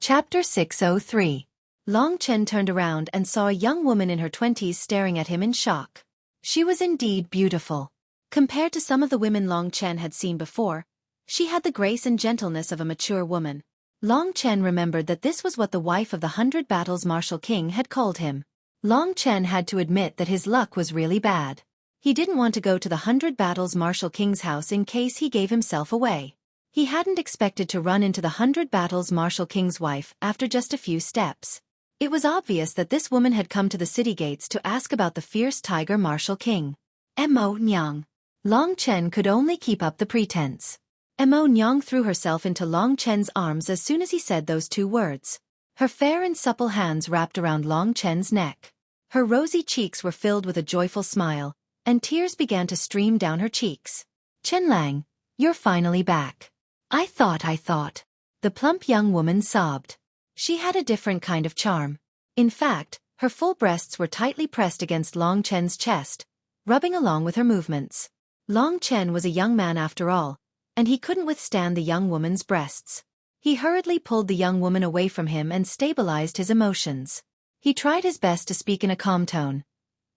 Chapter 603. Long Chen turned around and saw a young woman in her 20s staring at him in shock. She was indeed beautiful. Compared to some of the women Long Chen had seen before, she had the grace and gentleness of a mature woman. Long Chen remembered that this was what the wife of the 100 Battles Martial King had called him. Long Chen had to admit that his luck was really bad. He didn't want to go to the 100 Battles Martial King's house in case he gave himself away. He hadn't expected to run into the 100 Battles Martial King's wife after just a few steps. It was obvious that this woman had come to the city gates to ask about the fierce tiger Martial King. Mo Nyang. Long Chen could only keep up the pretense. Mo Nyang threw herself into Long Chen's arms as soon as he said those two words. Her fair and supple hands wrapped around Long Chen's neck. Her rosy cheeks were filled with a joyful smile, and tears began to stream down her cheeks. "Chen Lang, you're finally back. I thought. The plump young woman sobbed. She had a different kind of charm. In fact, her full breasts were tightly pressed against Long Chen's chest, rubbing along with her movements. Long Chen was a young man after all, and he couldn't withstand the young woman's breasts. He hurriedly pulled the young woman away from him and stabilized his emotions. He tried his best to speak in a calm tone.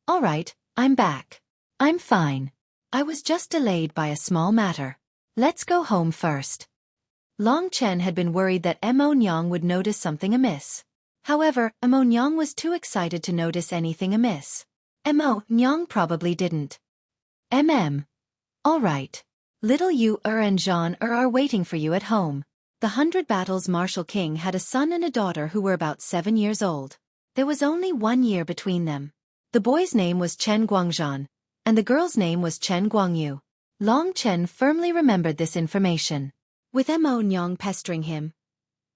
"All right, I'm back. I'm fine. I was just delayed by a small matter. Let's go home first." Long Chen had been worried that Mo Nyang would notice something amiss. However, Mo Nyang was too excited to notice anything amiss. Mo Nyang probably didn't. All right. Little Yu and Jean are waiting for you at home. The 100 Battles Martial King had a son and a daughter who were about 7 years old. There was only 1 year between them. The boy's name was Chen Guangzhan, and the girl's name was Chen Guangyu. Long Chen firmly remembered this information. With Mo Nyang pestering him,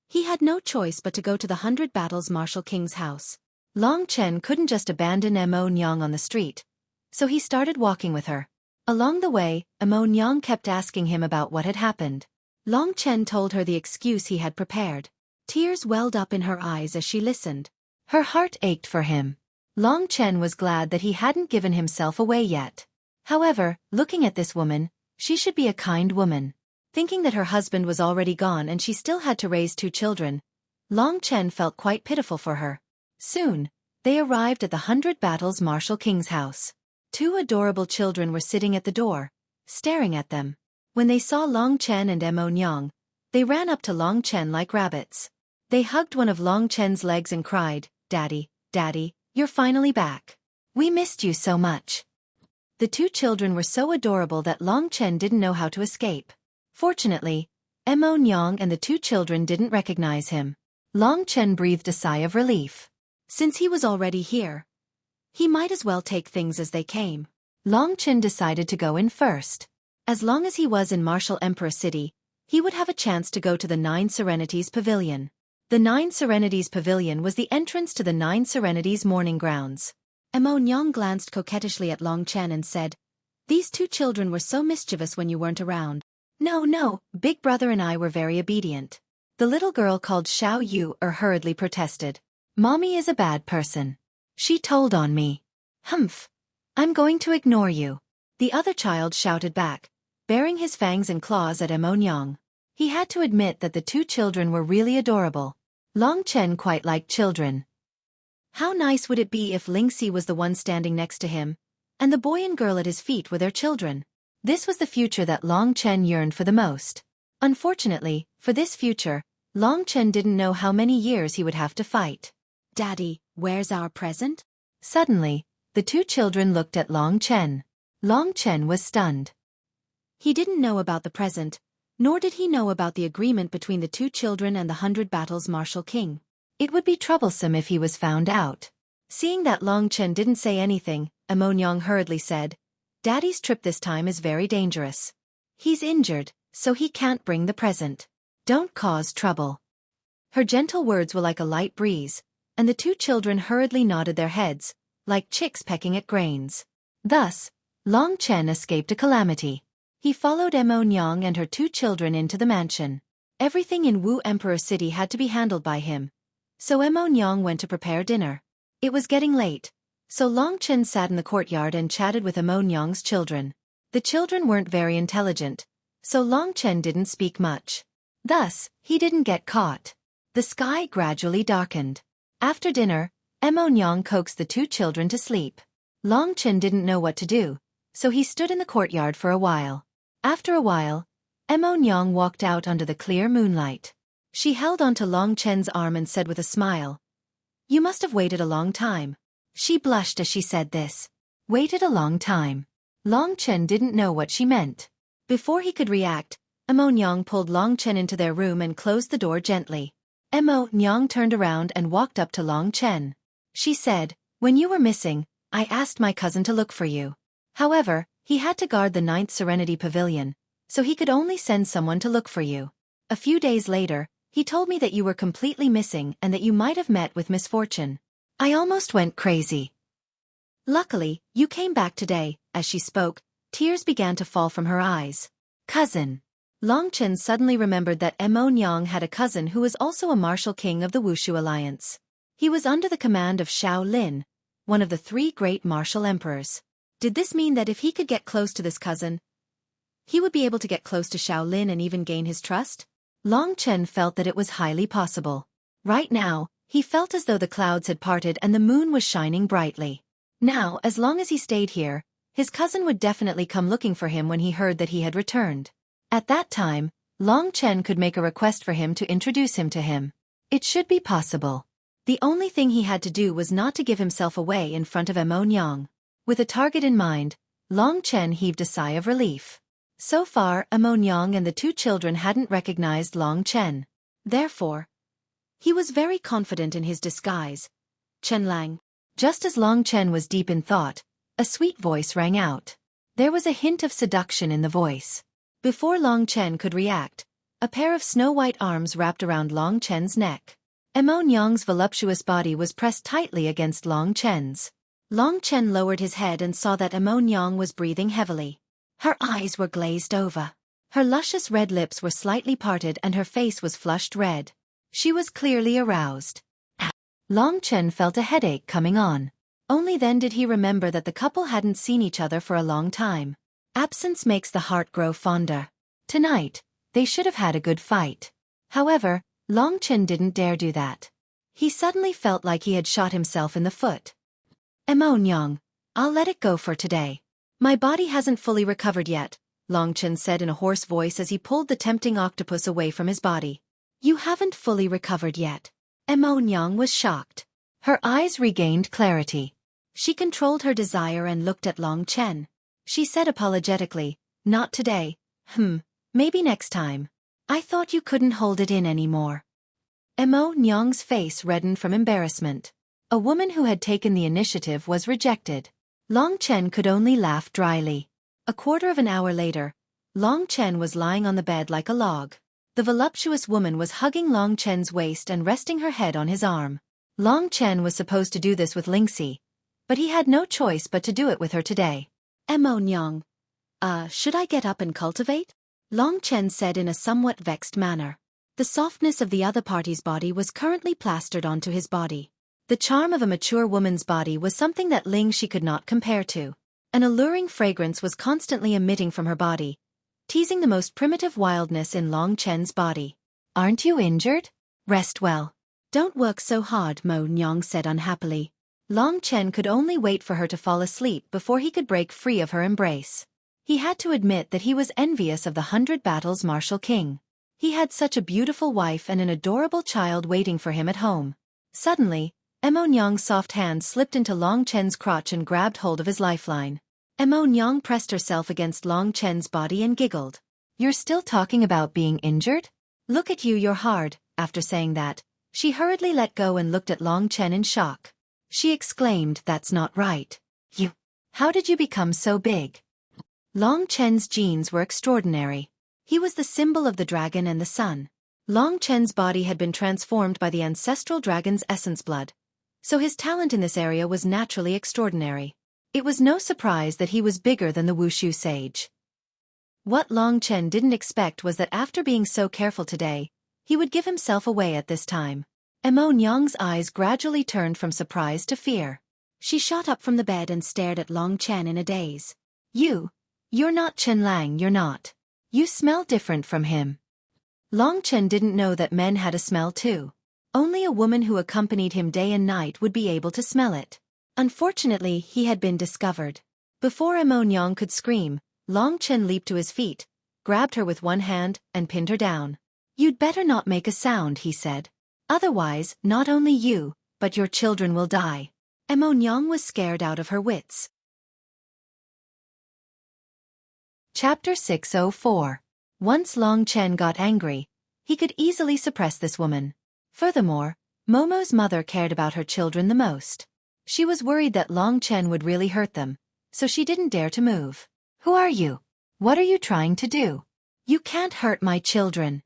he had no choice but to go to the 100 Battles Martial King's house. Long Chen couldn't just abandon Mo Nyang on the street, so he started walking with her. Along the way, Mo Nyang kept asking him about what had happened. Long Chen told her the excuse he had prepared. Tears welled up in her eyes as she listened. Her heart ached for him. Long Chen was glad that he hadn't given himself away yet. However, looking at this woman, she should be a kind woman. Thinking that her husband was already gone and she still had to raise 2 children, Long Chen felt quite pitiful for her. Soon, they arrived at the 100 Battles Martial King's house. 2 adorable children were sitting at the door, staring at them. When they saw Long Chen and Mo Nyang, they ran up to Long Chen like rabbits. They hugged one of Long Chen's legs and cried, "Daddy, Daddy, you're finally back. We missed you so much." The 2 children were so adorable that Long Chen didn't know how to escape. Fortunately, Mo Nyang and the 2 children didn't recognize him. Long Chen breathed a sigh of relief. Since he was already here, he might as well take things as they came. Long Chen decided to go in first. As long as he was in Martial Emperor City, he would have a chance to go to the 9 Serenities Pavilion. The 9 Serenities Pavilion was the entrance to the 9 Serenities Mourning Grounds. Mo Nyang glanced coquettishly at Long Chen and said, "These 2 children were so mischievous when you weren't around." No, Big Brother and I were very obedient." The little girl called Xiao Yu hurriedly protested. "Mommy is a bad person. She told on me." "Humph. I'm going to ignore you." The other child shouted back, baring his fangs and claws at Mo Nyang. He had to admit that the 2 children were really adorable. Long Chen quite liked children. How nice would it be if Lingxi was the one standing next to him, and the boy and girl at his feet were their children? This was the future that Long Chen yearned for the most. Unfortunately, for this future, Long Chen didn't know how many years he would have to fight. "Daddy, where's our present?" Suddenly, the 2 children looked at Long Chen. Long Chen was stunned. He didn't know about the present, nor did he know about the agreement between the 2 children and the 100 Battles Martial King. It would be troublesome if he was found out. Seeing that Long Chen didn't say anything, Mo Nyang hurriedly said, "Daddy's trip this time is very dangerous. He's injured, so he can't bring the present. Don't cause trouble." Her gentle words were like a light breeze, and the 2 children hurriedly nodded their heads, like chicks pecking at grains. Thus, Long Chen escaped a calamity. He followed Mo Nyang and her 2 children into the mansion. Everything in Wu Emperor City had to be handled by him, so Mo Nyang went to prepare dinner. It was getting late, so Long Chen sat in the courtyard and chatted with Mo Nyang's children. The children weren't very intelligent, so Long Chen didn't speak much. Thus, he didn't get caught. The sky gradually darkened. After dinner, Emo Nyang coaxed the two children to sleep. Long Chen didn't know what to do, so he stood in the courtyard for a while. After a while, Emo Nyang walked out under the clear moonlight. She held onto Long Chen's arm and said with a smile, "You must have waited a long time." She blushed as she said this. Waited a long time. Long Chen didn't know what she meant. Before he could react, Emo Nyang pulled Long Chen into their room and closed the door gently. Emo Nyang turned around and walked up to Long Chen. She said, "When you were missing, I asked my cousin to look for you. However, he had to guard the 9th Serenity Pavilion, so he could only send someone to look for you. A few days later, he told me that you were completely missing and that you might have met with misfortune. I almost went crazy. Luckily, you came back today." As she spoke, tears began to fall from her eyes. Cousin. Long Chen suddenly remembered that Emo Nyang had a cousin who was also a martial king of the Wushu Alliance. He was under the command of Xiao Lin, one of the 3 great martial emperors. Did this mean that if he could get close to this cousin, he would be able to get close to Xiao Lin and even gain his trust? Long Chen felt that it was highly possible. Right now, he felt as though the clouds had parted and the moon was shining brightly. Now, as long as he stayed here, his cousin would definitely come looking for him when he heard that he had returned. At that time, Long Chen could make a request for him to introduce him to him. It should be possible. The only thing he had to do was not to give himself away in front of Emo Nyang. With a target in mind, Long Chen heaved a sigh of relief. So far, Emo Nyang and the two children hadn't recognized Long Chen. Therefore, he was very confident in his disguise. "Chen Lang." Just as Long Chen was deep in thought, a sweet voice rang out. There was a hint of seduction in the voice. Before Long Chen could react, a pair of snow-white arms wrapped around Long Chen's neck. Emo Nyang's voluptuous body was pressed tightly against Long Chen's. Long Chen lowered his head and saw that Emo Nyang was breathing heavily. Her eyes were glazed over. Her luscious red lips were slightly parted and her face was flushed red. She was clearly aroused. Long Chen felt a headache coming on. Only then did he remember that the couple hadn't seen each other for a long time. Absence makes the heart grow fonder. Tonight, they should have had a good fight. However, Long Chen didn't dare do that. He suddenly felt like he had shot himself in the foot. "Emo Nyang, I'll let it go for today. My body hasn't fully recovered yet," Long Chen said in a hoarse voice as he pulled the tempting octopus away from his body. "You haven't fully recovered yet." Emo Nyang was shocked. Her eyes regained clarity. She controlled her desire and looked at Long Chen. She said apologetically, "Not today. Maybe next time. I thought you couldn't hold it in anymore." Emo Nyang's face reddened from embarrassment. A woman who had taken the initiative was rejected. Long Chen could only laugh dryly. A quarter of an hour later, Long Chen was lying on the bed like a log. The voluptuous woman was hugging Long Chen's waist and resting her head on his arm. Long Chen was supposed to do this with Lingxi, but he had no choice but to do it with her today. "Emo Nyang, should I get up and cultivate?" Long Chen said in a somewhat vexed manner. The softness of the other party's body was currently plastered onto his body. The charm of a mature woman's body was something that Lingxi could not compare to. An alluring fragrance was constantly emitting from her body, teasing the most primitive wildness in Long Chen's body. "Aren't you injured? Rest well. Don't work so hard," Mo Nyang said unhappily. Long Chen could only wait for her to fall asleep before he could break free of her embrace. He had to admit that he was envious of the 100 Battles martial king. He had such a beautiful wife and an adorable child waiting for him at home. Suddenly, Emo Nyang's soft hand slipped into Long Chen's crotch and grabbed hold of his lifeline. Emo Nyang pressed herself against Long Chen's body and giggled. "You're still talking about being injured? Look at you, you're hard." After saying that, she hurriedly let go and looked at Long Chen in shock. She exclaimed, "That's not right. How did you become so big?" Long Chen's genes were extraordinary. He was the symbol of the dragon and the sun. Long Chen's body had been transformed by the ancestral dragon's essence blood, so his talent in this area was naturally extraordinary. It was no surprise that he was bigger than the Wushu sage. What Long Chen didn't expect was that after being so careful today, he would give himself away at this time. Emo Nyang's eyes gradually turned from surprise to fear. She shot up from the bed and stared at Long Chen in a daze. You're not Chen Lang, you're not. You smell different from him." Long Chen didn't know that men had a smell too. Only a woman who accompanied him day and night would be able to smell it. Unfortunately, he had been discovered. Before Mo Nyang could scream, Long Chen leaped to his feet, grabbed her with one hand, and pinned her down. "You'd better not make a sound," he said. "Otherwise, not only you, but your children will die." Mo Nyang was scared out of her wits. Chapter 604. Once Long Chen got angry, he could easily suppress this woman. Furthermore, Momo's mother cared about her children the most. She was worried that Long Chen would really hurt them, so she didn't dare to move. "Who are you? What are you trying to do? You can't hurt my children."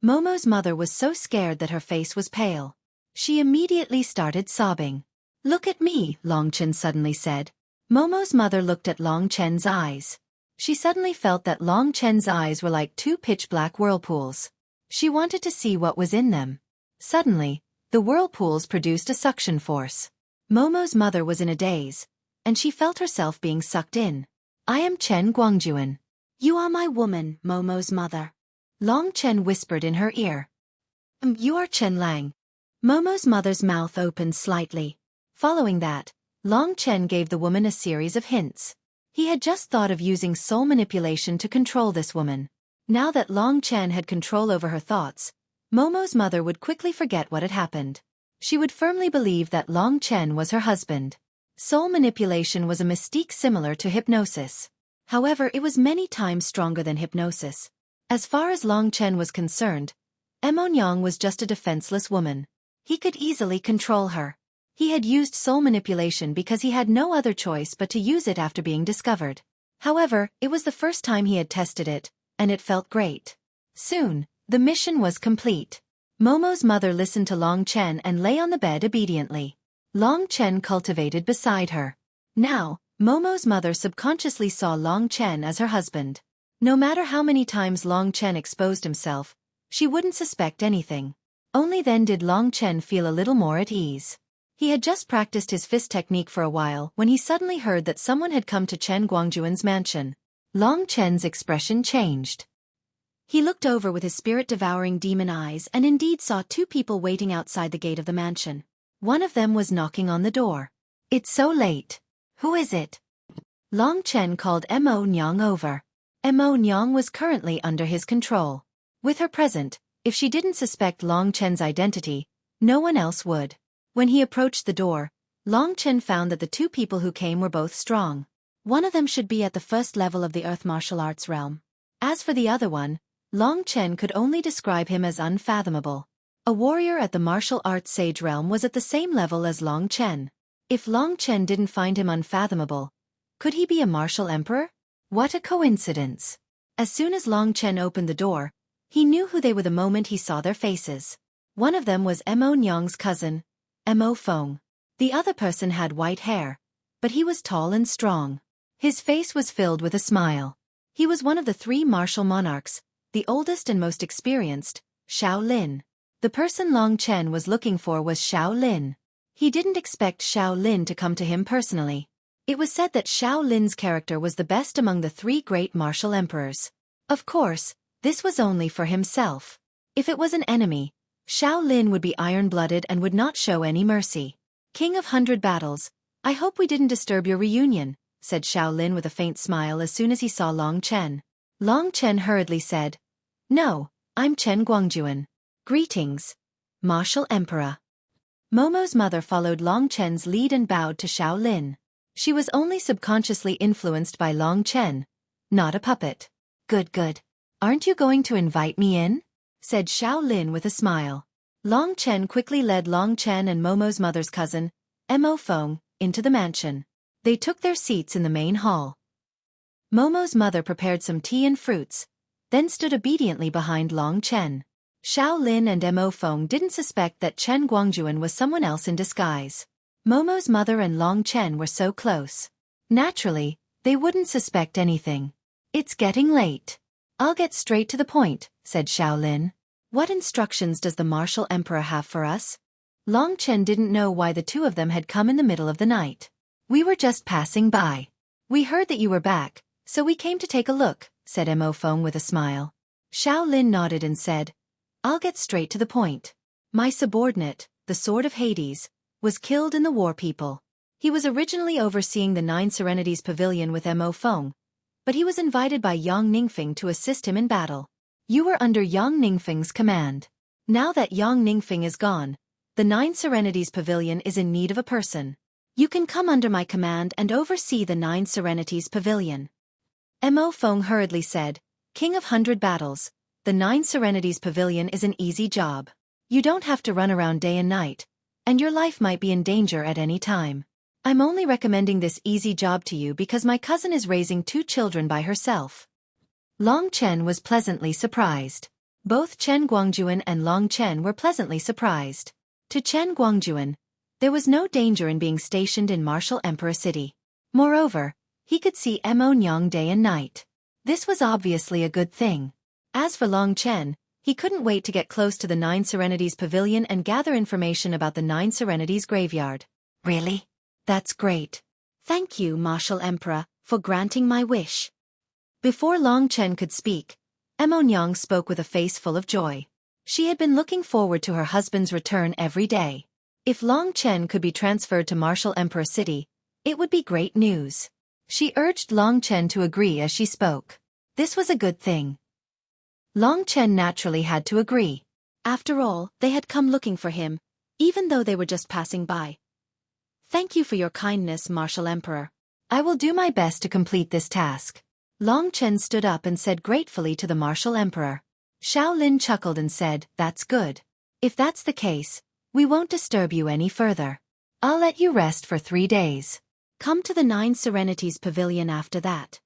Momo's mother was so scared that her face was pale. She immediately started sobbing. "Look at me," Long Chen suddenly said. Momo's mother looked at Long Chen's eyes. She suddenly felt that Long Chen's eyes were like two pitch-black whirlpools. She wanted to see what was in them. Suddenly, the whirlpools produced a suction force. Momo's mother was in a daze, and she felt herself being sucked in. "I am Chen Guangjuan. You are my woman," Momo's mother. Long Chen whispered in her ear. You are Chen Lang." Momo's mother's mouth opened slightly. Following that, Long Chen gave the woman a series of hints. He had just thought of using soul manipulation to control this woman. Now that Long Chen had control over her thoughts, Momo's mother would quickly forget what had happened. She would firmly believe that Long Chen was her husband. Soul manipulation was a mystique similar to hypnosis. However, it was many times stronger than hypnosis. As far as Long Chen was concerned, Mo Nyang was just a defenseless woman. He could easily control her. He had used soul manipulation because he had no other choice but to use it after being discovered. However, it was the first time he had tested it, and it felt great. Soon, the mission was complete. Momo's mother listened to Long Chen and lay on the bed obediently. Long Chen cultivated beside her. Now, Momo's mother subconsciously saw Long Chen as her husband. No matter how many times Long Chen exposed himself, she wouldn't suspect anything. Only then did Long Chen feel a little more at ease. He had just practiced his fist technique for a while when he suddenly heard that someone had come to Chen Guangjuan's mansion. Long Chen's expression changed. He looked over with his spirit-devouring demon eyes and indeed saw two people waiting outside the gate of the mansion. One of them was knocking on the door. "It's so late. Who is it?" Long Chen called Mo Nyang over. Mo Nyang was currently under his control. With her present, if she didn't suspect Long Chen's identity, no one else would. When he approached the door, Long Chen found that the two people who came were both strong. One of them should be at the first level of the Earth martial arts realm. As for the other one, Long Chen could only describe him as unfathomable. A warrior at the martial arts sage realm was at the same level as Long Chen. If Long Chen didn't find him unfathomable, could he be a martial emperor? What a coincidence. As soon as Long Chen opened the door, he knew who they were the moment he saw their faces. One of them was Mo Nyang's cousin, Mo Feng. The other person had white hair, but he was tall and strong. His face was filled with a smile. He was one of the three martial monarchs, the oldest and most experienced, Xiao Lin. The person Long Chen was looking for was Xiao Lin. He didn't expect Xiao Lin to come to him personally. It was said that Xiao Lin's character was the best among the three great martial emperors. Of course, this was only for himself. If it was an enemy, Xiao Lin would be iron-blooded and would not show any mercy. "King of 100 battles, I hope we didn't disturb your reunion," said Xiao Lin with a faint smile as soon as he saw Long Chen. Long Chen hurriedly said, "No, I'm Chen Guangjuan. Greetings, Martial Emperor." Momo's mother followed Long Chen's lead and bowed to Xiao Lin. She was only subconsciously influenced by Long Chen, not a puppet. Good. Aren't you going to invite me in?" said Xiao Lin with a smile. Long Chen quickly led Long Chen and Momo's mother's cousin, Mo Feng, into the mansion. They took their seats in the main hall. Momo's mother prepared some tea and fruits, then stood obediently behind Long Chen. Xiao Lin and Mo Feng didn't suspect that Chen Guangjuan was someone else in disguise. Momo's mother and Long Chen were so close. Naturally, they wouldn't suspect anything. "It's getting late. I'll get straight to the point," said Xiao Lin. "What instructions does the martial emperor have for us?" Long Chen didn't know why the two of them had come in the middle of the night. "We were just passing by. We heard that you were back, so we came to take a look," said Mo Feng with a smile. Xiao Lin nodded and said, "I'll get straight to the point. My subordinate, the Sword of Hades, was killed in the war people. He was originally overseeing the Nine Serenities Pavilion with Mo Feng, but he was invited by Yang Ningfeng to assist him in battle. You were under Yang Ningfeng's command. Now that Yang Ningfeng is gone, the Nine Serenities Pavilion is in need of a person. You can come under my command and oversee the Nine Serenities Pavilion. Mo Feng hurriedly said, King of 100 Battles, the Nine Serenities Pavilion is an easy job. You don't have to run around day and night, and your life might be in danger at any time. I'm only recommending this easy job to you because my cousin is raising 2 children by herself. Long Chen was pleasantly surprised. Both Chen Guangjuan and Long Chen were pleasantly surprised. To Chen Guangjuan, there was no danger in being stationed in Martial Emperor City. Moreover, he could see Mo Nyang day and night. This was obviously a good thing. As for Long Chen, he couldn't wait to get close to the Nine Serenities Pavilion and gather information about the Nine Serenities graveyard. Really? That's great. Thank you, Martial Emperor, for granting my wish. Before Long Chen could speak, Mo Nyang spoke with a face full of joy. She had been looking forward to her husband's return every day. If Long Chen could be transferred to Martial Emperor City, it would be great news. She urged Long Chen to agree as she spoke. This was a good thing. Long Chen naturally had to agree. After all, they had come looking for him, even though they were just passing by. Thank you for your kindness, Martial Emperor. I will do my best to complete this task. Long Chen stood up and said gratefully to the Martial Emperor. Xiao Lin chuckled and said, That's good. If that's the case, we won't disturb you any further. I'll let you rest for 3 days. Come to the Nine Serenities Pavilion after that.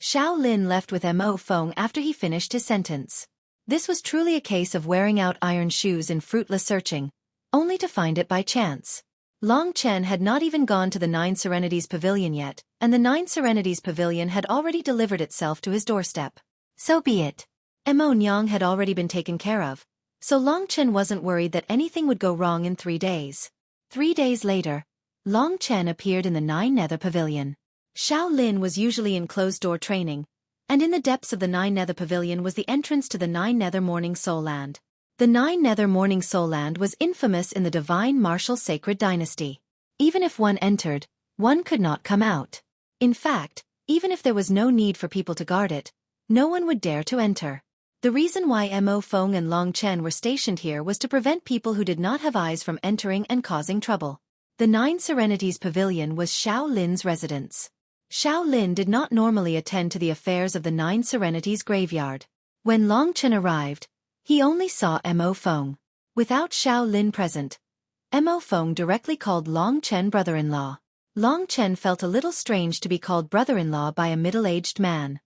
Xiao Lin left with Mo Feng after he finished his sentence. This was truly a case of wearing out iron shoes in fruitless searching, only to find it by chance. Long Chen had not even gone to the Nine Serenities Pavilion yet, and the Nine Serenities Pavilion had already delivered itself to his doorstep. So be it. Mo Nyang had already been taken care of, so Long Chen wasn't worried that anything would go wrong in 3 days. 3 days later, Long Chen appeared in the Nine Nether Pavilion. Xiao Lin was usually in closed-door training, and in the depths of the Nine Nether Pavilion was the entrance to the Nine Nether Morning Soul Land. The Nine Nether Morning Soul Land was infamous in the divine martial sacred dynasty. Even if one entered, one could not come out. In fact, even if there was no need for people to guard it, no one would dare to enter. The reason why Mo Feng and Long Chen were stationed here was to prevent people who did not have eyes from entering and causing trouble. The Nine Serenities Pavilion was Xiao Lin's residence. Xiao Lin did not normally attend to the affairs of the Nine Serenities graveyard. When Long Chen arrived, he only saw Mo Feng. Without Xiao Lin present, Mo Feng directly called Long Chen brother-in-law. Long Chen felt a little strange to be called brother-in-law by a middle-aged man.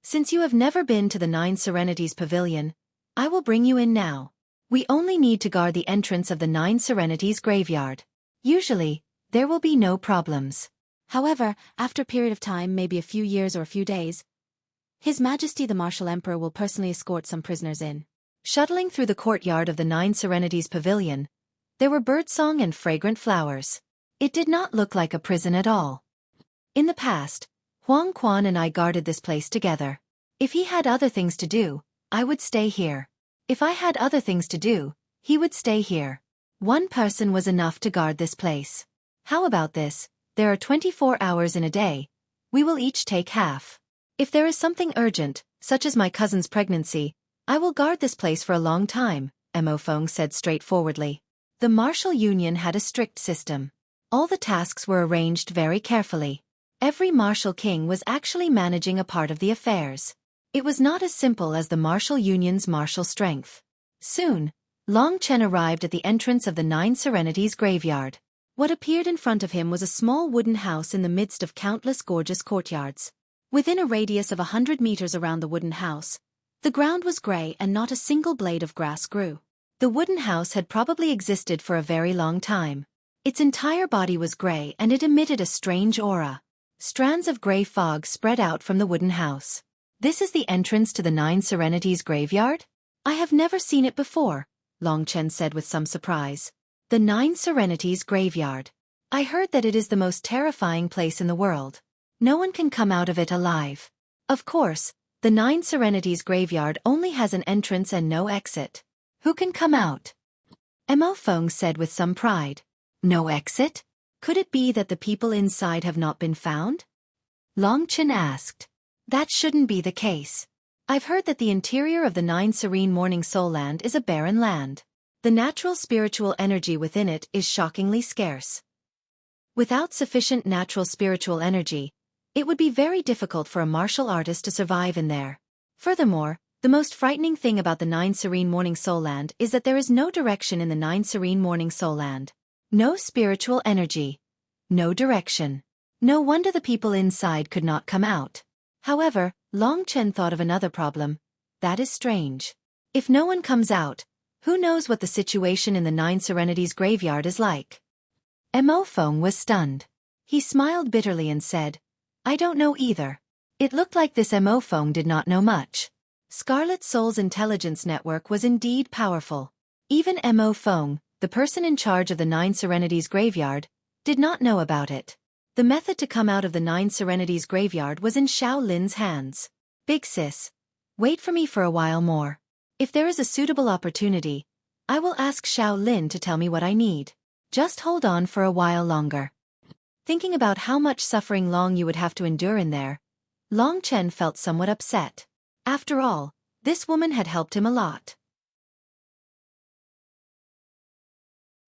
Since you have never been to the Nine Serenities Pavilion, I will bring you in now. We only need to guard the entrance of the Nine Serenities graveyard. Usually, there will be no problems. However, after a period of time, maybe a few years or a few days, His Majesty the Martial Emperor will personally escort some prisoners in. Shuttling through the courtyard of the Nine Serenities Pavilion, there were birdsong and fragrant flowers. It did not look like a prison at all. In the past, Huang Quan and I guarded this place together. If he had other things to do, I would stay here. If I had other things to do, he would stay here. One person was enough to guard this place. How about this? There are 24 hours in a day. We will each take half. If there is something urgent, such as my cousin's pregnancy, I will guard this place for a long time, Mo Feng said straightforwardly. The martial union had a strict system. All the tasks were arranged very carefully. Every martial king was actually managing a part of the affairs. It was not as simple as the martial union's martial strength. Soon, Long Chen arrived at the entrance of the Nine Serenities graveyard. What appeared in front of him was a small wooden house in the midst of countless gorgeous courtyards. Within a radius of 100 meters around the wooden house, the ground was gray and not a single blade of grass grew. The wooden house had probably existed for a very long time. Its entire body was gray and it emitted a strange aura. Strands of gray fog spread out from the wooden house. This is the entrance to the Nine Serenities graveyard? I have never seen it before, Long Chen said with some surprise. The Nine Serenities graveyard. I heard that it is the most terrifying place in the world. No one can come out of it alive. Of course, the Nine Serenities graveyard only has an entrance and no exit. Who can come out? Mo Feng said with some pride. No exit? Could it be that the people inside have not been found? Long Chen asked. That shouldn't be the case. I've heard that the interior of the Nine Serene Morning Soul Land is a barren land. The natural spiritual energy within it is shockingly scarce. Without sufficient natural spiritual energy, it would be very difficult for a martial artist to survive in there. Furthermore, the most frightening thing about the Nine Serene Morning Soul Land is that there is no direction in the Nine Serene Morning Soul Land. No spiritual energy. No direction. No wonder the people inside could not come out. However, Long Chen thought of another problem. That is strange. If no one comes out, who knows what the situation in the Nine Serenities graveyard is like? Mo Feng was stunned. He smiled bitterly and said, I don't know either. It looked like this Mo Feng did not know much. Scarlet Soul's intelligence network was indeed powerful. Even Mo Feng, the person in charge of the Nine Serenities graveyard, did not know about it. The method to come out of the Nine Serenities graveyard was in Xiao Lin's hands. Big sis, wait for me for a while more. If there is a suitable opportunity, I will ask Xiao Lin to tell me what I need. Just hold on for a while longer. Thinking about how much suffering Long Yu would have to endure in there, Long Chen felt somewhat upset. After all, this woman had helped him a lot.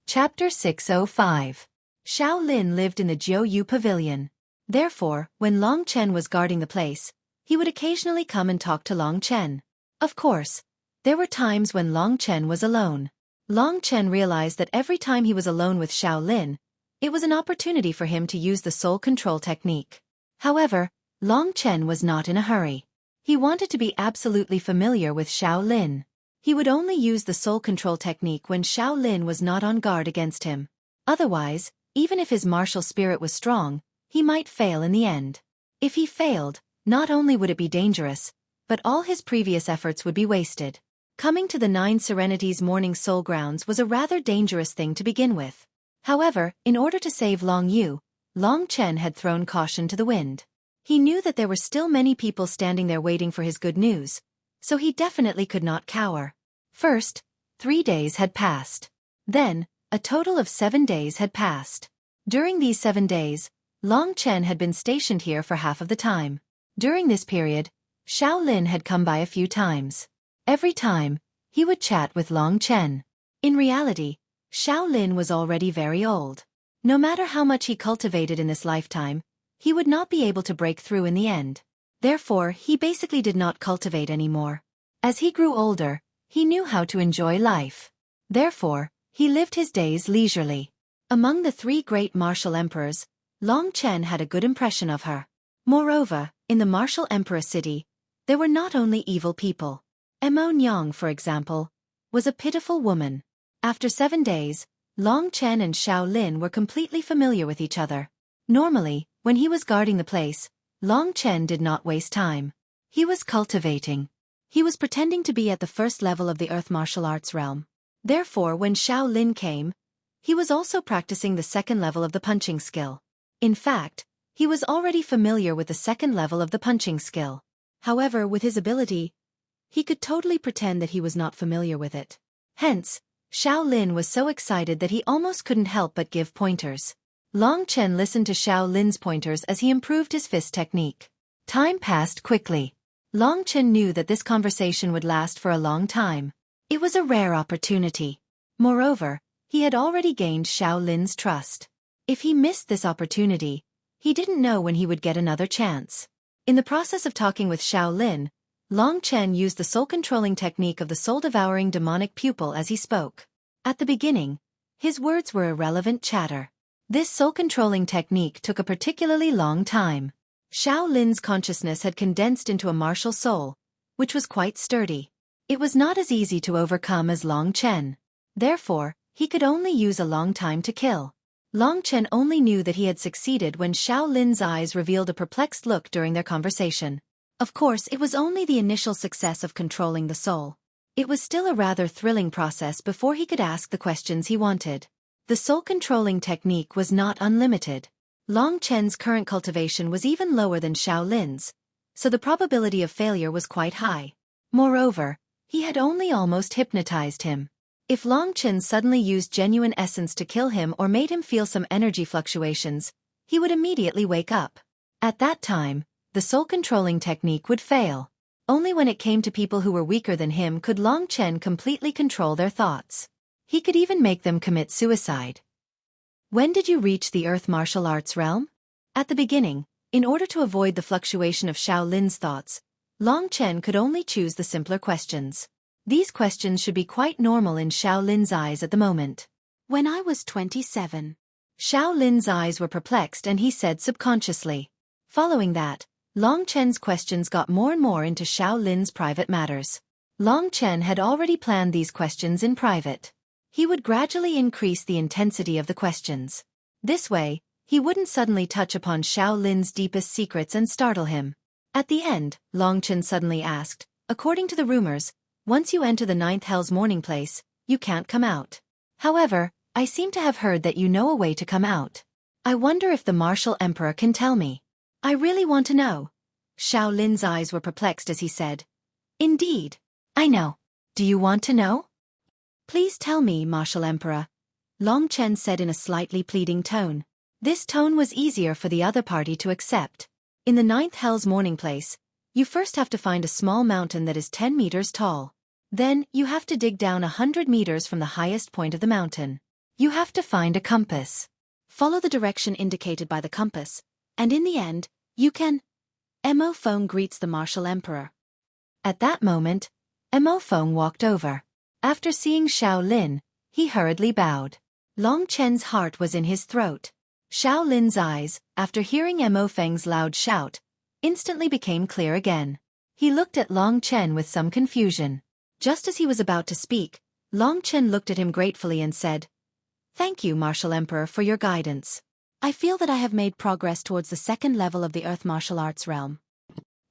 Chapter 605. Xiao Lin lived in the Jiu Yu Pavilion. Therefore, when Long Chen was guarding the place, he would occasionally come and talk to Long Chen. Of course, there were times when Long Chen was alone. Long Chen realized that every time he was alone with Xiao Lin, it was an opportunity for him to use the soul control technique. However, Long Chen was not in a hurry. He wanted to be absolutely familiar with Xiao Lin. He would only use the soul control technique when Xiao Lin was not on guard against him. Otherwise, even if his martial spirit was strong, he might fail in the end. If he failed, not only would it be dangerous, but all his previous efforts would be wasted. Coming to the Nine Serenities Morning Soul Grounds was a rather dangerous thing to begin with. However, in order to save Long Yu, Long Chen had thrown caution to the wind. He knew that there were still many people standing there waiting for his good news, so he definitely could not cower. First, 3 days had passed. Then, a total of 7 days had passed. During these 7 days, Long Chen had been stationed here for half of the time. During this period, Xiao Lin had come by a few times. Every time, he would chat with Long Chen. In reality, Xiao Lin was already very old. No matter how much he cultivated in this lifetime, he would not be able to break through in the end. Therefore, he basically did not cultivate anymore. As he grew older, he knew how to enjoy life. Therefore, he lived his days leisurely. Among the 3 great martial emperors, Long Chen had a good impression of her. Moreover, in the martial emperor city, there were not only evil people. Mo Nyang, for example, was a pitiful woman. After 7 days, Long Chen and Xiao Lin were completely familiar with each other. Normally, when he was guarding the place, Long Chen did not waste time. He was cultivating. He was pretending to be at the first level of the earth martial arts realm. Therefore, when Xiao Lin came, he was also practicing the second level of the punching skill. In fact, he was already familiar with the second level of the punching skill. However, with his ability, he could totally pretend that he was not familiar with it. Hence, Xiao Lin was so excited that he almost couldn't help but give pointers. Long Chen listened to Xiao Lin's pointers as he improved his fist technique. Time passed quickly. Long Chen knew that this conversation would last for a long time. It was a rare opportunity. Moreover, he had already gained Xiao Lin's trust. If he missed this opportunity, he didn't know when he would get another chance. In the process of talking with Xiao Lin, Long Chen used the soul-controlling technique of the soul-devouring demonic pupil as he spoke. At the beginning, his words were irrelevant chatter. This soul-controlling technique took a particularly long time. Xiao Lin's consciousness had condensed into a martial soul, which was quite sturdy. It was not as easy to overcome as Long Chen. Therefore, he could only use a long time to kill. Long Chen only knew that he had succeeded when Xiao Lin's eyes revealed a perplexed look during their conversation. Of course, it was only the initial success of controlling the soul. It was still a rather thrilling process before he could ask the questions he wanted. The soul-controlling technique was not unlimited. Long Chen's current cultivation was even lower than Xiao Lin's, so the probability of failure was quite high. Moreover, he had only almost hypnotized him. If Long Chen suddenly used genuine essence to kill him or made him feel some energy fluctuations, he would immediately wake up. At that time, the soul-controlling technique would fail. Only when it came to people who were weaker than him could Long Chen completely control their thoughts. He could even make them commit suicide. When did you reach the Earth martial arts realm? At the beginning, in order to avoid the fluctuation of Shaolin's thoughts, Long Chen could only choose the simpler questions. These questions should be quite normal in Shaolin's eyes at the moment. When I was 27. Shaolin's eyes were perplexed and he said subconsciously. Following that, Long Chen's questions got more and more into Shaolin's private matters. Long Chen had already planned these questions in private. He would gradually increase the intensity of the questions. This way, he wouldn't suddenly touch upon Shaolin's deepest secrets and startle him. At the end, Long Chen suddenly asked, according to the rumors, once you enter the 9th Hell's mourning place, you can't come out. However, I seem to have heard that you know a way to come out. I wonder if the martial emperor can tell me. I really want to know. Shaolin's eyes were perplexed as he said, Indeed. I know. Do you want to know? Please tell me, martial emperor. Long Chen said in a slightly pleading tone. This tone was easier for the other party to accept. In the 9th Hell's mourning place, you first have to find a small mountain that is 10 meters tall. Then, you have to dig down 100 meters from the highest point of the mountain. You have to find a compass. Follow the direction indicated by the compass, and in the end, you can... Mo Feng greets the martial emperor. At that moment, Mo Feng walked over. After seeing Shaolin, he hurriedly bowed. Long Chen's heart was in his throat. Shaolin's eyes, after hearing Mo Feng's loud shout, instantly became clear again. He looked at Long Chen with some confusion. Just as he was about to speak, Long Chen looked at him gratefully and said, Thank you, Martial Emperor, for your guidance. I feel that I have made progress towards the 2nd level of the Earth martial arts realm.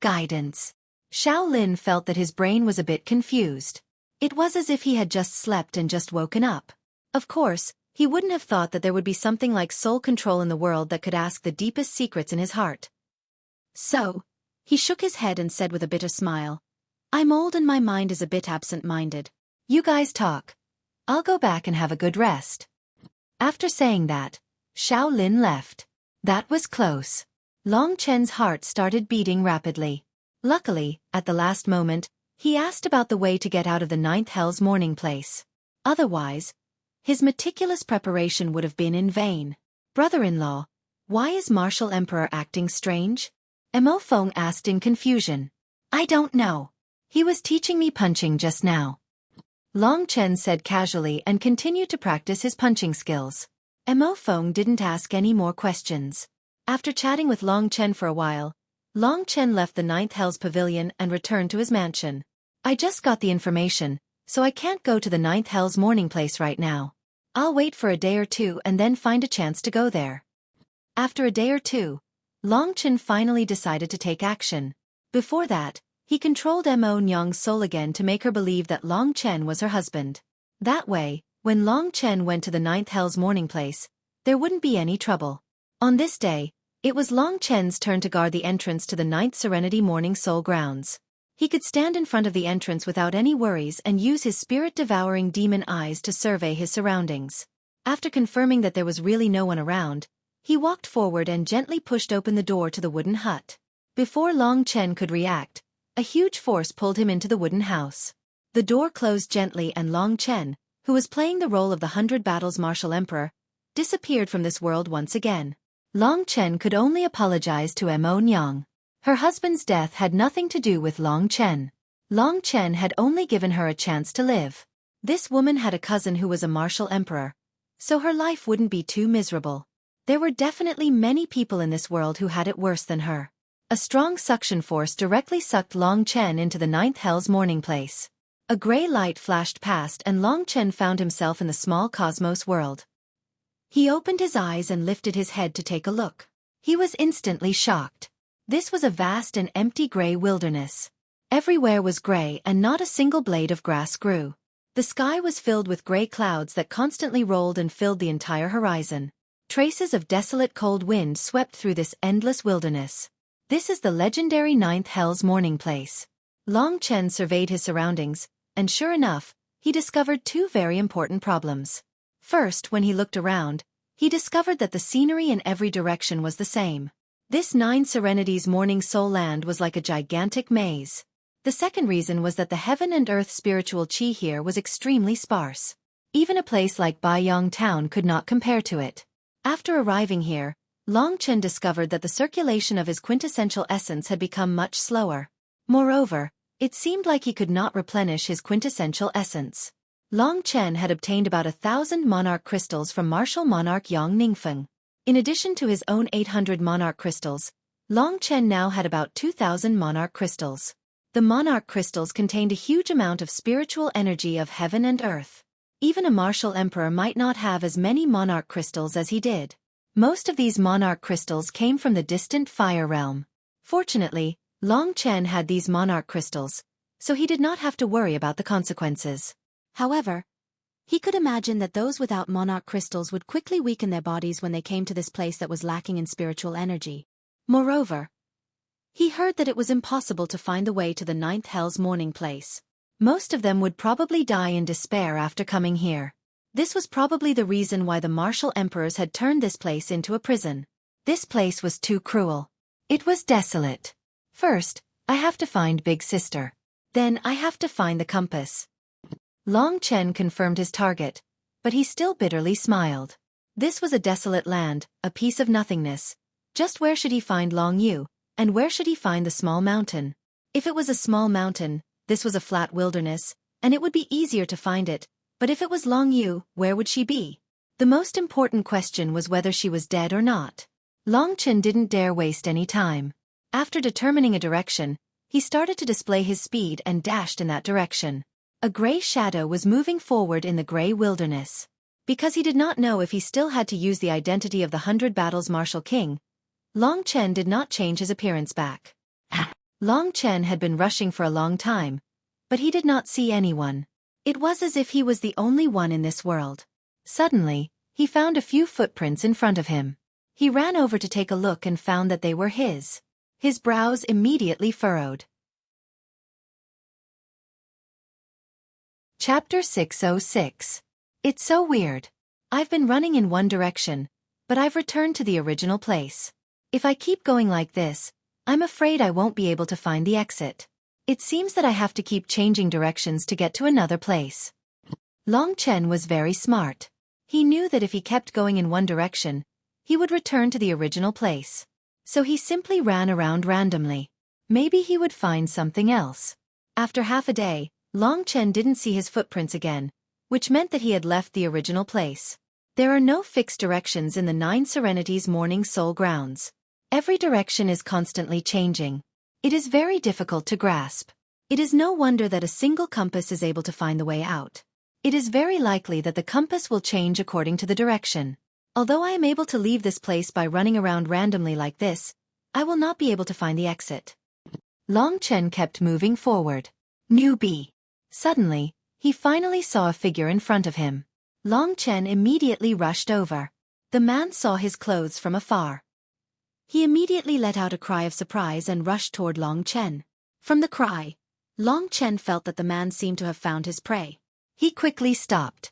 Guidance. Shaolin felt that his brain was a bit confused. It was as if he had just slept and just woken up. Of course, he wouldn't have thought that there would be something like soul control in the world that could ask the deepest secrets in his heart. So, he shook his head and said with a bitter smile, I'm old and my mind is a bit absent-minded. You guys talk. I'll go back and have a good rest. After saying that, Shaolin left. That was close. Long Chen's heart started beating rapidly. Luckily, at the last moment, he asked about the way to get out of the 9th Hell's mourning place. Otherwise, his meticulous preparation would have been in vain. Brother-in-law, why is Martial Emperor acting strange? Mo Feng asked in confusion. I don't know. He was teaching me punching just now. Long Chen said casually and continued to practice his punching skills. Mo Feng didn't ask any more questions. After chatting with Long Chen for a while, Long Chen left the 9th Hell's pavilion and returned to his mansion. I just got the information, so I can't go to the 9th Hell's mourning place right now. I'll wait for a day or two and then find a chance to go there. After a day or two, Long Chen finally decided to take action. Before that, he controlled Mo Nyang's soul again to make her believe that Long Chen was her husband. That way, when Long Chen went to the 9th Hell's mourning place, there wouldn't be any trouble. On this day, it was Long Chen's turn to guard the entrance to the 9th Serenity Mourning Soul Grounds. He could stand in front of the entrance without any worries and use his spirit-devouring demon eyes to survey his surroundings. After confirming that there was really no one around, he walked forward and gently pushed open the door to the wooden hut. Before Long Chen could react, a huge force pulled him into the wooden house. The door closed gently and Long Chen, who was playing the role of the 100 Battles Martial Emperor, disappeared from this world once again. Long Chen could only apologize to Mo Nyang. Her husband's death had nothing to do with Long Chen. Long Chen had only given her a chance to live. This woman had a cousin who was a martial emperor, so her life wouldn't be too miserable. There were definitely many people in this world who had it worse than her. A strong suction force directly sucked Long Chen into the 9th Hell's mourning place. A gray light flashed past and Long Chen found himself in the small cosmos world. He opened his eyes and lifted his head to take a look. He was instantly shocked. This was a vast and empty gray wilderness. Everywhere was gray and not a single blade of grass grew. The sky was filled with gray clouds that constantly rolled and filled the entire horizon. Traces of desolate cold wind swept through this endless wilderness. This is the legendary 9th Hell's mourning place. Long Chen surveyed his surroundings, and sure enough, he discovered two very important problems. First, when he looked around, he discovered that the scenery in every direction was the same. This Nine Serenities Morning Soul Land was like a gigantic maze. The second reason was that the heaven and earth spiritual chi here was extremely sparse. Even a place like Baiyang Town could not compare to it. After arriving here, Long Chen discovered that the circulation of his quintessential essence had become much slower. Moreover, it seemed like he could not replenish his quintessential essence. Long Chen had obtained about 1,000 monarch crystals from martial monarch Yang Ningfeng. In addition to his own 800 monarch crystals, Long Chen now had about 2,000 monarch crystals. The monarch crystals contained a huge amount of spiritual energy of heaven and earth. Even a martial emperor might not have as many monarch crystals as he did. Most of these monarch crystals came from the distant fire realm. Fortunately, Long Chen had these monarch crystals, so he did not have to worry about the consequences. However, he could imagine that those without monarch crystals would quickly weaken their bodies when they came to this place that was lacking in spiritual energy. Moreover, he heard that it was impossible to find the way to the ninth hell's morning place. Most of them would probably die in despair after coming here. This was probably the reason why the martial emperors had turned this place into a prison. This place was too cruel. It was desolate. First, I have to find Big Sister. Then I have to find the compass. Long Chen confirmed his target, but he still bitterly smiled. This was a desolate land, a piece of nothingness. Just where should he find Long Yu, and where should he find the small mountain? If it was a small mountain, this was a flat wilderness, and it would be easier to find it, but if it was Long Yu, where would she be? The most important question was whether she was dead or not. Long Chen didn't dare waste any time. After determining a direction, he started to display his speed and dashed in that direction. A gray shadow was moving forward in the gray wilderness. Because he did not know if he still had to use the identity of the 100 Battles Martial King, Long Chen did not change his appearance back. Long Chen had been rushing for a long time, but he did not see anyone. It was as if he was the only one in this world. Suddenly, he found a few footprints in front of him. He ran over to take a look and found that they were his. His brows immediately furrowed. Chapter 606. It's so weird. I've been running in one direction, but I've returned to the original place. If I keep going like this, I'm afraid I won't be able to find the exit. It seems that I have to keep changing directions to get to another place. Long Chen was very smart. He knew that if he kept going in one direction, he would return to the original place. So he simply ran around randomly. Maybe he would find something else. After half a day, Long Chen didn't see his footprints again, which meant that he had left the original place. There are no fixed directions in the Nine Serenities Morning Soul Grounds. Every direction is constantly changing. It is very difficult to grasp. It is no wonder that a single compass is able to find the way out. It is very likely that the compass will change according to the direction. Although I am able to leave this place by running around randomly like this, I will not be able to find the exit. Long Chen kept moving forward. Newbie. Suddenly, he finally saw a figure in front of him. Long Chen immediately rushed over. The man saw his clothes from afar. He immediately let out a cry of surprise and rushed toward Long Chen. From the cry, Long Chen felt that the man seemed to have found his prey. He quickly stopped.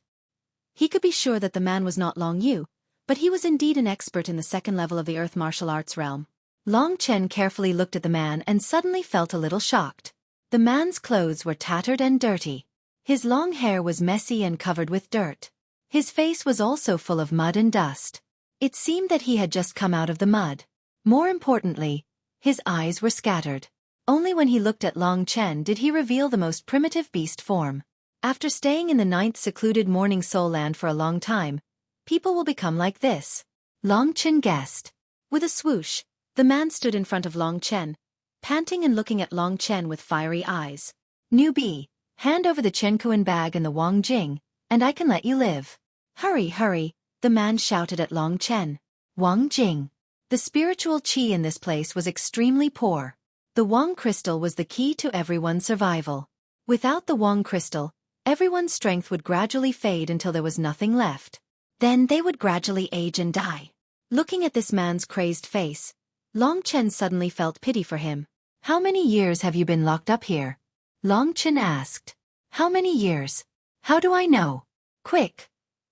He could be sure that the man was not Long Yu, but he was indeed an expert in the second level of the Earth martial arts realm. Long Chen carefully looked at the man and suddenly felt a little shocked. The man's clothes were tattered and dirty. His long hair was messy and covered with dirt. His face was also full of mud and dust. It seemed that he had just come out of the mud. More importantly, his eyes were scattered. Only when he looked at Long Chen did he reveal the most primitive beast form. After staying in the ninth secluded morning soul land for a long time, people will become like this. Long Chen guessed. With a swoosh, the man stood in front of Long Chen, panting and looking at Long Chen with fiery eyes. Newbie, hand over the Chen Kuan bag and the Wang Jing, and I can let you live. Hurry, hurry, the man shouted at Long Chen. Wang Jing. The spiritual qi in this place was extremely poor. The Wang crystal was the key to everyone's survival. Without the Wang crystal, everyone's strength would gradually fade until there was nothing left. Then they would gradually age and die. Looking at this man's crazed face, Long Chen suddenly felt pity for him. How many years have you been locked up here? Long Chen asked. How many years? How do I know? Quick!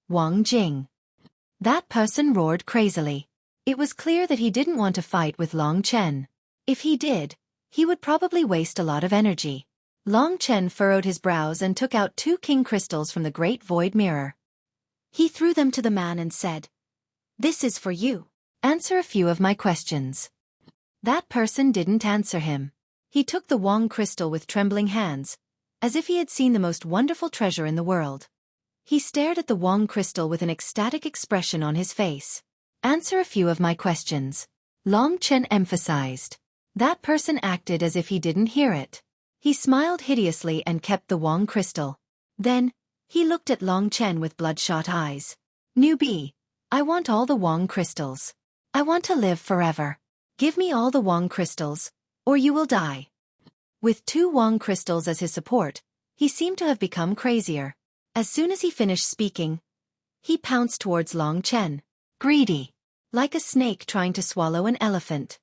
Wang Jing. That person roared crazily. It was clear that he didn't want to fight with Long Chen. If he did, he would probably waste a lot of energy. Long Chen furrowed his brows and took out 2 king crystals from the great void mirror. He threw them to the man and said, "This is for you. Answer a few of my questions." That person didn't answer him. He took the Wang crystal with trembling hands, as if he had seen the most wonderful treasure in the world. He stared at the Wang crystal with an ecstatic expression on his face. "Answer a few of my questions," Long Chen emphasized. That person acted as if he didn't hear it. He smiled hideously and kept the Wang crystal. Then, he looked at Long Chen with bloodshot eyes. "Newbie, I want all the Wang crystals. I want to live forever. Give me all the Wang crystals, or you will die." With 2 Wang crystals as his support, he seemed to have become crazier. As soon as he finished speaking, he pounced towards Long Chen. Greedy. Like a snake trying to swallow an elephant.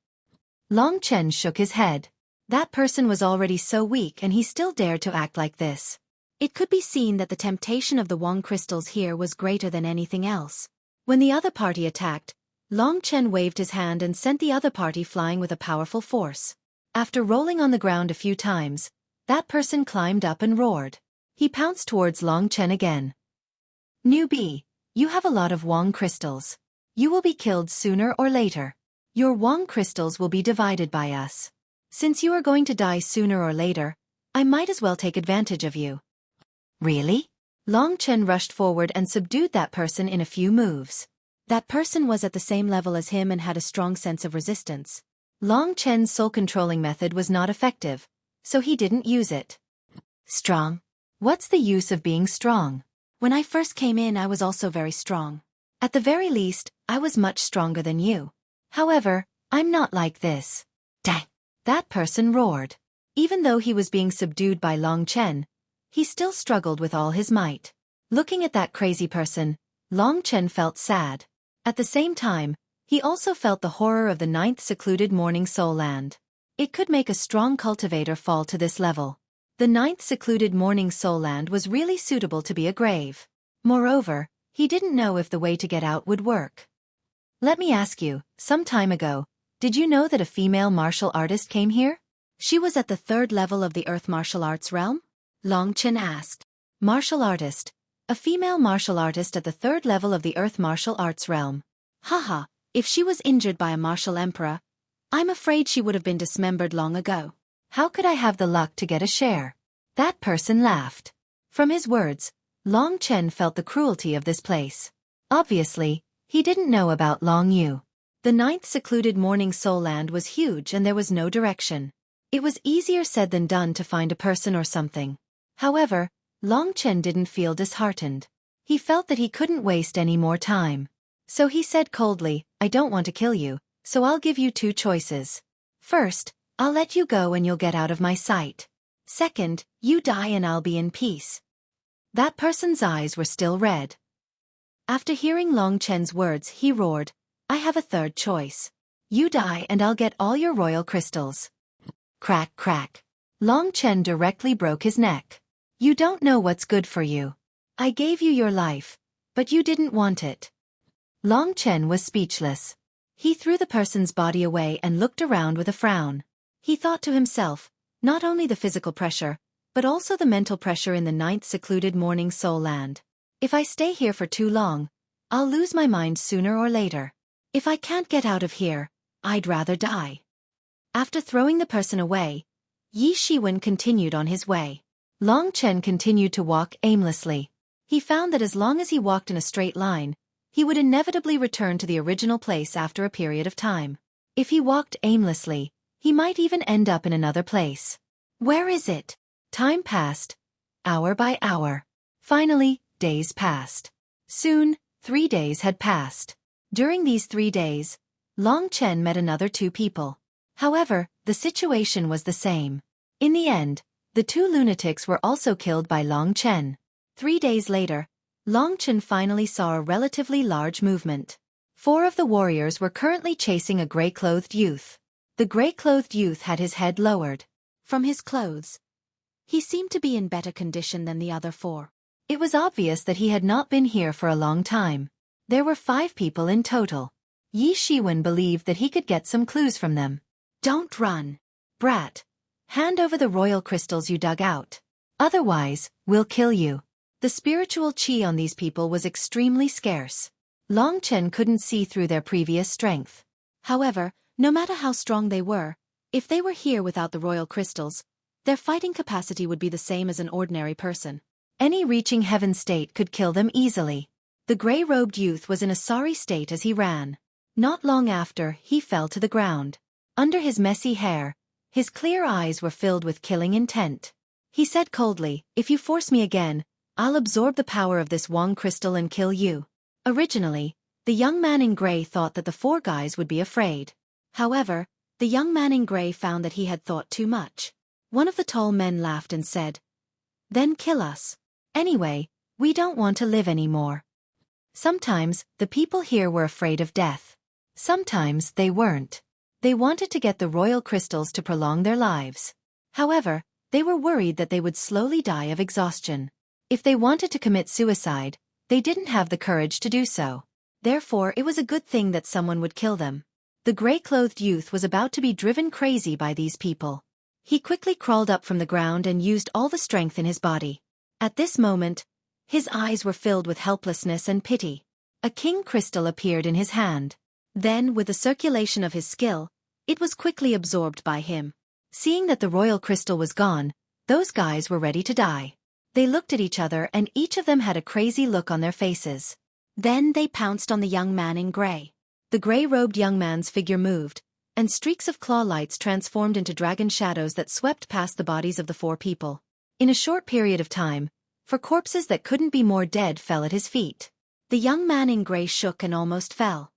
Long Chen shook his head. That person was already so weak and he still dared to act like this. It could be seen that the temptation of the Wang crystals here was greater than anything else. When the other party attacked, Long Chen waved his hand and sent the other party flying with a powerful force. After rolling on the ground a few times, that person climbed up and roared. He pounced towards Long Chen again. "Newbie, you have a lot of Wang crystals. You will be killed sooner or later. Your Wang crystals will be divided by us. Since you are going to die sooner or later, I might as well take advantage of you." "Really?" Long Chen rushed forward and subdued that person in a few moves. That person was at the same level as him and had a strong sense of resistance. Long Chen's soul-controlling method was not effective, so he didn't use it. "Strong? What's the use of being strong? When I first came in I was also very strong. At the very least, I was much stronger than you. However, I'm not like this." "Dang!" That person roared. Even though he was being subdued by Long Chen, he still struggled with all his might. Looking at that crazy person, Long Chen felt sad. At the same time, he also felt the horror of the 9th secluded morning soul land. It could make a strong cultivator fall to this level. The 9th secluded morning soul land was really suitable to be a grave. Moreover, he didn't know if the way to get out would work. "Let me ask you, some time ago, did you know that a female martial artist came here? She was at the 3rd level of the Earth martial arts realm?" Long Chen asked. "Martial artist. A female martial artist at the 3rd level of the Earth martial arts realm. Haha, if she was injured by a martial emperor, I'm afraid she would have been dismembered long ago. How could I have the luck to get a share?" That person laughed. From his words, Long Chen felt the cruelty of this place. Obviously, he didn't know about Long Yu. The 9th secluded morning soul land was huge and there was no direction. It was easier said than done to find a person or something. However, Long Chen didn't feel disheartened. He felt that he couldn't waste any more time. So he said coldly, "I don't want to kill you, so I'll give you 2 choices. First, I'll let you go and you'll get out of my sight. Second, you die and I'll be in peace." That person's eyes were still red. After hearing Long Chen's words, he roared, "I have a 3rd choice. You die and I'll get all your royal crystals." Crack, crack. Long Chen directly broke his neck. "You don't know what's good for you. I gave you your life, but you didn't want it." Long Chen was speechless. He threw the person's body away and looked around with a frown. He thought to himself, not only the physical pressure, but also the mental pressure in the 9th secluded morning soul land. If I stay here for too long, I'll lose my mind sooner or later. If I can't get out of here, I'd rather die. After throwing the person away, Yi Shiwen continued on his way. Long Chen continued to walk aimlessly. He found that as long as he walked in a straight line, he would inevitably return to the original place after a period of time. If he walked aimlessly, he might even end up in another place. Where is it? Time passed, hour by hour. Finally, days passed. Soon, 3 days had passed. During these 3 days, Long Chen met another 2 people. However, the situation was the same. In the end, the 2 lunatics were also killed by Long Chen. 3 days later, Long Chen finally saw a relatively large movement. 4 of the warriors were currently chasing a gray-clothed youth. The gray-clothed youth had his head lowered. From his clothes, he seemed to be in better condition than the other 4. It was obvious that he had not been here for a long time. There were 5 people in total. Yi Shiwen believed that he could get some clues from them. Don't run. Brat. Hand over the royal crystals you dug out. Otherwise, we'll kill you. The spiritual qi on these people was extremely scarce. Long Chen couldn't see through their previous strength. However, no matter how strong they were, if they were here without the royal crystals, their fighting capacity would be the same as an ordinary person. Any reaching heaven state could kill them easily. The gray-robed youth was in a sorry state as he ran. Not long after, he fell to the ground. Under his messy hair, his clear eyes were filled with killing intent. He said coldly, "If you force me again, I'll absorb the power of this Wang crystal and kill you." Originally, the young man in gray thought that the 4 guys would be afraid. However, the young man in gray found that he had thought too much. One of the tall men laughed and said, "Then kill us. Anyway, we don't want to live anymore." Sometimes, the people here were afraid of death. Sometimes, they weren't. They wanted to get the royal crystals to prolong their lives. However, they were worried that they would slowly die of exhaustion. If they wanted to commit suicide, they didn't have the courage to do so. Therefore, it was a good thing that someone would kill them. The gray-clothed youth was about to be driven crazy by these people. He quickly crawled up from the ground and used all the strength in his body. At this moment, his eyes were filled with helplessness and pity. A king crystal appeared in his hand. Then, with the circulation of his skill, it was quickly absorbed by him. Seeing that the royal crystal was gone, those guys were ready to die. They looked at each other and each of them had a crazy look on their faces. Then they pounced on the young man in gray. The gray-robed young man's figure moved, and streaks of claw lights transformed into dragon shadows that swept past the bodies of the 4 people. In a short period of time, 4 corpses that couldn't be more dead fell at his feet. The young man in gray shook and almost fell.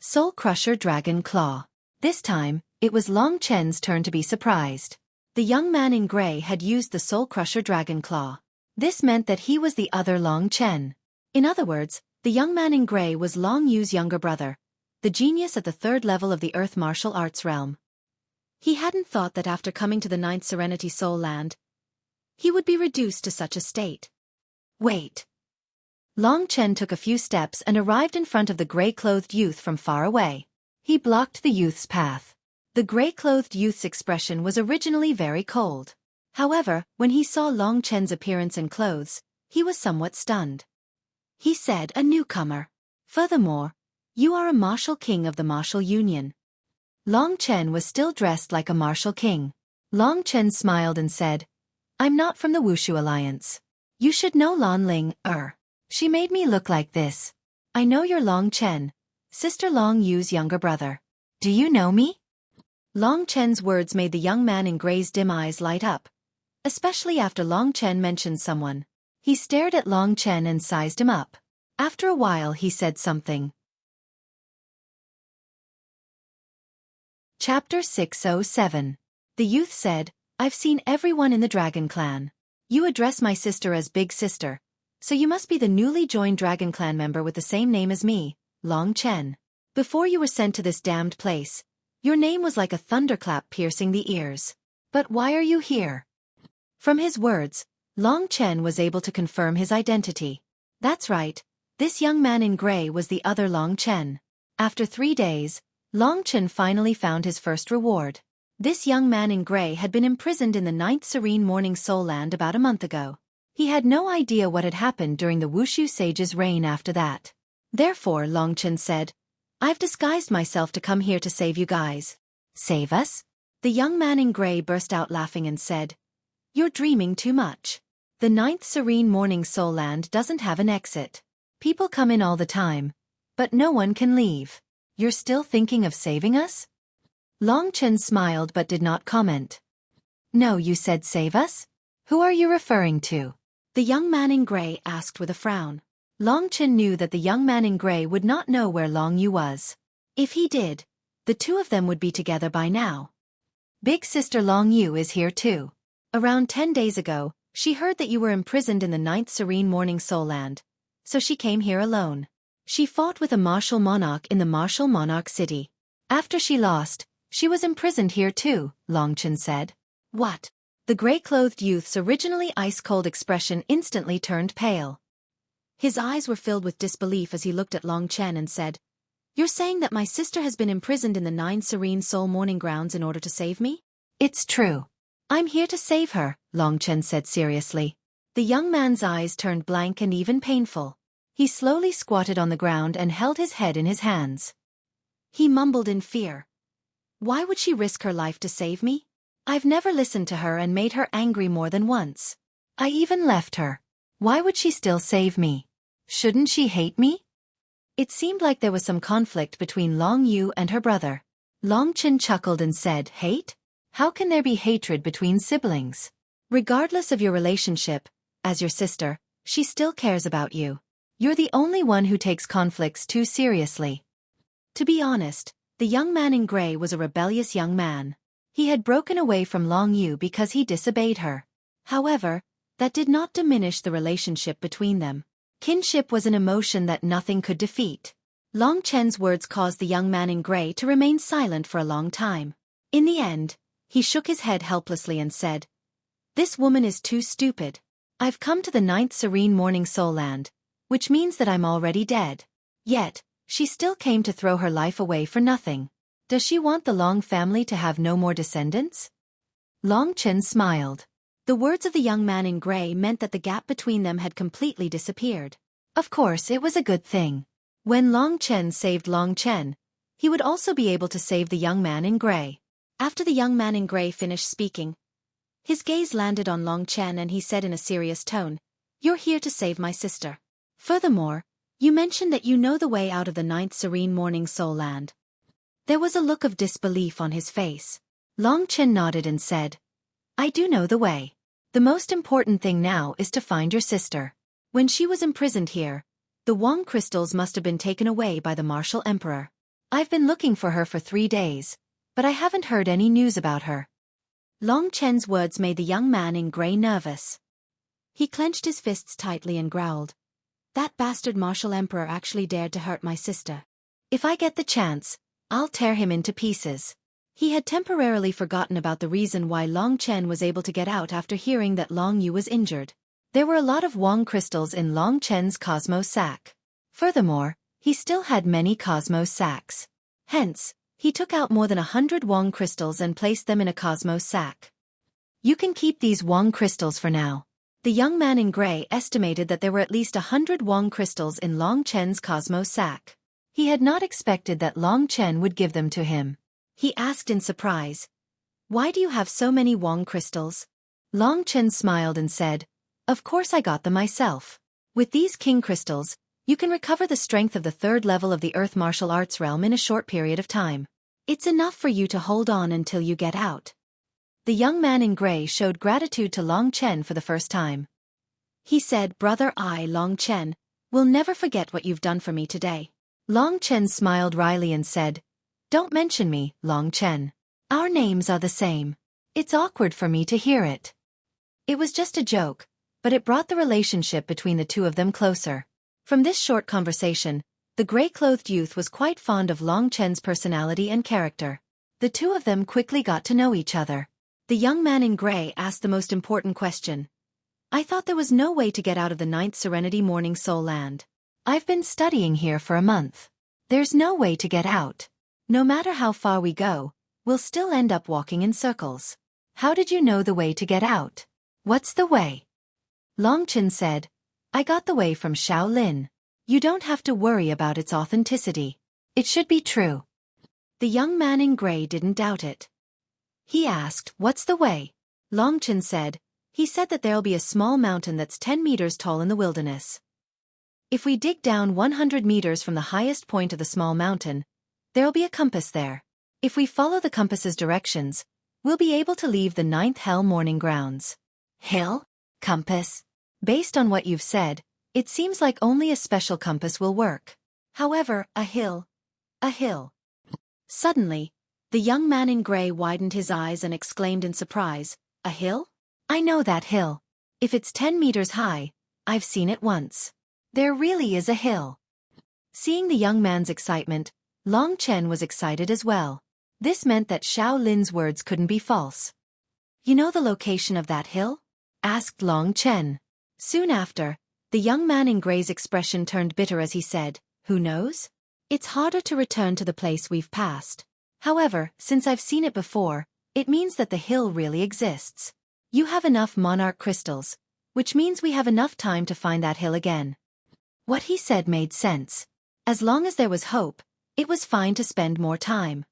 Soul Crusher Dragon Claw. This time, it was Long Chen's turn to be surprised. The young man in gray had used the Soul Crusher Dragon Claw. This meant that he was the other Long Chen. In other words, the young man in gray was Long Yu's younger brother, the genius at the 3rd level of the Earth martial arts realm. He hadn't thought that after coming to the 9th Serenity Soul Land, he would be reduced to such a state. Wait. Long Chen took a few steps and arrived in front of the gray-clothed youth from far away. He blocked the youth's path. The gray-clothed youth's expression was originally very cold. However, when he saw Long Chen's appearance and clothes, he was somewhat stunned. He said, "A newcomer. Furthermore, you are a martial king of the martial union." Long Chen was still dressed like a martial king. Long Chen smiled and said, "I'm not from the Wushu Alliance. You should know Lan Ling, She made me look like this. I know you're Long Chen, Sister Long Yu's younger brother. Do you know me?" Long Chen's words made the young man in gray's dim eyes light up, especially after Long Chen mentioned someone. He stared at Long Chen and sized him up. After a while he said something. Chapter 607. The youth said, "I've seen everyone in the Dragon Clan. You address my sister as Big Sister, so you must be the newly joined Dragon Clan member with the same name as me, Long Chen. Before you were sent to this damned place, your name was like a thunderclap piercing the ears. But why are you here?" From his words, Long Chen was able to confirm his identity. That's right, this young man in gray was the other Long Chen. After 3 days, Long Chen finally found his first reward. This young man in gray had been imprisoned in the 9th Serene Morning Soul Land about a month ago. He had no idea what had happened during the Wushu sage's reign after that. Therefore, Long Chen said, "I've disguised myself to come here to save you guys." "Save us?" The young man in gray burst out laughing and said, "You're dreaming too much. The 9th Serene Morning Soul Land doesn't have an exit. People come in all the time, but no one can leave. You're still thinking of saving us?" Long Chen smiled but did not comment. "No, you said save us? Who are you referring to?" The young man in gray asked with a frown. Long Chen knew that the young man in gray would not know where Long Yu was. If he did, the 2 of them would be together by now. "Big Sister Long Yu is here too. Around 10 days ago, she heard that you were imprisoned in the 9th Serene Morning Soul Land, so she came here alone. She fought with a martial monarch in the martial monarch city. After she lost, she was imprisoned here too," Long Chen said. "What?" The The gray-clothed youth's originally ice-cold expression instantly turned pale. His eyes were filled with disbelief as he looked at Long Chen and said, "You're saying that my sister has been imprisoned in the 9 Serene Soul Mourning Grounds in order to save me?" "It's true. I'm here to save her," Long Chen said seriously. The young man's eyes turned blank and even painful. He slowly squatted on the ground and held his head in his hands. He mumbled in fear. "Why would she risk her life to save me? I've never listened to her and made her angry more than once. I even left her. Why would she still save me? Shouldn't she hate me?" It seemed like there was some conflict between Long Yu and her brother. Long Chen chuckled and said, "Hate? How can there be hatred between siblings? Regardless of your relationship, as your sister, she still cares about you. You're the only one who takes conflicts too seriously." To be honest, the young man in gray was a rebellious young man. He had broken away from Long Yu because he disobeyed her. However, that did not diminish the relationship between them. Kinship was an emotion that nothing could defeat. Long Chen's words caused the young man in gray to remain silent for a long time. In the end, he shook his head helplessly and said, "This woman is too stupid. I've come to the 9th Serene Morning Soul Land, which means that I'm already dead. Yet, she still came to throw her life away for nothing. Does she want the Long family to have no more descendants?" Long Chen smiled. The words of the young man in gray meant that the gap between them had completely disappeared. Of course, it was a good thing. When Long Chen saved Long Chen, he would also be able to save the young man in gray. After the young man in gray finished speaking, his gaze landed on Long Chen and he said in a serious tone, "You're here to save my sister. Furthermore, you mentioned that you know the way out of the 9th Serene Morning Soul Land." There was a look of disbelief on his face. Long Chen nodded and said, "I do know the way. The most important thing now is to find your sister. When she was imprisoned here, the Wong crystals must have been taken away by the Martial Emperor. I've been looking for her for 3 days, but I haven't heard any news about her." Long Chen's words made the young man in gray nervous. He clenched his fists tightly and growled, "That bastard Martial Emperor actually dared to hurt my sister. If I get the chance, I'll tear him into pieces." He had temporarily forgotten about the reason why Long Chen was able to get out after hearing that Long Yu was injured. There were a lot of Wong crystals in Long Chen's Cosmos sack. Furthermore, he still had many Cosmos sacks. Hence, he took out more than 100 Wong crystals and placed them in a Cosmos sack. "You can keep these Wong crystals for now." The young man in gray estimated that there were at least 100 Wong crystals in Long Chen's Cosmos sack. He had not expected that Long Chen would give them to him. He asked in surprise, "Why do you have so many Wong crystals?" Long Chen smiled and said, "Of course I got them myself. With these King crystals, you can recover the strength of the 3rd level of the Earth Martial Arts realm in a short period of time. It's enough for you to hold on until you get out." The young man in gray showed gratitude to Long Chen for the first time. He said, "Brother, I, Long Chen, will never forget what you've done for me today." Long Chen smiled wryly and said, "Don't mention me, Long Chen. Our names are the same. It's awkward for me to hear it." It was just a joke, but it brought the relationship between the two of them closer. From this short conversation, the gray-clothed youth was quite fond of Long Chen's personality and character. The two of them quickly got to know each other. The young man in gray asked the most important question. "I thought there was no way to get out of the 9th Serenity Morning Soul Land. I've been studying here for a month. There's no way to get out. No matter how far we go, we'll still end up walking in circles. How did you know the way to get out? What's the way?" Long Chen said, "I got the way from Shaolin. You don't have to worry about its authenticity. It should be true." The young man in gray didn't doubt it. He asked, "What's the way?" Long Chen said, "He said that there'll be a small mountain that's 10 meters tall in the wilderness. If we dig down 100 meters from the highest point of the small mountain, there'll be a compass there. If we follow the compass's directions, we'll be able to leave the 9th Hell Morning Grounds." Hill? Compass? Based on what you've said, it seems like only a special compass will work. However, a hill. Suddenly, the young man in gray widened his eyes and exclaimed in surprise, "A hill? I know that hill. If it's 10 meters high, I've seen it once. There really is a hill." Seeing the young man's excitement, Long Chen was excited as well. This meant that Xiao Lin's words couldn't be false. You know the location of that hill? Asked Long Chen. Soon after, the young man in gray's expression turned bitter as he said, "Who knows? It's harder to return to the place we've passed. However, since I've seen it before, it means that the hill really exists. You have enough monarch crystals, which means we have enough time to find that hill again." What he said made sense. As long as there was hope, it was fine to spend more time.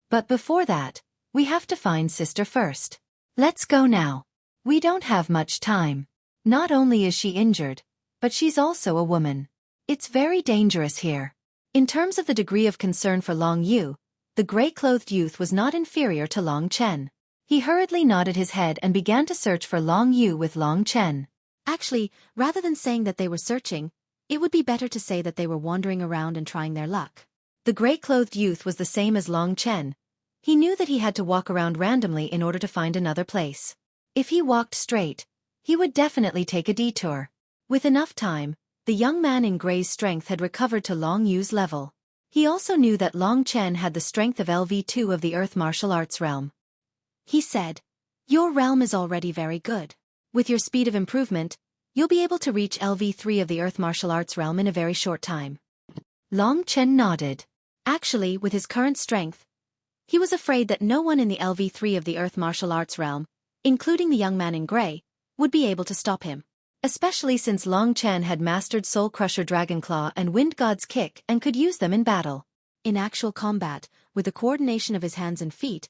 But before that, we have to find sister first. Let's go now. We don't have much time. Not only is she injured, but she's also a woman. It's very dangerous here. In terms of the degree of concern for Long Yu, the gray-clothed youth was not inferior to Long Chen. He hurriedly nodded his head and began to search for Long Yu with Long Chen. Actually, rather than saying that they were searching, it would be better to say that they were wandering around and trying their luck. The gray-clothed youth was the same as Long Chen. He knew that he had to walk around randomly in order to find another place. If he walked straight, he would definitely take a detour. With enough time, the young man in gray's strength had recovered to Long Yu's level. He also knew that Long Chen had the strength of LV2 of the Earth Martial Arts realm. He said, "Your realm is already very good. With your speed of improvement, you'll be able to reach LV3 of the Earth Martial Arts realm in a very short time." Long Chen nodded. Actually, with his current strength, he was afraid that no one in the LV3 of the Earth Martial Arts realm, including the young man in gray, would be able to stop him. Especially since Long Chen had mastered Soul Crusher Dragon Claw and Wind God's Kick and could use them in battle. In actual combat, with the coordination of his hands and feet,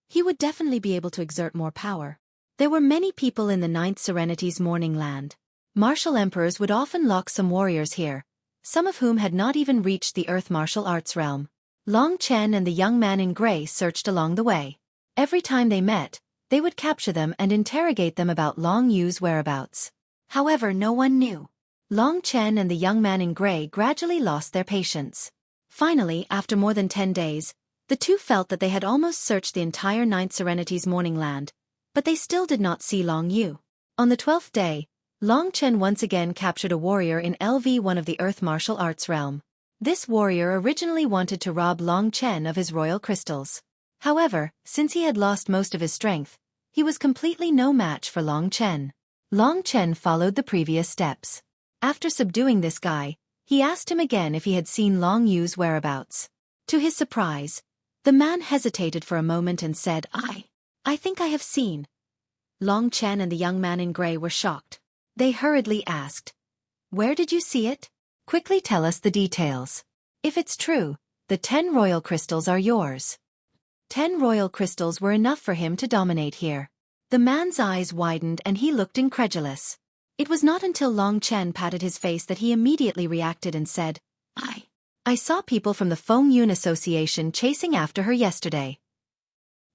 he would definitely be able to exert more power. There were many people in the Ninth Serenity's Morning Land. Martial emperors would often lock some warriors here, some of whom had not even reached the Earth Martial Arts realm. Long Chen and the young man in gray searched along the way. Every time they met, they would capture them and interrogate them about Long Yu's whereabouts. However, no one knew. Long Chen and the young man in gray gradually lost their patience. Finally, after more than 10 days, the two felt that they had almost searched the entire Ninth Serenity's Morning Land, but they still did not see Long Yu. On the 12th day, Long Chen once again captured a warrior in LV1 of the Earth Martial Arts realm. This warrior originally wanted to rob Long Chen of his royal crystals. However, since he had lost most of his strength, he was completely no match for Long Chen. Long Chen followed the previous steps. After subduing this guy, he asked him again if he had seen Long Yu's whereabouts. To his surprise, the man hesitated for a moment and said, I think I have seen." Long Chen and the young man in gray were shocked. They hurriedly asked, "Where did you see it? Quickly tell us the details. If it's true, the 10 royal crystals are yours." 10 royal crystals were enough for him to dominate here. The man's eyes widened and he looked incredulous. It was not until Long Chen patted his face that he immediately reacted and said, I saw people from the Feng Yun Association chasing after her yesterday.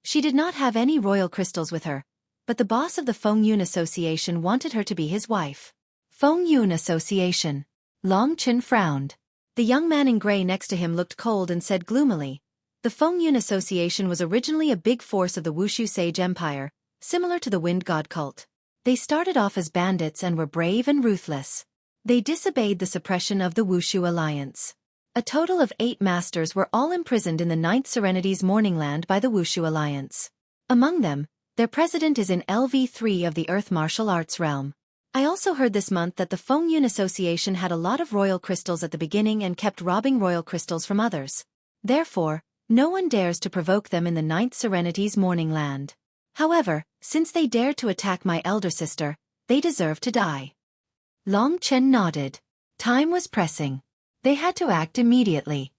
She did not have any royal crystals with her, but the boss of the Feng Yun Association wanted her to be his wife. Feng Yun Association. Long Chen frowned. The young man in gray next to him looked cold and said gloomily, "The Feng Yun Association was originally a big force of the Wushu Sage Empire, similar to the Wind God cult. They started off as bandits and were brave and ruthless. They disobeyed the suppression of the Wushu Alliance. A total of 8 masters were all imprisoned in the Ninth Serenity's Morning Land by the Wushu Alliance. Among them, their president is in LV3 of the Earth Martial Arts realm. I also heard this month that the Feng Yun Association had a lot of royal crystals at the beginning and kept robbing royal crystals from others. Therefore, no one dares to provoke them in the Ninth Serenity's Morning Land. However, since they dared to attack my elder sister, they deserve to die." Long Chen nodded. Time was pressing. They had to act immediately.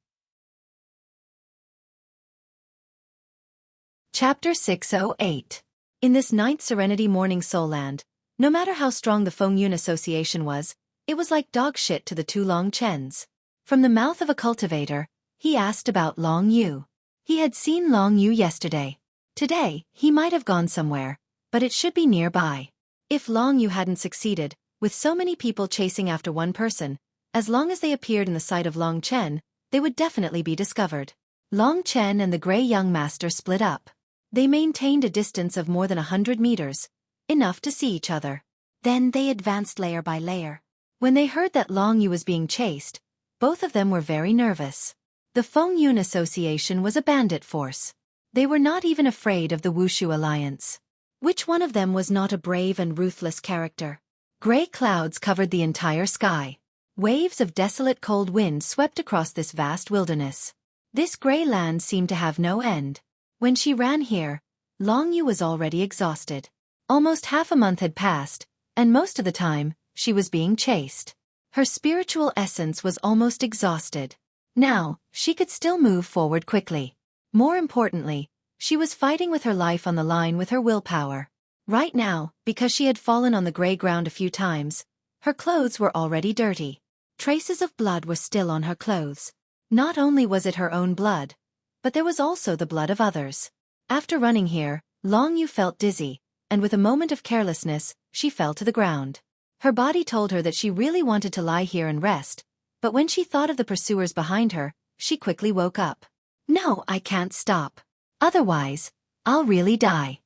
Chapter 608. In this Ninth Serenity Morning Soul Land, no matter how strong the Feng Yun Association was, it was like dog shit to the two Long Chens. From the mouth of a cultivator, he asked about Long Yu. He had seen Long Yu yesterday. Today, he might have gone somewhere, but it should be nearby. If Long Yu hadn't succeeded, with so many people chasing after one person, as long as they appeared in the sight of Long Chen, they would definitely be discovered. Long Chen and the gray young master split up. They maintained a distance of more than 100 meters, enough to see each other. Then they advanced layer by layer. When they heard that Long Yu was being chased, both of them were very nervous. The Feng Yun Association was a bandit force. They were not even afraid of the Wushu Alliance. Which one of them was not a brave and ruthless character? Gray clouds covered the entire sky. Waves of desolate cold wind swept across this vast wilderness. This gray land seemed to have no end. When she ran here, Long Yu was already exhausted. Almost half a month had passed, and most of the time, she was being chased. Her spiritual essence was almost exhausted. Now, she could still move forward quickly. More importantly, she was fighting with her life on the line with her willpower. Right now, because she had fallen on the gray ground a few times, her clothes were already dirty. Traces of blood were still on her clothes. Not only was it her own blood, but there was also the blood of others. After running here, Long Yu felt dizzy, and with a moment of carelessness, she fell to the ground. Her body told her that she really wanted to lie here and rest, but when she thought of the pursuers behind her, she quickly woke up. No, I can't stop. Otherwise, I'll really die.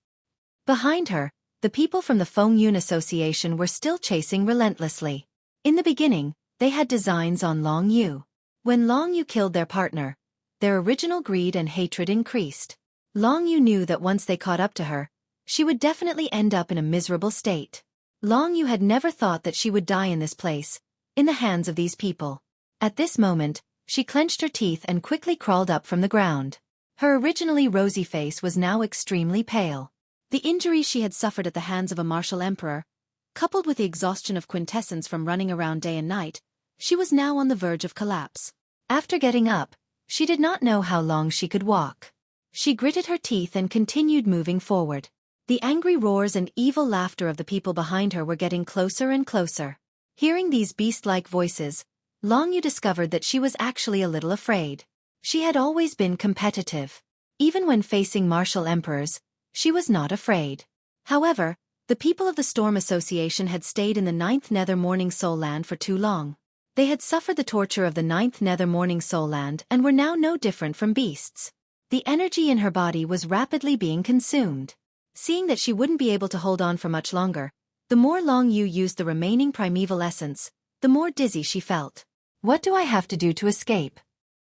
Behind her, the people from the Fengyun Association were still chasing relentlessly. In the beginning, they had designs on Long Yu. When Long Yu killed their partner, their original greed and hatred increased. Long Yu knew that once they caught up to her, she would definitely end up in a miserable state. Long Yu had never thought that she would die in this place, in the hands of these people. At this moment, she clenched her teeth and quickly crawled up from the ground. Her originally rosy face was now extremely pale. The injuries she had suffered at the hands of a martial emperor, coupled with the exhaustion of quintessence from running around day and night, she was now on the verge of collapse. After getting up, she did not know how long she could walk. She gritted her teeth and continued moving forward. The angry roars and evil laughter of the people behind her were getting closer and closer. Hearing these beast-like voices, Long Yu discovered that she was actually a little afraid. She had always been competitive. Even when facing martial emperors, she was not afraid. However, the people of the Storm Association had stayed in the 9th Nether Morning Soul Land for too long. They had suffered the torture of the 9th Nether Morning Soul Land and were now no different from beasts. The energy in her body was rapidly being consumed. Seeing that she wouldn't be able to hold on for much longer, the more Long Yu used the remaining primeval essence, the more dizzy she felt. What do I have to do to escape?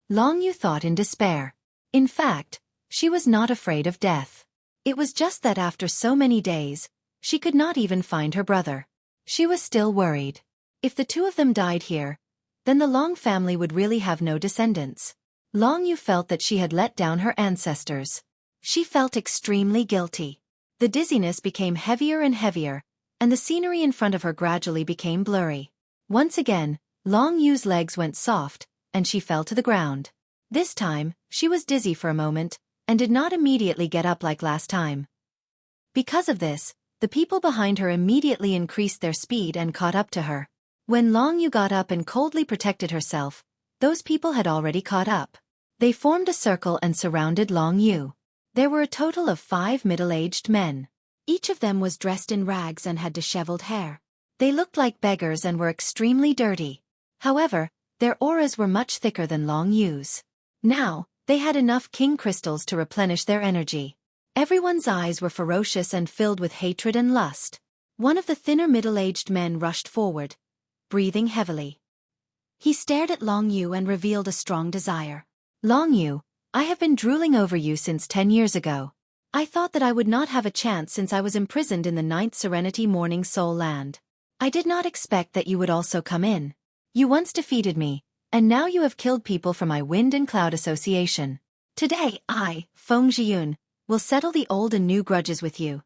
Long Yu thought in despair. In fact, she was not afraid of death. It was just that after so many days, she could not even find her brother. She was still worried. If the two of them died here, then the Long family would really have no descendants. Long Yu felt that she had let down her ancestors. She felt extremely guilty. The dizziness became heavier and heavier, and the scenery in front of her gradually became blurry. Once again, Long Yu's legs went soft, and she fell to the ground. This time, she was dizzy for a moment, and did not immediately get up like last time. Because of this, the people behind her immediately increased their speed and caught up to her. When Long Yu got up and coldly protected herself, those people had already caught up. They formed a circle and surrounded Long Yu. There were a total of 5 middle-aged men. Each of them was dressed in rags and had disheveled hair. They looked like beggars and were extremely dirty. However, their auras were much thicker than Long Yu's. Now, they had enough king crystals to replenish their energy. Everyone's eyes were ferocious and filled with hatred and lust. One of the thinner middle-aged men rushed forward, breathing heavily. He stared at Long Yu and revealed a strong desire. Long Yu, I have been drooling over you since 10 years ago. I thought that I would not have a chance since I was imprisoned in the 9th Serenity Morning Soul Land. I did not expect that you would also come in. You once defeated me, and now you have killed people from my Wind and Cloud Association. Today I, Feng Zhiyun, will settle the old and new grudges with you.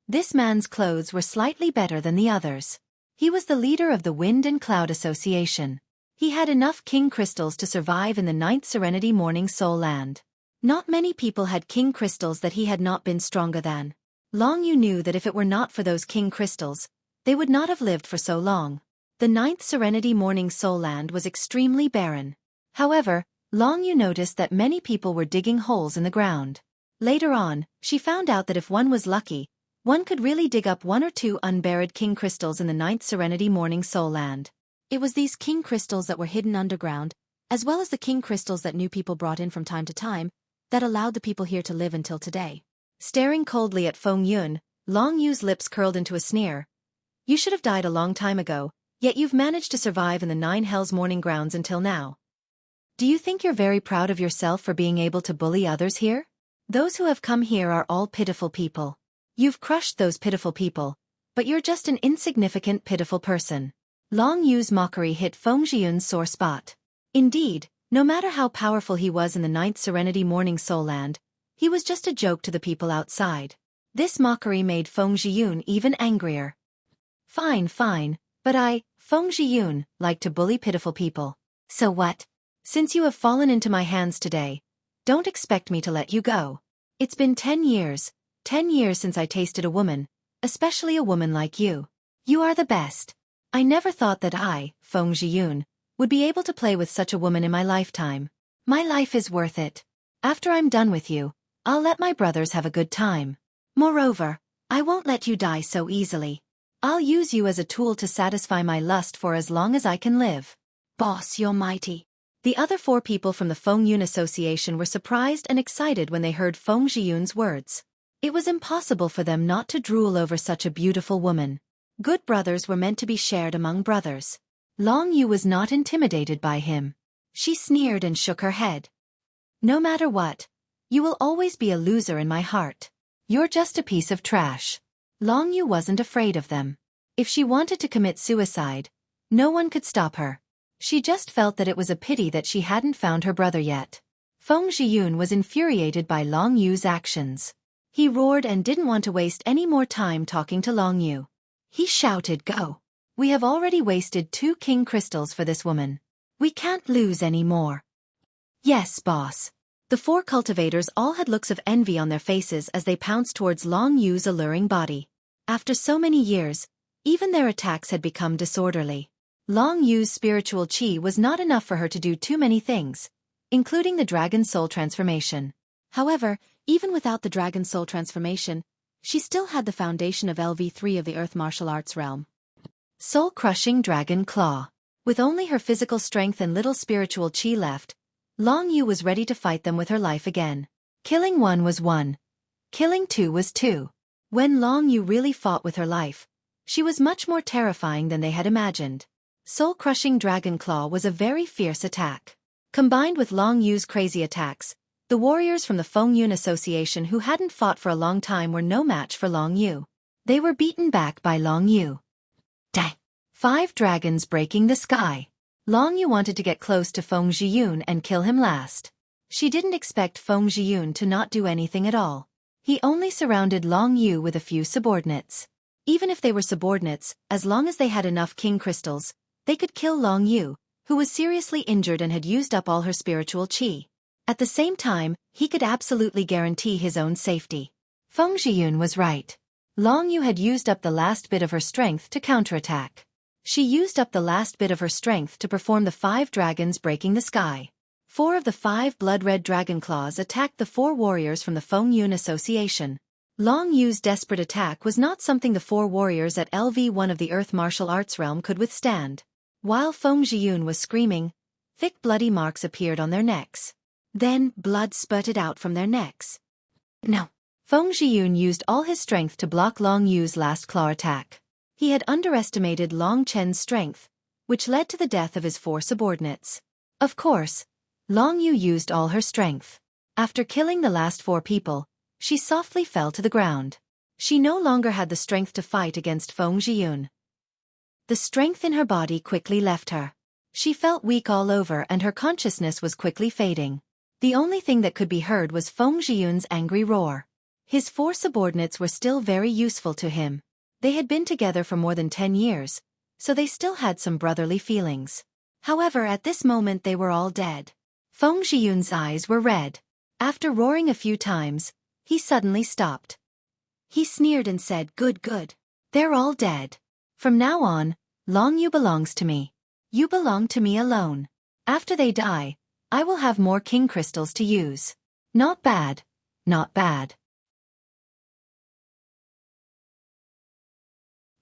This man's clothes were slightly better than the others. He was the leader of the Wind and Cloud Association. He had enough king crystals to survive in the 9th Serenity Morning Soul Land. Not many people had king crystals that he had not been stronger than. Long Yu knew that if it were not for those king crystals, they would not have lived for so long. The 9th Serenity Morning Soul Land was extremely barren. However, Long Yu noticed that many people were digging holes in the ground. Later on, she found out that if one was lucky, one could really dig up 1 or 2 unburied king crystals in the 9th Serenity Morning Soul Land. It was these king crystals that were hidden underground, as well as the king crystals that new people brought in from time to time, that allowed the people here to live until today. Staring coldly at Feng Yun, Long Yu's lips curled into a sneer. You should have died a long time ago, yet you've managed to survive in the 9 Hells Morning Grounds until now. Do you think you're very proud of yourself for being able to bully others here? Those who have come here are all pitiful people. You've crushed those pitiful people, but you're just an insignificant pitiful person. Long Yu's mockery hit Feng Zhiyun's sore spot. Indeed, no matter how powerful he was in the Ninth Serenity Morning Soul Land, he was just a joke to the people outside. This mockery made Feng Zhiyun even angrier. Fine, but I, Feng Zhiyun, like to bully pitiful people. So what? Since you have fallen into my hands today, don't expect me to let you go. It's been 10 years since I tasted a woman, especially a woman like you. You are the best. I never thought that I, Feng Zhiyun, would be able to play with such a woman in my lifetime. My life is worth it. After I'm done with you, I'll let my brothers have a good time. Moreover, I won't let you die so easily. I'll use you as a tool to satisfy my lust for as long as I can live. Boss, you're mighty. The other 4 people from the Feng Yun Association were surprised and excited when they heard Feng Zhiyun's words. It was impossible for them not to drool over such a beautiful woman. Good brothers were meant to be shared among brothers. Long Yu was not intimidated by him. She sneered and shook her head. No matter what, you will always be a loser in my heart. You're just a piece of trash. Long Yu wasn't afraid of them. If she wanted to commit suicide, no one could stop her. She just felt that it was a pity that she hadn't found her brother yet. Feng Zhiyun was infuriated by Long Yu's actions. He roared and didn't want to waste any more time talking to Long Yu. He shouted, "Go! We have already wasted 2 king crystals for this woman. We can't lose any more." Yes, boss. The 4 cultivators all had looks of envy on their faces as they pounced towards Long Yu's alluring body. After so many years, even their attacks had become disorderly. Long Yu's spiritual qi was not enough for her to do too many things, including the Dragon Soul transformation. However, even without the Dragon Soul transformation, she still had the foundation of LV3 of the Earth Martial Arts realm. Soul-crushing Dragon Claw. With only her physical strength and little spiritual qi left, Long Yu was ready to fight them with her life again. Killing 1 was 1. Killing 2 was 2. When Long Yu really fought with her life, she was much more terrifying than they had imagined. Soul-crushing Dragon Claw was a very fierce attack. Combined with Long Yu's crazy attacks, the warriors from the Feng Yun Association who hadn't fought for a long time were no match for Long Yu. They were beaten back by Long Yu. Dang! 5 dragons breaking the sky. Long Yu wanted to get close to Feng Zhiyun and kill him last. She didn't expect Feng Zhiyun to not do anything at all. He only surrounded Long Yu with a few subordinates. Even if they were subordinates, as long as they had enough king crystals, they could kill Long Yu, who was seriously injured and had used up all her spiritual qi. At the same time, he could absolutely guarantee his own safety. Feng Zhiyun was right. Long Yu had used up the last bit of her strength to counterattack. She used up the last bit of her strength to perform the 5 dragons breaking the sky. 4 of the 5 blood-red dragon claws attacked the 4 warriors from the Feng Yun Association. Long Yu's desperate attack was not something the 4 warriors at LV1 of the Earth Martial Arts realm could withstand. While Feng Zhiyun was screaming, thick bloody marks appeared on their necks. Then, blood spurted out from their necks. No. Feng Zhiyun used all his strength to block Long Yu's last claw attack. He had underestimated Long Chen's strength, which led to the death of his 4 subordinates. Of course, Long Yu used all her strength. After killing the last 4 people, she softly fell to the ground. She no longer had the strength to fight against Feng Zhiyun. The strength in her body quickly left her. She felt weak all over and her consciousness was quickly fading. The only thing that could be heard was Feng Zhiyun's angry roar. His 4 subordinates were still very useful to him. They had been together for more than 10 years, so they still had some brotherly feelings. However, at this moment they were all dead. Feng Zhiyun's eyes were red. After roaring a few times, he suddenly stopped. He sneered and said, Good. They're all dead. From now on, Long Yu belongs to me. You belong to me alone. After they die, I will have more king crystals to use. Not bad. Not bad.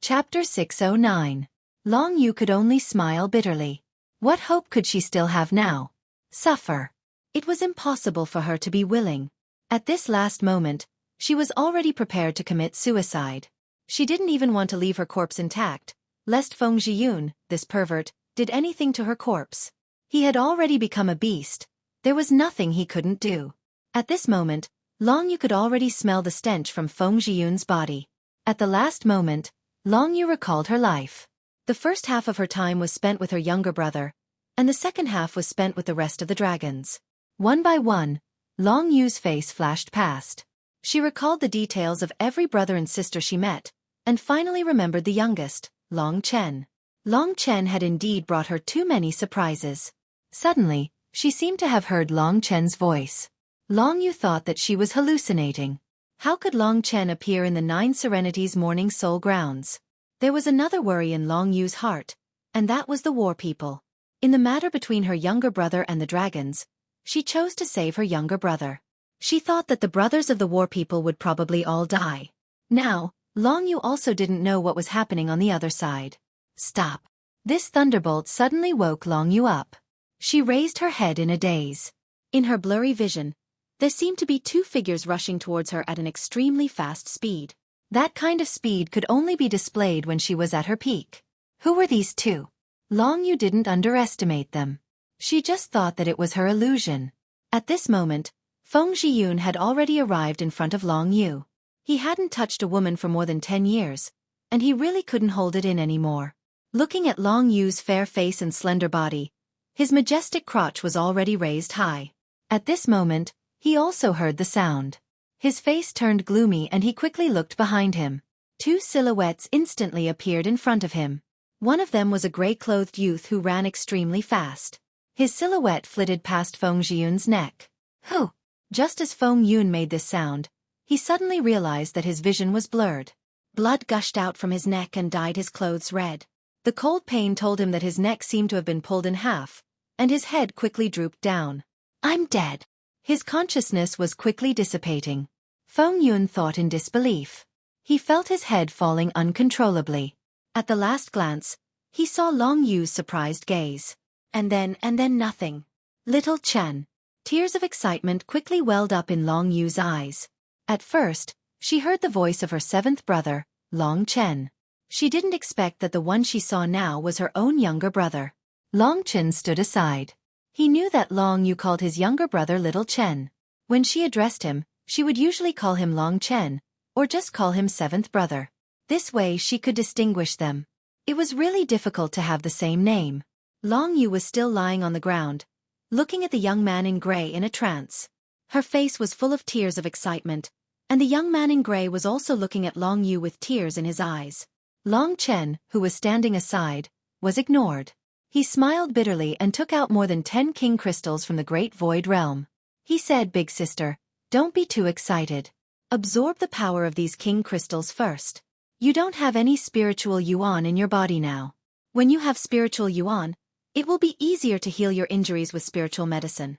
Chapter 609. Long Yu could only smile bitterly. What hope could she still have now? Suffer. It was impossible for her to be willing. At this last moment, she was already prepared to commit suicide. She didn't even want to leave her corpse intact, lest Feng Zhiyun, this pervert, did anything to her corpse. He had already become a beast. There was nothing he couldn't do. At this moment, Long Yu could already smell the stench from Feng Zhiyun's body. At the last moment, Long Yu recalled her life. The first half of her time was spent with her younger brother, and the second half was spent with the rest of the dragons. One by one, Long Yu's face flashed past. She recalled the details of every brother and sister she met, and finally remembered the youngest, Long Chen. Long Chen had indeed brought her too many surprises. Suddenly, she seemed to have heard Long Chen's voice. Long Yu thought that she was hallucinating. How could Long Chen appear in the Nine Serenities Morning Soul grounds? There was another worry in Long Yu's heart, and that was the war people. In the matter between her younger brother and the dragons, she chose to save her younger brother. She thought that the brothers of the war people would probably all die. Now, Long Yu also didn't know what was happening on the other side. Stop. This thunderbolt suddenly woke Long Yu up. She raised her head in a daze. In her blurry vision, there seemed to be two figures rushing towards her at an extremely fast speed. That kind of speed could only be displayed when she was at her peak. Who were these two? Long Yu didn't underestimate them. She just thought that it was her illusion. At this moment, Feng Zhiyun had already arrived in front of Long Yu. He hadn't touched a woman for more than 10 years, and he really couldn't hold it in anymore. Looking at Long Yu's fair face and slender body, his majestic crotch was already raised high. At this moment, he also heard the sound. His face turned gloomy and he quickly looked behind him. Two silhouettes instantly appeared in front of him. One of them was a gray-clothed youth who ran extremely fast. His silhouette flitted past Feng Zhiyun's neck. Who? Just as Feng Yun made this sound, he suddenly realized that his vision was blurred. Blood gushed out from his neck and dyed his clothes red. The cold pain told him that his neck seemed to have been pulled in half, and his head quickly drooped down. I'm dead. His consciousness was quickly dissipating. Feng Yun thought in disbelief. He felt his head falling uncontrollably. At the last glance, he saw Long Yu's surprised gaze. And then nothing. Little Chen. Tears of excitement quickly welled up in Long Yu's eyes. At first, she heard the voice of her seventh brother, Long Chen. She didn't expect that the one she saw now was her own younger brother. Long Chen stood aside. He knew that Long Yu called his younger brother Little Chen. When she addressed him, she would usually call him Long Chen, or just call him seventh brother. This way she could distinguish them. It was really difficult to have the same name. Long Yu was still lying on the ground, looking at the young man in gray in a trance. Her face was full of tears of excitement, and the young man in gray was also looking at Long Yu with tears in his eyes. Long Chen, who was standing aside, was ignored. He smiled bitterly and took out more than 10 king crystals from the Great Void Realm. He said, "Big sister, don't be too excited. Absorb the power of these king crystals first. You don't have any spiritual yuan in your body now. When you have spiritual yuan, it will be easier to heal your injuries with spiritual medicine."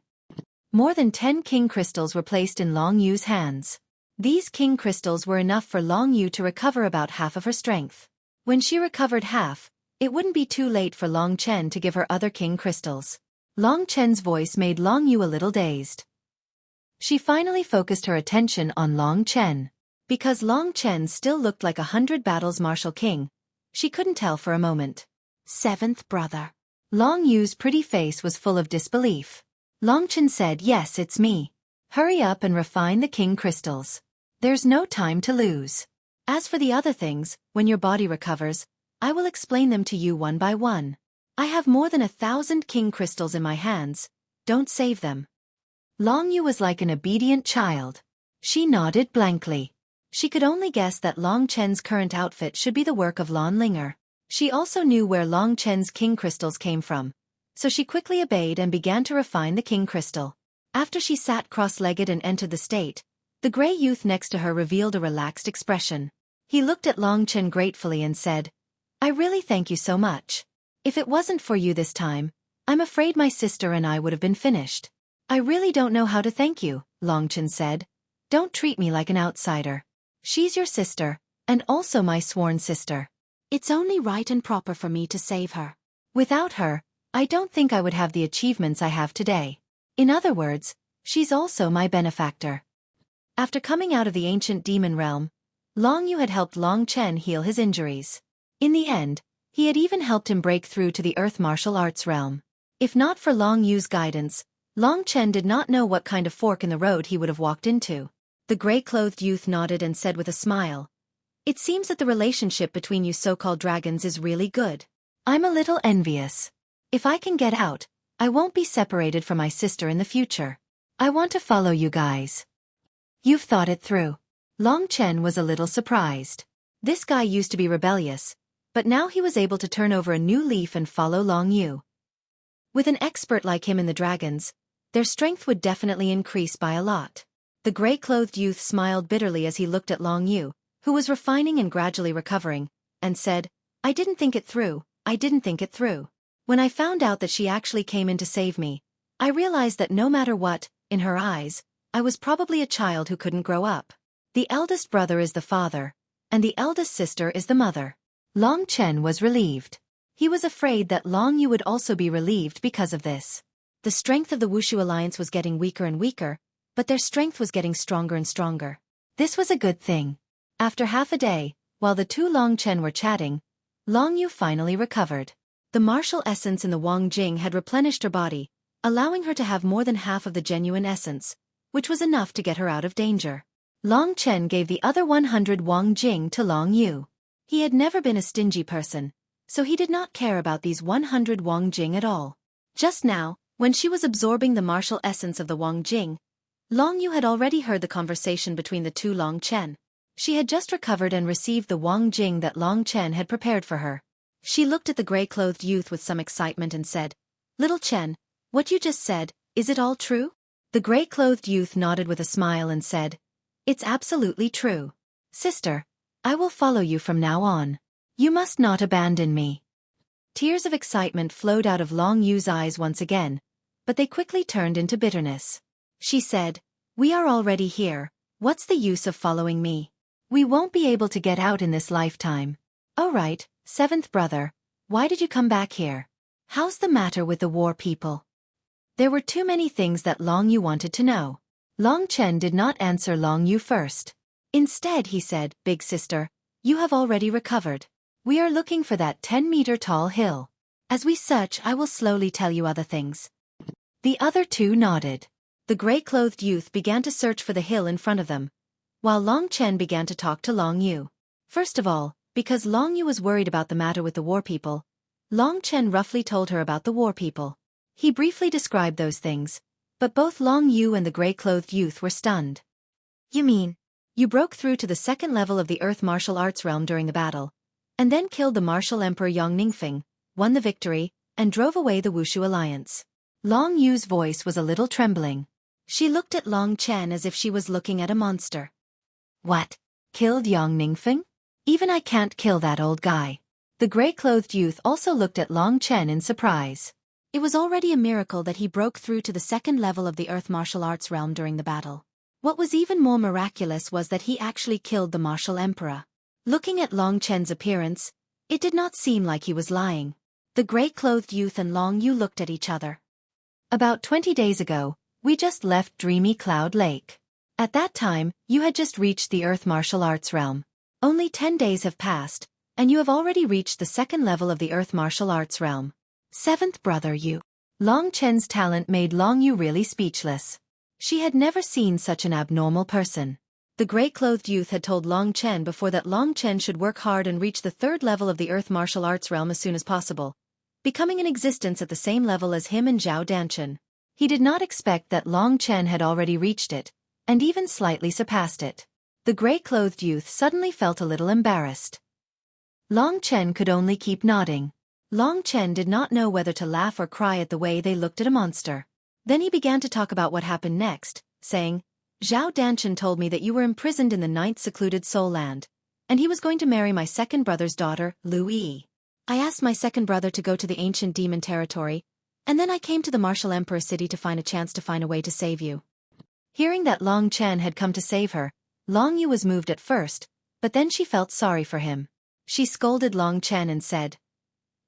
More than 10 king crystals were placed in Long Yu's hands. These king crystals were enough for Long Yu to recover about half of her strength. When she recovered half, it wouldn't be too late for Long Chen to give her other king crystals. Long Chen's voice made Long Yu a little dazed. She finally focused her attention on Long Chen. Because Long Chen still looked like 100 battles martial king, she couldn't tell for a moment. Seventh brother. Long Yu's pretty face was full of disbelief. Long Chen said, "Yes, it's me. Hurry up and refine the king crystals. There's no time to lose. As for the other things, when your body recovers, I will explain them to you one by one. I have more than 1,000 king crystals in my hands. Don't save them." Long Yu was like an obedient child. She nodded blankly. She could only guess that Long Chen's current outfit should be the work of Lon Linger. She also knew where Long Chen's king crystals came from, so she quickly obeyed and began to refine the king crystal. After she sat cross-legged and entered the state, the gray youth next to her revealed a relaxed expression. He looked at Long Chen gratefully and said, "I really thank you so much. If it wasn't for you this time, I'm afraid my sister and I would have been finished." "I really don't know how to thank you," Long Chen said. "Don't treat me like an outsider. She's your sister, and also my sworn sister. It's only right and proper for me to save her. Without her, I don't think I would have the achievements I have today. In other words, she's also my benefactor." After coming out of the ancient demon realm, Long Yu had helped Long Chen heal his injuries. In the end, he had even helped him break through to the earth martial arts realm. If not for Long Yu's guidance, Long Chen did not know what kind of fork in the road he would have walked into. The gray-clothed youth nodded and said with a smile, "It seems that the relationship between you so-called dragons is really good. I'm a little envious. If I can get out, I won't be separated from my sister in the future. I want to follow you guys." "You've thought it through." Long Chen was a little surprised. This guy used to be rebellious, but now he was able to turn over a new leaf and follow Long Yu. With an expert like him in the dragons, their strength would definitely increase by a lot. The gray-clothed youth smiled bitterly as he looked at Long Yu, who was refining and gradually recovering, and said, "I didn't think it through. When I found out that she actually came in to save me, I realized that no matter what, in her eyes, I was probably a child who couldn't grow up. The eldest brother is the father, and the eldest sister is the mother." Long Chen was relieved. He was afraid that Long Yu would also be relieved because of this. The strength of the Wushu alliance was getting weaker and weaker, but their strength was getting stronger and stronger. This was a good thing. After half a day, while the two Long Chen were chatting, Long Yu finally recovered. The martial essence in the Wang Jing had replenished her body, allowing her to have more than half of the genuine essence, which was enough to get her out of danger. Long Chen gave the other 100 Wang Jing to Long Yu. He had never been a stingy person, so he did not care about these 100 Wang Jing at all. Just now, when she was absorbing the martial essence of the Wang Jing, Long Yu had already heard the conversation between the two Long Chen. She had just recovered and received the Wang Jing that Long Chen had prepared for her. She looked at the gray-clothed youth with some excitement and said, "Little Chen, what you just said, is it all true?" The gray-clothed youth nodded with a smile and said, "It's absolutely true. Sister, I will follow you from now on. You must not abandon me." Tears of excitement flowed out of Long Yu's eyes once again, but they quickly turned into bitterness. She said, "We are already here, what's the use of following me? We won't be able to get out in this lifetime." "Oh right, seventh brother, why did you come back here? How's the matter with the war people?" There were too many things that Long Yu wanted to know. Long Chen did not answer Long Yu first. Instead he said, "Big sister, you have already recovered. We are looking for that 10-meter tall hill. As we search, I will slowly tell you other things." The other two nodded. The gray-clothed youth began to search for the hill in front of them, while Long Chen began to talk to Long Yu. First of all, because Long Yu was worried about the matter with the war people, Long Chen roughly told her about the war people. He briefly described those things, but both Long Yu and the gray-clothed youth were stunned. "You mean, you broke through to the second level of the Earth martial arts realm during the battle, and then killed the martial emperor Yang Ningfeng, won the victory, and drove away the Wushu alliance?" Long Yu's voice was a little trembling. She looked at Long Chen as if she was looking at a monster. "What? Killed Yang Ningfeng? Even I can't kill that old guy." The gray-clothed youth also looked at Long Chen in surprise. It was already a miracle that he broke through to the second level of the Earth martial arts realm during the battle. What was even more miraculous was that he actually killed the martial emperor. Looking at Long Chen's appearance, it did not seem like he was lying. The gray-clothed youth and Long Yu looked at each other. "About 20 days ago, we just left Dreamy Cloud Lake. At that time, you had just reached the Earth martial arts realm. Only 10 days have passed, and you have already reached the second level of the Earth martial arts realm. Seventh brother Yu." Long Chen's talent made Long Yu really speechless. She had never seen such an abnormal person. The gray-clothed youth had told Long Chen before that Long Chen should work hard and reach the third level of the Earth martial arts realm as soon as possible, becoming in existence at the same level as him and Zhao Danchen. He did not expect that Long Chen had already reached it, and even slightly surpassed it. The gray-clothed youth suddenly felt a little embarrassed. Long Chen could only keep nodding. Long Chen did not know whether to laugh or cry at the way they looked at a monster. Then he began to talk about what happened next, saying, "Zhao Danchen told me that you were imprisoned in the 9th secluded soul land, and he was going to marry my second brother's daughter, Lu Yi. I asked my second brother to go to the ancient demon territory, and then I came to the martial emperor city to find a way to save you." Hearing that Long Chen had come to save her, Long Yu was moved at first, but then she felt sorry for him. She scolded Long Chen and said,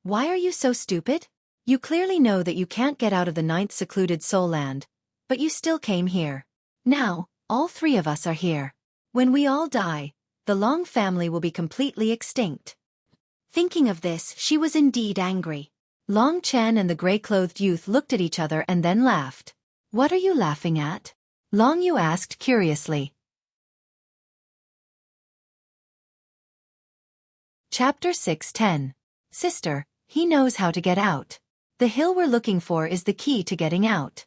"Why are you so stupid? You clearly know that you can't get out of the 9th secluded soul land, but you still came here. Now, all three of us are here. When we all die, the Long family will be completely extinct." Thinking of this, she was indeed angry. Long Chen and the gray-clothed youth looked at each other and then laughed. "What are you laughing at?" Long Yu asked curiously. Chapter 6:10. Sister, he knows how to get out. The hill we're looking for is the key to getting out.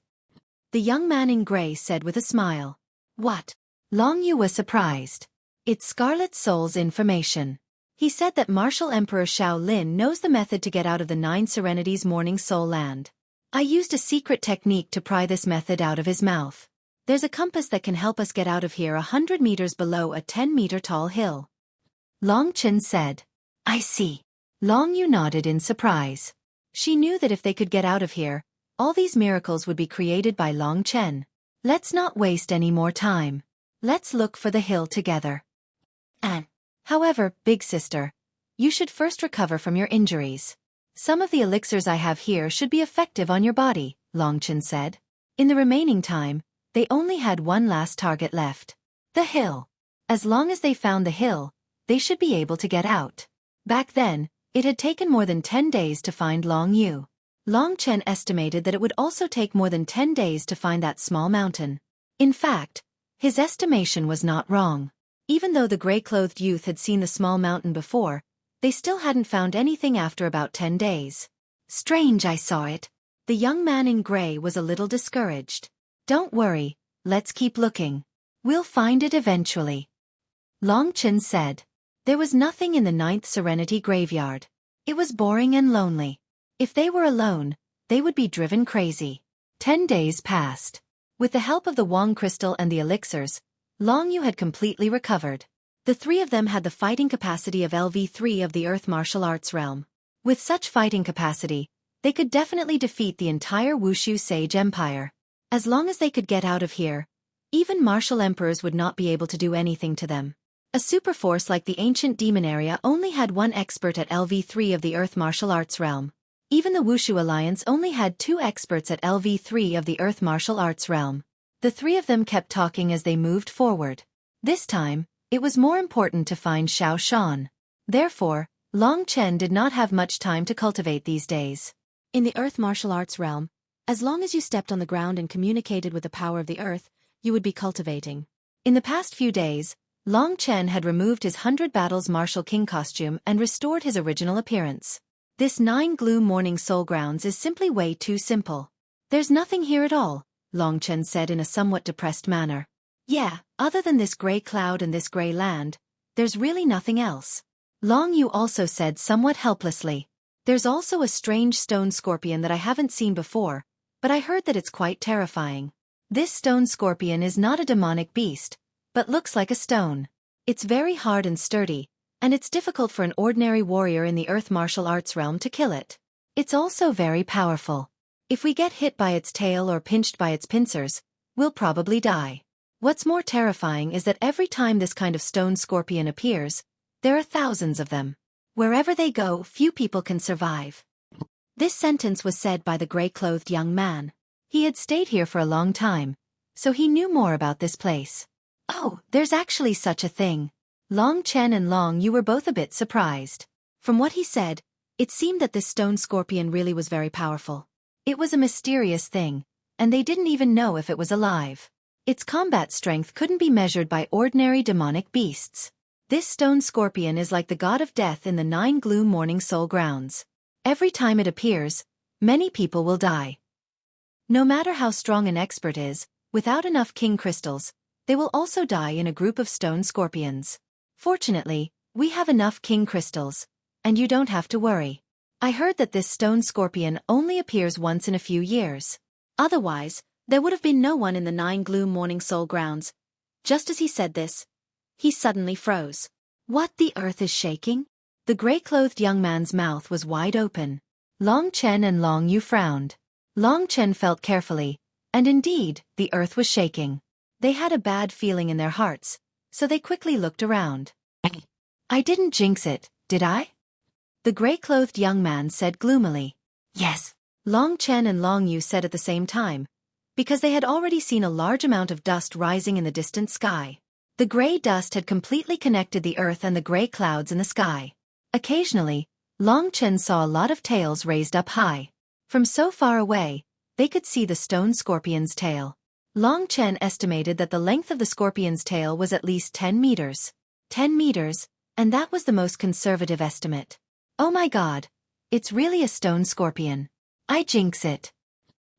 The young man in gray said with a smile. What? Long Yu was surprised. It's Scarlet Soul's information. He said that Martial Emperor Shaolin knows the method to get out of the 9 Serenities Morning Soul Land. I used a secret technique to pry this method out of his mouth. There's a compass that can help us get out of here 100 meters below a 10-meter tall hill. Long Chen said. I see. Long Yu nodded in surprise. She knew that if they could get out of here, all these miracles would be created by Long Chen. Let's not waste any more time. Let's look for the hill together. However, big sister, you should first recover from your injuries. Some of the elixirs I have here should be effective on your body, Long Chen said. In the remaining time, they only had one last target left. The hill. As long as they found the hill, they should be able to get out. Back then, it had taken more than 10 days to find Long Yu. Long Chen estimated that it would also take more than 10 days to find that small mountain. In fact, his estimation was not wrong. Even though the gray-clothed youth had seen the small mountain before, they still hadn't found anything after about 10 days. Strange, I saw it. The young man in gray was a little discouraged. Don't worry, let's keep looking. We'll find it eventually. Long Chen said. There was nothing in the 9th Serenity graveyard. It was boring and lonely. If they were alone, they would be driven crazy. 10 days passed. With the help of the Wang crystal and the elixirs, Long Yu had completely recovered. The 3 of them had the fighting capacity of LV3 of the Earth martial arts realm. With such fighting capacity, they could definitely defeat the entire Wushu Sage Empire. As long as they could get out of here, even martial emperors would not be able to do anything to them. A superforce like the ancient demon area only had 1 expert at LV3 of the Earth martial arts realm. Even the Wushu Alliance only had 2 experts at LV3 of the Earth martial arts realm. The 3 of them kept talking as they moved forward. This time, it was more important to find Xiao Shan. Therefore, Long Chen did not have much time to cultivate these days. In the Earth martial arts realm, as long as you stepped on the ground and communicated with the power of the Earth, you would be cultivating. In the past few days, Long Chen had removed his 100 Battles Martial King costume and restored his original appearance. This 9 Gloom Morning Soul Grounds is simply way too simple. There's nothing here at all, Long Chen said in a somewhat depressed manner. Yeah, other than this gray cloud and this gray land, there's really nothing else. Long Yu also said somewhat helplessly. There's also a strange stone scorpion that I haven't seen before, but I heard that it's quite terrifying. This stone scorpion is not a demonic beast, but looks like a stone. It's very hard and sturdy, and it's difficult for an ordinary warrior in the Earth martial arts realm to kill it. It's also very powerful. If we get hit by its tail or pinched by its pincers, we'll probably die. What's more terrifying is that every time this kind of stone scorpion appears, there are thousands of them. Wherever they go, few people can survive. This sentence was said by the gray-clothed young man. He had stayed here for a long time, so he knew more about this place. Oh, there's actually such a thing. Long Chen and Long Yu were both a bit surprised. From what he said, it seemed that this stone scorpion really was very powerful. It was a mysterious thing, and they didn't even know if it was alive. Its combat strength couldn't be measured by ordinary demonic beasts. This stone scorpion is like the god of death in the 9 Gloom Morning Soul Grounds. Every time it appears, many people will die. No matter how strong an expert is, without enough king crystals, they will also die in a group of stone scorpions. Fortunately, we have enough king crystals, and you don't have to worry. I heard that this stone scorpion only appears once in a few years. Otherwise, there would have been no one in the 9 Gloom Morning Soul Grounds. Just as he said this, he suddenly froze. What, the earth is shaking? The gray-clothed young man's mouth was wide open. Long Chen and Long Yu frowned. Long Chen felt carefully, and indeed, the earth was shaking. They had a bad feeling in their hearts, so they quickly looked around. I didn't jinx it, did I? The gray-clothed young man said gloomily. Yes, Long Chen and Long Yu said at the same time, because they had already seen a large amount of dust rising in the distant sky. The gray dust had completely connected the earth and the gray clouds in the sky. Occasionally, Long Chen saw a lot of tails raised up high. From so far away, they could see the stone scorpion's tail. Long Chen estimated that the length of the scorpion's tail was at least 10 meters. 10 meters, And that was the most conservative estimate. Oh my god. It's really a stone scorpion. I jinx it.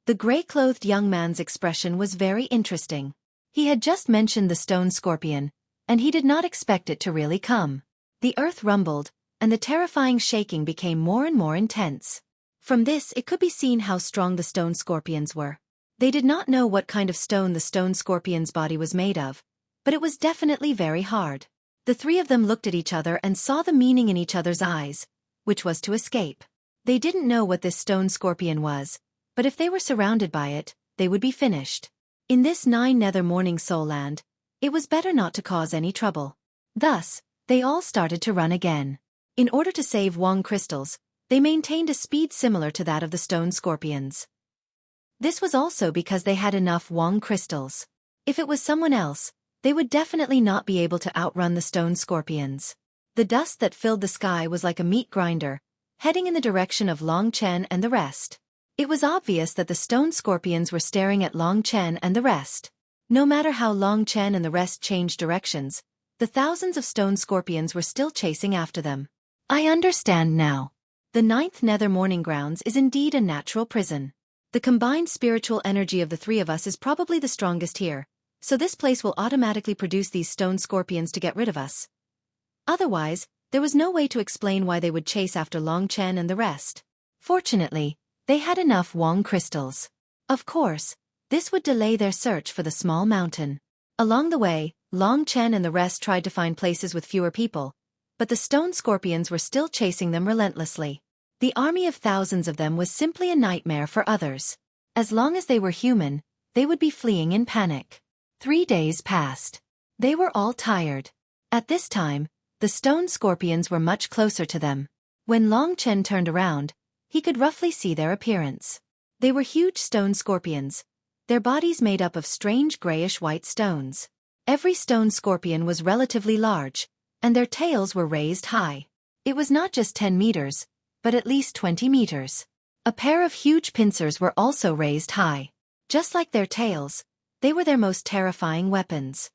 The gray-clothed young man's expression was very interesting. He had just mentioned the stone scorpion, and he did not expect it to really come. The earth rumbled, and the terrifying shaking became more and more intense. From this it could be seen how strong the stone scorpions were. They did not know what kind of stone the stone scorpion's body was made of, but it was definitely very hard. The three of them looked at each other and saw the meaning in each other's eyes, which was to escape. They didn't know what this stone scorpion was, but if they were surrounded by it, they would be finished. In this 9 nether morning soul land, it was better not to cause any trouble. Thus, they all started to run again. In order to save Wong crystals, they maintained a speed similar to that of the stone scorpions. This was also because they had enough Wong crystals. If it was someone else, they would definitely not be able to outrun the stone scorpions. The dust that filled the sky was like a meat grinder, heading in the direction of Long Chen and the rest. It was obvious that the stone scorpions were staring at Long Chen and the rest. No matter how Long Chen and the rest changed directions, the thousands of stone scorpions were still chasing after them. I understand now. The 9th nether morning grounds is indeed a natural prison. The combined spiritual energy of the three of us is probably the strongest here, so this place will automatically produce these stone scorpions to get rid of us. Otherwise, there was no way to explain why they would chase after Long Chen and the rest. Fortunately, they had enough Wong crystals. Of course, this would delay their search for the small mountain. Along the way, Long Chen and the rest tried to find places with fewer people, but the stone scorpions were still chasing them relentlessly. The army of thousands of them was simply a nightmare for others. As long as they were human, they would be fleeing in panic. 3 days passed. They were all tired. At this time, the stone scorpions were much closer to them. When Long Chen turned around, he could roughly see their appearance. They were huge stone scorpions, their bodies made up of strange grayish-white stones. Every stone scorpion was relatively large, and their tails were raised high. It was not just 10 meters, but at least 20 meters. A pair of huge pincers were also raised high. Just like their tails, they were their most terrifying weapons.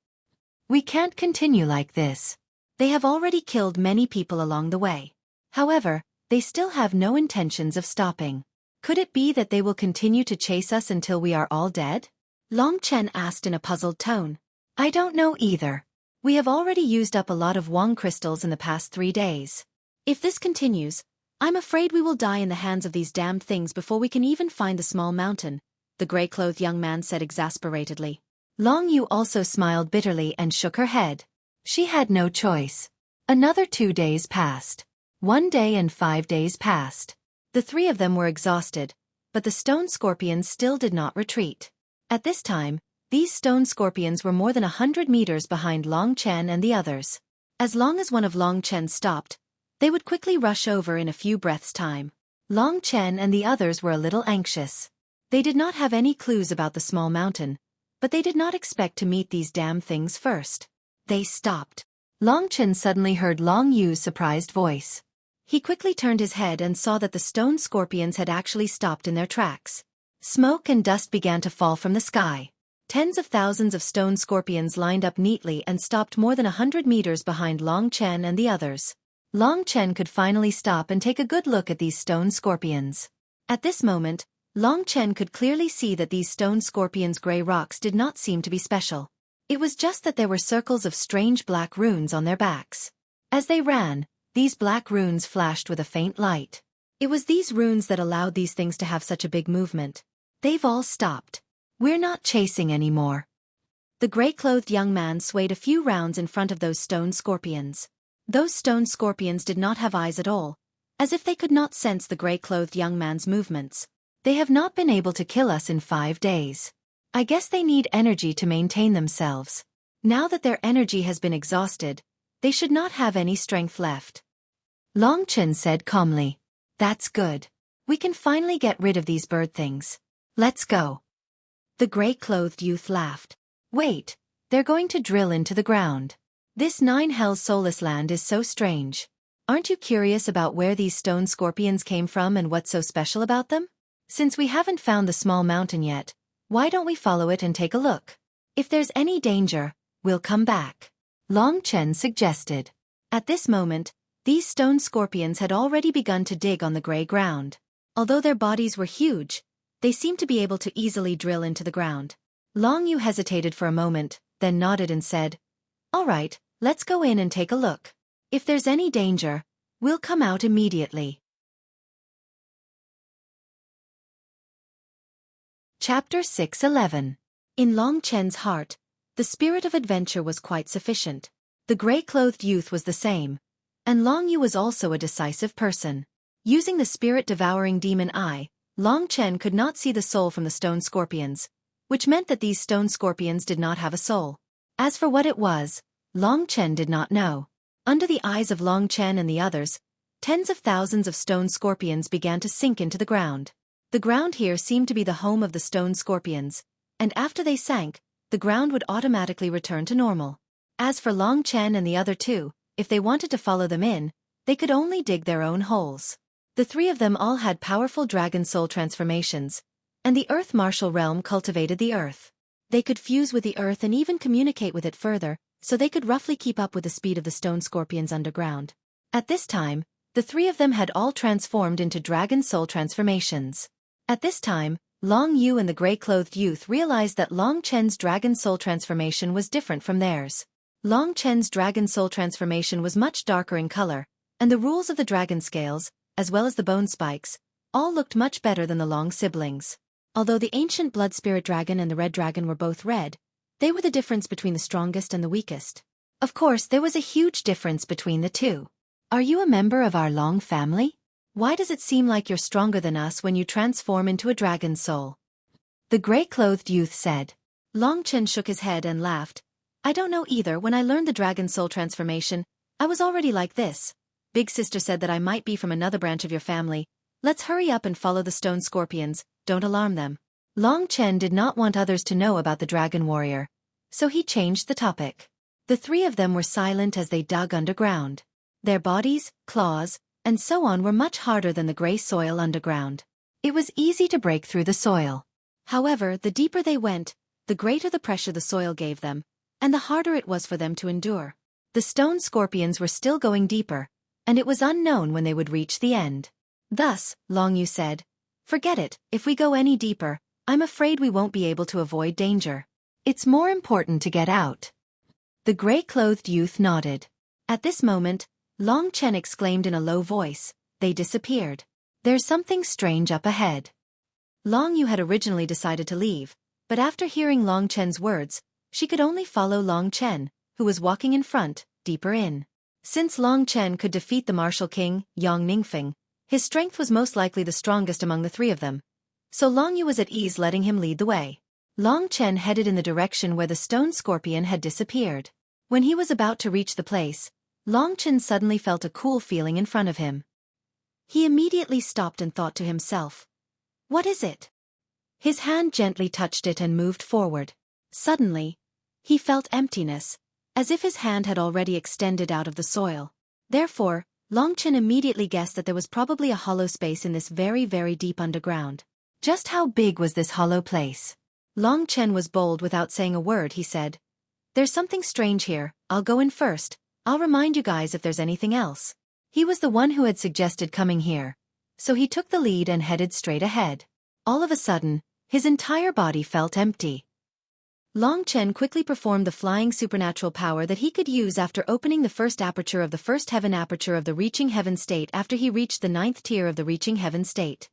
We can't continue like this. They have already killed many people along the way. However, they still have no intentions of stopping. Could it be that they will continue to chase us until we are all dead? Long Chen asked in a puzzled tone. I don't know either. We have already used up a lot of Wong crystals in the past 3 days. If this continues, I'm afraid we will die in the hands of these damned things before we can even find the small mountain, the gray-clothed young man said exasperatedly. Long Yu also smiled bitterly and shook her head. She had no choice. Another 2 days passed. 1 day and 5 days passed. The three of them were exhausted, but the stone scorpions still did not retreat. At this time, these stone scorpions were more than 100 meters behind Long Chen and the others. As long as one of Long Chen stopped, they would quickly rush over in a few breaths' time. Long Chen and the others were a little anxious. They did not have any clues about the small mountain, but they did not expect to meet these damn things first. They stopped. Long Chen suddenly heard Long Yu's surprised voice. He quickly turned his head and saw that the stone scorpions had actually stopped in their tracks. Smoke and dust began to fall from the sky. Tens of thousands of stone scorpions lined up neatly and stopped more than 100 meters behind Long Chen and the others. Long Chen could finally stop and take a good look at these stone scorpions. At this moment, Long Chen could clearly see that these stone scorpions' gray rocks did not seem to be special. It was just that there were circles of strange black runes on their backs. As they ran, these black runes flashed with a faint light. It was these runes that allowed these things to have such a big movement. They've all stopped. We're not chasing anymore. The gray-clothed young man swayed a few rounds in front of those stone scorpions. Those stone scorpions did not have eyes at all, as if they could not sense the gray-clothed young man's movements. They have not been able to kill us in 5 days. I guess they need energy to maintain themselves. Now that their energy has been exhausted, they should not have any strength left. Long Chen said calmly. That's good. We can finally get rid of these bird things. Let's go. The gray-clothed youth laughed. Wait, they're going to drill into the ground. This 9 Hells soulless land is so strange. Aren't you curious about where these stone scorpions came from and what's so special about them? Since we haven't found the small mountain yet, why don't we follow it and take a look? If there's any danger, we'll come back. Long Chen suggested. At this moment, these stone scorpions had already begun to dig on the gray ground. Although their bodies were huge, they seemed to be able to easily drill into the ground. Long Yu hesitated for a moment, then nodded and said, "All right, let's go in and take a look. If there's any danger, we'll come out immediately." Chapter 6:11. In Long Chen's heart, the spirit of adventure was quite sufficient. The gray-clothed youth was the same, and Long Yu was also a decisive person. Using the spirit-devouring demon eye, Long Chen could not see the soul from the stone scorpions, which meant that these stone scorpions did not have a soul. As for what it was, Long Chen did not know. Under the eyes of Long Chen and the others, tens of thousands of stone scorpions began to sink into the ground. The ground here seemed to be the home of the stone scorpions, and after they sank, the ground would automatically return to normal. As for Long Chen and the other two, if they wanted to follow them in, they could only dig their own holes. The three of them all had powerful dragon soul transformations, and the earth martial realm cultivated the earth. They could fuse with the earth and even communicate with it further, so they could roughly keep up with the speed of the stone scorpions underground. At this time, the three of them had all transformed into dragon soul transformations. At this time, Long Yu and the gray-clothed youth realized that Long Chen's dragon soul transformation was different from theirs. Long Chen's dragon soul transformation was much darker in color, and the rules of the dragon scales, as well as the bone spikes, all looked much better than the Long siblings. Although the ancient blood spirit dragon and the red dragon were both red, they were the difference between the strongest and the weakest. Of course, there was a huge difference between the two. "Are you a member of our Long family? Why does it seem like you're stronger than us when you transform into a dragon soul?" the gray-clothed youth said. Long Chen shook his head and laughed. "I don't know either. When I learned the dragon soul transformation, I was already like this. Big sister said that I might be from another branch of your family. Let's hurry up and follow the stone scorpions, don't alarm them." Long Chen did not want others to know about the dragon warrior, so he changed the topic. The three of them were silent as they dug underground. Their bodies, claws, and so on were much harder than the gray soil underground. It was easy to break through the soil. However, the deeper they went, the greater the pressure the soil gave them, and the harder it was for them to endure. The stone scorpions were still going deeper, and it was unknown when they would reach the end. Thus, Long Yu said, "Forget it, if we go any deeper, I'm afraid we won't be able to avoid danger. It's more important to get out." The gray-clothed youth nodded. At this moment, Long Chen exclaimed in a low voice, "They disappeared. There's something strange up ahead." Long Yu had originally decided to leave, but after hearing Long Chen's words, she could only follow Long Chen, who was walking in front, deeper in. Since Long Chen could defeat the martial king, Yang Ningfeng, his strength was most likely the strongest among the three of them, so Long Yu was at ease letting him lead the way. Long Chen headed in the direction where the stone scorpion had disappeared. When he was about to reach the place, Long Chen suddenly felt a cool feeling in front of him. He immediately stopped and thought to himself, "What is it?" His hand gently touched it and moved forward. Suddenly, he felt emptiness, as if his hand had already extended out of the soil. Therefore, Long Chen immediately guessed that there was probably a hollow space in this very, very deep underground. Just how big was this hollow place? Long Chen was bold. Without saying a word, he said, "There's something strange here. I'll go in first. I'll remind you guys if there's anything else." He was the one who had suggested coming here, so he took the lead and headed straight ahead. All of a sudden, his entire body felt empty. Long Chen quickly performed the flying supernatural power that he could use after opening the first aperture of the first heaven aperture of the reaching heaven state after he reached the 9th tier of the reaching heaven state.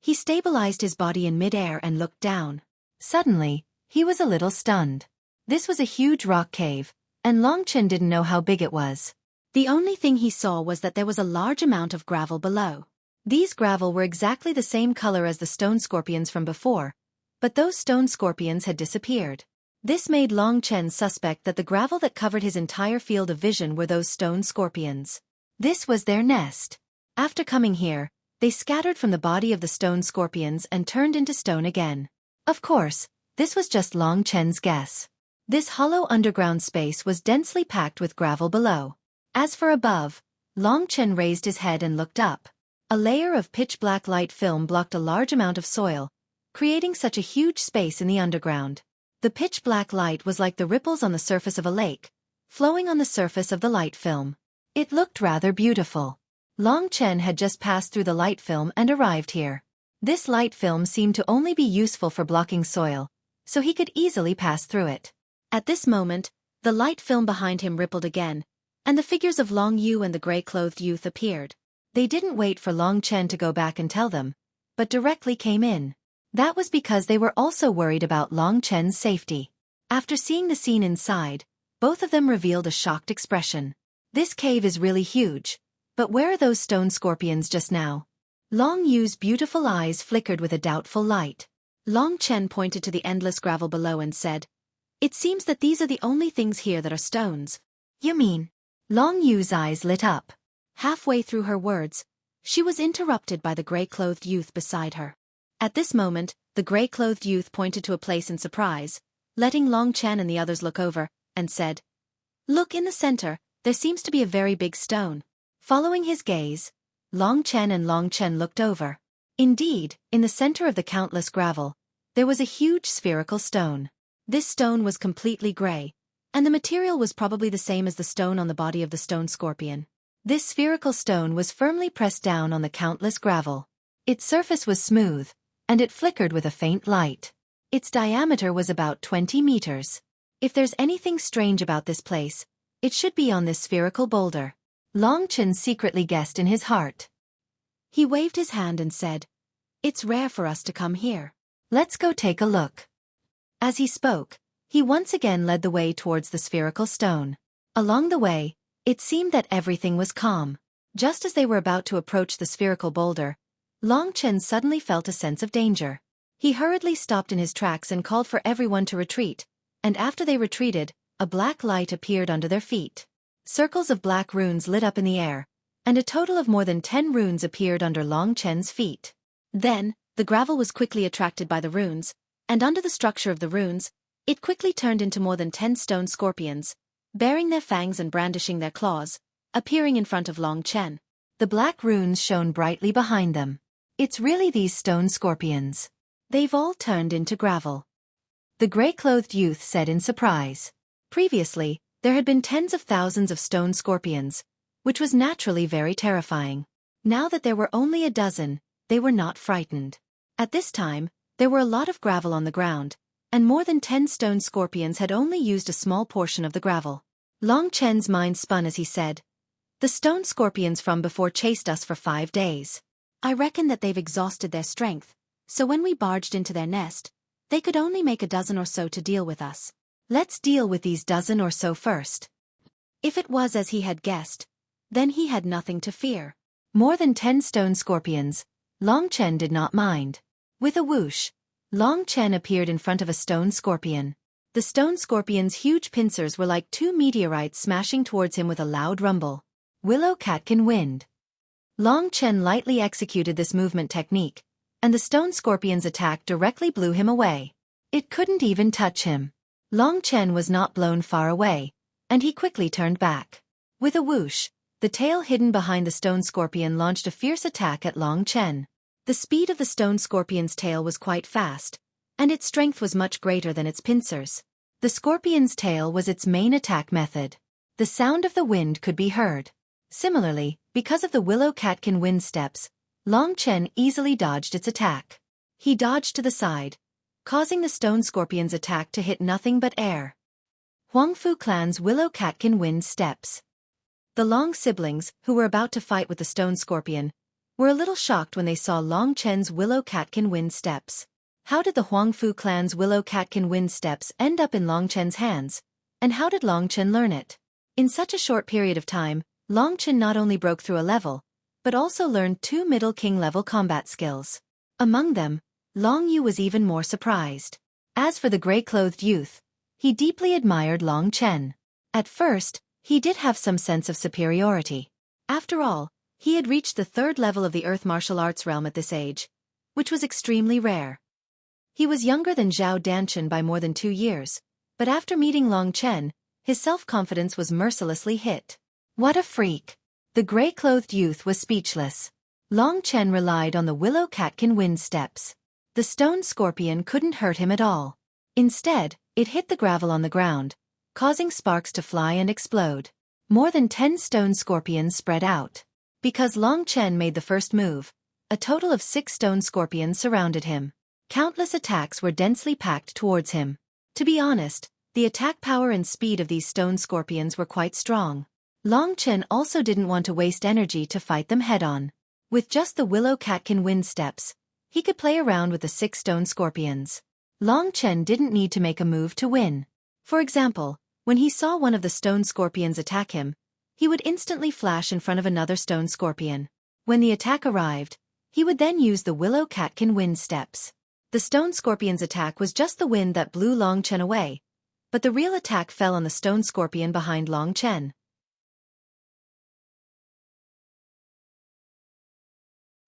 He stabilized his body in mid-air and looked down. Suddenly, he was a little stunned. This was a huge rock cave, and Long Chen didn't know how big it was. The only thing he saw was that there was a large amount of gravel below. These gravel were exactly the same color as the stone scorpions from before, but those stone scorpions had disappeared. This made Long Chen suspect that the gravel that covered his entire field of vision were those stone scorpions. This was their nest. After coming here, they scattered from the body of the stone scorpions and turned into stone again. Of course, this was just Long Chen's guess. This hollow underground space was densely packed with gravel below. As for above, Long Chen raised his head and looked up. A layer of pitch-black light film blocked a large amount of soil, creating such a huge space in the underground. The pitch-black light was like the ripples on the surface of a lake, flowing on the surface of the light film. It looked rather beautiful. Long Chen had just passed through the light film and arrived here. This light film seemed to only be useful for blocking soil, so he could easily pass through it. At this moment, the light film behind him rippled again, and the figures of Long Yu and the gray-clothed youth appeared. They didn't wait for Long Chen to go back and tell them, but directly came in. That was because they were also worried about Long Chen's safety. After seeing the scene inside, both of them revealed a shocked expression. This cave is really huge, but where are those stone scorpions just now? Long Yu's beautiful eyes flickered with a doubtful light. Long Chen pointed to the endless gravel below and said, "It seems that these are the only things here that are stones." "You mean?" Long Yu's eyes lit up. Halfway through her words, she was interrupted by the gray-clothed youth beside her. At this moment, the gray-clothed youth pointed to a place in surprise, letting Long Chen and the others look over, and said, "Look in the center, there seems to be a very big stone." Following his gaze, Long Chen looked over. Indeed, in the center of the countless gravel, there was a huge spherical stone. This stone was completely gray, and the material was probably the same as the stone on the body of the stone scorpion. This spherical stone was firmly pressed down on the countless gravel. Its surface was smooth, and it flickered with a faint light. Its diameter was about 20 meters. If there's anything strange about this place, it should be on this spherical boulder. Long Chen secretly guessed in his heart. He waved his hand and said, "It's rare for us to come here. Let's go take a look." As he spoke, he once again led the way towards the spherical stone. Along the way, it seemed that everything was calm. Just as they were about to approach the spherical boulder, Long Chen suddenly felt a sense of danger. He hurriedly stopped in his tracks and called for everyone to retreat, and after they retreated, a black light appeared under their feet. Circles of black runes lit up in the air, and a total of more than 10 runes appeared under Long Chen's feet. Then, the gravel was quickly attracted by the runes, and under the structure of the runes, it quickly turned into more than 10 stone scorpions, baring their fangs and brandishing their claws, appearing in front of Long Chen. The black runes shone brightly behind them. "It's really these stone scorpions. They've all turned into gravel," the gray-clothed youth said in surprise. Previously, there had been tens of thousands of stone scorpions, which was naturally very terrifying. Now that there were only a dozen, they were not frightened. At this time, there were a lot of gravel on the ground, and more than 10 stone scorpions had only used a small portion of the gravel. Long Chen's mind spun as he said, "The stone scorpions from before chased us for 5 days. I reckon that they've exhausted their strength, so when we barged into their nest, they could only make a dozen or so to deal with us. Let's deal with these dozen or so first." If it was as he had guessed, then he had nothing to fear. More than 10 stone scorpions, Long Chen did not mind. With a whoosh, Long Chen appeared in front of a stone scorpion. The stone scorpion's huge pincers were like 2 meteorites smashing towards him with a loud rumble. Willow Catkin Wind. Long Chen lightly executed this movement technique, and the stone scorpion's attack directly blew him away. It couldn't even touch him. Long Chen was not blown far away, and he quickly turned back. With a whoosh, the tail hidden behind the stone scorpion launched a fierce attack at Long Chen. The speed of the stone scorpion's tail was quite fast, and its strength was much greater than its pincers. The scorpion's tail was its main attack method. The sound of the wind could be heard. Similarly, because of the Willow Catkin wind steps, Long Chen easily dodged its attack. He dodged to the side, causing the stone scorpion's attack to hit nothing but air. Huangfu clan's Willow Catkin wind steps. The Long siblings, who were about to fight with the stone scorpion, were a little shocked when they saw Long Chen's Willow Catkin wind steps. How did the Huangfu clan's Willow Catkin wind steps end up in Long Chen's hands, and how did Long Chen learn it? In such a short period of time, Long Chen not only broke through a level, but also learned 2 middle king level combat skills. Among them, Long Yu was even more surprised. As for the gray-clothed youth, he deeply admired Long Chen. At first, he did have some sense of superiority. After all, he had reached the 3rd level of the Earth martial arts realm at this age, which was extremely rare. He was younger than Zhao Danchen by more than 2 years, but after meeting Long Chen, his self-confidence was mercilessly hit. What a freak! The gray-clothed youth was speechless. Long Chen relied on the Willow Catkin wind steps. The stone scorpion couldn't hurt him at all. Instead, it hit the gravel on the ground, causing sparks to fly and explode. More than 10 stone scorpions spread out. Because Long Chen made the first move, a total of 6 stone scorpions surrounded him. Countless attacks were densely packed towards him. To be honest, the attack power and speed of these stone scorpions were quite strong. Long Chen also didn't want to waste energy to fight them head-on. With just the willow catkin wind steps, he could play around with the 6 stone scorpions. Long Chen didn't need to make a move to win. For example, when he saw one of the stone scorpions attack him, he would instantly flash in front of another stone scorpion. When the attack arrived, he would then use the willow catkin wind steps. The stone scorpion's attack was just the wind that blew Long Chen away, but the real attack fell on the stone scorpion behind Long Chen.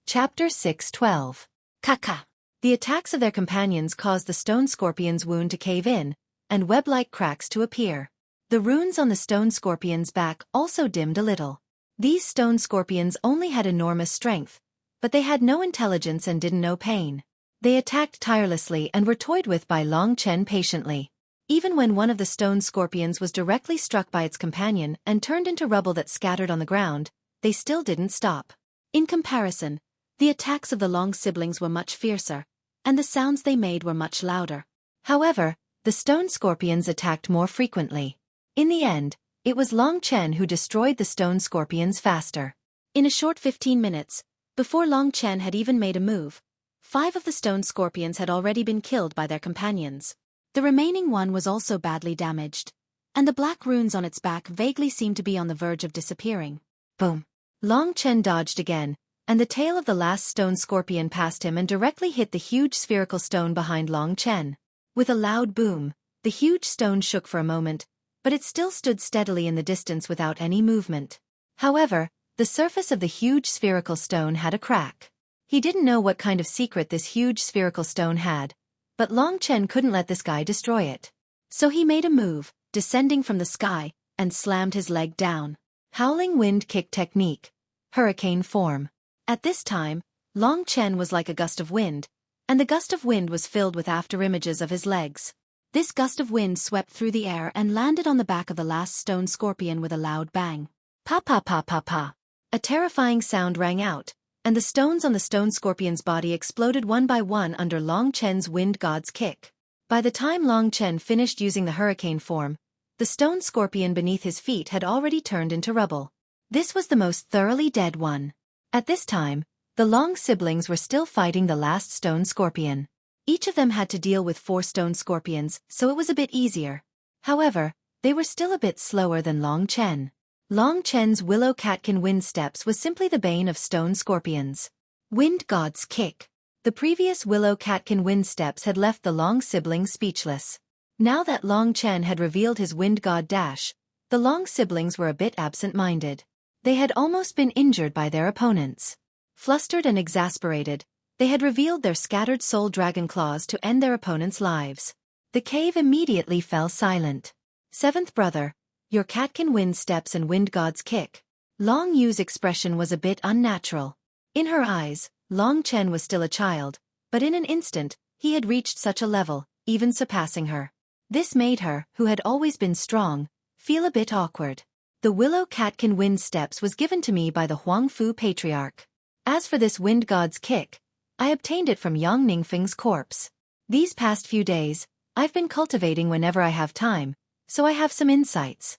Chapter 6:12. Kaka. The attacks of their companions caused the stone scorpion's wound to cave in, and web-like cracks to appear. The runes on the stone scorpion's back also dimmed a little. These stone scorpions only had enormous strength, but they had no intelligence and didn't know pain. They attacked tirelessly and were toyed with by Long Chen patiently. Even when one of the stone scorpions was directly struck by its companion and turned into rubble that scattered on the ground, they still didn't stop. In comparison, the attacks of the Long siblings were much fiercer, and the sounds they made were much louder. However, the stone scorpions attacked more frequently. In the end, it was Long Chen who destroyed the stone scorpions faster. In a short 15 minutes, before Long Chen had even made a move, 5 of the stone scorpions had already been killed by their companions. The remaining one was also badly damaged, and the black runes on its back vaguely seemed to be on the verge of disappearing. Boom! Long Chen dodged again, and the tail of the last stone scorpion passed him and directly hit the huge spherical stone behind Long Chen. With a loud boom, the huge stone shook for a moment, but it still stood steadily in the distance without any movement. However, the surface of the huge spherical stone had a crack. He didn't know what kind of secret this huge spherical stone had, but Long Chen couldn't let this guy destroy it. So he made a move, descending from the sky, and slammed his leg down. Howling wind kick technique. Hurricane form. At this time, Long Chen was like a gust of wind, and the gust of wind was filled with afterimages of his legs. This gust of wind swept through the air and landed on the back of the last stone scorpion with a loud bang. Pa pa pa pa pa. A terrifying sound rang out, and the stones on the stone scorpion's body exploded one by one under Long Chen's wind god's kick. By the time Long Chen finished using the hurricane form, the stone scorpion beneath his feet had already turned into rubble. This was the most thoroughly dead one. At this time, the Long siblings were still fighting the last stone scorpion. Each of them had to deal with 4 stone scorpions, so it was a bit easier. However, they were still a bit slower than Long Chen. Long Chen's willow catkin wind steps was simply the bane of stone scorpions. Wind god's kick. The previous willow catkin wind steps had left the Long siblings speechless. Now that Long Chen had revealed his wind god dash, the Long siblings were a bit absent-minded. They had almost been injured by their opponents. Flustered and exasperated, they had revealed their scattered soul dragon claws to end their opponents' lives. The cave immediately fell silent. 7th brother, your catkin wind steps and wind god's kick. Long Yu's expression was a bit unnatural. In her eyes, Long Chen was still a child, but in an instant, he had reached such a level, even surpassing her. This made her, who had always been strong, feel a bit awkward. The willow catkin wind steps was given to me by the Huangfu patriarch. As for this wind god's kick, I obtained it from Yang Ningfeng's corpse. These past few days, I've been cultivating whenever I have time, so I have some insights.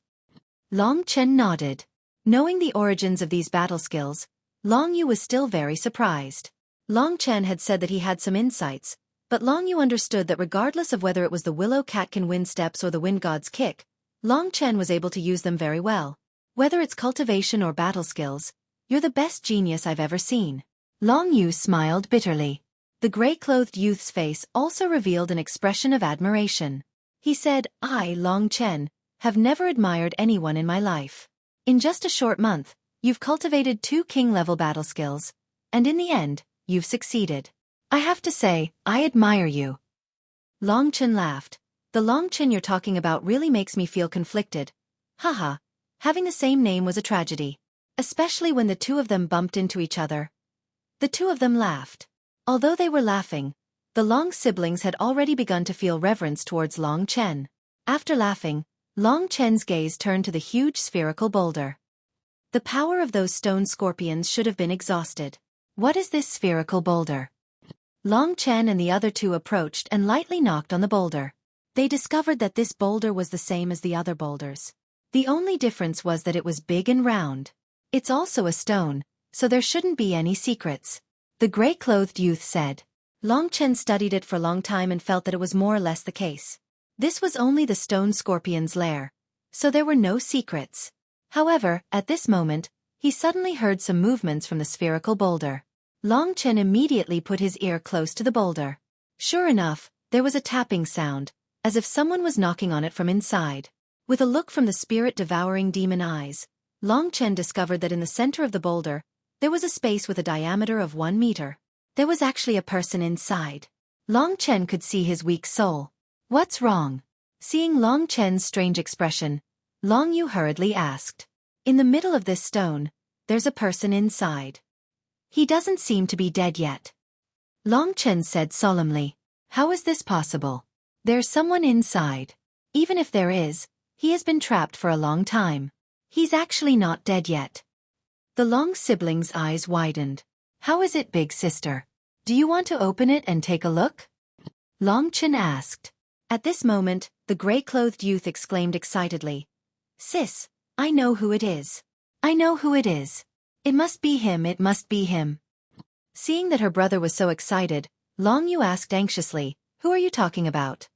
Long Chen nodded. Knowing the origins of these battle skills, Long Yu was still very surprised. Long Chen had said that he had some insights, but Long Yu understood that regardless of whether it was the willow catkin wind steps or the wind god's kick, Long Chen was able to use them very well. Whether it's cultivation or battle skills, you're the best genius I've ever seen. Long Yu smiled bitterly. The gray-clothed youth's face also revealed an expression of admiration. He said, I, Long Chen, have never admired anyone in my life. In just a short month, you've cultivated 2 king-level battle skills, and in the end, you've succeeded. I have to say, I admire you. Long Chen laughed. The Long Chen you're talking about really makes me feel conflicted. Haha, having the same name was a tragedy. Especially when the 2 of them bumped into each other. The 2 of them laughed. Although they were laughing, the Long siblings had already begun to feel reverence towards Long Chen. After laughing, Long Chen's gaze turned to the huge spherical boulder. The power of those stone scorpions should have been exhausted. What is this spherical boulder? Long Chen and the other two approached and lightly knocked on the boulder. They discovered that this boulder was the same as the other boulders. The only difference was that it was big and round. It's also a stone, so there shouldn't be any secrets, the gray-clothed youth said. Long Chen studied it for a long time and felt that it was more or less the case. This was only the stone scorpion's lair, so there were no secrets. However, at this moment, he suddenly heard some movements from the spherical boulder. Long Chen immediately put his ear close to the boulder. Sure enough, there was a tapping sound, as if someone was knocking on it from inside. With a look from the spirit-devouring demon eyes, Long Chen discovered that in the center of the boulder, there was a space with a diameter of 1 meter. There was actually a person inside. Long Chen could see his weak soul. What's wrong? Seeing Long Chen's strange expression, Long Yu hurriedly asked. In the middle of this stone, there's a person inside. He doesn't seem to be dead yet. Long Chen said solemnly. How is this possible? There's someone inside. Even if there is, he has been trapped for a long time. He's actually not dead yet. The Long siblings' eyes widened. How is it, big sister? Do you want to open it and take a look? Long Chen asked. At this moment, the gray-clothed youth exclaimed excitedly. Sis, I know who it is. I know who it is. It must be him, it must be him. Seeing that her brother was so excited, Long Yu asked anxiously, who are you talking about?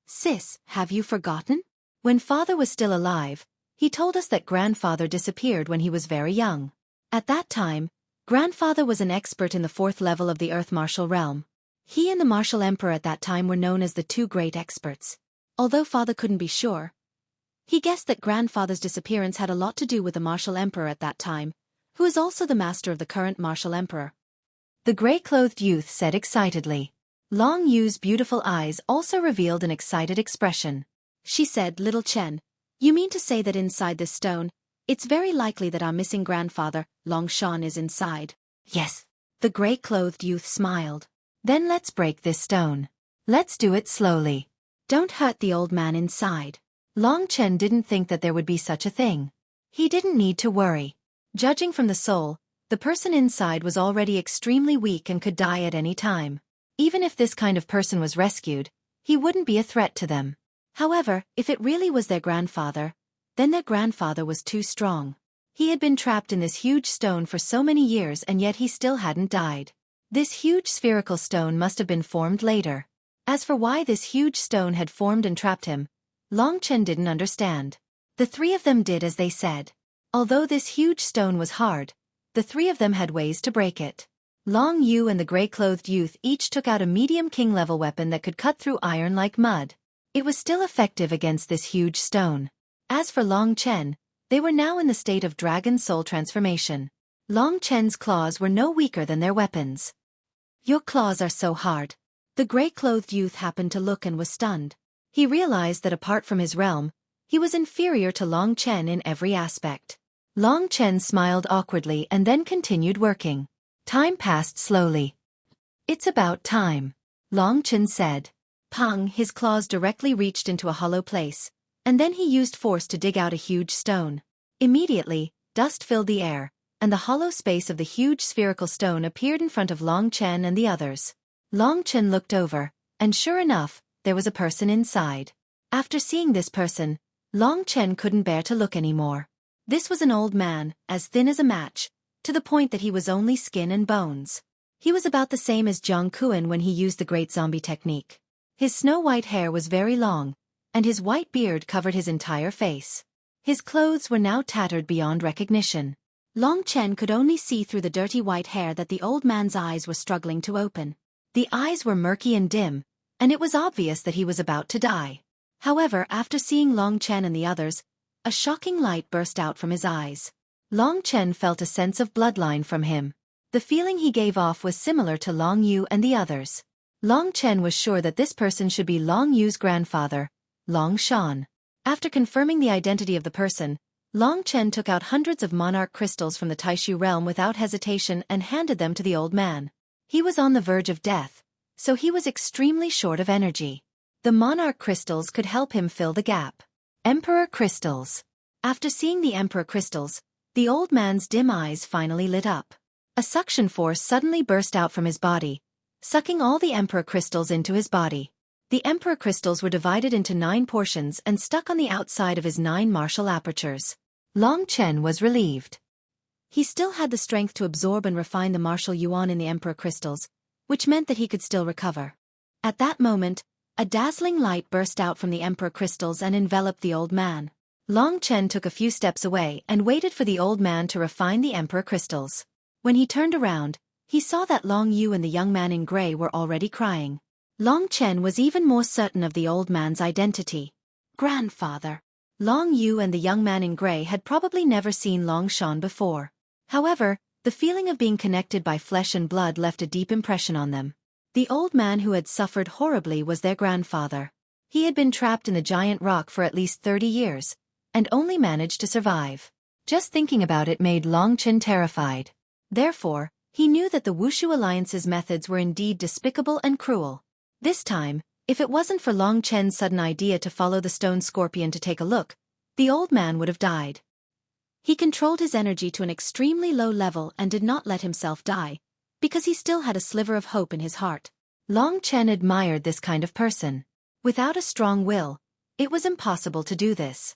Sis, have you forgotten? When father was still alive, he told us that grandfather disappeared when he was very young. At that time, grandfather was an expert in the 4th level of the Earth Martial Realm. He and the Martial Emperor at that time were known as the two great experts. Although father couldn't be sure, he guessed that grandfather's disappearance had a lot to do with the Martial Emperor at that time, who is also the master of the current Martial Emperor. The gray-clothed youth said excitedly. Long Yu's beautiful eyes also revealed an excited expression. She said, Little Chen, you mean to say that inside this stone, it's very likely that our missing grandfather, Long Shan, is inside? Yes. The gray-clothed youth smiled. Then let's break this stone. Let's do it slowly. Don't hurt the old man inside. Long Chen didn't think that there would be such a thing. He didn't need to worry. Judging from the soul, the person inside was already extremely weak and could die at any time. Even if this kind of person was rescued, he wouldn't be a threat to them. However, if it really was their grandfather, then their grandfather was too strong. He had been trapped in this huge stone for so many years and yet he still hadn't died. This huge spherical stone must have been formed later. As for why this huge stone had formed and trapped him, Long Chen didn't understand. The three of them did as they said. Although this huge stone was hard, the three of them had ways to break it. Long Yu and the gray-clothed youth each took out a medium king-level weapon that could cut through iron like mud. It was still effective against this huge stone. As for Long Chen, they were now in the state of dragon soul transformation. Long Chen's claws were no weaker than their weapons. Your claws are so hard. The gray-clothed youth happened to look and was stunned. He realized that apart from his realm, he was inferior to Long Chen in every aspect. Long Chen smiled awkwardly and then continued working. Time passed slowly. It's about time, Long Chen said. Pang, his claws directly reached into a hollow place, and then he used force to dig out a huge stone. Immediately, dust filled the air, and the hollow space of the huge spherical stone appeared in front of Long Chen and the others. Long Chen looked over, and sure enough, there was a person inside. After seeing this person, Long Chen couldn't bear to look anymore. This was an old man, as thin as a match, to the point that he was only skin and bones. He was about the same as Jiang Kuan when he used the Great Zombie technique. His snow-white hair was very long, and his white beard covered his entire face. His clothes were now tattered beyond recognition. Long Chen could only see through the dirty white hair that the old man's eyes were struggling to open. The eyes were murky and dim, and it was obvious that he was about to die. However, after seeing Long Chen and the others, a shocking light burst out from his eyes. Long Chen felt a sense of bloodline from him. The feeling he gave off was similar to Long Yu and the others. Long Chen was sure that this person should be Long Yu's grandfather, Long Shan. After confirming the identity of the person, Long Chen took out hundreds of monarch crystals from the Taishu realm without hesitation and handed them to the old man. He was on the verge of death, so he was extremely short of energy. The monarch crystals could help him fill the gap. Emperor Crystals. After seeing the Emperor Crystals, the old man's dim eyes finally lit up. A suction force suddenly burst out from his body, sucking all the Emperor Crystals into his body. The Emperor Crystals were divided into 9 portions and stuck on the outside of his 9 martial apertures. Long Chen was relieved. He still had the strength to absorb and refine the martial yuan in the Emperor Crystals, which meant that he could still recover. At that moment, a dazzling light burst out from the Emperor Crystals and enveloped the old man. Long Chen took a few steps away and waited for the old man to refine the Emperor Crystals. When he turned around, he saw that Long Yu and the young man in gray were already crying. Long Chen was even more certain of the old man's identity. Grandfather. Long Yu and the young man in gray had probably never seen Long Shan before. However, the feeling of being connected by flesh and blood left a deep impression on them. The old man who had suffered horribly was their grandfather. He had been trapped in the giant rock for at least 30 years, and only managed to survive. Just thinking about it made Long Chen terrified. Therefore, he knew that the Wushu Alliance's methods were indeed despicable and cruel. This time, if it wasn't for Long Chen's sudden idea to follow the stone scorpion to take a look, the old man would have died. He controlled his energy to an extremely low level and did not let himself die, because he still had a sliver of hope in his heart. Long Chen admired this kind of person. Without a strong will, it was impossible to do this.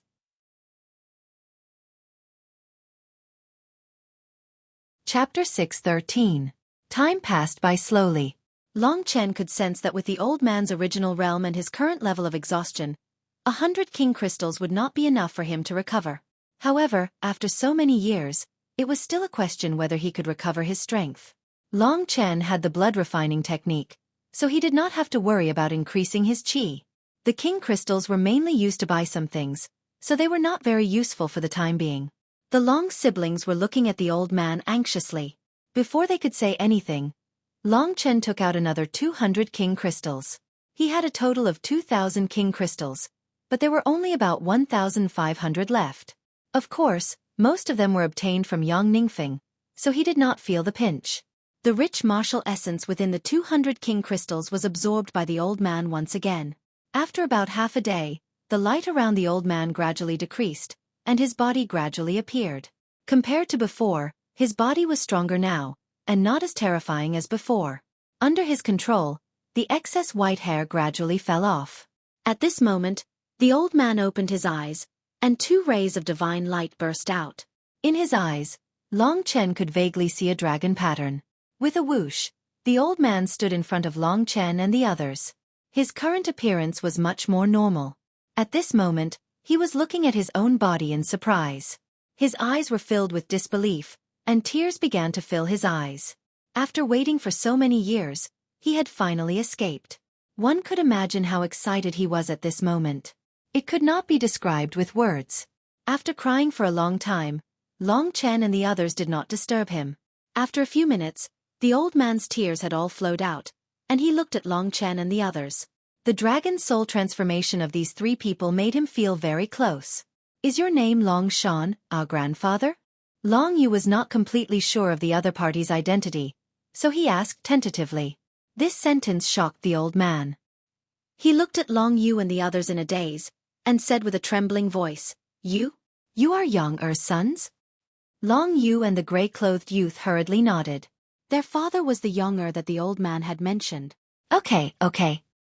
Chapter 6:13. Time passed by slowly. Long Chen could sense that with the old man's original realm and his current level of exhaustion, 100 king crystals would not be enough for him to recover. However, after so many years, it was still a question whether he could recover his strength. Long Chen had the blood refining technique, so he did not have to worry about increasing his qi. The king crystals were mainly used to buy some things, so they were not very useful for the time being. The Long siblings were looking at the old man anxiously. Before they could say anything, Long Chen took out another 200 king crystals. He had a total of 2,000 king crystals, but there were only about 1,500 left. Of course, most of them were obtained from Yang Ningfeng, so he did not feel the pinch. The rich martial essence within the 200 king crystals was absorbed by the old man once again. After about half a day, the light around the old man gradually decreased, and his body gradually appeared. Compared to before, his body was stronger now, and not as terrifying as before. Under his control, the excess white hair gradually fell off. At this moment, the old man opened his eyes, and 2 rays of divine light burst out. In his eyes, Long Chen could vaguely see a dragon pattern. With a whoosh, the old man stood in front of Long Chen and the others. His current appearance was much more normal. At this moment, he was looking at his own body in surprise. His eyes were filled with disbelief, and tears began to fill his eyes. After waiting for so many years, he had finally escaped. One could imagine how excited he was at this moment. It could not be described with words. After crying for a long time, Long Chen and the others did not disturb him. After a few minutes, the old man's tears had all flowed out, and he looked at Long Chen and the others. The dragon soul transformation of these 3 people made him feel very close. Is your name Long Shan, our grandfather? Long Yu was not completely sure of the other party's identity, so he asked tentatively. This sentence shocked the old man. He looked at Long Yu and the others in a daze, and said with a trembling voice, You? You are Yang Er's sons? Long Yu and the gray-clothed youth hurriedly nodded. Their father was the Yang Er that the old man had mentioned. Okay.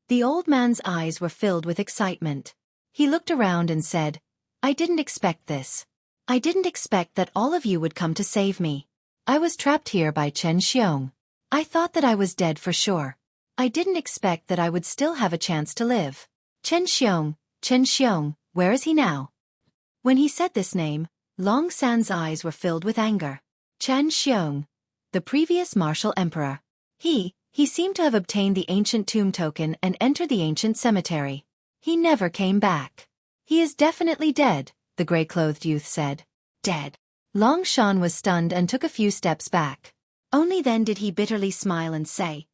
The old man's eyes were filled with excitement. He looked around and said, I didn't expect this. I didn't expect that all of you would come to save me. I was trapped here by Chen Xiong. I thought that I was dead for sure. I didn't expect that I would still have a chance to live. Chen Xiong, where is he now? When he said this name, Long San's eyes were filled with anger. Chen Xiong, the previous martial emperor. He seemed to have obtained the ancient tomb token and entered the ancient cemetery. He never came back. He is definitely dead, the gray-clothed youth said. Dead. Long Shan was stunned and took a few steps back. Only then did he bitterly smile and say,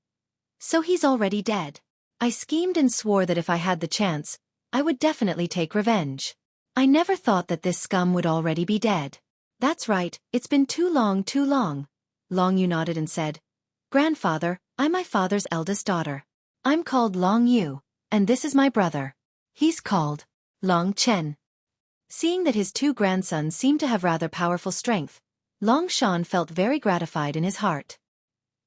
So he's already dead. I schemed and swore that if I had the chance, I would definitely take revenge. I never thought that this scum would already be dead. That's right, it's been too long. Long Yu nodded and said, Grandfather, I'm my father's eldest daughter. I'm called Long Yu, and this is my brother. He's called Long Chen. Seeing that his two grandsons seemed to have rather powerful strength, Long Shan felt very gratified in his heart.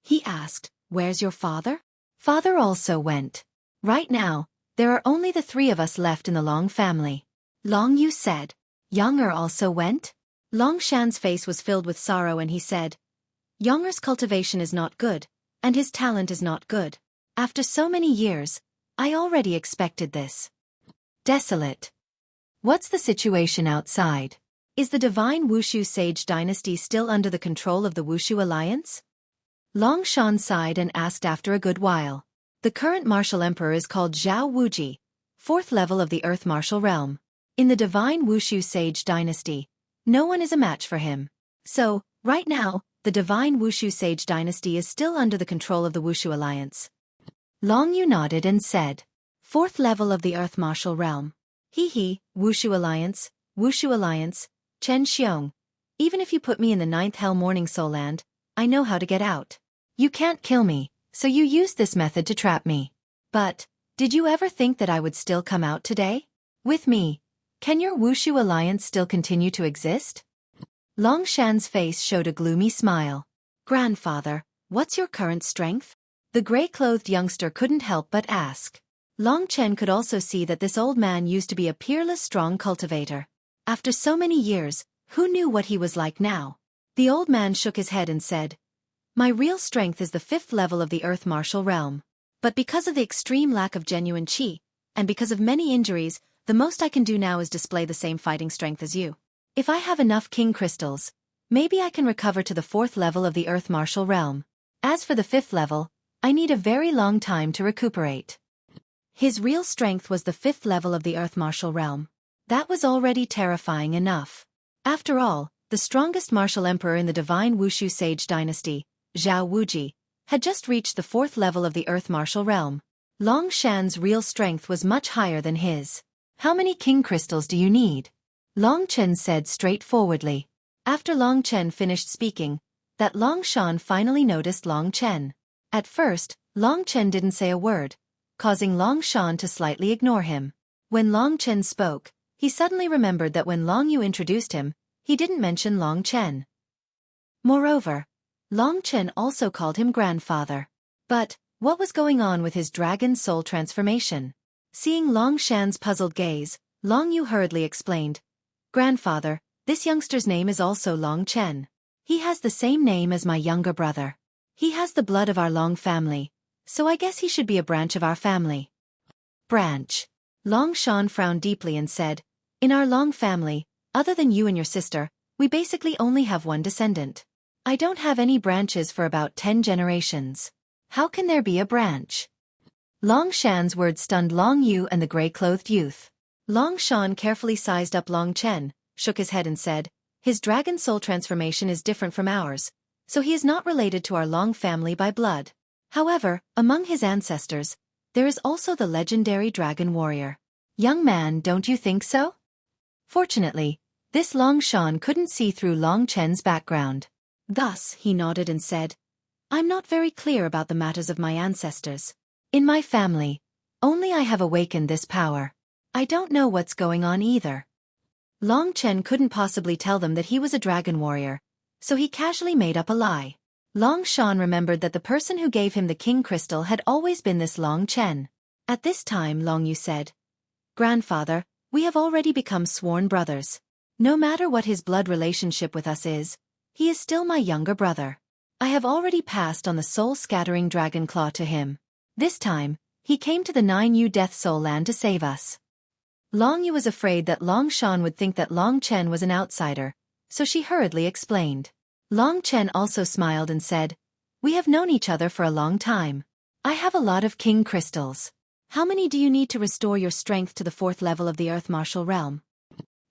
He asked, "Where's your father?" "Father also went. Right now, there are only the three of us left in the Long family." Long Yu said. "Younger also went?" Long Shan's face was filled with sorrow and he said, "Younger's cultivation is not good, and his talent is not good. After so many years, I already expected this." Desolate. What's the situation outside? Is the divine Wushu sage dynasty still under the control of the Wushu alliance? Long Shan sighed and asked after a good while. The current martial emperor is called Zhao Wuji, 4th level of the earth martial realm. In the divine Wushu sage dynasty, no one is a match for him. So, right now, the divine Wushu sage dynasty is still under the control of the Wushu alliance. Long Yu nodded and said, 4th level of the earth martial realm. Wushu alliance, Chen Xiong. Even if you put me in the 9th hell morning soul land, I know how to get out. You can't kill me, so you used this method to trap me. But, did you ever think that I would still come out today? With me, can your Wushu alliance still continue to exist? Long Shan's face showed a gloomy smile. Grandfather, what's your current strength? The gray-clothed youngster couldn't help but ask. Long Chen could also see that this old man used to be a peerless strong cultivator. After so many years, who knew what he was like now? The old man shook his head and said, "My real strength is the 5th level of the earth martial realm. But because of the extreme lack of genuine qi, and because of many injuries, the most I can do now is display the same fighting strength as you. If I have enough king crystals, maybe I can recover to the 4th level of the earth martial realm. As for the 5th level, I need a very long time to recuperate." His real strength was the 5th level of the earth martial realm. That was already terrifying enough. After all, the strongest martial emperor in the divine Wushu sage dynasty, Zhao Wuji, had just reached the 4th level of the earth martial realm. Long Shan's real strength was much higher than his. "How many king crystals do you need?" Long Chen said straightforwardly. After Long Chen finished speaking, that Long Shan finally noticed Long Chen. At first, Long Chen didn't say a word, causing Long Shan to slightly ignore him. When Long Chen spoke, he suddenly remembered that when Long Yu introduced him, he didn't mention Long Chen. Moreover, Long Chen also called him grandfather. But, what was going on with his dragon soul transformation? Seeing Long Shan's puzzled gaze, Long Yu hurriedly explained, "Grandfather, this youngster's name is also Long Chen. He has the same name as my younger brother. He has the blood of our Long family, so I guess he should be a branch of our family." Branch. Long Shan frowned deeply and said, "In our Long family, other than you and your sister, we basically only have one descendant. I don't have any branches for about 10 generations. How can there be a branch?" Long Shan's words stunned Long Yu and the gray-clothed youth. Long Shan carefully sized up Long Chen, shook his head and said, "His dragon soul transformation is different from ours, so he is not related to our Long family by blood. However, among his ancestors, there is also the legendary dragon warrior. Young man, don't you think so?" Fortunately, this Long Shan couldn't see through Long Chen's background. Thus, he nodded and said, "I'm not very clear about the matters of my ancestors. In my family, only I have awakened this power. I don't know what's going on either." Long Chen couldn't possibly tell them that he was a dragon warrior, so he casually made up a lie. Long Shan remembered that the person who gave him the king crystal had always been this Long Chen. At this time Long Yu said, "Grandfather, we have already become sworn brothers. No matter what his blood relationship with us is, he is still my younger brother. I have already passed on the soul-scattering dragon claw to him. This time, he came to the 9U Death Soul Land to save us." Long Yu was afraid that Long Shan would think that Long Chen was an outsider, so she hurriedly explained. Long Chen also smiled and said, "We have known each other for a long time. I have a lot of king crystals. How many do you need to restore your strength to the 4th level of the earth martial realm?"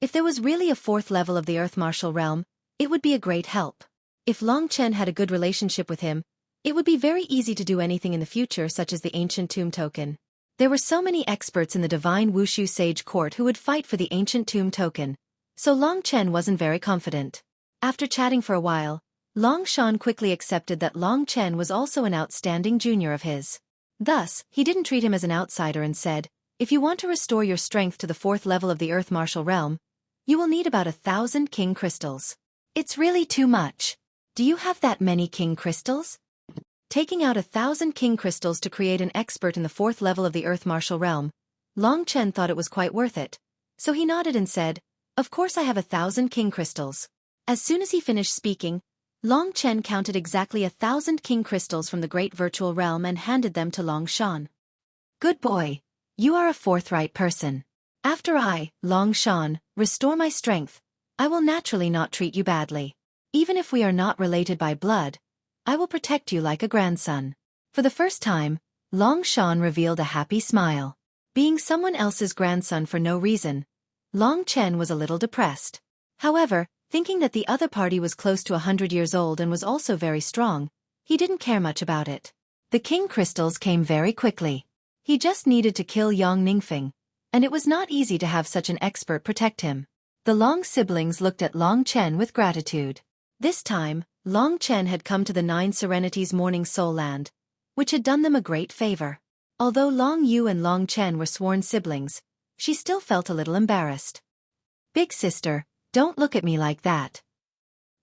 If there was really a 4th level of the earth martial realm, it would be a great help. If Long Chen had a good relationship with him, it would be very easy to do anything in the future, such as the ancient tomb token. There were so many experts in the divine Wushu sage court who would fight for the ancient tomb token, so Long Chen wasn't very confident. After chatting for a while, Long Shan quickly accepted that Long Chen was also an outstanding junior of his. Thus, he didn't treat him as an outsider and said, "If you want to restore your strength to the 4th level of the earth martial realm, You will need about 1,000 king crystals. It's really too much. Do you have that many king crystals? Taking out 1,000 king crystals to create an expert in the 4th level of the Earth Martial Realm, Long Chen thought it was quite worth it. So he nodded and said, "Of course I have 1,000 king crystals." As soon as he finished speaking, Long Chen counted exactly 1,000 king crystals from the great virtual realm and handed them to Long Shan. "Good boy. You are a forthright person. After I, Long Shan, restore my strength, I will naturally not treat you badly. Even if we are not related by blood, I will protect you like a grandson." For the first time, Long Shan revealed a happy smile. Being someone else's grandson for no reason, Long Chen was a little depressed. However, thinking that the other party was close to 100 years old and was also very strong, he didn't care much about it. The king crystals came very quickly. He just needed to kill Yang Ningfeng, and it was not easy to have such an expert protect him. The Long siblings looked at Long Chen with gratitude. This time, Long Chen had come to the 9 Serenities Morning Soul Land, which had done them a great favor. Although Long Yu and Long Chen were sworn siblings, she still felt a little embarrassed. "Big sister, don't look at me like that.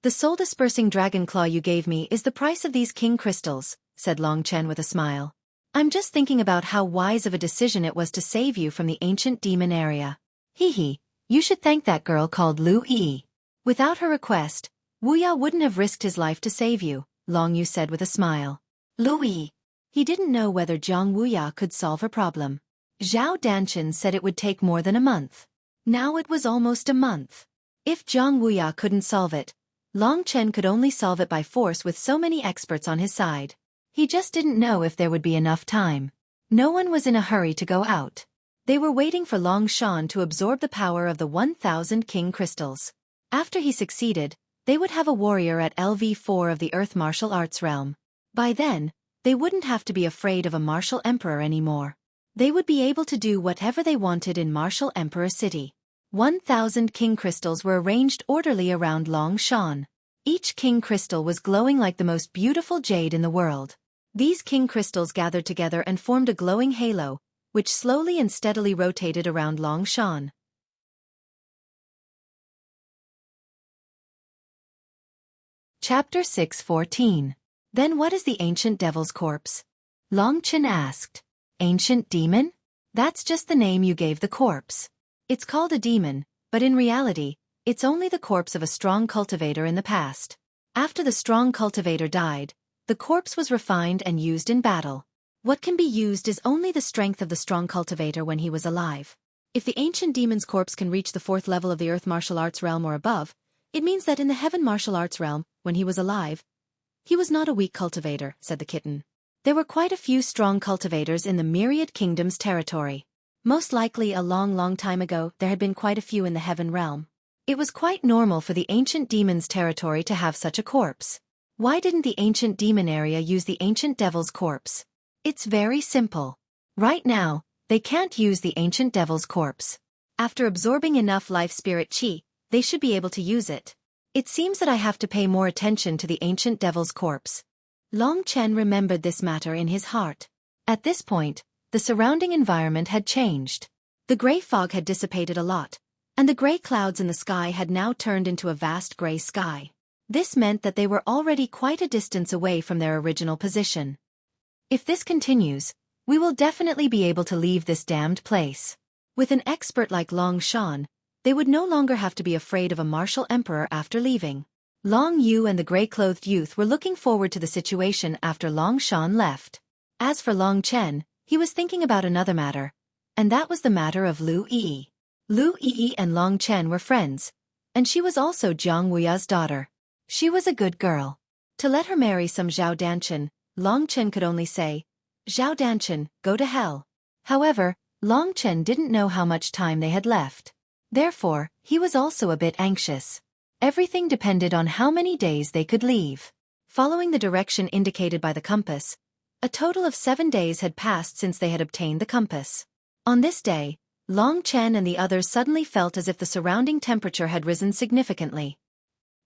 The soul-dispersing dragon claw you gave me is the price of these king crystals," said Long Chen with a smile. "I'm just thinking about how wise of a decision it was to save you from the ancient demon area. Hee hee, you should thank that girl called Lu Yi. Without her request, Wu Ya wouldn't have risked his life to save you," Long Yu said with a smile. Lu Yi. He didn't know whether Jiang Wuya could solve her problem. Zhao Danchen said it would take more than a month. Now it was almost a month. If Jiang Wuya couldn't solve it, Long Chen could only solve it by force with so many experts on his side. He just didn't know if there would be enough time. No one was in a hurry to go out. They were waiting for Long Shan to absorb the power of the 1,000 king crystals. After he succeeded, they would have a warrior at LV4 of the Earth Martial Arts realm. By then, they wouldn't have to be afraid of a martial emperor anymore. They would be able to do whatever they wanted in Martial Emperor City. 1,000 king crystals were arranged orderly around Long Shan. Each king crystal was glowing like the most beautiful jade in the world. These king crystals gathered together and formed a glowing halo, which slowly and steadily rotated around Long Shan. Chapter 6:14. Then what is the ancient devil's corpse? Long Chen asked. Ancient demon? That's just the name you gave the corpse. It's called a demon, but in reality, it's only the corpse of a strong cultivator in the past. After the strong cultivator died, the corpse was refined and used in battle. What can be used is only the strength of the strong cultivator when he was alive. If the ancient demon's corpse can reach the 4th level of the Earth Martial Arts realm or above, it means that in the Heaven Martial Arts realm, when he was alive, he was not a weak cultivator, said the kitten. There were quite a few strong cultivators in the Myriad Kingdom's territory. Most likely a long time ago there had been quite a few in the Heaven realm. It was quite normal for the ancient demon's territory to have such a corpse. Why didn't the ancient demon area use the ancient devil's corpse? It's very simple. Right now, they can't use the ancient devil's corpse. After absorbing enough life spirit chi, they should be able to use it. It seems that I have to pay more attention to the ancient devil's corpse. Long Chen remembered this matter in his heart. At this point, the surrounding environment had changed. The gray fog had dissipated a lot, and the gray clouds in the sky had now turned into a vast gray sky. This meant that they were already quite a distance away from their original position. If this continues, we will definitely be able to leave this damned place. With an expert like Long Shan, they would no longer have to be afraid of a martial emperor after leaving. Long Yu and the gray-clothed youth were looking forward to the situation after Long Shan left. As for Long Chen, he was thinking about another matter, and that was the matter of Lu Yi. Lu Yi and Long Chen were friends, and she was also Jiang Wuya's daughter. She was a good girl. To let her marry some Zhao Danchen, Long Chen could only say, "Zhao Danchen, go to hell." However, Long Chen didn't know how much time they had left. Therefore, he was also a bit anxious. Everything depended on how many days they could leave. Following the direction indicated by the compass, a total of 7 days had passed since they had obtained the compass. On this day, Long Chen and the others suddenly felt as if the surrounding temperature had risen significantly.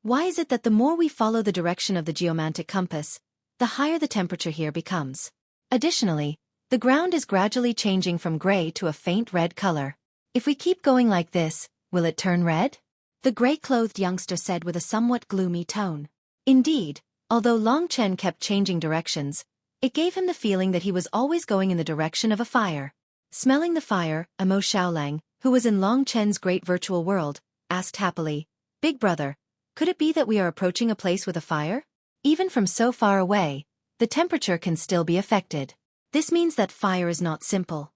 Why is it that the more we follow the direction of the geomantic compass, the higher the temperature here becomes? Additionally, the ground is gradually changing from gray to a faint red color. If we keep going like this, will it turn red? the gray-clothed youngster said with a somewhat gloomy tone. Indeed, although Long Chen kept changing directions, it gave him the feeling that he was always going in the direction of a fire. Smelling the fire, Amo Xiaolang, who was in Long Chen's great virtual world, asked happily, "Big brother, could it be that we are approaching a place with a fire? Even from so far away, the temperature can still be affected. This means that fire is not simple."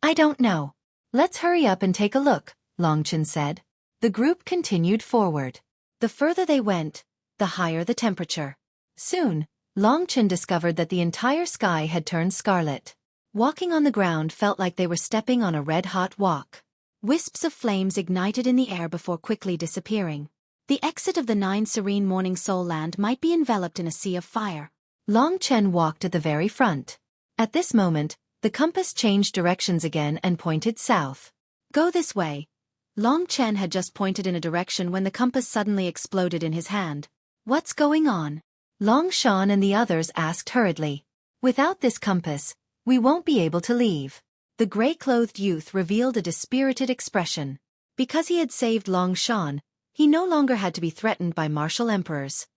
"I don't know. Let's hurry up and take a look," Long Chen said. The group continued forward. The further they went, the higher the temperature. Soon, Long Chen discovered that the entire sky had turned scarlet. Walking on the ground felt like they were stepping on a red-hot wok. Wisps of flames ignited in the air before quickly disappearing. The exit of the 9 serene morning soul land might be enveloped in a sea of fire. Long Chen walked at the very front. At this moment, the compass changed directions again and pointed south. "Go this way." Long Chen had just pointed in a direction when the compass suddenly exploded in his hand. "What's going on?" Long Shan and the others asked hurriedly. "Without this compass, we won't be able to leave." The gray-clothed youth revealed a dispirited expression. Because he had saved Long Shan, he no longer had to be threatened by martial emperors.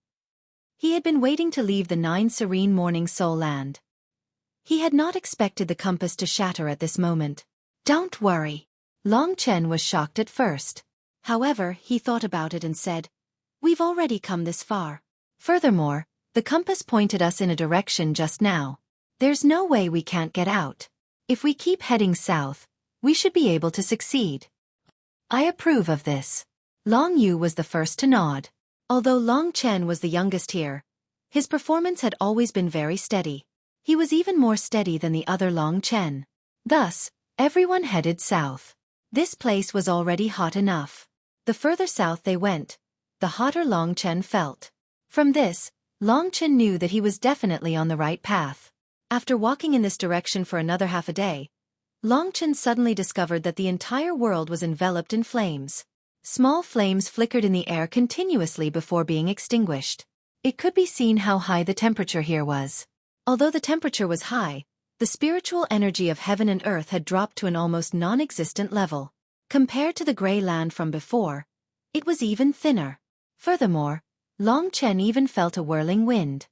He had been waiting to leave the 9 serene morning soul land. He had not expected the compass to shatter at this moment. "Don't worry." Long Chen was shocked at first. However, he thought about it and said, "We've already come this far. Furthermore, the compass pointed us in a direction just now. There's no way we can't get out. If we keep heading south, we should be able to succeed." "I approve of this." Long Yu was the first to nod. Although Long Chen was the youngest here, his performance had always been very steady. He was even more steady than the other Long Chen. Thus, everyone headed south. This place was already hot enough. The further south they went, the hotter Long Chen felt. From this, Long Chen knew that he was definitely on the right path. After walking in this direction for another half a day, Long Chen suddenly discovered that the entire world was enveloped in flames. Small flames flickered in the air continuously before being extinguished. It could be seen how high the temperature here was. Although the temperature was high, the spiritual energy of heaven and earth had dropped to an almost non-existent level. Compared to the gray land from before, it was even thinner. Furthermore, Long Chen even felt a whirling wind.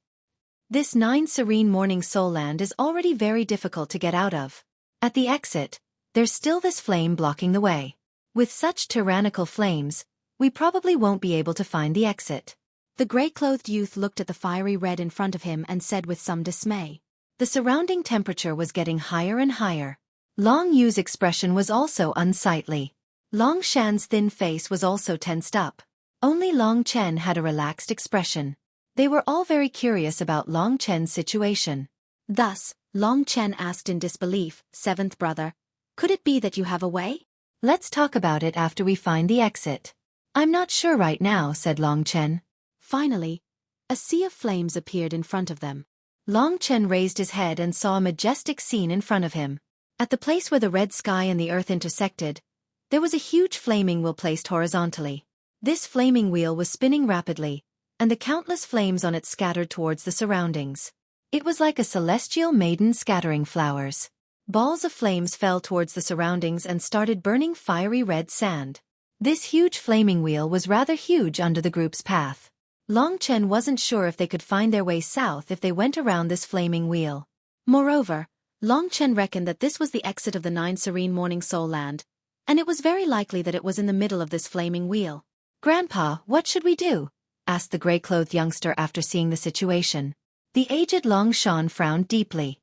This 9 serene morning soul land is already very difficult to get out of. At the exit, there's still this flame blocking the way. With such tyrannical flames, we probably won't be able to find the exit. The gray-clothed youth looked at the fiery red in front of him and said with some dismay. The surrounding temperature was getting higher and higher. Long Yu's expression was also unsightly. Long Shan's thin face was also tensed up. Only Long Chen had a relaxed expression. They were all very curious about Long Chen's situation. Thus, Long Chen asked in disbelief, "Seventh brother, could it be that you have a way? Let's talk about it after we find the exit." "I'm not sure right now," said Long Chen. Finally, a sea of flames appeared in front of them. Long Chen raised his head and saw a majestic scene in front of him. At the place where the red sky and the earth intersected, there was a huge flaming wheel placed horizontally. This flaming wheel was spinning rapidly, and the countless flames on it scattered towards the surroundings. It was like a celestial maiden scattering flowers. Balls of flames fell towards the surroundings and started burning fiery red sand. This huge flaming wheel was rather huge under the group's path. Long Chen wasn't sure if they could find their way south if they went around this flaming wheel. Moreover, Long Chen reckoned that this was the exit of the 9 serene morning soul land, and it was very likely that it was in the middle of this flaming wheel. "Grandpa, what should we do?" asked the gray-clothed youngster after seeing the situation. The aged Long Shan frowned deeply.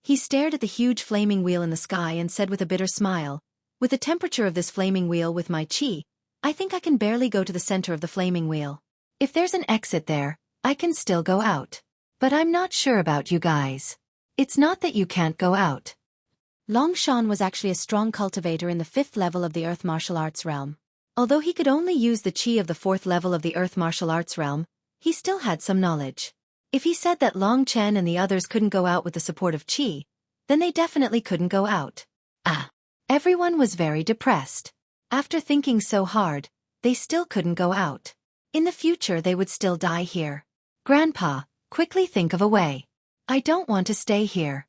He stared at the huge flaming wheel in the sky and said with a bitter smile, "With the temperature of this flaming wheel with my chi, I think I can barely go to the center of the flaming wheel. If there's an exit there, I can still go out. But I'm not sure about you guys. It's not that you can't go out." Long Shan was actually a strong cultivator in the 5th level of the Earth Martial Arts realm. Although he could only use the chi of the 4th level of the Earth Martial Arts realm, he still had some knowledge. If he said that Long Chen and the others couldn't go out with the support of chi, then they definitely couldn't go out. Everyone was very depressed. After thinking so hard, they still couldn't go out. In the future they would still die here. "Grandpa, quickly think of a way. I don't want to stay here."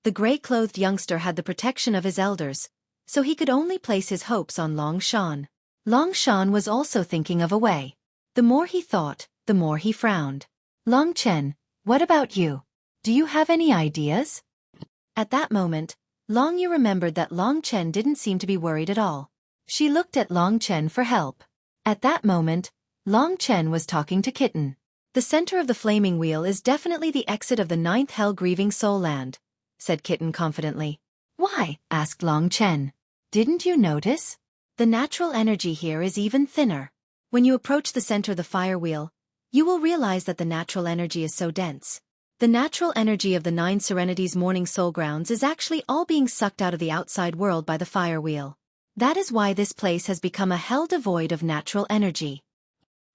The gray-clothed youngster had the protection of his elders, so he could only place his hopes on Long Shan. Long Shan was also thinking of a way. The more he thought, the more he frowned. Long Chen, what about you? Do you have any ideas? At that moment, Long Yu remembered that Long Chen didn't seem to be worried at all. She looked at Long Chen for help. At that moment, Long Chen was talking to Kitten. The center of the flaming wheel is definitely the exit of the 9th hell-grieving soul land, said Kitten confidently. Why? Asked Long Chen. Didn't you notice? The natural energy here is even thinner. When you approach the center of the fire wheel, you will realize that the natural energy is so dense. The natural energy of the 9 Serenities Morning Soul Grounds is actually all being sucked out of the outside world by the fire wheel. That is why this place has become a hell devoid of natural energy.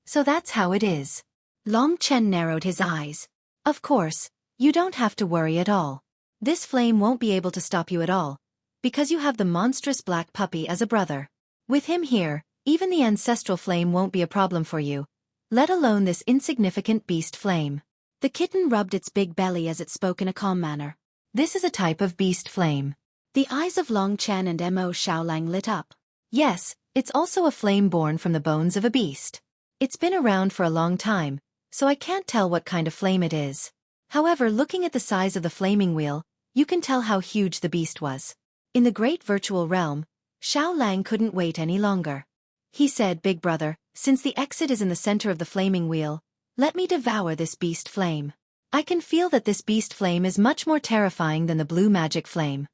So that's how it is. Long Chen narrowed his eyes. Of course, you don't have to worry at all. This flame won't be able to stop you at all, because you have the monstrous black puppy as a brother. With him here, even the ancestral flame won't be a problem for you, let alone this insignificant beast flame. The kitten rubbed its big belly as it spoke in a calm manner. This is a type of beast flame. The eyes of Long Chen and Mo Xiaolang lit up. Yes, it's also a flame born from the bones of a beast. It's been around for a long time, so I can't tell what kind of flame it is. However, looking at the size of the flaming wheel, you can tell how huge the beast was. In the great virtual realm, Xiaolang couldn't wait any longer. He said, Big brother, since the exit is in the center of the flaming wheel, let me devour this beast flame. I can feel that this beast flame is much more terrifying than the blue magic flame.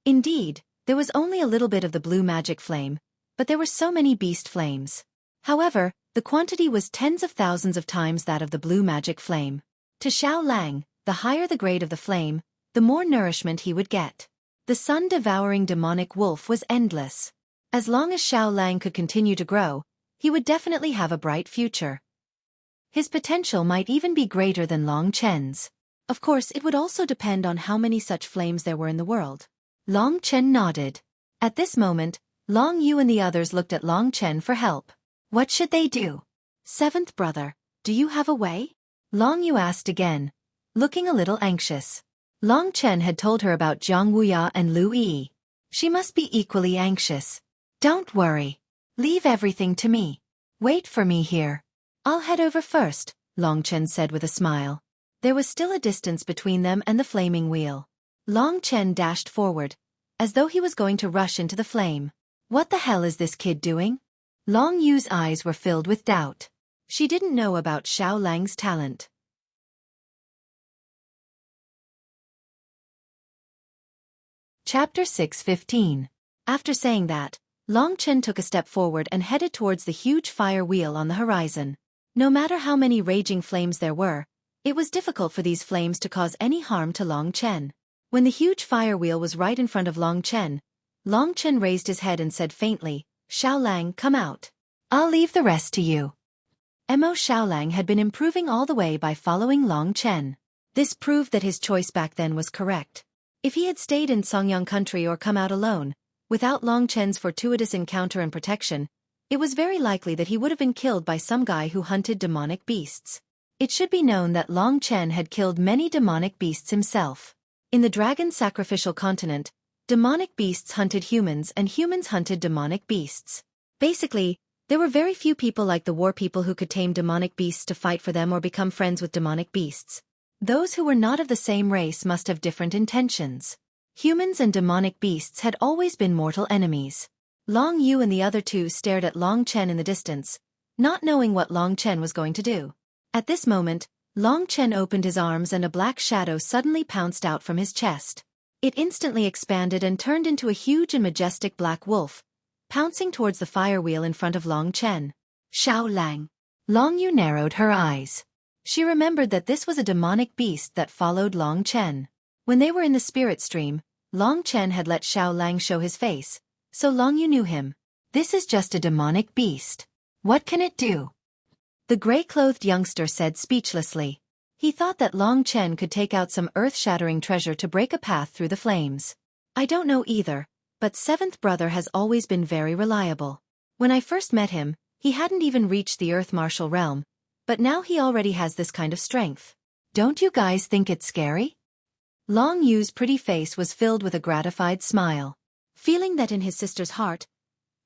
Indeed, there was only a little bit of the blue magic flame, but there were so many beast flames. However, the quantity was tens of thousands of times that of the blue magic flame. To Xiaolang, the higher the grade of the flame, the more nourishment he would get. The sun-devouring demonic wolf was endless. As long as Xiaolang could continue to grow, he would definitely have a bright future. His potential might even be greater than Long Chen's. Of course, it would also depend on how many such flames there were in the world. Long Chen nodded. At this moment, Long Yu and the others looked at Long Chen for help. What should they do? 7th brother, do you have a way? Long Yu asked again, looking a little anxious. Long Chen had told her about Jiang Wuya and Lu Yi. She must be equally anxious. Don't worry. Leave everything to me. Wait for me here. I'll head over first, Long Chen said with a smile. There was still a distance between them and the flaming wheel. Long Chen dashed forward, as though he was going to rush into the flame. What the hell is this kid doing? Long Yu's eyes were filled with doubt. She didn't know about Xiaolang's talent. Chapter 6:15. After saying that, Long Chen took a step forward and headed towards the huge fire wheel on the horizon. No matter how many raging flames there were, it was difficult for these flames to cause any harm to Long Chen. When the huge fire wheel was right in front of Long Chen raised his head and said faintly, Xiaolang, come out. I'll leave the rest to you. Mo Xiaolang had been improving all the way by following Long Chen. This proved that his choice back then was correct. If he had stayed in Songyang country or come out alone, without Long Chen's fortuitous encounter and protection, it was very likely that he would have been killed by some guy who hunted demonic beasts. It should be known that Long Chen had killed many demonic beasts himself. In the dragon sacrificial continent, demonic beasts hunted humans and humans hunted demonic beasts. Basically, there were very few people like the war people who could tame demonic beasts to fight for them or become friends with demonic beasts. Those who were not of the same race must have different intentions. Humans and demonic beasts had always been mortal enemies. Long Yu and the other two stared at Long Chen in the distance, not knowing what Long Chen was going to do. At this moment, Long Chen opened his arms and a black shadow suddenly pounced out from his chest. It instantly expanded and turned into a huge and majestic black wolf, pouncing towards the fire wheel in front of Long Chen. Xiaolang. Long Yu narrowed her eyes. She remembered that this was a demonic beast that followed Long Chen. When they were in the spirit stream, Long Chen had let Xiaolang show his face, so Long Yu knew him. This is just a demonic beast. What can it do? The gray-clothed youngster said speechlessly. He thought that Long Chen could take out some earth-shattering treasure to break a path through the flames. I don't know either, but 7th brother has always been very reliable. When I first met him, he hadn't even reached the Earth Martial realm, but now he already has this kind of strength. Don't you guys think it's scary? Long Yu's pretty face was filled with a gratified smile. Feeling that in his sister's heart,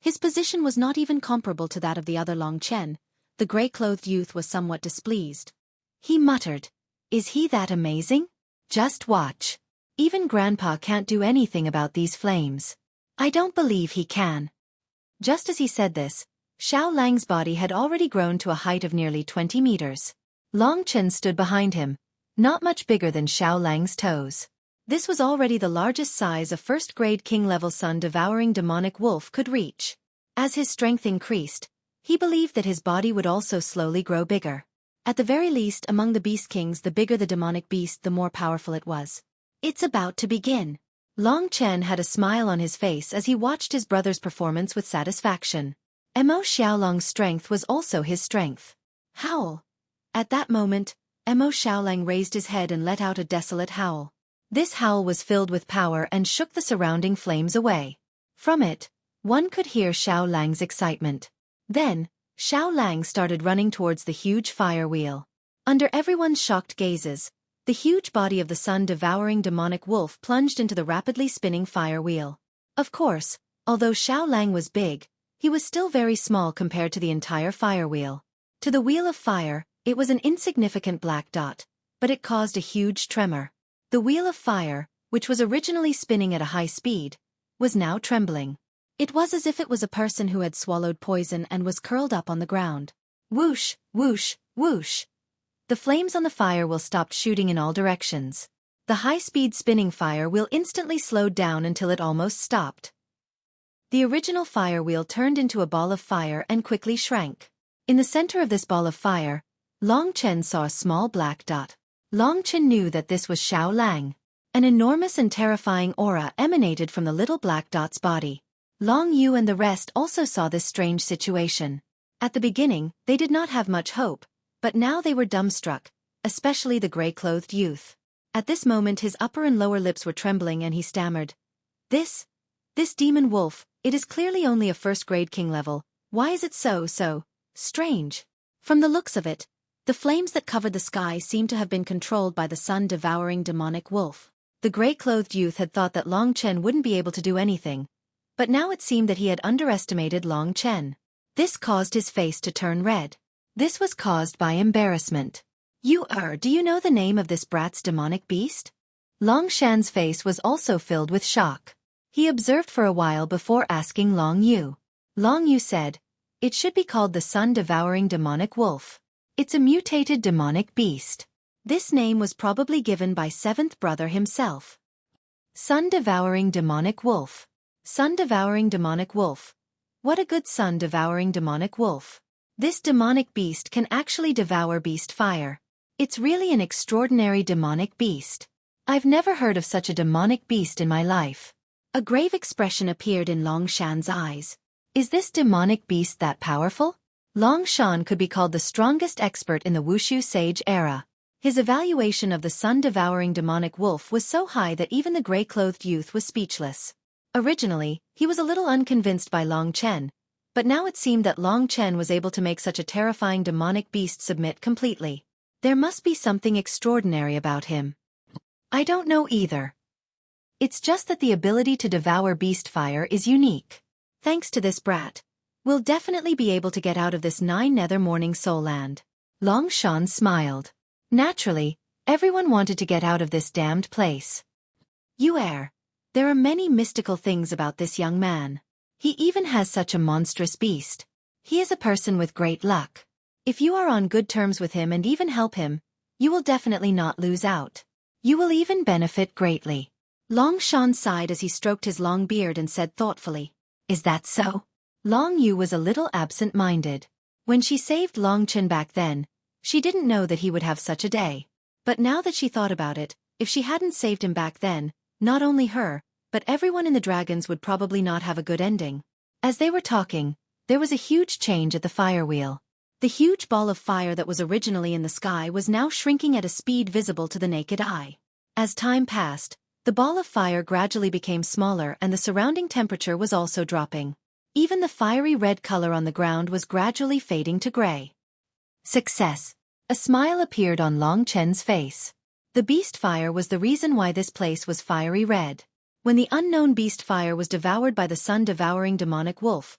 His position was not even comparable to that of the other Long Chen. The gray-clothed youth was somewhat displeased. He muttered, "Is he that amazing? Just watch. Even Grandpa can't do anything about these flames. I don't believe he can." Just as he said this, Xiao Lang's body had already grown to a height of nearly 20 meters. Long Chen stood behind him, not much bigger than Xiao Lang's toes. This was already the largest size a first-grade king-level sun-devouring demonic wolf could reach. As his strength increased, he believed that his body would also slowly grow bigger. At the very least, among the beast kings, the bigger the demonic beast, the more powerful it was. It's about to begin. Long Chen had a smile on his face as he watched his brother's performance with satisfaction. Mo Xiaolang's strength was also his strength. Howl. At that moment, Mo Xiaolang raised his head and let out a desolate howl. This howl was filled with power and shook the surrounding flames away. From it, one could hear Xiao Lang's excitement. Then, Xiao Lang started running towards the huge fire wheel. Under everyone's shocked gazes, the huge body of the sun-devouring demonic wolf plunged into the rapidly spinning fire wheel. Of course, although Xiao Lang was big, he was still very small compared to the entire fire wheel. To the wheel of fire, it was an insignificant black dot, but it caused a huge tremor. The wheel of fire, which was originally spinning at a high speed, was now trembling. It was as if it was a person who had swallowed poison and was curled up on the ground. Whoosh, whoosh, whoosh. The flames on the fire wheel stopped shooting in all directions. The high-speed spinning fire wheel instantly slowed down until it almost stopped. The original fire wheel turned into a ball of fire and quickly shrank. In the center of this ball of fire, Long Chen saw a small black dot. Long Chen knew that this was Xiao Lang. An enormous and terrifying aura emanated from the little black dot's body. Long Yu and the rest also saw this strange situation. At the beginning, they did not have much hope, but now they were dumbstruck, especially the gray-clothed youth. At this moment his upper and lower lips were trembling and he stammered, This demon wolf, it is clearly only a first-grade king level. Why is it so strange? From the looks of it, the flames that covered the sky seemed to have been controlled by the sun-devouring demonic wolf. The gray-clothed youth had thought that Long Chen wouldn't be able to do anything, but now it seemed that he had underestimated Long Chen. This caused his face to turn red. This was caused by embarrassment. Do you know the name of this brat's demonic beast? Long Shan's face was also filled with shock. He observed for a while before asking Long Yu. Long Yu said, "It should be called the sun-devouring demonic wolf. It's a mutated demonic beast." This name was probably given by seventh brother himself. Sun-devouring demonic wolf. Sun-devouring demonic wolf. What a good sun-devouring demonic wolf. This demonic beast can actually devour beast fire. It's really an extraordinary demonic beast. I've never heard of such a demonic beast in my life. A grave expression appeared in Long Shan's eyes. Is this demonic beast that powerful? Long Shan could be called the strongest expert in the Wushu Sage era. His evaluation of the sun-devouring demonic wolf was so high that even the gray-clothed youth was speechless. Originally, he was a little unconvinced by Long Chen, but now it seemed that Long Chen was able to make such a terrifying demonic beast submit completely. There must be something extraordinary about him. I don't know either. It's just that the ability to devour beast fire is unique. Thanks to this brat, we'll definitely be able to get out of this 9 Nether Morning Soul Land. Long Shan smiled. Naturally, everyone wanted to get out of this damned place. There are many mystical things about this young man. He even has such a monstrous beast. He is a person with great luck. If you are on good terms with him and even help him, you will definitely not lose out. You will even benefit greatly. Long Shan sighed as he stroked his long beard and said thoughtfully, "Is that so?" Long Yu was a little absent-minded. When she saved Long Chen back then, she didn't know that he would have such a day. But now that she thought about it, if she hadn't saved him back then, not only her, but everyone in the dragons would probably not have a good ending. As they were talking, there was a huge change at the fire wheel. The huge ball of fire that was originally in the sky was now shrinking at a speed visible to the naked eye. As time passed, the ball of fire gradually became smaller and the surrounding temperature was also dropping. Even the fiery red color on the ground was gradually fading to gray. Success! A smile appeared on Long Chen's face. The beast fire was the reason why this place was fiery red. When the unknown beast fire was devoured by the sun-devouring demonic wolf,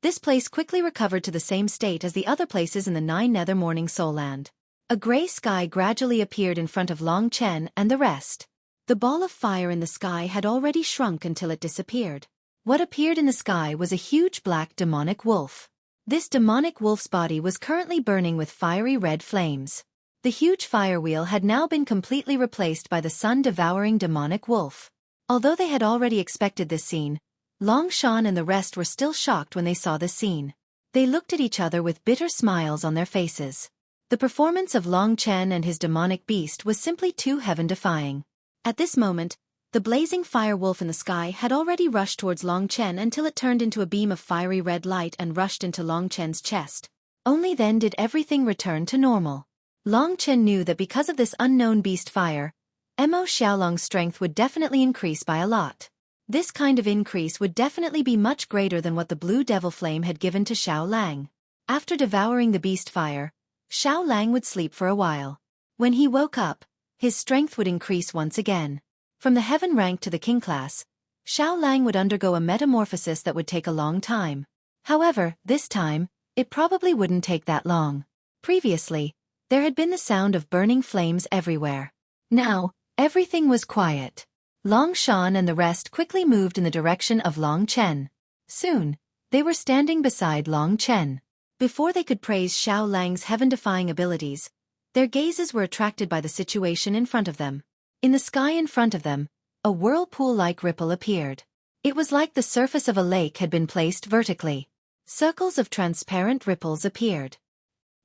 This place quickly recovered to the same state as the other places in the 9 Nether Morning Soul Land. A gray sky gradually appeared in front of Long Chen and the rest. The ball of fire in the sky had already shrunk until it disappeared. What appeared in the sky was a huge black demonic wolf. This demonic wolf's body was currently burning with fiery red flames. The huge fire wheel had now been completely replaced by the sun-devouring demonic wolf. Although they had already expected this scene, Long Shan and the rest were still shocked when they saw this scene. They looked at each other with bitter smiles on their faces. The performance of Long Chen and his demonic beast was simply too heaven-defying. At this moment, the blazing fire wolf in the sky had already rushed towards Long Chen until it turned into a beam of fiery red light and rushed into Long Chen's chest. Only then did everything return to normal. Long Chen knew that because of this unknown beast fire, Mo Xiaolong's strength would definitely increase by a lot. This kind of increase would definitely be much greater than what the blue devil flame had given to Xiao Lang. After devouring the beast fire, Xiao Lang would sleep for a while. When he woke up, his strength would increase once again. From the heaven rank to the king class, Xiao Lang would undergo a metamorphosis that would take a long time. However, this time, it probably wouldn't take that long. Previously, there had been the sound of burning flames everywhere. Now, everything was quiet. Long Shan and the rest quickly moved in the direction of Long Chen. Soon, they were standing beside Long Chen. Before they could praise Xiao Lang's heaven-defying abilities, their gazes were attracted by the situation in front of them. In the sky in front of them, a whirlpool-like ripple appeared. It was like the surface of a lake had been placed vertically. Circles of transparent ripples appeared.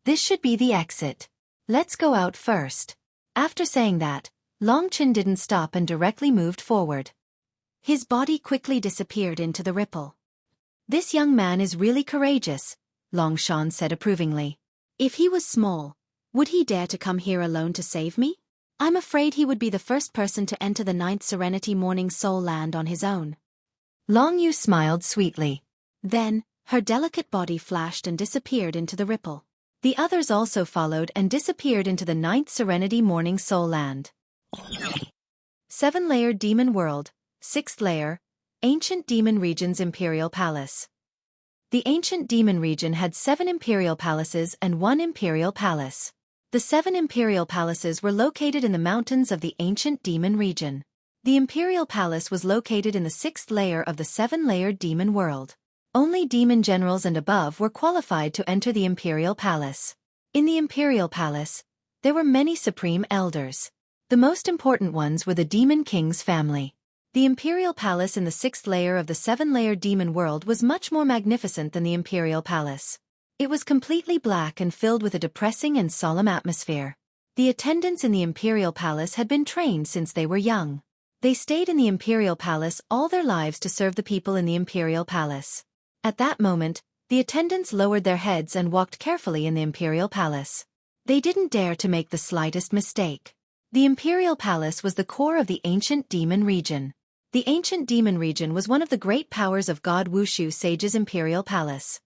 This should be the exit. Let's go out first. After saying that, Long Chen didn't stop and directly moved forward. His body quickly disappeared into the ripple. This young man is really courageous, Long Shan said approvingly. If he was small, would he dare to come here alone to save me? I'm afraid he would be the first person to enter the 9th Serenity Morning Soul Land on his own. Long Yu smiled sweetly. Then, her delicate body flashed and disappeared into the ripple. The others also followed and disappeared into the 9th Serenity Morning Soul Land. 7-layered Demon World, 6th layer, Ancient Demon Region's Imperial Palace. The Ancient Demon Region had 7 Imperial Palaces and 1 Imperial Palace. The 7 Imperial Palaces were located in the mountains of the Ancient Demon Region. The Imperial Palace was located in the 6th layer of the 7-layered Demon World. Only demon generals and above were qualified to enter the Imperial Palace. In the Imperial Palace, there were many supreme elders. The most important ones were the Demon King's family. The Imperial Palace in the 6th layer of the 7-layered Demon World was much more magnificent than the Imperial Palace. It was completely black and filled with a depressing and solemn atmosphere. The attendants in the Imperial Palace had been trained since they were young. They stayed in the Imperial Palace all their lives to serve the people in the Imperial Palace. At that moment, the attendants lowered their heads and walked carefully in the Imperial Palace. They didn't dare to make the slightest mistake. The Imperial Palace was the core of the Ancient Demon Region. The Ancient Demon Region was one of the great powers of God Wushu Sage's Imperial Palace.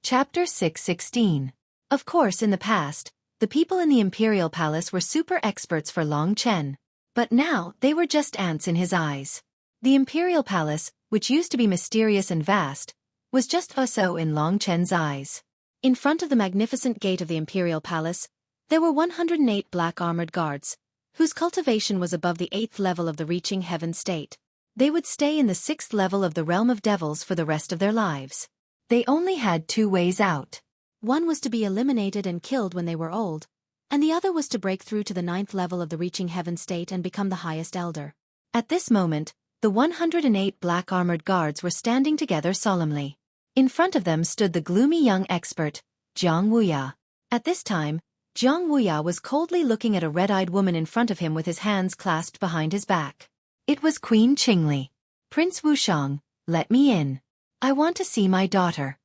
Chapter 6:16. Of course, in the past, the people in the Imperial Palace were super experts for Long Chen. But now, they were just ants in his eyes. The Imperial Palace, which used to be mysterious and vast, was just so in Long Chen's eyes. In front of the magnificent gate of the Imperial Palace, there were 108 black armored guards, whose cultivation was above the 8th level of the reaching heaven state. They would stay in the 6th level of the realm of devils for the rest of their lives. They only had 2 ways out. One was to be eliminated and killed when they were old, and the other was to break through to the 9th level of the reaching heaven state and become the highest elder. At this moment, the 108 black armored guards were standing together solemnly. In front of them stood the gloomy young expert, Jiang Wuya. At this time, Jiang Wuya was coldly looking at a red-eyed woman in front of him with his hands clasped behind his back. It was Queen Qingli. Prince Wushang, let me in. I want to see my daughter.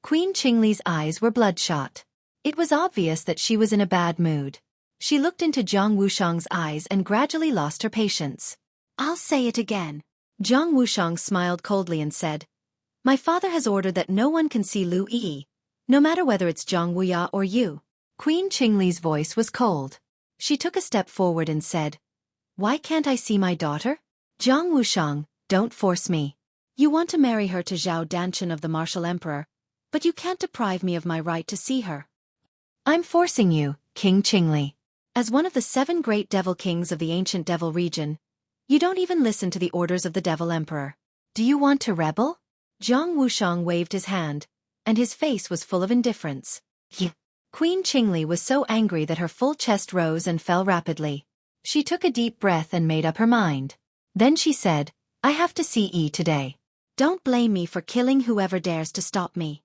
Queen Qingli's eyes were bloodshot. It was obvious that she was in a bad mood. She looked into Jiang Wushang's eyes and gradually lost her patience. I'll say it again. Jiang Wushang smiled coldly and said, My father has ordered that no one can see Lu Yi, no matter whether it's Jiang Wuya or you. Queen Qingli's voice was cold. She took a step forward and said, Why can't I see my daughter? Jiang Wushang, don't force me. You want to marry her to Zhao Danshan of the martial emperor, but you can't deprive me of my right to see her. I'm forcing you, King Qingli. As one of the 7 great devil kings of the ancient devil region, you don't even listen to the orders of the devil emperor. Do you want to rebel? Jiang Wushang waved his hand, and his face was full of indifference. Queen Qingli was so angry that her full chest rose and fell rapidly. She took a deep breath and made up her mind. Then she said, I have to see Yi today. Don't blame me for killing whoever dares to stop me.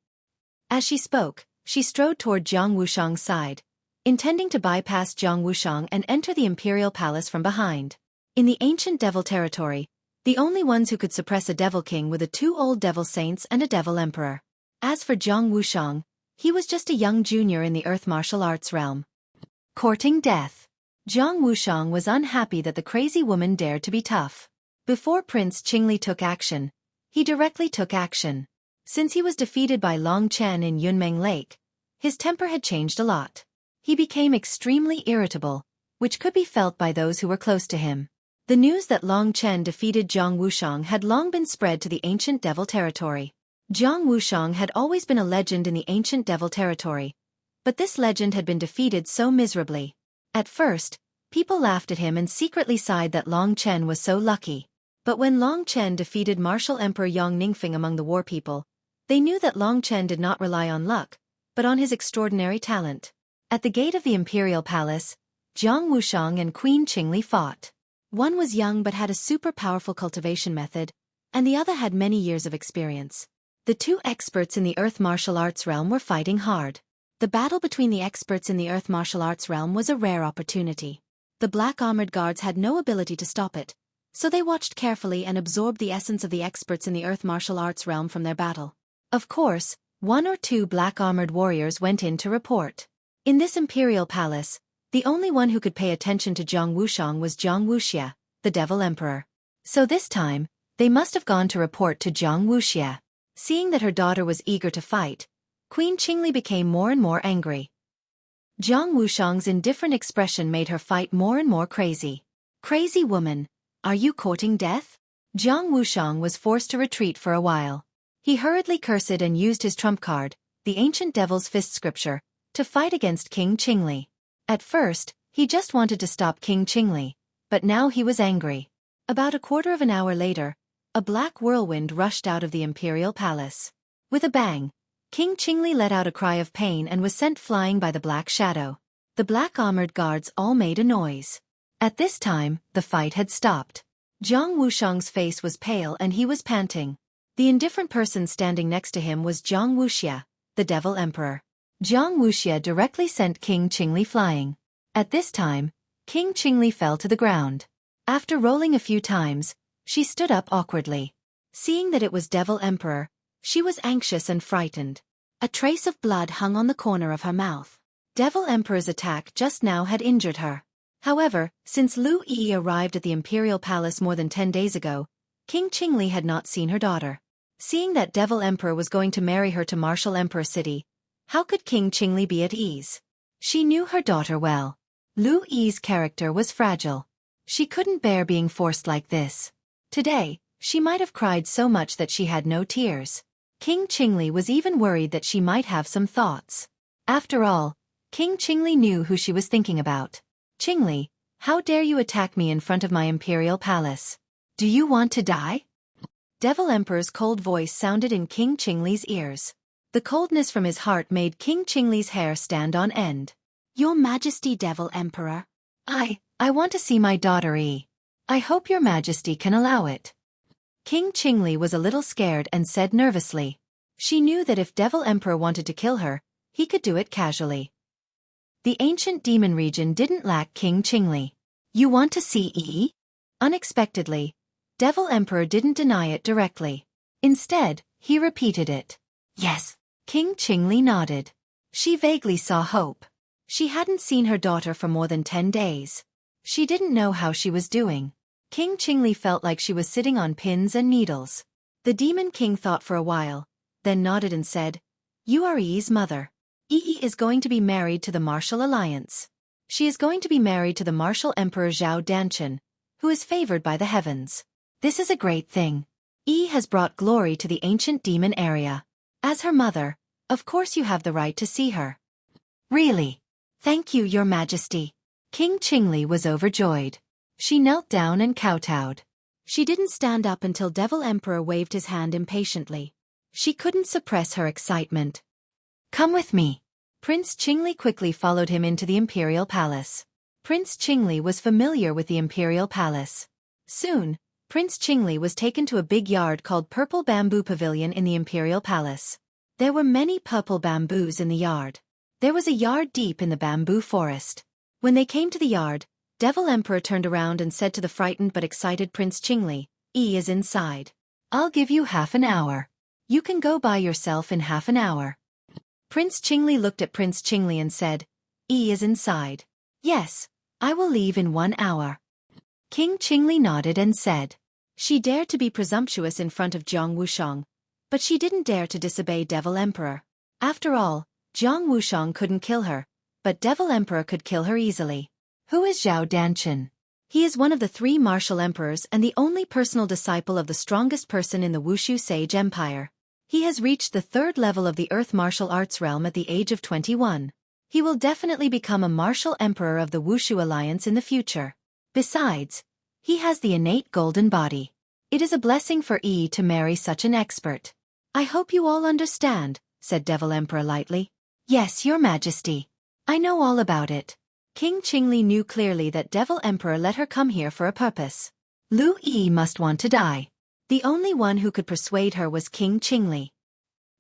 As she spoke, she strode toward Jiang Wushang's side, intending to bypass Jiang Wushang and enter the imperial palace from behind. In the ancient devil territory, the only ones who could suppress a devil king were the 2 old devil saints and a devil emperor. As for Jiang Wushang, he was just a young junior in the earth martial arts realm. Courting death. Jiang Wushang was unhappy that the crazy woman dared to be tough. Before Prince Qingli took action, he directly took action. Since he was defeated by Long Chen in Yunmeng Lake, his temper had changed a lot. He became extremely irritable, which could be felt by those who were close to him. The news that Long Chen defeated Jiang Wushang had long been spread to the ancient devil territory. Jiang Wushang had always been a legend in the ancient devil territory, but this legend had been defeated so miserably. At first, people laughed at him and secretly sighed that Long Chen was so lucky. But when Long Chen defeated Martial Emperor Yang Ningfeng among the war people, they knew that Long Chen did not rely on luck, but on his extraordinary talent. At the gate of the imperial palace, Jiang Wushang and Queen Qingli fought. One was young but had a super powerful cultivation method, and the other had many years of experience. The 2 experts in the earth martial arts realm were fighting hard. The battle between the experts in the earth martial arts realm was a rare opportunity. The black armored guards had no ability to stop it, so they watched carefully and absorbed the essence of the experts in the earth martial arts realm from their battle. Of course, 1 or 2 black armored warriors went in to report. In this imperial palace, the only one who could pay attention to Jiang Wushang was Jiang Wuxia, the devil emperor. So this time, they must have gone to report to Jiang Wuxia. Seeing that her daughter was eager to fight, Queen Qingli became more and more angry. Jiang Wushang's indifferent expression made her fight more and more crazy. Crazy woman, are you courting death? Jiang Wushang was forced to retreat for a while. He hurriedly cursed and used his trump card, the ancient devil's fist scripture, to fight against King Qingli. At first, he just wanted to stop King Qingli, but now he was angry. About a quarter of an hour later, a black whirlwind rushed out of the imperial palace. With a bang, King Qingli let out a cry of pain and was sent flying by the black shadow. The black armored guards all made a noise. At this time, the fight had stopped. Jiang Wushang's face was pale and he was panting. The indifferent person standing next to him was Jiang Wuxia, the devil emperor. Jiang Wuxia directly sent King Qingli flying. At this time, King Qingli fell to the ground. After rolling a few times, she stood up awkwardly. Seeing that it was devil emperor, she was anxious and frightened. A trace of blood hung on the corner of her mouth. Devil emperor's attack just now had injured her. However, since Lu Yi arrived at the imperial palace more than 10 days ago, King Qingli had not seen her daughter. Seeing that devil emperor was going to marry her to martial emperor city, how could King Qingli be at ease? She knew her daughter well. Lu Yi's character was fragile. She couldn't bear being forced like this. Today, she might have cried so much that she had no tears. King Qingli was even worried that she might have some thoughts. After all, King Qingli knew who she was thinking about. Qingli, how dare you attack me in front of my imperial palace? Do you want to die? Devil Emperor's cold voice sounded in King Qingli's ears. The coldness from his heart made King Qingli's hair stand on end. Your Majesty, Devil Emperor. I want to see my daughter Yi. I hope your Majesty can allow it. King Qingli was a little scared and said nervously. She knew that if Devil Emperor wanted to kill her, he could do it casually. The ancient demon region didn't lack King Qingli. You want to see Yi? Unexpectedly, Devil Emperor didn't deny it directly. Instead, he repeated it. Yes. King Qingli nodded. She vaguely saw hope. She hadn't seen her daughter for more than 10 days. She didn't know how she was doing. King Qingli felt like she was sitting on pins and needles. The Demon King thought for a while, then nodded and said, You are Yi's mother. Yi is going to be married to the Martial Alliance. She is going to be married to the Martial Emperor Zhao Danshan, who is favored by the heavens. This is a great thing. Yi has brought glory to the ancient demon area. As her mother, of course you have the right to see her. Really? Thank you, Your Majesty. King Qingli was overjoyed. She knelt down and kowtowed. She didn't stand up until Devil Emperor waved his hand impatiently. She couldn't suppress her excitement. Come with me. Prince Qingli quickly followed him into the imperial palace. Prince Qingli was familiar with the imperial palace. Soon, Prince Qingli was taken to a big yard called Purple Bamboo Pavilion in the imperial palace. There were many purple bamboos in the yard. There was a yard deep in the bamboo forest. When they came to the yard, Devil Emperor turned around and said to the frightened but excited Prince Qingli, "Yi is inside. I'll give you half an hour. You can go by yourself in half an hour." Prince Qingli looked at Prince Qingli and said, "Yi is inside. Yes, I will leave in 1 hour." King Qingli nodded and said. She dared to be presumptuous in front of Jiang Wushang, but she didn't dare to disobey Devil Emperor. After all, Jiang Wushang couldn't kill her, but Devil Emperor could kill her easily. Who is Zhao Danchen? He is one of the 3 martial emperors and the only personal disciple of the strongest person in the Wushu Sage Empire. He has reached the 3rd level of the Earth martial arts realm at the age of 21. He will definitely become a martial emperor of the Wushu Alliance in the future. Besides, he has the innate golden body. It is a blessing for Yi to marry such an expert. I hope you all understand, said Devil Emperor lightly. Yes, Your Majesty. I know all about it. King Qingli knew clearly that Devil Emperor let her come here for a purpose. Lu Yi must want to die. The only one who could persuade her was King Qingli.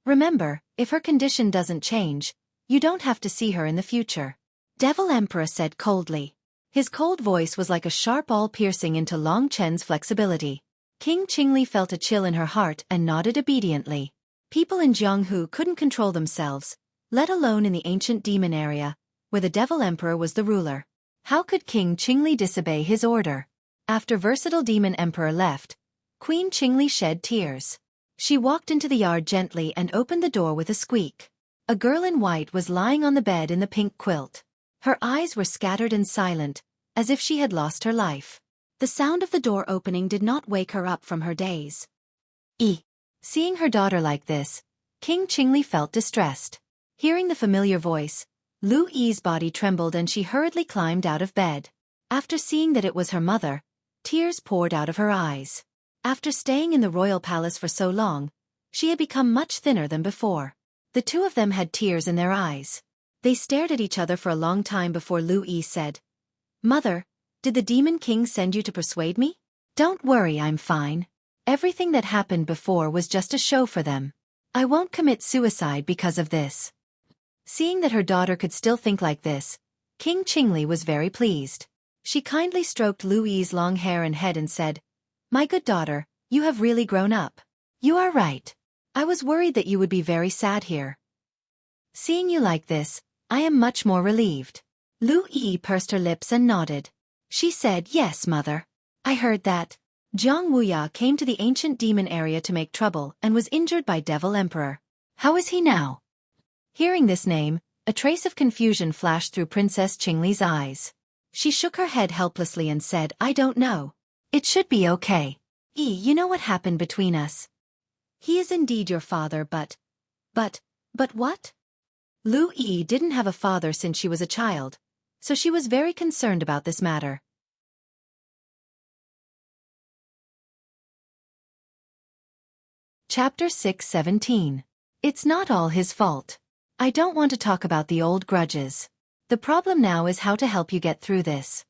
Remember, if her condition doesn't change, you don't have to see her in the future. Devil Emperor said coldly. His cold voice was like a sharp awl piercing into Long Chen's flexibility. King Qingli felt a chill in her heart and nodded obediently. People in Jianghu couldn't control themselves, let alone in the ancient demon area, where the Devil Emperor was the ruler. How could King Qingli disobey his order? After Versatile Demon Emperor left, Queen Qingli shed tears. She walked into the yard gently and opened the door with a squeak. A girl in white was lying on the bed in the pink quilt. Her eyes were scattered and silent, as if she had lost her life. The sound of the door opening did not wake her up from her daze. Seeing her daughter like this, King Qingli felt distressed. Hearing the familiar voice, Lu Yi's body trembled and she hurriedly climbed out of bed. After seeing that it was her mother, tears poured out of her eyes. After staying in the royal palace for so long, she had become much thinner than before. The 2 of them had tears in their eyes. They stared at each other for a long time before Lu Yi said, "Mother, did the Demon King send you to persuade me?" "Don't worry, I'm fine. Everything that happened before was just a show for them. I won't commit suicide because of this." Seeing that her daughter could still think like this, King Qingli was very pleased. She kindly stroked Lu Yi's long hair and head and said, "My good daughter, you have really grown up. You are right. I was worried that you would be very sad here. Seeing you like this, I am much more relieved." Lu Yi pursed her lips and nodded. She said, "Yes, mother. I heard that Jiang Wuya came to the ancient demon area to make trouble and was injured by Devil Emperor. How is he now?" Hearing this name, a trace of confusion flashed through Princess Qingli's eyes. She shook her head helplessly and said, "I don't know. It should be okay. You know what happened between us. He is indeed your father, but what?" Lu Yi didn't have a father since she was a child, so she was very concerned about this matter. Chapter 6:17. It's not all his fault. I don't want to talk about the old grudges. The problem now is how to help you get through this.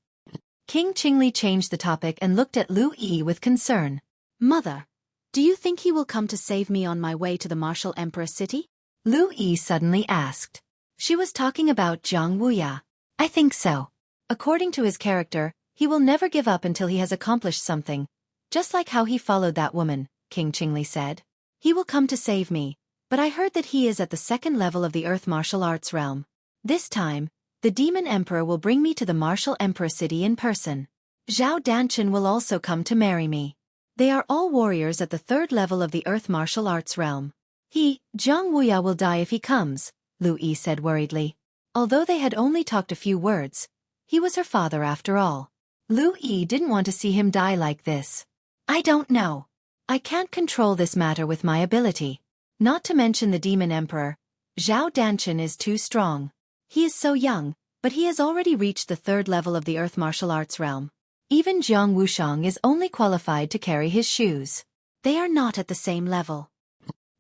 King Qingli changed the topic and looked at Lu Yi with concern. "Mother, do you think he will come to save me on my way to the martial emperor city?" Lu Yi suddenly asked. She was talking about Jiang Wuya. "I think so. According to his character, he will never give up until he has accomplished something, just like how he followed that woman," King Qingli said. "He will come to save me, but I heard that he is at the 2nd level of the Earth martial arts realm. This time, the Demon Emperor will bring me to the martial emperor city in person. Zhao Danchen will also come to marry me. They are all warriors at the 3rd level of the Earth martial arts realm. Jiang Wuya will die if he comes," Lu Yi said worriedly. Although they had only talked a few words, he was her father after all. Lu Yi didn't want to see him die like this. I don't know. I can't control this matter with my ability. Not to mention the demon emperor, Zhao Danchen is too strong. He is so young, but he has already reached the 3rd level of the earth martial arts realm. Even Jiang Wushang is only qualified to carry his shoes. They are not at the same level.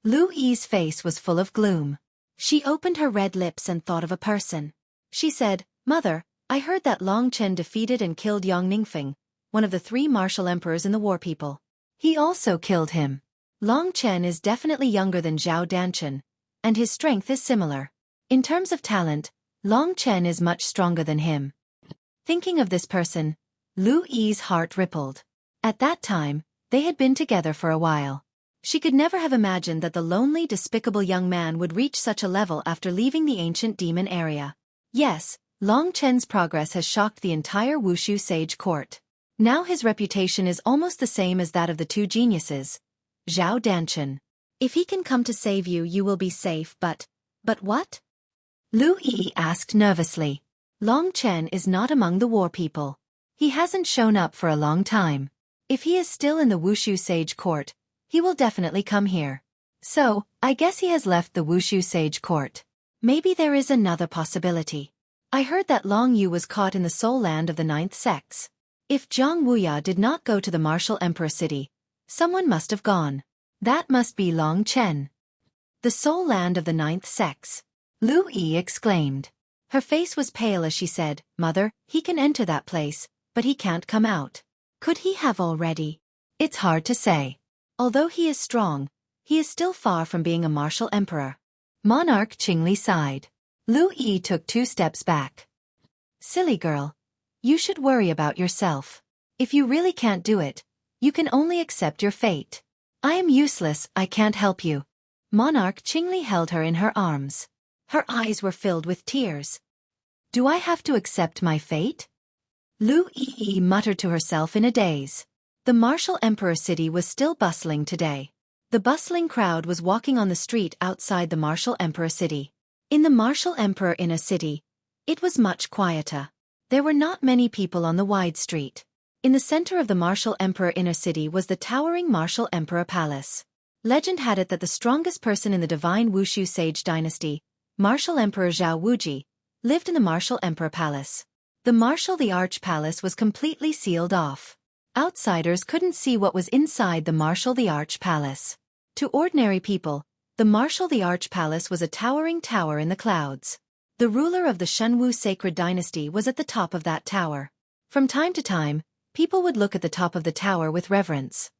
Lu Yi's face was full of gloom. She opened her red lips and thought of a person. She said, "Mother, I heard that Long Chen defeated and killed Yang Ningfeng, one of the 3 martial emperors in the war people. He also killed him. Long Chen is definitely younger than Zhao Danchen, and his strength is similar. In terms of talent, Long Chen is much stronger than him." Thinking of this person, Lu Yi's heart rippled. At that time, they had been together for a while. She could never have imagined that the lonely, despicable young man would reach such a level after leaving the ancient demon area. Yes, Long Chen's progress has shocked the entire Wushu sage court. Now his reputation is almost the same as that of the 2 geniuses, Zhao Danchen. If he can come to save you, you will be safe, but what? Lu Yi asked nervously. Long Chen is not among the war people. He hasn't shown up for a long time. If he is still in the Wushu sage court, he will definitely come here. So, I guess he has left the Wushu sage court. Maybe there is another possibility. I heard that Long Yu was caught in the soul land of the 9th sex. If Zhang Wuya did not go to the martial emperor city, someone must have gone. That must be Long Chen. The soul land of the 9th sex. Lu Yi exclaimed. Her face was pale as she said, "Mother, he can enter that place, but he can't come out." Could he have already? It's hard to say. Although he is strong, he is still far from being a martial emperor. Monarch Qingli sighed. Lu Yi took 2 steps back. Silly girl. You should worry about yourself. If you really can't do it, you can only accept your fate. I am useless, I can't help you. Monarch Qingli held her in her arms. Her eyes were filled with tears. Do I have to accept my fate? Lu Yi muttered to herself in a daze. The martial emperor city was still bustling today. The bustling crowd was walking on the street outside the martial emperor city. In the martial emperor inner city, it was much quieter. There were not many people on the wide street. In the center of the martial emperor inner city was the towering martial emperor palace. Legend had it that the strongest person in the divine Wushu sage dynasty, martial emperor Zhao Wuji, lived in the martial emperor palace. The arch palace was completely sealed off. Outsiders couldn't see what was inside the arch palace. To ordinary people, the arch palace was a towering tower in the clouds. The ruler of the Shenwu sacred dynasty was at the top of that tower. From time to time, people would look at the top of the tower with reverence.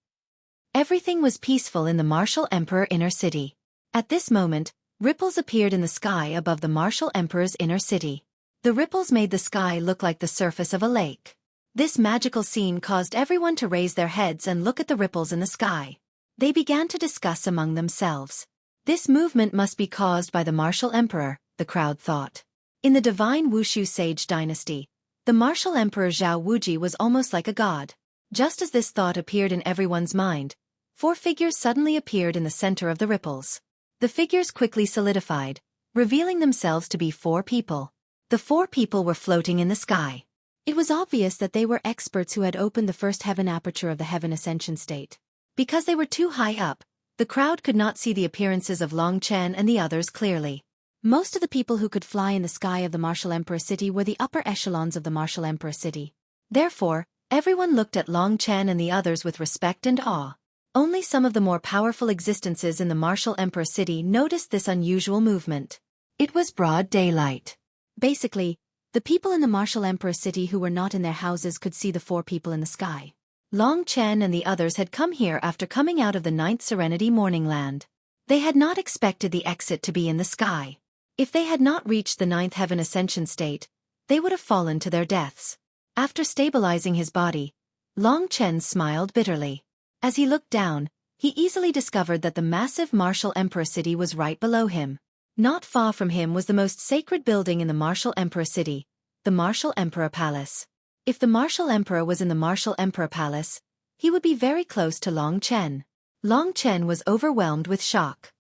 Everything was peaceful in the martial emperor inner city. At this moment, ripples appeared in the sky above the martial emperor's inner city. The ripples made the sky look like the surface of a lake. This magical scene caused everyone to raise their heads and look at the ripples in the sky. They began to discuss among themselves. This movement must be caused by the martial emperor, the crowd thought. In the divine Wushu sage dynasty, the martial emperor Zhao Wuji was almost like a god. Just as this thought appeared in everyone's mind, 4 figures suddenly appeared in the center of the ripples. The figures quickly solidified, revealing themselves to be 4 people. The 4 people were floating in the sky. It was obvious that they were experts who had opened the first heaven aperture of the heaven ascension state. Because they were too high up, the crowd could not see the appearances of Long Chen and the others clearly. Most of the people who could fly in the sky of the martial emperor city were the upper echelons of the martial emperor city. Therefore, everyone looked at Long Chen and the others with respect and awe. Only some of the more powerful existences in the martial emperor city noticed this unusual movement. It was broad daylight. Basically, the people in the martial emperor city who were not in their houses could see the 4 people in the sky. Long Chen and the others had come here after coming out of the 9th Serenity Morning Land. They had not expected the exit to be in the sky. If they had not reached the 9th heaven ascension state, they would have fallen to their deaths. After stabilizing his body, Long Chen smiled bitterly. As he looked down, he easily discovered that the massive martial emperor city was right below him. Not far from him was the most sacred building in the martial emperor city, the martial emperor palace. If the martial emperor was in the martial emperor palace, he would be very close to Long Chen. Long Chen was overwhelmed with shock.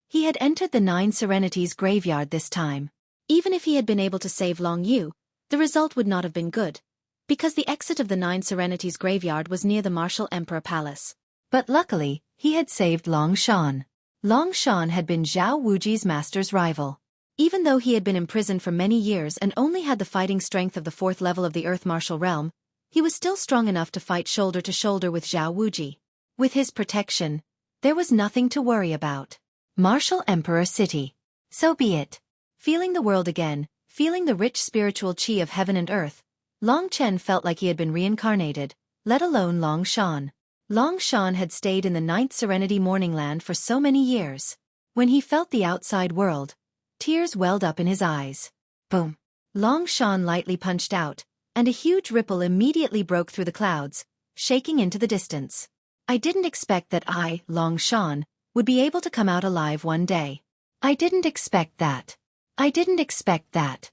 He had entered the 9 Serenities graveyard this time. Even if he had been able to save Long Yu, the result would not have been good, because the exit of the Nine Serenities graveyard was near the Martial Emperor Palace. But luckily, he had saved Long Shan. Long Shan had been Zhao Wuji's master's rival. Even though he had been imprisoned for many years and only had the fighting strength of the 4th level of the Earth Martial Realm, he was still strong enough to fight shoulder to shoulder with Zhao Wuji. With his protection, there was nothing to worry about. Martial Emperor City. So be it. Feeling the world again, feeling the rich spiritual chi of heaven and earth, Long Chen felt like he had been reincarnated, let alone Long Shan. Long Shan had stayed in the 9th Serenity Morning Land for so many years. When he felt the outside world, tears welled up in his eyes. Boom! Long Shan lightly punched out, and a huge ripple immediately broke through the clouds, shaking into the distance. I didn't expect that I, Long Shan, would be able to come out alive one day. I didn't expect that. I didn't expect that.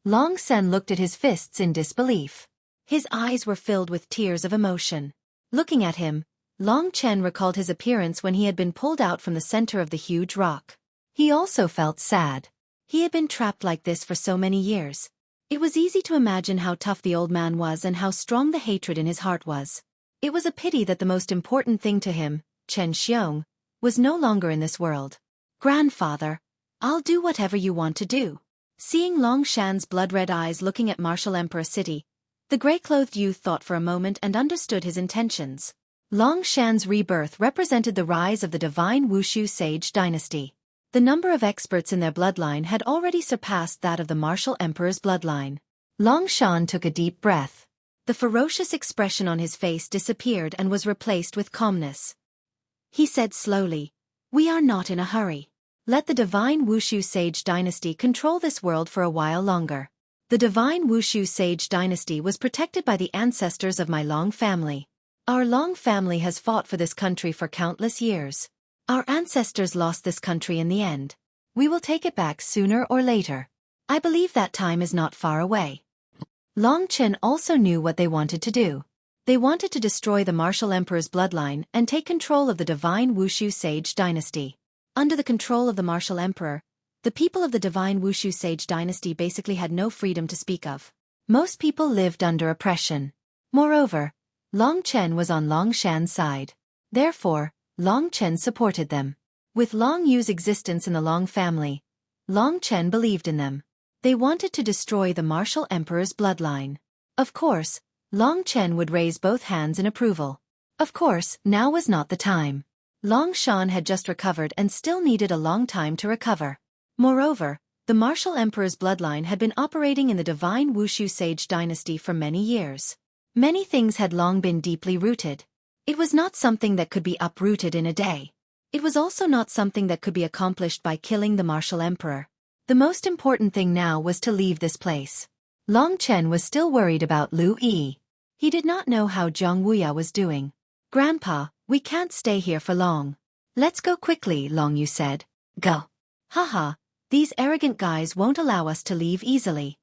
Long Sen looked at his fists in disbelief. His eyes were filled with tears of emotion. Looking at him, Long Chen recalled his appearance when he had been pulled out from the center of the huge rock. He also felt sad. He had been trapped like this for so many years. It was easy to imagine how tough the old man was and how strong the hatred in his heart was. It was a pity that the most important thing to him, Chen Xiong, was no longer in this world. Grandfather, I'll do whatever you want to do. Seeing Long Shan's blood-red eyes looking at Martial Emperor City, the gray-clothed youth thought for a moment and understood his intentions. Long Shan's rebirth represented the rise of the divine Wushu Sage dynasty. The number of experts in their bloodline had already surpassed that of the Martial Emperor's bloodline. Long Shan took a deep breath. The ferocious expression on his face disappeared and was replaced with calmness. He said slowly, "We are not in a hurry. Let the divine Wushu Sage dynasty control this world for a while longer." The divine Wushu Sage dynasty was protected by the ancestors of my Long family. Our Long family has fought for this country for countless years. Our ancestors lost this country in the end. We will take it back sooner or later. I believe that time is not far away. Long Chen also knew what they wanted to do. They wanted to destroy the Martial Emperor's bloodline and take control of the divine Wushu Sage dynasty. Under the control of the Martial Emperor, the people of the divine Wushu Sage dynasty basically had no freedom to speak of. Most people lived under oppression. Moreover, Long Chen was on Long Shan's side. Therefore, Long Chen supported them. With Long Yu's existence in the Long family, Long Chen believed in them. They wanted to destroy the Martial Emperor's bloodline. Of course, Long Chen would raise both hands in approval. Of course, now was not the time. Long Shan had just recovered and still needed a long time to recover. Moreover, the Martial Emperor's bloodline had been operating in the divine Wushu Sage dynasty for many years. Many things had long been deeply rooted. It was not something that could be uprooted in a day. It was also not something that could be accomplished by killing the Martial Emperor. The most important thing now was to leave this place. Long Chen was still worried about Lu Yi. He did not know how Zhang Wuya was doing. "Grandpa, we can't stay here for long. Let's go quickly," Long Yu said. "Go." "Haha, these arrogant guys won't allow us to leave easily."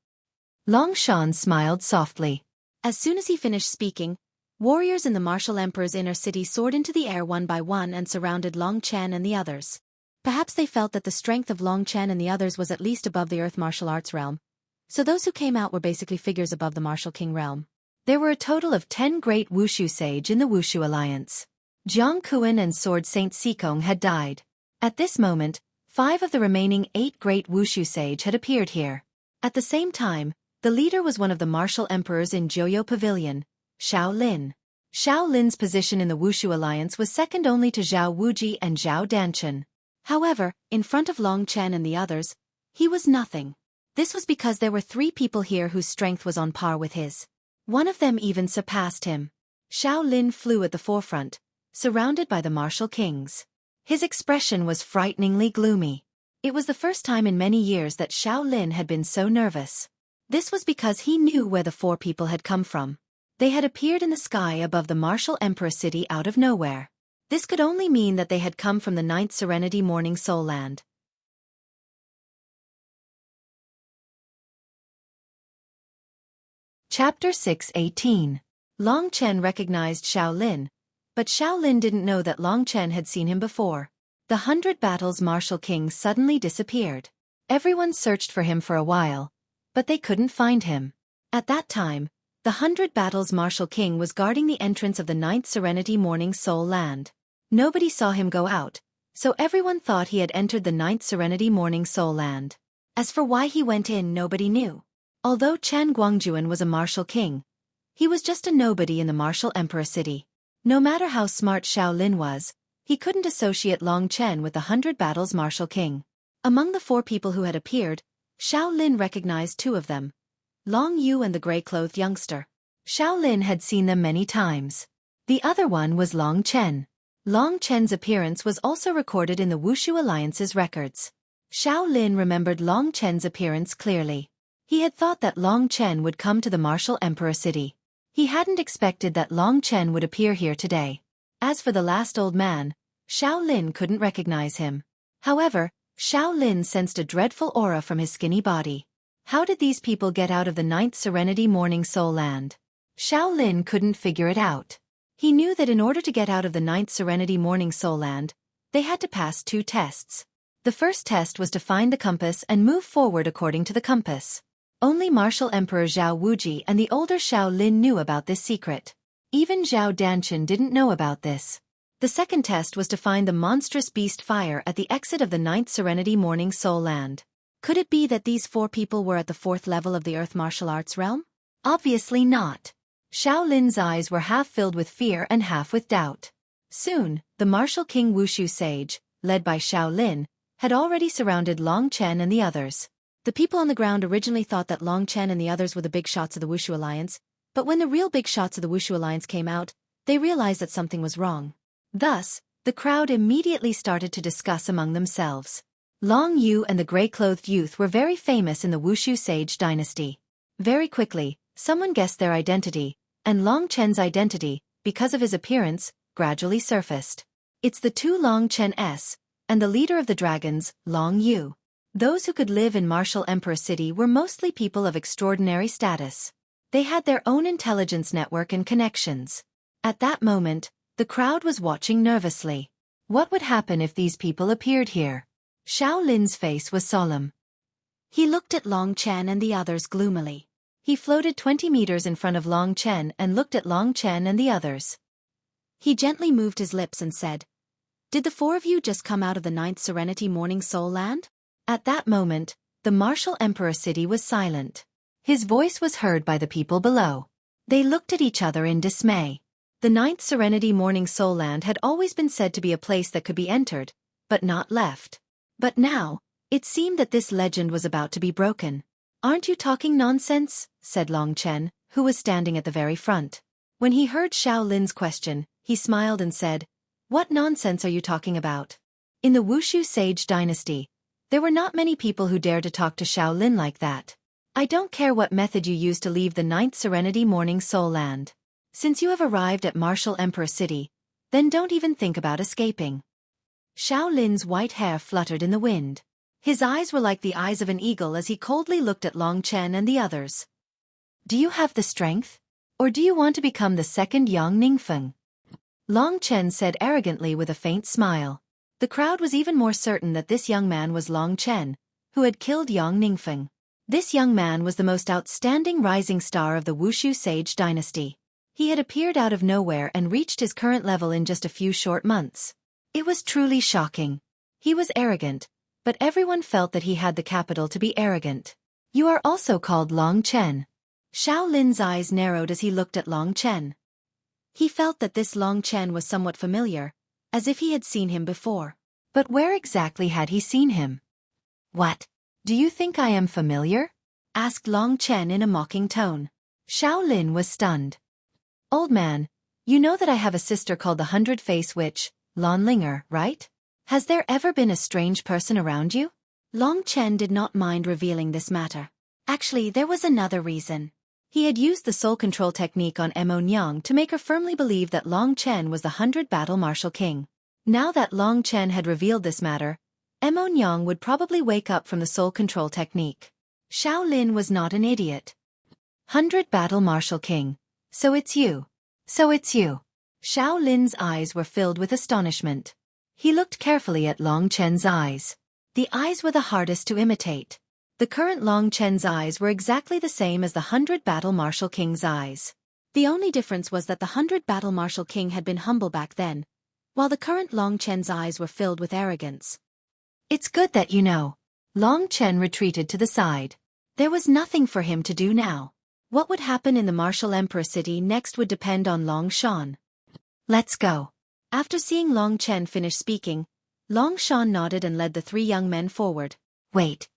Long Shan smiled softly. As soon as he finished speaking, warriors in the Martial Emperor's inner city soared into the air one by one and surrounded Long Chen and the others. Perhaps they felt that the strength of Long Chen and the others was at least above the Earth martial arts realm, so those who came out were basically figures above the Martial King realm. There were a total of 10 great Wushu Sage in the Wushu Alliance. Jiang Kuan and Sword Saint Sikong had died. At this moment, 5 of the remaining 8 great Wushu Sage had appeared here. At the same time, the leader was one of the Martial Emperors in Joyo Pavilion, Xiao Lin. Xiao Lin's position in the Wushu Alliance was second only to Zhao Wuji and Zhao Danchen. However, in front of Long Chen and the others, he was nothing. This was because there were 3 people here whose strength was on par with his. One of them even surpassed him. Xiao Lin flew at the forefront, surrounded by the martial kings. His expression was frighteningly gloomy. It was the first time in many years that Xiao Lin had been so nervous. This was because he knew where the 4 people had come from. They had appeared in the sky above the Martial Emperor city out of nowhere. This could only mean that they had come from the 9th Serenity Morning Soul Land. Chapter 6:18. Long Chen recognized Xiao Lin, but Xiao Lin didn't know that Long Chen had seen him before. The 100 Battles Martial King suddenly disappeared. Everyone searched for him for a while, but they couldn't find him. At that time, The 100 Battles Martial King was guarding the entrance of the 9th Serenity Morning Soul Land. Nobody saw him go out, so everyone thought he had entered the 9th Serenity Morning Soul Land. As for why he went in, nobody knew. Although Chen Guangjuan was a martial king, he was just a nobody in the martial emperor city. No matter how smart Shaolin was, he couldn't associate Long Chen with the 100 Battles Martial King. Among the 4 people who had appeared, Shaolin recognized 2 of them, Long Yu and the gray-clothed youngster. Shaolin had seen them many times. The other one was Long Chen. Long Chen's appearance was also recorded in the Wushu Alliance's records. Shaolin remembered Long Chen's appearance clearly. He had thought that Long Chen would come to the martial emperor city. He hadn't expected that Long Chen would appear here today. As for the last old man, Shaolin couldn't recognize him. However, Shaolin sensed a dreadful aura from his skinny body. How did these people get out of the 9th Serenity Morning Soul Land? Shaolin couldn't figure it out. He knew that in order to get out of the 9th Serenity Morning Soul Land, they had to pass 2 tests. The first test was to find the compass and move forward according to the compass. Only Martial Emperor Zhao Wuji and the older Shaolin knew about this secret. Even Zhao Danchen didn't know about this. The second test was to find the monstrous beast fire at the exit of the 9th Serenity Morning Soul Land. Could it be that these 4 people were at the 4th level of the Earth martial arts realm? Obviously not. Shaolin's eyes were half filled with fear and half with doubt. Soon, the martial king Wushu sage, led by Shaolin, had already surrounded Long Chen and the others. The people on the ground originally thought that Long Chen and the others were the big shots of the Wushu Alliance, but when the real big shots of the Wushu Alliance came out, they realized that something was wrong. Thus, the crowd immediately started to discuss among themselves. Long Yu and the gray-clothed youth were very famous in the Wushu Sage dynasty. Very quickly, someone guessed their identity, and Long Chen's identity, because of his appearance, gradually surfaced. It's the 2 Long Chen-s, and the leader of the dragons, Long Yu. Those who could live in Martial Emperor City were mostly people of extraordinary status. They had their own intelligence network and connections. At that moment, the crowd was watching nervously. What would happen if these people appeared here? Shaolin's face was solemn. He looked at Long Chen and the others gloomily. He floated 20 meters in front of Long Chen and looked at Long Chen and the others. He gently moved his lips and said, "Did the 4 of you just come out of the 9th Serenity Morning Soul Land?" At that moment, the Martial Emperor City was silent. His voice was heard by the people below. They looked at each other in dismay. The 9th Serenity Morning Soul Land had always been said to be a place that could be entered, but not left. But now, it seemed that this legend was about to be broken. "Aren't you talking nonsense?" said Long Chen, who was standing at the very front. When he heard Shaolin's question, he smiled and said, "What nonsense are you talking about?" In the Wushu Sage dynasty, there were not many people who dared to talk to Shaolin like that. "I don't care what method you use to leave the 9th Serenity Morning Soul Land. Since you have arrived at Martial Emperor City, then don't even think about escaping." Shaolin's white hair fluttered in the wind. His eyes were like the eyes of an eagle as he coldly looked at Long Chen and the others. "Do you have the strength? Or do you want to become the second Yang Ningfeng?" Long Chen said arrogantly with a faint smile. The crowd was even more certain that this young man was Long Chen, who had killed Yang Ningfeng. This young man was the most outstanding rising star of the Wushu Sage dynasty. He had appeared out of nowhere and reached his current level in just a few short months. It was truly shocking. He was arrogant, but everyone felt that he had the capital to be arrogant. "You are also called Long Chen." Shaolin's eyes narrowed as he looked at Long Chen. He felt that this Long Chen was somewhat familiar, as if he had seen him before. But where exactly had he seen him? "What? Do you think I am familiar?" asked Long Chen in a mocking tone. Shaolin was stunned. "Old man, you know that I have a sister called the 100-Face Witch, Lan Linger, right? Has there ever been a strange person around you?" Long Chen did not mind revealing this matter. Actually, there was another reason. He had used the soul control technique on Mo Nyang to make her firmly believe that Long Chen was the 100 Battle Martial King. Now that Long Chen had revealed this matter, Mo Nyang would probably wake up from the soul control technique. Shaolin was not an idiot. 100 Battle Martial King. So it's you. So it's you. Shaolin's eyes were filled with astonishment. He looked carefully at Long Chen's eyes. The eyes were the hardest to imitate. The current Long Chen's eyes were exactly the same as the 100 Battle Martial King's eyes. The only difference was that the 100 Battle Martial King had been humble back then, while the current Long Chen's eyes were filled with arrogance. It's good that you know. Long Chen retreated to the side. There was nothing for him to do now. What would happen in the Martial Emperor city next would depend on Long Shan. Let's go. After seeing Long Chen finish speaking, Long Shan nodded and led the three young men forward. Wait.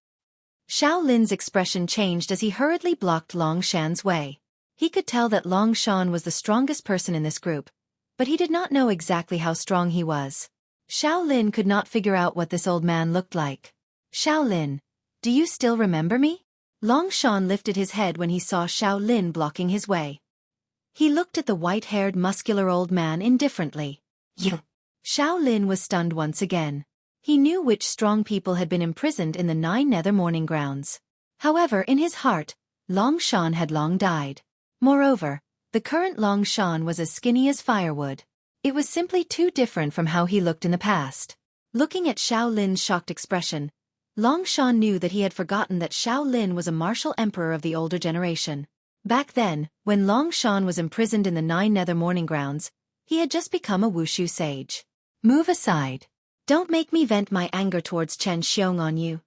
Xiao Lin's expression changed as he hurriedly blocked Long Shan's way. He could tell that Long Shan was the strongest person in this group, but he did not know exactly how strong he was. Xiao Lin could not figure out what this old man looked like. Xiao Lin, do you still remember me? Long Shan lifted his head when he saw Xiao Lin blocking his way. He looked at the white-haired muscular old man indifferently. You. Xiao Lin was stunned once again. He knew which strong people had been imprisoned in the 9 Nether Mourning Grounds. However, in his heart, Long Shan had long died. Moreover, the current Long Shan was as skinny as firewood. It was simply too different from how he looked in the past. Looking at Xiao Lin's shocked expression, Long Shan knew that he had forgotten that Xiao Lin was a martial emperor of the older generation. Back then, when Long Shan was imprisoned in the 9 Nether Mourning Grounds, he had just become a wushu sage. Move aside. Don't make me vent my anger towards Chen Xiong on you.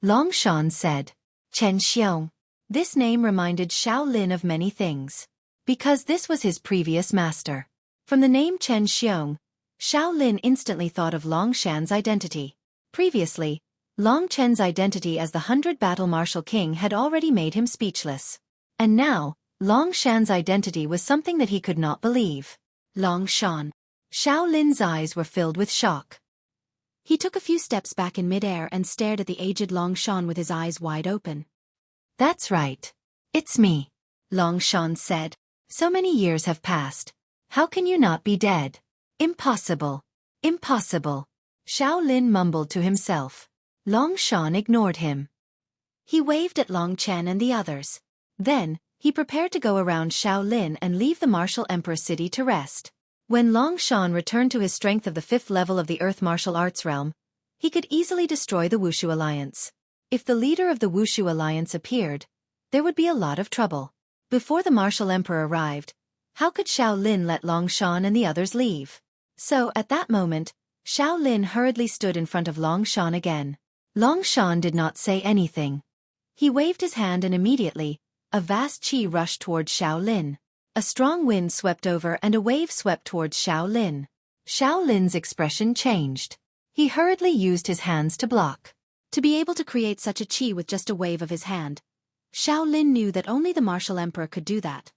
Long Shan said. Chen Xiong. This name reminded Xiao Lin of many things. Because this was his previous master. From the name Chen Xiong, Xiao Lin instantly thought of Long Shan's identity. Previously, Long Chen's identity as the 100 Battle Martial King had already made him speechless. And now, Long Shan's identity was something that he could not believe. Long Shan. Xiao Lin's eyes were filled with shock. He took a few steps back in midair and stared at the aged Long Shan with his eyes wide open. That's right. It's me. Long Shan said. So many years have passed. How can you not be dead? Impossible. Impossible. Xiao Lin mumbled to himself. Long Shan ignored him. He waved at Long Chen and the others. Then, he prepared to go around Xiao Lin and leave the Martial Emperor city to rest. When Long Shan returned to his strength of the 5th level of the Earth Martial Arts realm, he could easily destroy the Wushu Alliance. If the leader of the Wushu Alliance appeared, there would be a lot of trouble. Before the Martial Emperor arrived, how could Xiao Lin let Long Shan and the others leave? So, at that moment, Xiao Lin hurriedly stood in front of Long Shan again. Long Shan did not say anything. He waved his hand and immediately, a vast qi rushed towards Xiao Lin. A strong wind swept over and a wave swept towards Xiao Lin. Xiao Lin's expression changed. He hurriedly used his hands to block. To be able to create such a qi with just a wave of his hand, Xiao Lin knew that only the Martial Emperor could do that.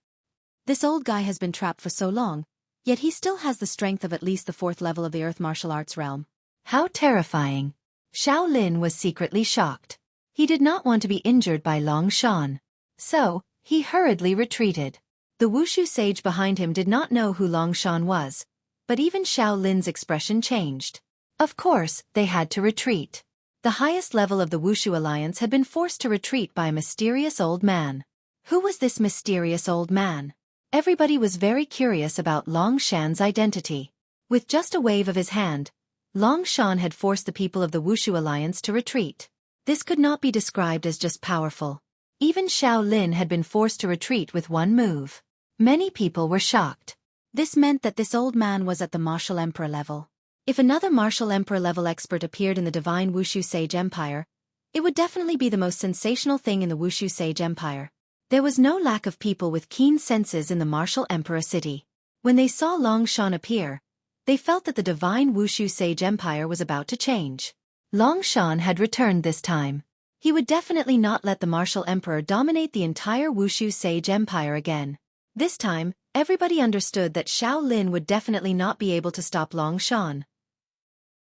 This old guy has been trapped for so long, yet he still has the strength of at least the 4th level of the Earth Martial Arts realm. How terrifying. Xiao Lin was secretly shocked. He did not want to be injured by Long Shan. So, he hurriedly retreated. The Wushu sage behind him did not know who Long Shan was, but even Xiao Lin's expression changed. Of course, they had to retreat. The highest level of the Wushu Alliance had been forced to retreat by a mysterious old man. Who was this mysterious old man? Everybody was very curious about Long Shan's identity. With just a wave of his hand, Long Shan had forced the people of the Wushu Alliance to retreat. This could not be described as just powerful. Even Xiao Lin had been forced to retreat with one move. Many people were shocked. This meant that this old man was at the Martial Emperor level. If another Martial Emperor level expert appeared in the Divine Wushu Sage Empire, it would definitely be the most sensational thing in the Wushu Sage Empire. There was no lack of people with keen senses in the Martial Emperor city. When they saw Long Shan appear, they felt that the Divine Wushu Sage Empire was about to change. Long Shan had returned this time. He would definitely not let the Martial Emperor dominate the entire Wushu Sage Empire again. This time, everybody understood that Xiao Lin would definitely not be able to stop Long Shan.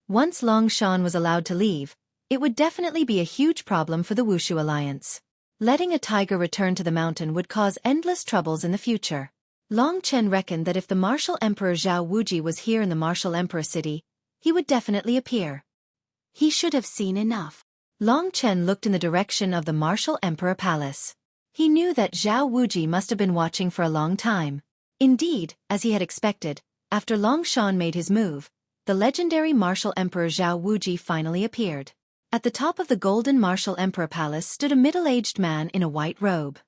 Once Long Shan was allowed to leave, it would definitely be a huge problem for the Wushu Alliance. Letting a tiger return to the mountain would cause endless troubles in the future. Long Chen reckoned that if the Martial Emperor Zhao Wuji was here in the Martial Emperor city, he would definitely appear. He should have seen enough. Long Chen looked in the direction of the Martial Emperor Palace. He knew that Zhao Wuji must have been watching for a long time. Indeed, as he had expected, after Long Shan made his move, the legendary Martial Emperor Zhao Wuji finally appeared. At the top of the golden Martial Emperor Palace stood a middle-aged man in a white robe.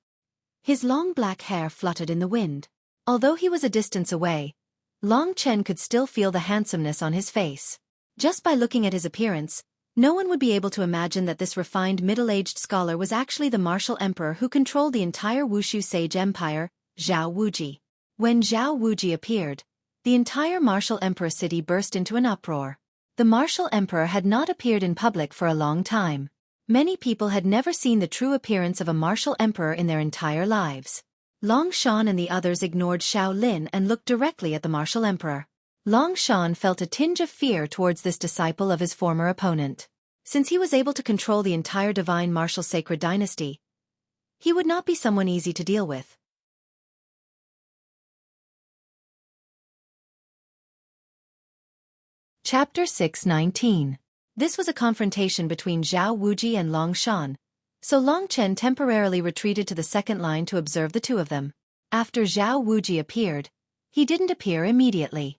His long black hair fluttered in the wind. Although he was a distance away, Long Chen could still feel the handsomeness on his face. Just by looking at his appearance, no one would be able to imagine that this refined middle-aged scholar was actually the martial emperor who controlled the entire Wushu Sage Empire, Zhao Wuji. When Zhao Wuji appeared, the entire martial emperor city burst into an uproar. The martial emperor had not appeared in public for a long time. Many people had never seen the true appearance of a martial emperor in their entire lives. Long Shan and the others ignored Xiao Lin and looked directly at the martial emperor. Long Shan felt a tinge of fear towards this disciple of his former opponent. Since he was able to control the entire divine martial sacred dynasty, he would not be someone easy to deal with. Chapter 619. This was a confrontation between Zhao Wuji and Long Shan, so Long Chen temporarily retreated to the second line to observe the two of them. After Zhao Wuji appeared, he didn't appear immediately.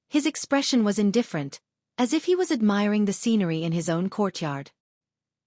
His expression was indifferent, as if he was admiring the scenery in his own courtyard.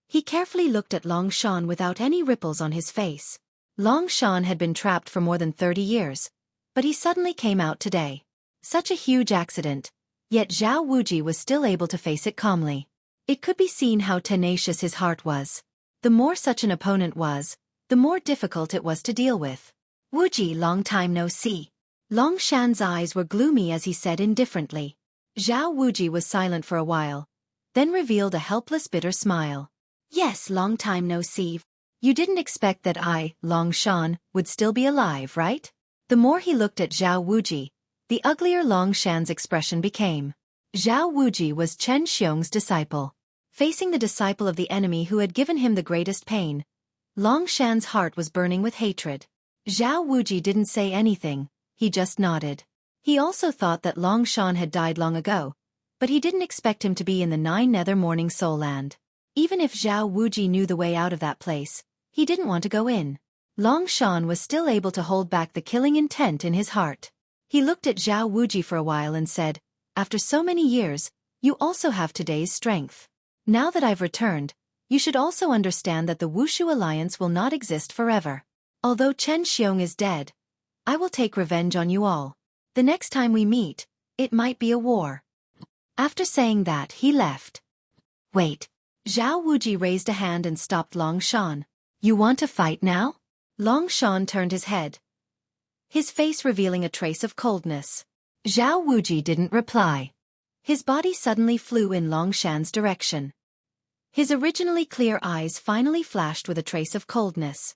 He carefully looked at Long Shan without any ripples on his face. Long Shan had been trapped for more than 30 years, but he suddenly came out today. Such a huge accident, yet Zhao Wuji was still able to face it calmly. It could be seen how tenacious his heart was. The more such an opponent was, the more difficult it was to deal with. "Wuji, long time no see." Long Shan's eyes were gloomy as he said indifferently. Zhao Wuji was silent for a while, then revealed a helpless bitter smile. "Yes, long time no see. You didn't expect that I, Long Shan, would still be alive, right?" The more he looked at Zhao Wuji, the uglier Long Shan's expression became. Zhao Wuji was Chen Xiong's disciple. Facing the disciple of the enemy who had given him the greatest pain, Long Shan's heart was burning with hatred. Zhao Wuji didn't say anything, he just nodded. He also thought that Long Shan had died long ago, but he didn't expect him to be in the Nine Nether Morning Soul Land. Even if Zhao Wuji knew the way out of that place, he didn't want to go in. Long Shan was still able to hold back the killing intent in his heart. He looked at Zhao Wuji for a while and said, "After so many years, you also have today's strength. Now that I've returned, you should also understand that the Wushu Alliance will not exist forever. Although Chen Xiong is dead, I will take revenge on you all. The next time we meet, it might be a war." After saying that, he left. "Wait." Zhao Wuji raised a hand and stopped Long Shan. "You want to fight now?" Long Shan turned his head, his face revealing a trace of coldness. Zhao Wuji didn't reply. His body suddenly flew in Long Shan's direction. His originally clear eyes finally flashed with a trace of coldness.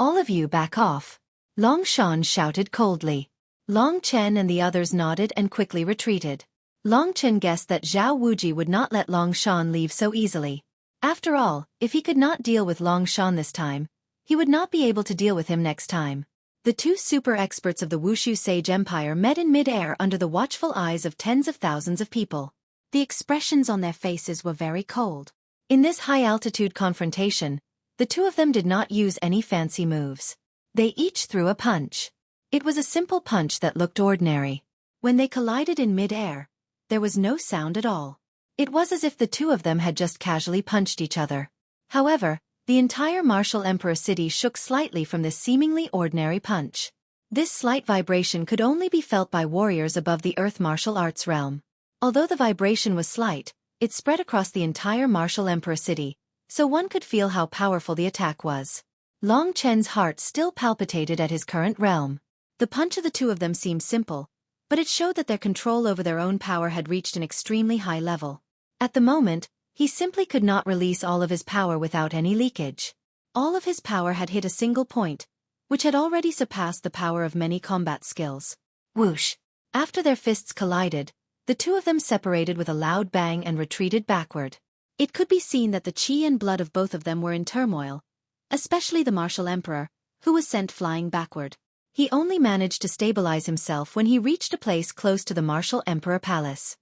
"All of you back off," Long Shan shouted coldly. Long Chen and the others nodded and quickly retreated. Long Chen guessed that Zhao Wuji would not let Long Shan leave so easily. After all, if he could not deal with Long Shan this time, he would not be able to deal with him next time. The two super experts of the Wushu Sage Empire met in mid-air under the watchful eyes of tens of thousands of people. The expressions on their faces were very cold. In this high-altitude confrontation, the two of them did not use any fancy moves. They each threw a punch. It was a simple punch that looked ordinary. When they collided in mid-air, there was no sound at all. It was as if the two of them had just casually punched each other. However, the entire martial emperor city shook slightly from this seemingly ordinary punch. This slight vibration could only be felt by warriors above the earth martial arts realm. Although the vibration was slight, it spread across the entire martial emperor city, so one could feel how powerful the attack was. Long Chen's heart still palpitated at his current realm. The punch of the two of them seemed simple, but it showed that their control over their own power had reached an extremely high level. At the moment, he simply could not release all of his power without any leakage. All of his power had hit a single point, which had already surpassed the power of many combat skills. Whoosh! After their fists collided, the two of them separated with a loud bang and retreated backward. It could be seen that the chi and blood of both of them were in turmoil, especially the martial emperor, who was sent flying backward. He only managed to stabilize himself when he reached a place close to the martial emperor palace.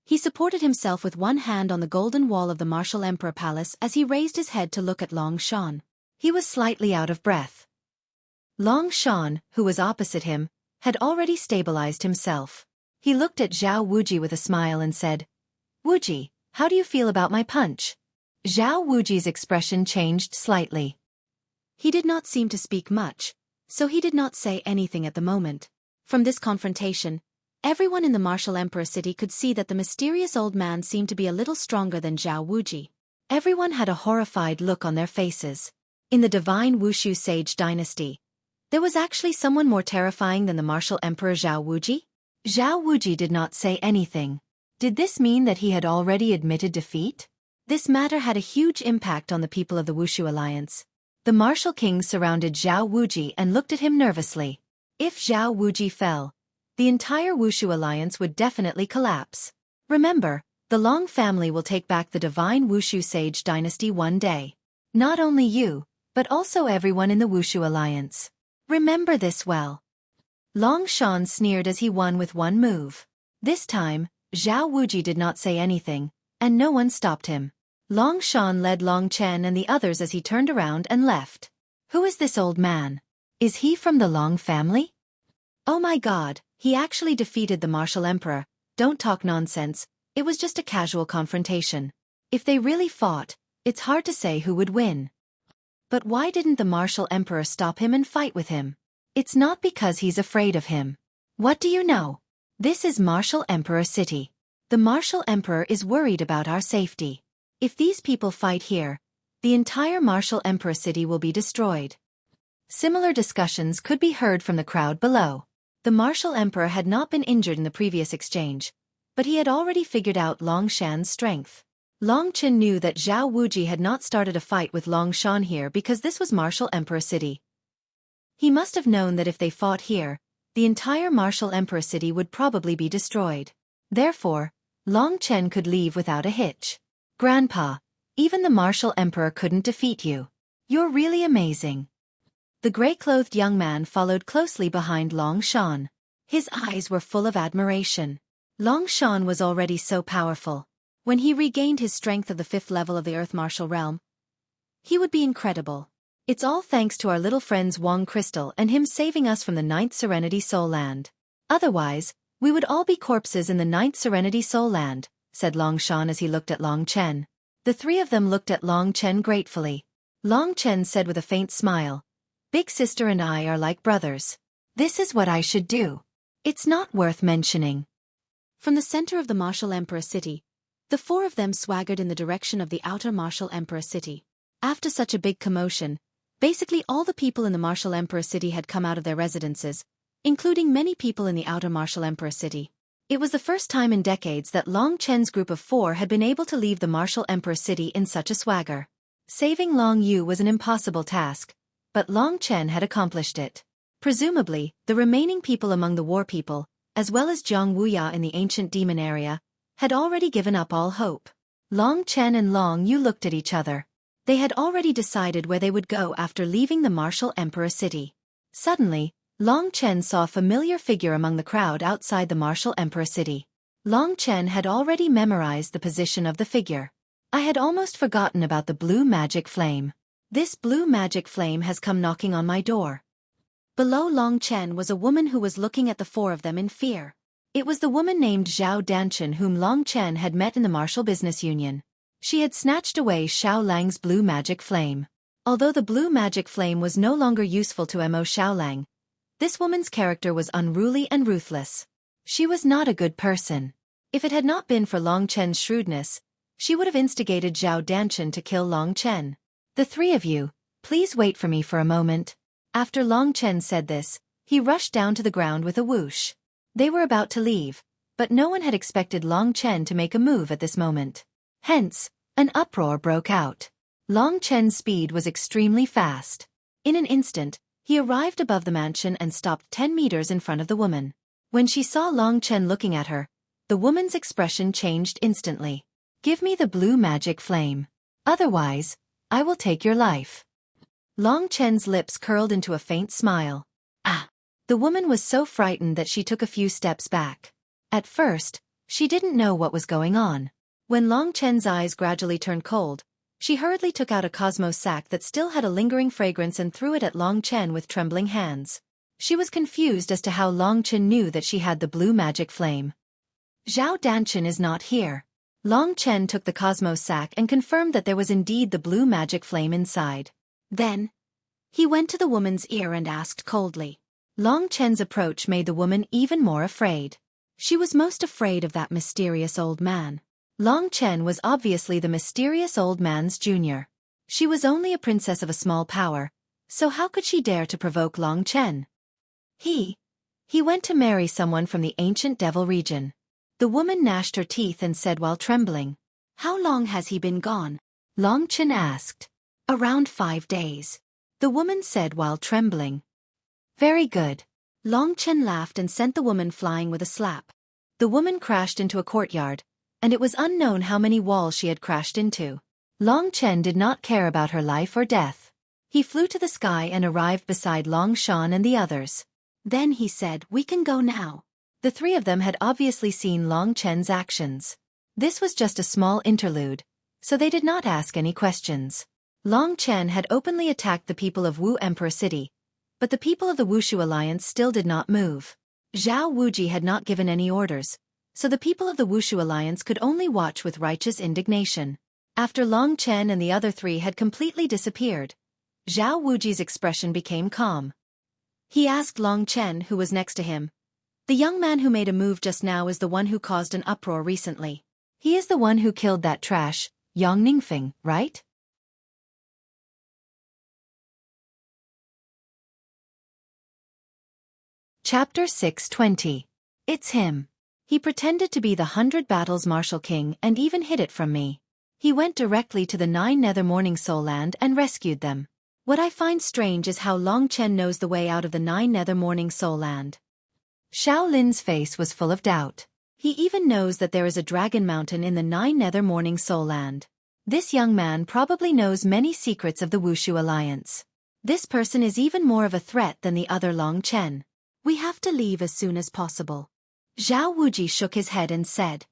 He supported himself with one hand on the golden wall of the martial emperor palace as he raised his head to look at Long Shan. He was slightly out of breath. Long Shan, who was opposite him, had already stabilized himself. He looked at Zhao Wuji with a smile and said, "Wuji, how do you feel about my punch?" Zhao Wuji's expression changed slightly. He did not seem to speak much, so he did not say anything at the moment. From this confrontation, everyone in the martial emperor city could see that the mysterious old man seemed to be a little stronger than Zhao Wuji. Everyone had a horrified look on their faces. In the divine Wushu sage dynasty, there was actually someone more terrifying than the martial emperor Zhao Wuji? Zhao Wuji did not say anything. Did this mean that he had already admitted defeat? This matter had a huge impact on the people of the Wushu alliance. The martial kings surrounded Zhao Wuji and looked at him nervously. If Zhao Wuji fell, the entire Wushu alliance would definitely collapse. Remember, the Long family will take back the divine Wushu sage dynasty one day. Not only you, but also everyone in the Wushu alliance. Remember this well. Long Shan sneered as he won with one move. This time, Zhao Wuji did not say anything, and no one stopped him. Long Shan led Long Chen and the others as he turned around and left. Who is this old man? Is he from the Long family? Oh my god, he actually defeated the martial emperor. Don't talk nonsense, it was just a casual confrontation. If they really fought, it's hard to say who would win. But why didn't the martial emperor stop him and fight with him? It's not because he's afraid of him. What do you know? This is Martial Emperor City. The martial emperor is worried about our safety. If these people fight here, the entire Martial Emperor City will be destroyed. Similar discussions could be heard from the crowd below. The martial emperor had not been injured in the previous exchange, but he had already figured out Long Shan's strength. Long Chen knew that Zhao Wuji had not started a fight with Long Shan here because this was Martial Emperor City. He must have known that if they fought here, the entire Martial Emperor City would probably be destroyed. Therefore, Long Chen could leave without a hitch. Grandpa, even the Martial Emperor couldn't defeat you. You're really amazing. The gray-clothed young man followed closely behind Long Shan. His eyes were full of admiration. Long Shan was already so powerful. When he regained his strength of the 5th level of the Earth Martial Realm, he would be incredible. It's all thanks to our little friends Wang Crystal and him saving us from the 9th Serenity Soul Land. Otherwise, we would all be corpses in the 9th Serenity Soul Land, said Long Shan as he looked at Long Chen. The three of them looked at Long Chen gratefully. Long Chen said with a faint smile, "Big sister and I are like brothers. This is what I should do. It's not worth mentioning." From the center of the Martial Emperor City, the four of them swaggered in the direction of the outer Martial Emperor City. After such a big commotion, basically all the people in the Martial Emperor City had come out of their residences, including many people in the outer Martial Emperor City. It was the first time in decades that Long Chen's group of 4 had been able to leave the Martial Emperor City in such a swagger. Saving Long Yu was an impossible task, but Long Chen had accomplished it. Presumably, the remaining people among the war people, as well as Jiang Wuya in the ancient demon area, had already given up all hope. Long Chen and Long Yu looked at each other. They had already decided where they would go after leaving the Martial Emperor City. Suddenly, Long Chen saw a familiar figure among the crowd outside the Martial Emperor City. Long Chen had already memorized the position of the figure. I had almost forgotten about the blue magic flame. This blue magic flame has come knocking on my door. Below Long Chen was a woman who was looking at the four of them in fear. It was the woman named Zhao Danchen whom Long Chen had met in the Martial Business Union. She had snatched away Xiao Lang's blue magic flame. Although the blue magic flame was no longer useful to Mo Xiaolang, this woman's character was unruly and ruthless. She was not a good person. If it had not been for Long Chen's shrewdness, she would have instigated Zhao Danchen to kill Long Chen. "The three of you, please wait for me for a moment." After Long Chen said this, he rushed down to the ground with a whoosh. They were about to leave, but no one had expected Long Chen to make a move at this moment. Hence, an uproar broke out. Long Chen's speed was extremely fast. In an instant, he arrived above the mansion and stopped 10 meters in front of the woman. When she saw Long Chen looking at her, the woman's expression changed instantly. "Give me the blue magic flame. Otherwise, I will take your life." Long Chen's lips curled into a faint smile. Ah! The woman was so frightened that she took a few steps back. At first, she didn't know what was going on. When Long Chen's eyes gradually turned cold, she hurriedly took out a cosmos sack that still had a lingering fragrance and threw it at Long Chen with trembling hands. She was confused as to how Long Chen knew that she had the blue magic flame. "Zhao Danchen is not here. Long Chen took the Cosmos sack and confirmed that there was indeed the blue magic flame inside. Then, he went to the woman's ear and asked coldly. Long Chen's approach made the woman even more afraid. She was most afraid of that mysterious old man. Long Chen was obviously the mysterious old man's junior. She was only a princess of a small power, so how could she dare to provoke Long Chen? He went to marry someone from the ancient devil region. The woman gnashed her teeth and said while trembling. How long has he been gone? Long Chen asked. Around 5 days. The woman said while trembling. Very good. Long Chen laughed and sent the woman flying with a slap. The woman crashed into a courtyard, and it was unknown how many walls she had crashed into. Long Chen did not care about her life or death. He flew to the sky and arrived beside Long Shan and the others. Then he said, "We can go now." The three of them had obviously seen Long Chen's actions. This was just a small interlude, so they did not ask any questions. Long Chen had openly attacked the people of Wu Emperor City, but the people of the Wushu Alliance still did not move. Zhao Wuji had not given any orders, so the people of the Wushu Alliance could only watch with righteous indignation. After Long Chen and the other three had completely disappeared, Zhao Wuji's expression became calm. He asked Long Chen, who was next to him, "The young man who made a move just now is the one who caused an uproar recently. He is the one who killed that trash, Yang Ningfeng, right?" Chapter 620. It's him. He pretended to be the 100 Battles Martial King and even hid it from me. He went directly to the 9 Nether Morning Soul Land and rescued them. What I find strange is how Long Chen knows the way out of the 9 Nether Morning Soul Land. Xiao Lin's face was full of doubt. He even knows that there is a dragon mountain in the 9 Nether Morning Soul Land. This young man probably knows many secrets of the Wushu Alliance. This person is even more of a threat than the other Long Chen. We have to leave as soon as possible. Zhao Wuji shook his head and said,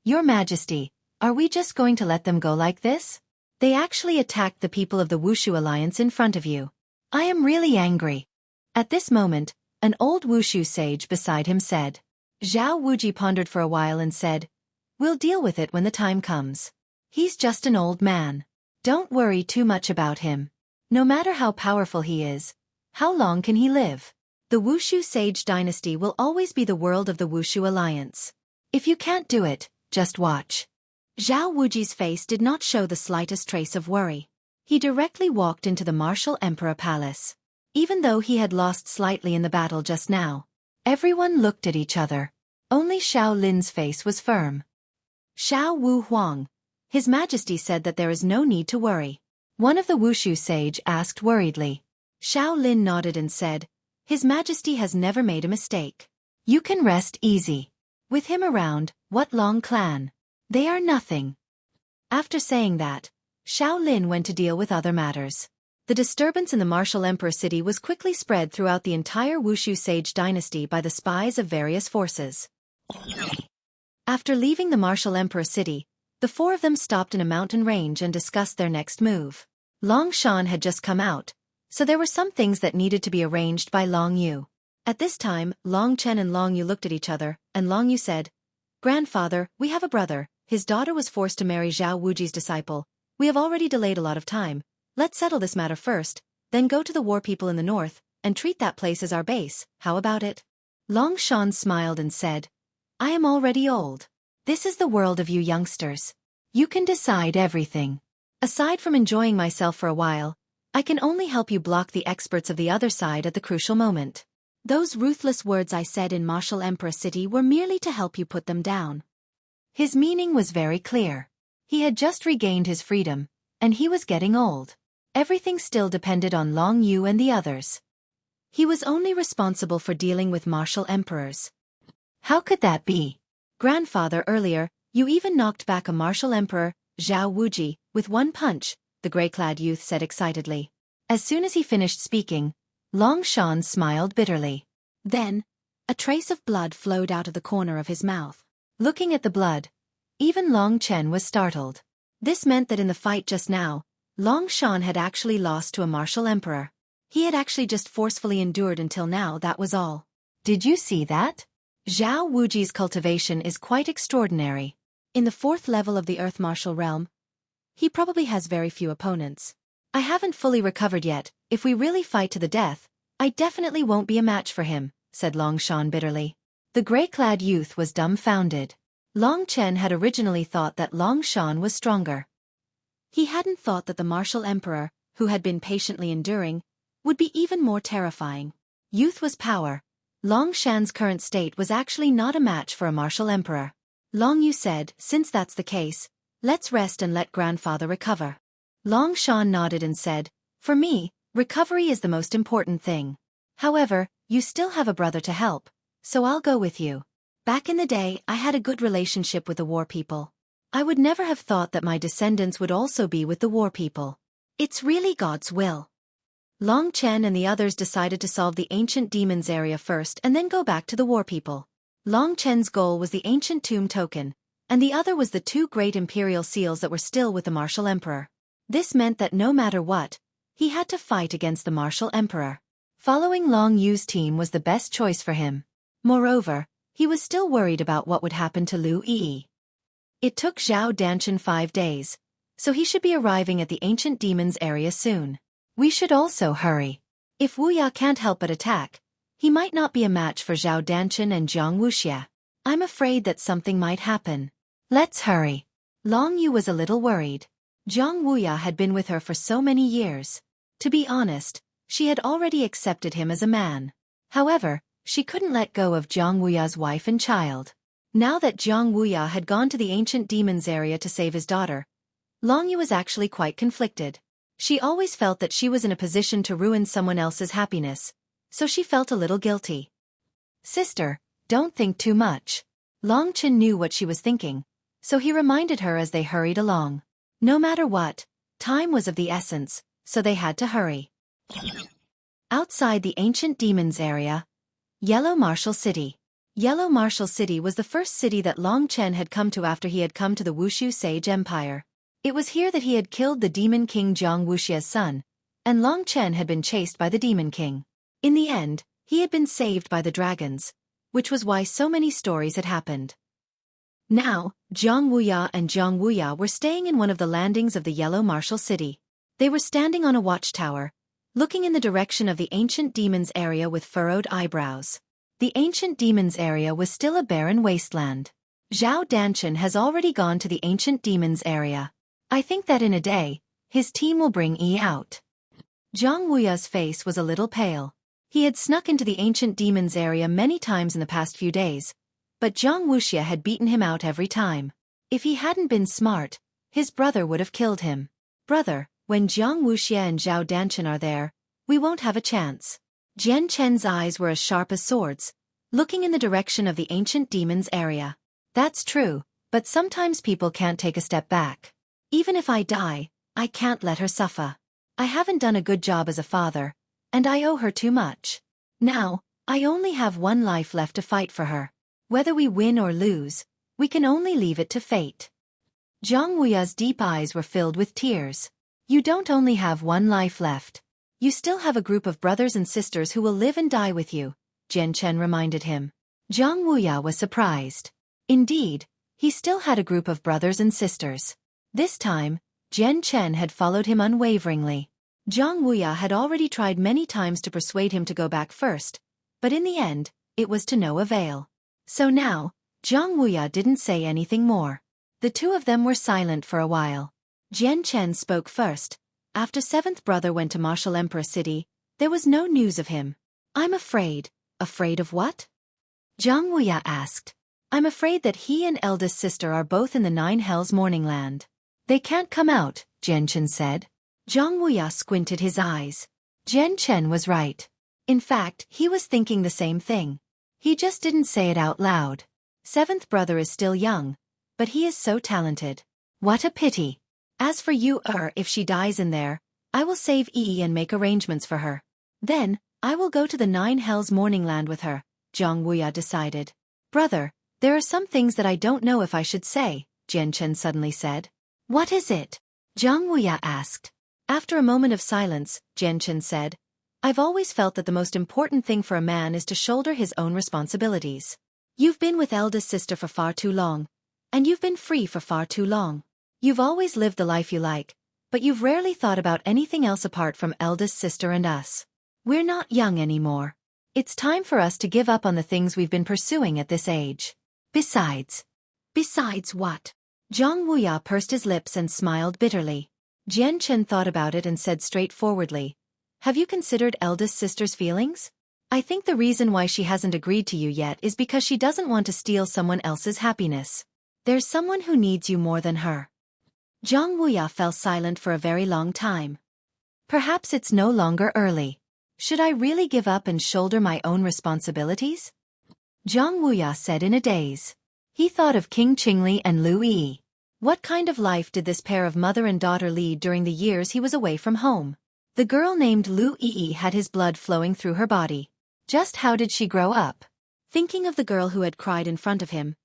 "Your Majesty, are we just going to let them go like this? They actually attacked the people of the Wushu Alliance in front of you. I am really angry." At this moment, an old Wushu sage beside him said. Zhao Wuji pondered for a while and said, "We'll deal with it when the time comes. He's just an old man. Don't worry too much about him. No matter how powerful he is, how long can he live? The Wushu Sage Dynasty will always be the world of the Wushu Alliance. If you can't do it, just watch." Zhao Wuji's face did not show the slightest trace of worry. He directly walked into the Martial Emperor Palace. Even though he had lost slightly in the battle just now, everyone looked at each other. Only Xiao Lin's face was firm. "Xiao Wu Huang, His Majesty said that there is no need to worry." One of the Wushu sage asked worriedly. Xiao Lin nodded and said, "His Majesty has never made a mistake. You can rest easy. With him around, what Long clan? They are nothing." After saying that, Xiao Lin went to deal with other matters. The disturbance in the Martial Emperor City was quickly spread throughout the entire Wushu Sage Dynasty by the spies of various forces. After leaving the Martial Emperor City, the four of them stopped in a mountain range and discussed their next move. Long Shan had just come out, so there were some things that needed to be arranged by Long Yu. At this time, Long Chen and Long Yu looked at each other, and Long Yu said, "Grandfather, we have a brother. His daughter was forced to marry Zhao Wuji's disciple. We have already delayed a lot of time. Let's settle this matter first, then go to the war people in the north, and treat that place as our base. How about it?" Long Shan smiled and said, "I am already old. This is the world of you youngsters. You can decide everything. Aside from enjoying myself for a while, I can only help you block the experts of the other side at the crucial moment. Those ruthless words I said in Martial Emperor City were merely to help you put them down." His meaning was very clear. He had just regained his freedom, and he was getting old. Everything still depended on Long Yu and the others. He was only responsible for dealing with martial emperors. How could that be? "Grandfather, earlier, you even knocked back a martial emperor, Zhao Wuji, with one punch," the gray-clad youth said excitedly. As soon as he finished speaking, Long Shan smiled bitterly. Then, a trace of blood flowed out of the corner of his mouth. Looking at the blood, even Long Chen was startled. This meant that in the fight just now, Long Shan had actually lost to a martial emperor. He had actually just forcefully endured until now, that was all. Did you see that? Zhao Wuji's cultivation is quite extraordinary. In the 4th level of the Earth Martial Realm, he probably has very few opponents. I haven't fully recovered yet. If we really fight to the death, I definitely won't be a match for him, said Long Shan bitterly. The gray-clad youth was dumbfounded. Long Chen had originally thought that Long Shan was stronger. He hadn't thought that the martial emperor, who had been patiently enduring, would be even more terrifying. Youth was power. Long Shan's current state was actually not a match for a martial emperor. Long Yu said, since that's the case, let's rest and let grandfather recover. Long Shan nodded and said, for me, recovery is the most important thing. However, you still have a brother to help, so I'll go with you. Back in the day, I had a good relationship with the war people. I would never have thought that my descendants would also be with the war people. It's really God's will. Long Chen and the others decided to solve the ancient demons area first and then go back to the war people. Long Chen's goal was the ancient tomb token, and the other was the 2 great imperial seals that were still with the martial emperor. This meant that no matter what, he had to fight against the martial emperor. Following Long Yu's team was the best choice for him. Moreover, he was still worried about what would happen to Lu Yi. It took Zhao Danshan 5 days, so he should be arriving at the ancient demons area soon. We should also hurry. If Wu Ya can't help but attack, he might not be a match for Zhao Danshan and Jiang Wuxia. I'm afraid that something might happen. Let's hurry. Long Yu was a little worried. Jiang Wuya had been with her for so many years. To be honest, she had already accepted him as a man. However, she couldn't let go of Jiang Wuya's wife and child. Now that Jiang Wuya had gone to the ancient demons area to save his daughter, Long Yu was actually quite conflicted. She always felt that she was in a position to ruin someone else's happiness, so she felt a little guilty. Sister, don't think too much. Long Chen knew what she was thinking, so he reminded her as they hurried along. No matter what, time was of the essence, so they had to hurry. Outside the ancient demons area, Yellow Martial City. Yellow Martial City was the first city that Long Chen had come to after he had come to the Wushu Sage Empire. It was here that he had killed the Demon King Jiang Wuxia's son, and Long Chen had been chased by the Demon King. In the end, he had been saved by the dragons, which was why so many stories had happened. Now, Jiang Wuya and Jiang Wuya were staying in one of the landings of the Yellow Martial City. They were standing on a watchtower, looking in the direction of the ancient demons area with furrowed eyebrows. The ancient demons area was still a barren wasteland. Zhao Danshan has already gone to the ancient demons area. I think that in a day, his team will bring Yi out. Jiang Wuya's face was a little pale. He had snuck into the ancient demons area many times in the past few days, but Jiang Wuxia had beaten him out every time. If he hadn't been smart, his brother would have killed him. Brother, when Jiang Wuxia and Zhao Danshan are there, we won't have a chance. Jian Chen's eyes were as sharp as swords, looking in the direction of the ancient demons area. That's true, but sometimes people can't take a step back. Even if I die, I can't let her suffer. I haven't done a good job as a father, and I owe her too much. Now, I only have one life left to fight for her. Whether we win or lose, we can only leave it to fate. Jiang Wuya's deep eyes were filled with tears. You don't only have one life left. You still have a group of brothers and sisters who will live and die with you, Jian Chen reminded him. Jiang Wuya was surprised. Indeed, he still had a group of brothers and sisters. This time, Jian Chen had followed him unwaveringly. Jiang Wuya had already tried many times to persuade him to go back first, but in the end, it was to no avail. So now, Jiang Wuya didn't say anything more. The two of them were silent for a while. Jian Chen spoke first. After seventh brother went to Martial Emperor City, there was no news of him. I'm afraid. Afraid of what? Jiang Wuya asked. I'm afraid that he and eldest sister are both in the Nine Hells Morning Land. They can't come out, Jian Chen said. Jiang Wuya squinted his eyes. Jian Chen was right. In fact, he was thinking the same thing. He just didn't say it out loud. Seventh brother is still young, but he is so talented. What a pity. As for you, if she dies in there, I will save Yi and make arrangements for her. Then, I will go to the Nine Hells Morning Land with her, Jiang Wuya decided. Brother, there are some things that I don't know if I should say, Jian Chen suddenly said. What is it? Jiang Wuya asked. After a moment of silence, Jian Chen said, I've always felt that the most important thing for a man is to shoulder his own responsibilities. You've been with eldest sister for far too long, And you've been free for far too long. You've always lived the life you like, but you've rarely thought about anything else apart from eldest sister and us. We're not young anymore. It's time for us to give up on the things we've been pursuing at this age. Besides what? Zhang Wuya pursed his lips and smiled bitterly. Jian Chen thought about it and said straightforwardly, "Have you considered eldest sister's feelings? I think the reason why she hasn't agreed to you yet is because she doesn't want to steal someone else's happiness. There's someone who needs you more than her." Zhang Wuya fell silent for a very long time. Perhaps it's no longer early. Should I really give up and shoulder my own responsibilities? Zhang Wuya said in a daze. He thought of King Qingli and Lu Yi. What kind of life did this pair of mother and daughter lead during the years he was away from home? The girl named Lu Yi had his blood flowing through her body. Just how did she grow up? Thinking of the girl who had cried in front of him,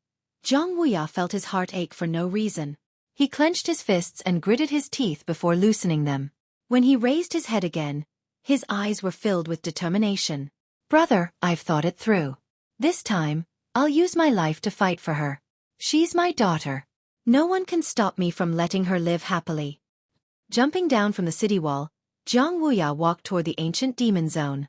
Zhang Wuya felt his heart ache for no reason. He clenched his fists and gritted his teeth before loosening them. When he raised his head again, his eyes were filled with determination. "Brother, I've thought it through. This time, I'll use my life to fight for her. She's my daughter. No one can stop me from letting her live happily." Jumping down from the city wall, Zhang Wuya walked toward the ancient demon zone.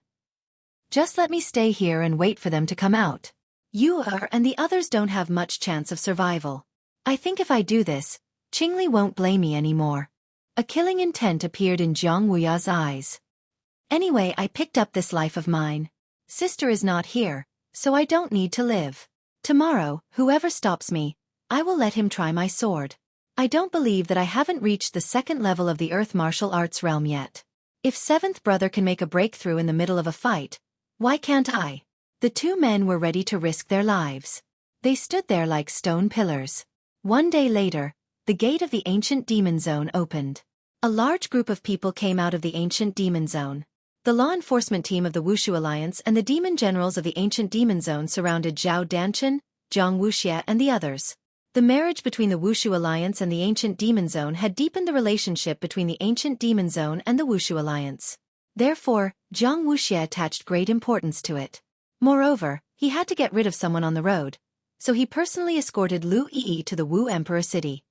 "Just let me stay here and wait for them to come out. You and the others don't have much chance of survival. I think if I do this, Qingli won't blame me anymore." A killing intent appeared in Zhang Wuya's eyes. "Anyway, I picked up this life of mine. Sister is not here, so I don't need to live. Tomorrow, whoever stops me, I will let him try my sword. I don't believe that I haven't reached the second level of the Earth martial arts realm yet. If seventh brother can make a breakthrough in the middle of a fight, why can't I?" The two men were ready to risk their lives. They stood there like stone pillars. One day later, the gate of the ancient demon zone opened. A large group of people came out of the ancient demon zone. The law enforcement team of the Wushu Alliance and the demon generals of the ancient demon zone surrounded Zhao Danchen, Zhang Wuxie and the others. The marriage between the Wushu Alliance and the ancient demon zone had deepened the relationship between the ancient demon zone and the Wushu Alliance. Therefore, Zhang Wuxie attached great importance to it. Moreover, he had to get rid of someone on the road, so he personally escorted Lu Yi to the Wu Emperor city.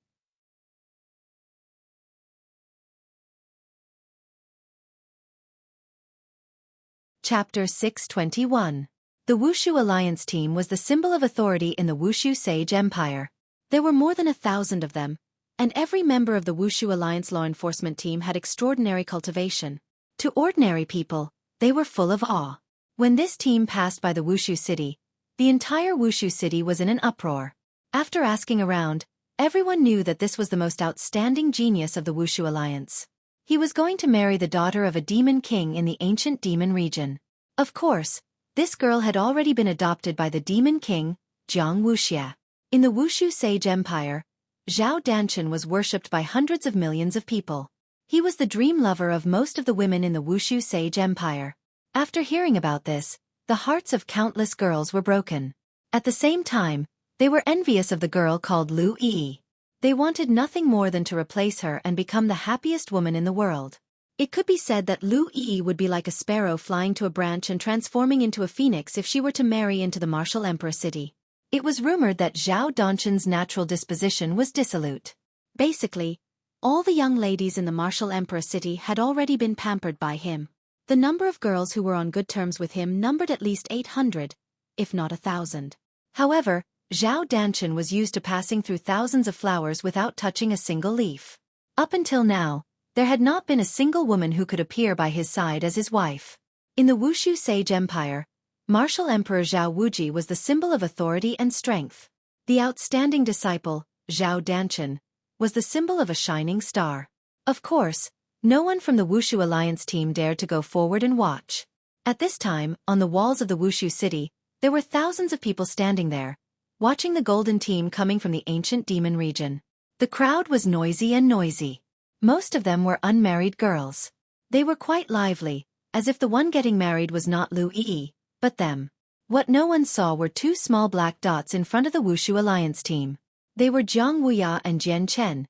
Chapter 621. The Wushu Alliance team was the symbol of authority in the Wushu Sage Empire. There were more than 1,000 of them, and every member of the Wushu Alliance law enforcement team had extraordinary cultivation. To ordinary people, they were full of awe. When this team passed by the Wushu city, the entire Wushu city was in an uproar. After asking around, everyone knew that this was the most outstanding genius of the Wushu Alliance. He was going to marry the daughter of a demon king in the ancient demon region. Of course, this girl had already been adopted by the demon king, Zhang Wuxie. In the Wushu Sage Empire, Zhao Danchen was worshipped by hundreds of millions of people. He was the dream lover of most of the women in the Wushu Sage Empire. After hearing about this, the hearts of countless girls were broken. At the same time, they were envious of the girl called Lu Yi. They wanted nothing more than to replace her and become the happiest woman in the world. It could be said that Lu Yi would be like a sparrow flying to a branch and transforming into a phoenix if she were to marry into the martial emperor city. It was rumored that Zhao Danchen's natural disposition was dissolute. Basically, all the young ladies in the martial emperor city had already been pampered by him. The number of girls who were on good terms with him numbered at least 800, if not 1,000. However, Zhao Danchen was used to passing through thousands of flowers without touching a single leaf. Up until now, there had not been a single woman who could appear by his side as his wife. In the Wushu Sage Empire, Martial Emperor Zhao Wuji was the symbol of authority and strength. The outstanding disciple, Zhao Danchen, was the symbol of a shining star. Of course, no one from the Wushu Alliance team dared to go forward and watch. At this time, on the walls of the Wushu city, there were thousands of people standing there, watching the golden team coming from the ancient demon region. The crowd was noisy. Most of them were unmarried girls. They were quite lively, as if the one getting married was not Lu Yi, but them. What no one saw were two small black dots in front of the Wushu Alliance team. They were Zhang Wuya and Jian Chen,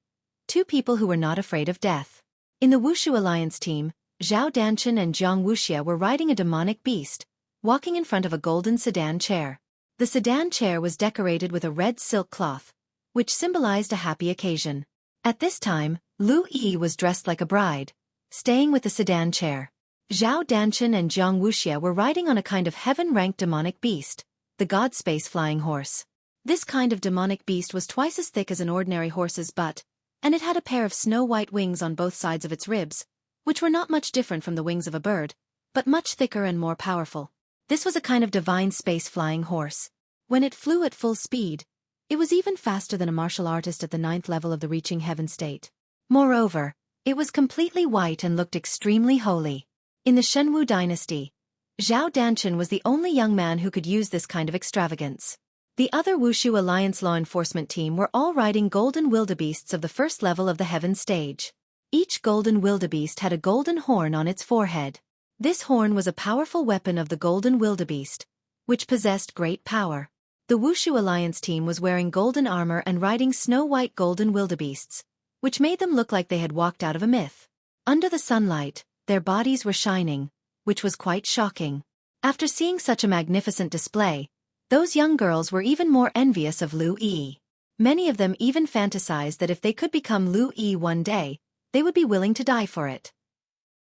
two people who were not afraid of death. In the Wushu Alliance team, Zhao Danchen and Zhang Wuxie were riding a demonic beast, walking in front of a golden sedan chair. The sedan chair was decorated with a red silk cloth, which symbolized a happy occasion. At this time, Lu Yi was dressed like a bride, staying with the sedan chair. Zhao Danchen and Jiang Wuxia were riding on a kind of heaven-ranked demonic beast, the god space flying horse. This kind of demonic beast was twice as thick as an ordinary horse's butt, and it had a pair of snow-white wings on both sides of its ribs, which were not much different from the wings of a bird, but much thicker and more powerful. This was a kind of divine space flying horse. When it flew at full speed, it was even faster than a martial artist at the 9th level of the reaching heaven state. Moreover, it was completely white and looked extremely holy. In the Shenwu dynasty, Zhao Danchen was the only young man who could use this kind of extravagance. The other Wushu Alliance law enforcement team were all riding golden wildebeests of the first level of the heaven stage. Each golden wildebeest had a golden horn on its forehead. This horn was a powerful weapon of the golden wildebeest, which possessed great power. The Wushu Alliance team was wearing golden armor and riding snow-white golden wildebeests, which made them look like they had walked out of a myth. Under the sunlight, their bodies were shining, which was quite shocking. After seeing such a magnificent display, those young girls were even more envious of Lu Yi. Many of them even fantasized that if they could become Lu Yi one day, they would be willing to die for it.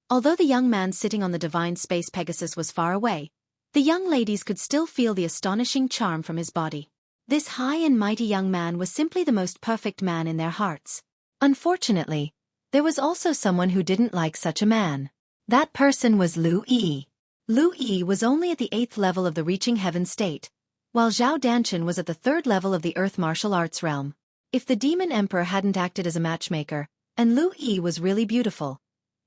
Although the young man sitting on the divine space Pegasus was far away, the young ladies could still feel the astonishing charm from his body. This high and mighty young man was simply the most perfect man in their hearts. Unfortunately, there was also someone who didn't like such a man. That person was Lu Yi. Lu Yi was only at the 8th level of the reaching heaven state, while Zhao Danchen was at the 3rd level of the earth martial arts realm. If the demon emperor hadn't acted as a matchmaker, and Lu Yi was really beautiful,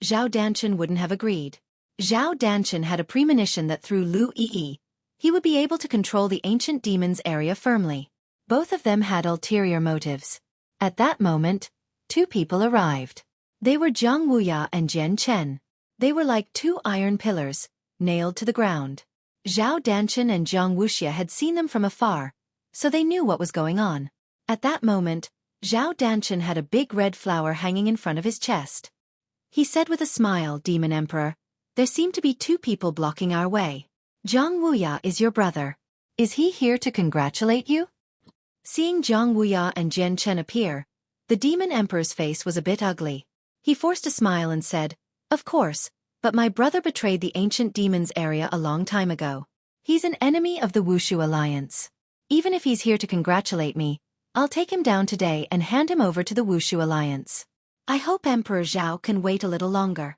Zhao Danchen wouldn't have agreed. Zhao Danchen had a premonition that through Lu Yi, he would be able to control the ancient demon's area firmly. Both of them had ulterior motives. At that moment, two people arrived. They were Jiang Wuya and Jian Chen. They were like two iron pillars, nailed to the ground. Zhao Danchen and Jiang Wuxia had seen them from afar, so they knew what was going on. At that moment, Zhao Danchen had a big red flower hanging in front of his chest. He said with a smile, "Demon Emperor, there seem to be two people blocking our way. Jiang Wuya is your brother. Is he here to congratulate you?" Seeing Jiang Wuya and Jian Chen appear, the Demon Emperor's face was a bit ugly. He forced a smile and said, "Of course, but my brother betrayed the ancient demon's area a long time ago. He's an enemy of the Wushu Alliance. Even if he's here to congratulate me, I'll take him down today and hand him over to the Wushu Alliance. I hope Emperor Zhao can wait a little longer."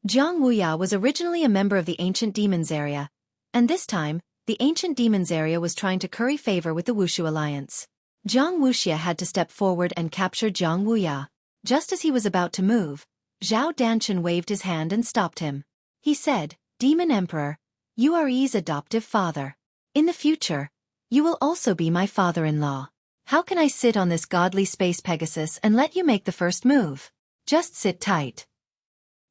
Jiang Wuya was originally a member of the ancient demons area, and this time, the ancient demons area was trying to curry favor with the Wushu Alliance. Jiang Wuxia had to step forward and capture Jiang Wuya. Just as he was about to move, Zhao Danchen waved his hand and stopped him. He said, "Demon Emperor, you are Yi's adoptive father. In the future, you will also be my father-in-law. How can I sit on this godly space Pegasus and let you make the first move? Just sit tight.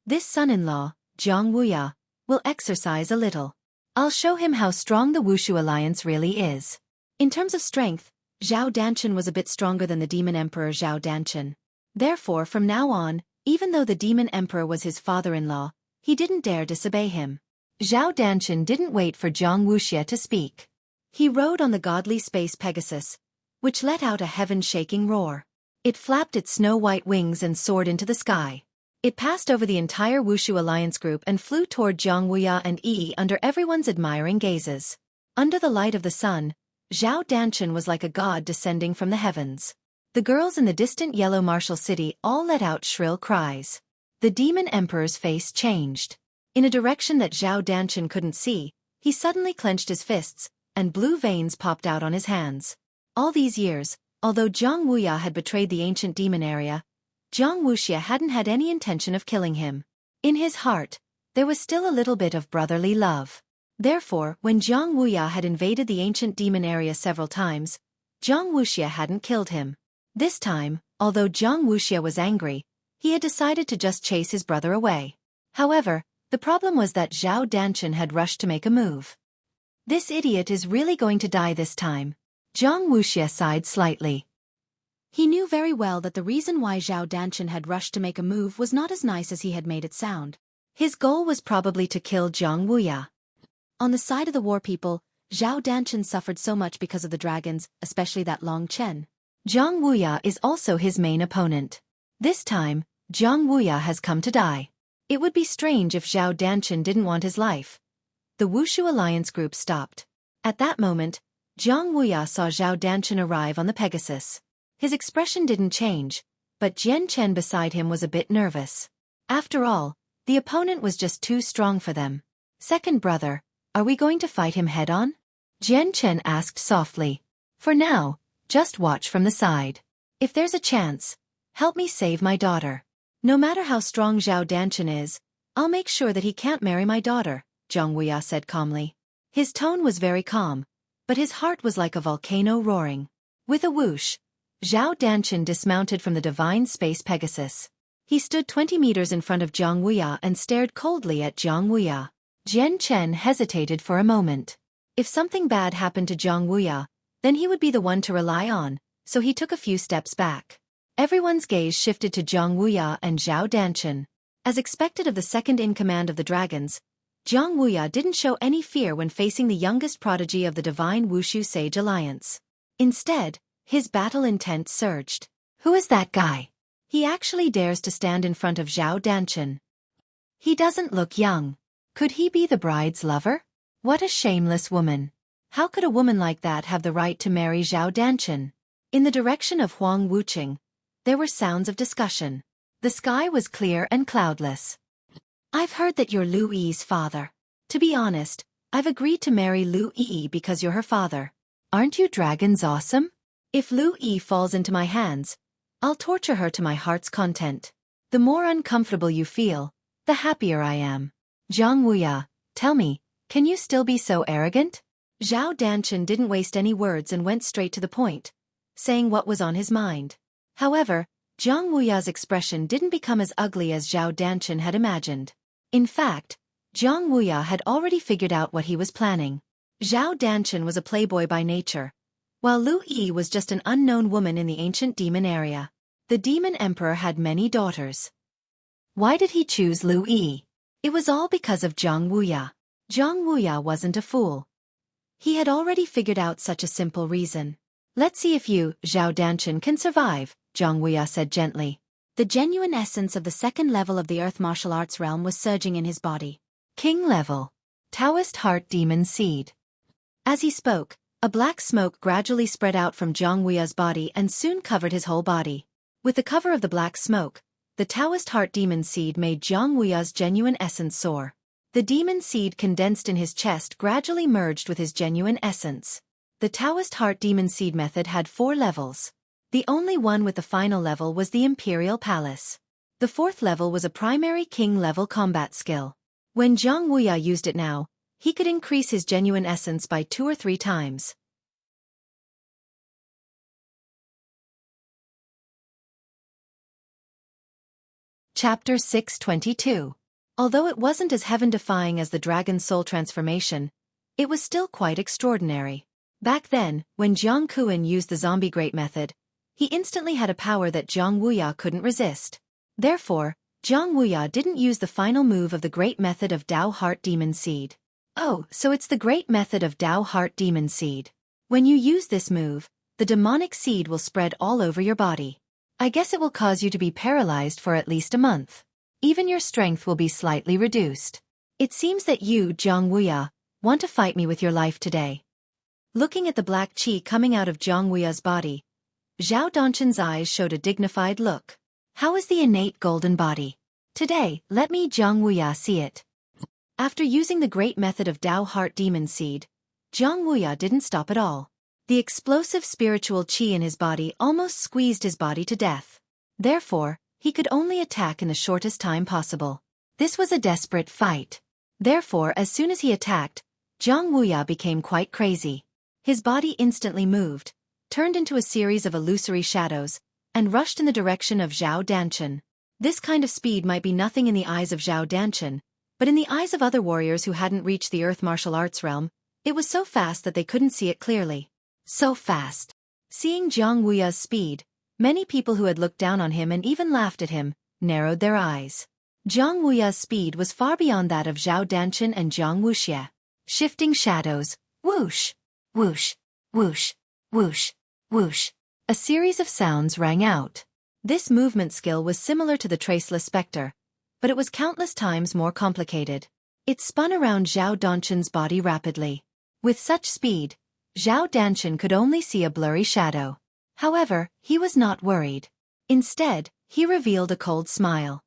This son-in-law, Jiang Wuya, will exercise a little. I'll show him how strong the Wushu Alliance really is." In terms of strength, Zhao Danchen was a bit stronger than the Demon Emperor Zhao Danchen. Therefore, from now on, even though the Demon Emperor was his father-in-law, he didn't dare disobey him. Zhao Danchen didn't wait for Jiang Wuxia to speak. He rode on the godly space Pegasus, which let out a heaven-shaking roar. It flapped its snow-white wings and soared into the sky. It passed over the entire Wushu Alliance group and flew toward Jiang Wuya and Yi under everyone's admiring gazes. Under the light of the sun, Zhao Danchen was like a god descending from the heavens. The girls in the distant yellow martial city all let out shrill cries. The Demon Emperor's face changed. In a direction that Zhao Danchen couldn't see, he suddenly clenched his fists, and blue veins popped out on his hands. All these years, although Jiang Wuya had betrayed the ancient demon area, Jiang Wuxia hadn't had any intention of killing him. In his heart, there was still a little bit of brotherly love. Therefore, when Jiang Wuya had invaded the ancient demon area several times, Jiang Wuxia hadn't killed him. This time, although Jiang Wuxia was angry, he had decided to just chase his brother away. However, the problem was that Zhao Danchen had rushed to make a move. "This idiot is really going to die this time." Jiang Wuxia sighed slightly. He knew very well that the reason why Zhao Danchen had rushed to make a move was not as nice as he had made it sound. His goal was probably to kill Jiang Wuya. On the side of the war people, Zhao Danchen suffered so much because of the dragons, especially that Long Chen. Jiang Wuya is also his main opponent. This time, Jiang Wuya has come to die. It would be strange if Zhao Danchen didn't want his life. The Wushu Alliance group stopped. At that moment, Jiang Wuya saw Zhao Danchen arrive on the Pegasus. His expression didn't change, but Jian Chen beside him was a bit nervous. After all, the opponent was just too strong for them. Second brother, are we going to fight him head-on? Jian Chen asked softly. For now, just watch from the side. If there's a chance, help me save my daughter. No matter how strong Zhao Danchen is, I'll make sure that he can't marry my daughter, Jiang Wuya said calmly. His tone was very calm, but his heart was like a volcano roaring. With a whoosh, Zhao Danchen dismounted from the divine space Pegasus. He stood 20 meters in front of Jiang Wuya and stared coldly at Jiang Wuya. Jian Chen hesitated for a moment. If something bad happened to Jiang Wuya, then he would be the one to rely on, so he took a few steps back. Everyone's gaze shifted to Jiang Wuya and Zhao Danchen. As expected of the second-in-command of the dragons, Jiang Wuya didn't show any fear when facing the youngest prodigy of the divine Wushu Sage Alliance. Instead, his battle intent surged. Who is that guy? He actually dares to stand in front of Zhao Danchen. He doesn't look young. Could he be the bride's lover? What a shameless woman. How could a woman like that have the right to marry Zhao Danchen? In the direction of Huang Wuqing, there were sounds of discussion. The sky was clear and cloudless. I've heard that you're Lu Yi's father. To be honest, I've agreed to marry Lu Yi because you're her father. Aren't you dragons awesome? If Lu Yi falls into my hands, I'll torture her to my heart's content. The more uncomfortable you feel, the happier I am. Jiang Wuya, tell me, can you still be so arrogant? Zhao Danchen didn't waste any words and went straight to the point, saying what was on his mind. However, Jiang Wuya's expression didn't become as ugly as Zhao Danchen had imagined. In fact, Jiang Wuya had already figured out what he was planning. Zhao Danchen was a playboy by nature, while Lu Yi was just an unknown woman in the ancient demon area. The demon emperor had many daughters. Why did he choose Lu Yi? It was all because of Jiang Wuya. Jiang Wuya wasn't a fool. He had already figured out such a simple reason. Let's see if you, Zhao Danchen, can survive, Jiang Wuya said gently. The genuine essence of the second level of the Earth martial arts realm was surging in his body. King level. Taoist Heart Demon Seed. As he spoke, a black smoke gradually spread out from Jiang Wuya's body and soon covered his whole body. With the cover of the black smoke, the Taoist Heart Demon Seed made Jiang Wuya's genuine essence soar. The demon seed condensed in his chest gradually merged with his genuine essence. The Taoist Heart Demon Seed method had 4 levels. The only one with the final level was the Imperial Palace. The 4th level was a primary king-level combat skill. When Jiang Wuya used it now, he could increase his genuine essence by 2 or 3 times. Chapter 622. Although it wasn't as heaven-defying as the dragon's soul transformation, it was still quite extraordinary. Back then, when Jiang Kuan used the zombie great method, he instantly had a power that Jiang Wuya couldn't resist. Therefore, Jiang Wuya didn't use the final move of the great method of Dao Heart Demon Seed. Oh, so it's the great method of Dao Heart Demon Seed. When you use this move, the demonic seed will spread all over your body. I guess it will cause you to be paralyzed for at least a month. Even your strength will be slightly reduced. It seems that you, Jiang Wuya, want to fight me with your life today. Looking at the black qi coming out of Jiang Wuya's body, Zhao Danchen's eyes showed a dignified look. How is the innate golden body? Today, let me Jiang Wuya see it. After using the great method of Dao Heart Demon Seed, Jiang Wuya didn't stop at all. The explosive spiritual qi in his body almost squeezed his body to death. Therefore, he could only attack in the shortest time possible. This was a desperate fight. Therefore, as soon as he attacked, Jiang Wuya became quite crazy. His body instantly moved, turned into a series of illusory shadows, and rushed in the direction of Zhao Danchen. This kind of speed might be nothing in the eyes of Zhao Danchen, but in the eyes of other warriors who hadn't reached the Earth martial arts realm, it was so fast that they couldn't see it clearly. So fast. Seeing Jiang Wuya's speed, many people who had looked down on him and even laughed at him, narrowed their eyes. Jiang Wuya's speed was far beyond that of Zhao Danchen and Jiang Wuxie. Shifting shadows, whoosh, whoosh, whoosh, whoosh, whoosh. A series of sounds rang out. This movement skill was similar to the traceless spectre, but it was countless times more complicated. It spun around Zhao Danshan's body rapidly. With such speed, Zhao Danshan could only see a blurry shadow. However, he was not worried. Instead, he revealed a cold smile.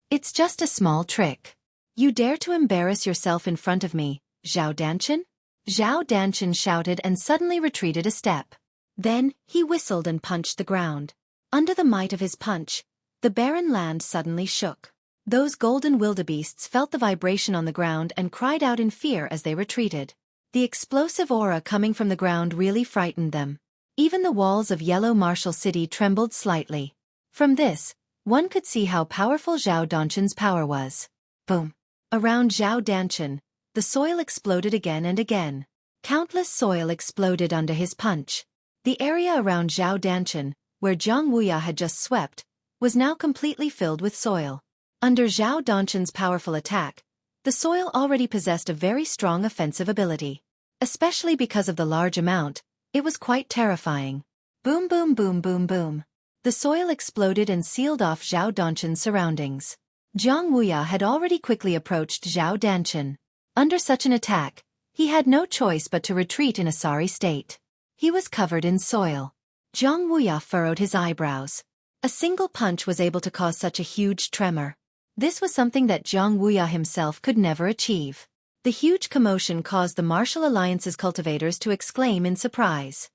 "It's just a small trick. You dare to embarrass yourself in front of me, Zhao Danshan?" Zhao Danshan shouted and suddenly retreated a step. Then, he whistled and punched the ground. Under the might of his punch, the barren land suddenly shook. Those golden wildebeests felt the vibration on the ground and cried out in fear as they retreated. The explosive aura coming from the ground really frightened them. Even the walls of Yellow Marshall City trembled slightly. From this, one could see how powerful Zhao Danshan's power was. Boom! Around Zhao Danshan, the soil exploded again and again. Countless soil exploded under his punch. The area around Zhao Danshan, where Jiang Wuya had just swept, was now completely filled with soil. Under Zhao Danshan's powerful attack, the soil already possessed a very strong offensive ability. Especially because of the large amount, it was quite terrifying. Boom boom boom boom boom. The soil exploded and sealed off Zhao Danshan's surroundings. Jiang Wuya had already quickly approached Zhao Danshan. Under such an attack, he had no choice but to retreat in a sorry state. He was covered in soil. Jiang Wuya furrowed his eyebrows. A single punch was able to cause such a huge tremor. This was something that Jiang Wuya himself could never achieve. The huge commotion caused the Martial Alliance's cultivators to exclaim in surprise.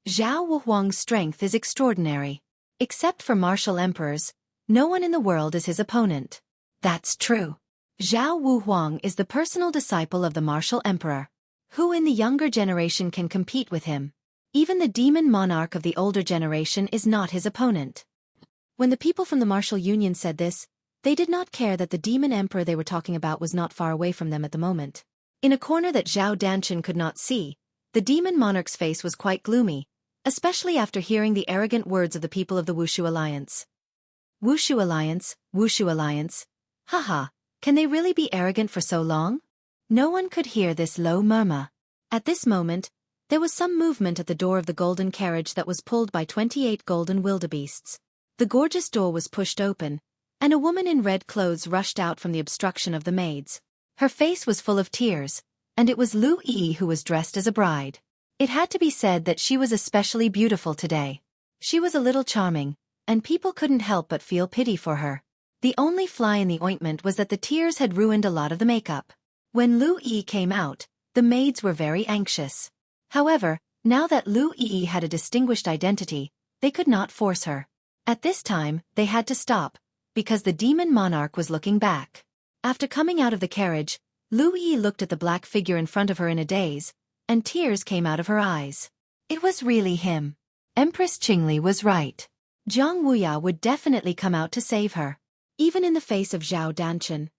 Zhao Wuhuang's strength is extraordinary. Except for martial emperors, no one in the world is his opponent. That's true. Zhao Wuhuang is the personal disciple of the martial emperor. Who in the younger generation can compete with him? Even the demon monarch of the older generation is not his opponent. When the people from the martial union said this, they did not care that the demon emperor they were talking about was not far away from them at the moment. In a corner that Zhao Danshan could not see, the demon monarch's face was quite gloomy, especially after hearing the arrogant words of the people of the Wushu Alliance. Wushu Alliance, Wushu Alliance. Haha, can they really be arrogant for so long? No one could hear this low murmur. At this moment, there was some movement at the door of the golden carriage that was pulled by 28 golden wildebeests. The gorgeous door was pushed open, and a woman in red clothes rushed out from the obstruction of the maids. Her face was full of tears, and it was Lu Yi who was dressed as a bride. It had to be said that she was especially beautiful today. She was a little charming, and people couldn't help but feel pity for her. The only fly in the ointment was that the tears had ruined a lot of the makeup. When Lu Yi came out, the maids were very anxious. However, now that Lu Yi had a distinguished identity, they could not force her. At this time, they had to stop, because the demon monarch was looking back. After coming out of the carriage, Lu Yi looked at the black figure in front of her in a daze, and tears came out of her eyes. It was really him. Empress Qingli was right. Jiang Wuya would definitely come out to save her. Even in the face of Zhao Danshan,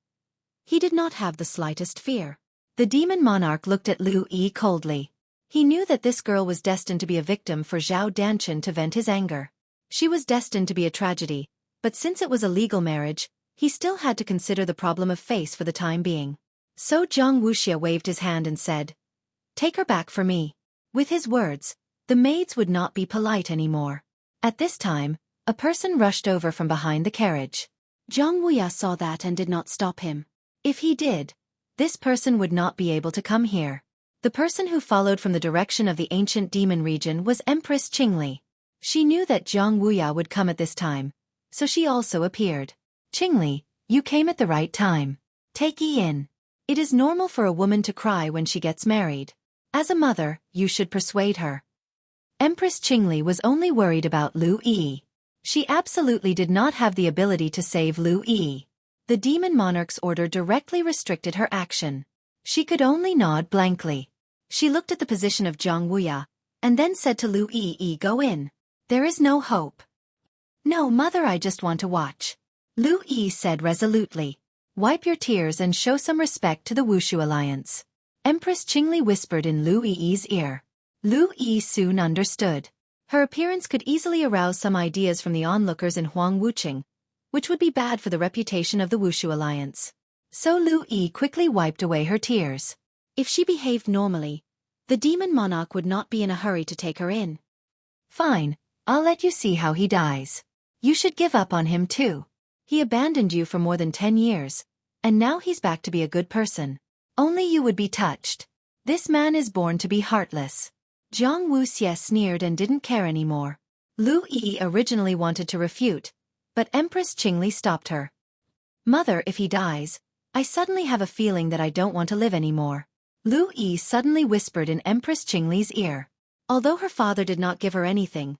he did not have the slightest fear. The demon monarch looked at Lu Yi coldly. He knew that this girl was destined to be a victim for Zhao Danshan to vent his anger. She was destined to be a tragedy, but since it was a legal marriage, he still had to consider the problem of face for the time being. So Jiang Wuxia waved his hand and said, "Take her back for me." With his words, the maids would not be polite anymore. At this time, a person rushed over from behind the carriage. Jiang Wuya saw that and did not stop him. If he did, this person would not be able to come here. The person who followed from the direction of the ancient demon region was Empress Qingli. She knew that Jiang Wuya would come at this time, so she also appeared. "Qingli, you came at the right time. Take Yi in. It is normal for a woman to cry when she gets married. As a mother, you should persuade her." Empress Qingli was only worried about Lu Yi. She absolutely did not have the ability to save Lu Yi. The demon monarch's order directly restricted her action. She could only nod blankly. She looked at the position of Jiang Wuya, and then said to Lu Yi, "Go in. There is no hope." "No, mother, I just want to watch," Lu Yi said resolutely. "Wipe your tears and show some respect to the Wushu Alliance," Empress Qingli whispered in Lu Yi's ear. Lu Yi soon understood. Her appearance could easily arouse some ideas from the onlookers in Huang Wuqing, which would be bad for the reputation of the Wushu Alliance. So Lu Yi quickly wiped away her tears. If she behaved normally, the demon monarch would not be in a hurry to take her in. "Fine, I'll let you see how he dies. You should give up on him too. He abandoned you for more than 10 years, and now he's back to be a good person. Only you would be touched. This man is born to be heartless. Jiang Wuxie sneered and didn't care anymore. Lu Yi originally wanted to refute, but Empress Qingli stopped her. Mother, if he dies, I suddenly have a feeling that I don't want to live anymore. Lu Yi suddenly whispered in Empress Qingli's ear. Although her father did not give her anything,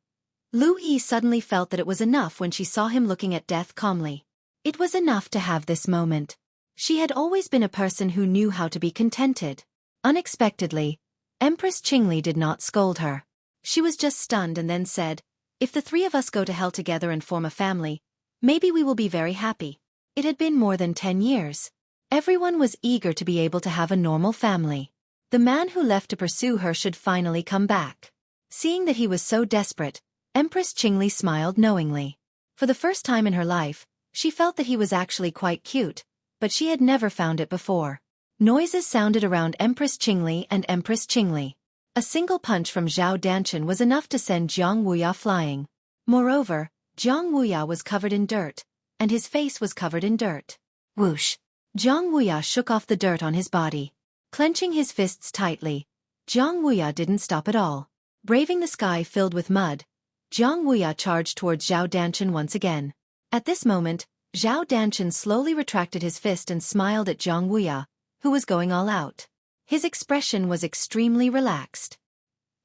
Lu Yi suddenly felt that it was enough when she saw him looking at death calmly. It was enough to have this moment. She had always been a person who knew how to be contented. Unexpectedly, Empress Qingli did not scold her. She was just stunned and then said, if the three of us go to hell together and form a family, maybe we will be very happy. It had been more than 10 years. Everyone was eager to be able to have a normal family. The man who left to pursue her should finally come back. Seeing that he was so desperate, Empress Qingli smiled knowingly. For the first time in her life, she felt that he was actually quite cute, but she had never found it before. Noises sounded around Empress Qingli and Empress Qingli. A single punch from Zhao Danshan was enough to send Jiang Wuya flying. Moreover, Jiang Wuya was covered in dirt, and his face was covered in dirt. Whoosh! Jiang Wuya shook off the dirt on his body. Clenching his fists tightly, Jiang Wuya didn't stop at all. Braving the sky filled with mud, Jiang Wuya charged towards Zhao Danshan once again. At this moment, Zhao Danshan slowly retracted his fist and smiled at Jiang Wuya, who was going all out. His expression was extremely relaxed.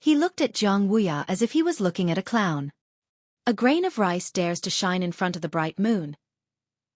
He looked at Jiang Wuya as if he was looking at a clown. A grain of rice dares to shine in front of the bright moon.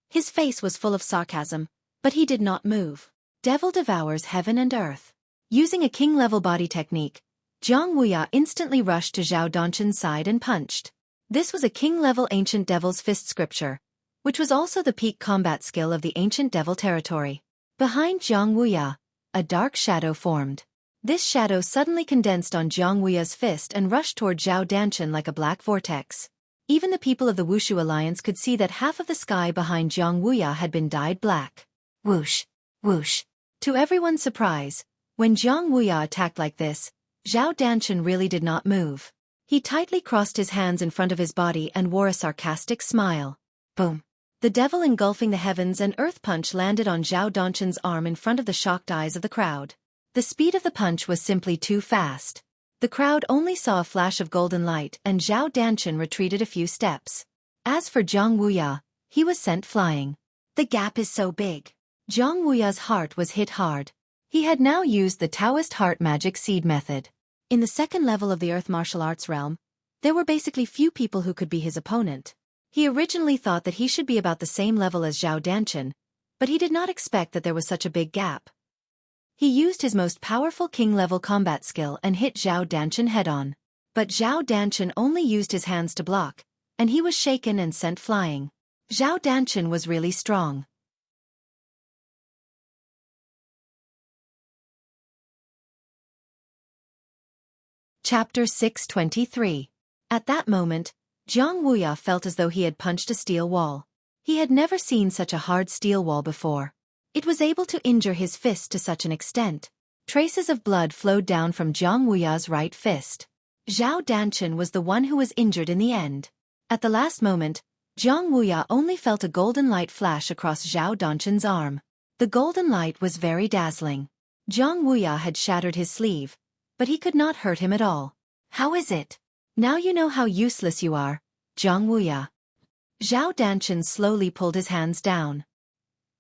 His face was full of sarcasm, but he did not move. Devil devours heaven and earth. Using a king-level body technique, Jiang Wuya instantly rushed to Zhao Danshan's side and punched. This was a king-level ancient devil's fist scripture, which was also the peak combat skill of the ancient devil territory. Behind Jiang Wuya, a dark shadow formed. This shadow suddenly condensed on Jiang Wuya's fist and rushed toward Zhao Danshan like a black vortex. Even the people of the Wushu Alliance could see that half of the sky behind Jiang Wuya had been dyed black. Whoosh! Whoosh! To everyone's surprise, when Jiang Wuya attacked like this, Zhao Danshan really did not move. He tightly crossed his hands in front of his body and wore a sarcastic smile. Boom! The devil engulfing the heavens and earth punch landed on Zhao Danshan's arm in front of the shocked eyes of the crowd. The speed of the punch was simply too fast. The crowd only saw a flash of golden light and Zhao Danshan retreated a few steps. As for Jiang Wuya, he was sent flying. The gap is so big. Jiang Wuya's heart was hit hard. He had now used the Taoist heart magic seed method. In the second level of the earth martial arts realm, there were basically few people who could be his opponent. He originally thought that he should be about the same level as Zhao Danshan, but he did not expect that there was such a big gap. He used his most powerful king-level combat skill and hit Zhao Danshan head-on. But Zhao Danshan only used his hands to block, and he was shaken and sent flying. Zhao Danshan was really strong. Chapter 623. At that moment, Jiang Wuya felt as though he had punched a steel wall. He had never seen such a hard steel wall before. It was able to injure his fist to such an extent. Traces of blood flowed down from Jiang Wuya's right fist. Zhao Danshan was the one who was injured in the end. At the last moment, Jiang Wuya only felt a golden light flash across Zhao Danshan's arm. The golden light was very dazzling. Jiang Wuya had shattered his sleeve, but he could not hurt him at all. How is it? Now you know how useless you are, Jiang Wuya. Zhao Danshan slowly pulled his hands down.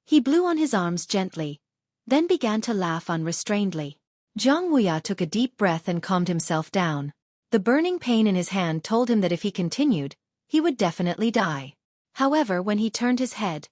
He blew on his arms gently, then began to laugh unrestrainedly. Jiang Wuya took a deep breath and calmed himself down. The burning pain in his hand told him that if he continued, he would definitely die. However, when he turned his head,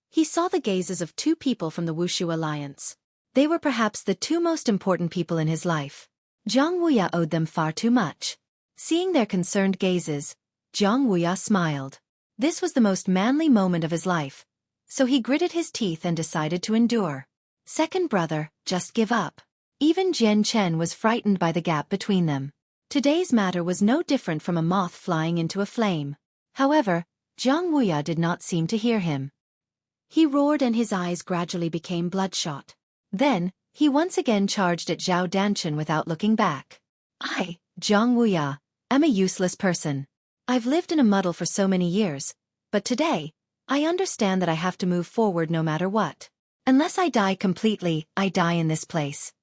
he saw the gazes of two people from the Wushu Alliance. They were perhaps the two most important people in his life. Jiang Wuya owed them far too much. Seeing their concerned gazes, Jiang Wuya smiled. This was the most manly moment of his life, so he gritted his teeth and decided to endure. Second brother, just give up. Even Jian Chen was frightened by the gap between them. Today's matter was no different from a moth flying into a flame. However, Jiang Wuya did not seem to hear him. He roared and his eyes gradually became bloodshot. Then, he once again charged at Zhao Danshan without looking back. I, Jiang Wuya, am a useless person. I've lived in a muddle for so many years, but today, I understand that I have to move forward no matter what. Unless I die completely, I die in this place.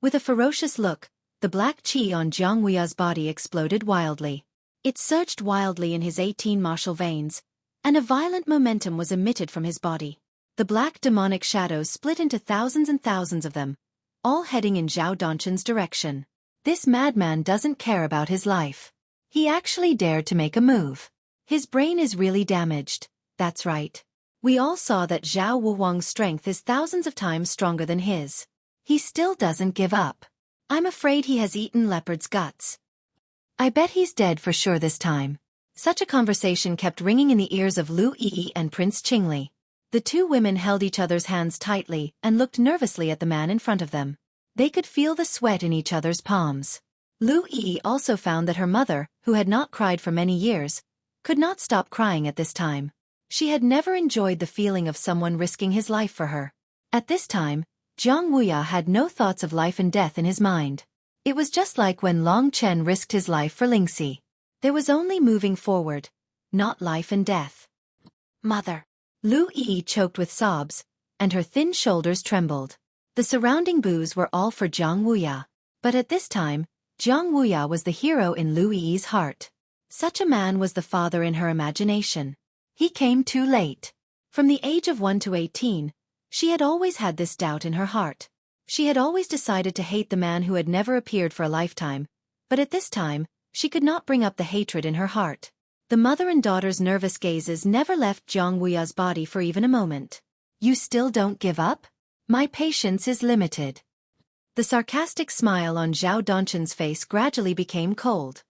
With a ferocious look, the black chi on Jiang Wuya's body exploded wildly. It surged wildly in his 18 martial veins, and a violent momentum was emitted from his body. The black demonic shadows split into thousands and thousands of them, all heading in Zhao Donchen's direction. This madman doesn't care about his life. He actually dared to make a move. His brain is really damaged, that's right. We all saw that Zhao Wuwang's strength is thousands of times stronger than his. He still doesn't give up. I'm afraid he has eaten leopard's guts. I bet he's dead for sure this time. Such a conversation kept ringing in the ears of Lu Yi and Prince Qingli. The two women held each other's hands tightly and looked nervously at the man in front of them. They could feel the sweat in each other's palms. Lu Yi also found that her mother, who had not cried for many years, could not stop crying at this time. She had never enjoyed the feeling of someone risking his life for her. At this time, Jiang Wuya had no thoughts of life and death in his mind. It was just like when Long Chen risked his life for Lingxi. There was only moving forward, not life and death. Mother. Lu Yi choked with sobs, and her thin shoulders trembled. The surrounding boos were all for Jiang Wuya. But at this time, Jiang Wuya was the hero in Lu Yi's heart. Such a man was the father in her imagination. He came too late. From the age of 1 to 18, she had always had this doubt in her heart. She had always decided to hate the man who had never appeared for a lifetime, but at this time, she could not bring up the hatred in her heart. The mother and daughter's nervous gazes never left Jiang Wuya's body for even a moment. You still don't give up? My patience is limited. The sarcastic smile on Zhao Donchen's face gradually became cold.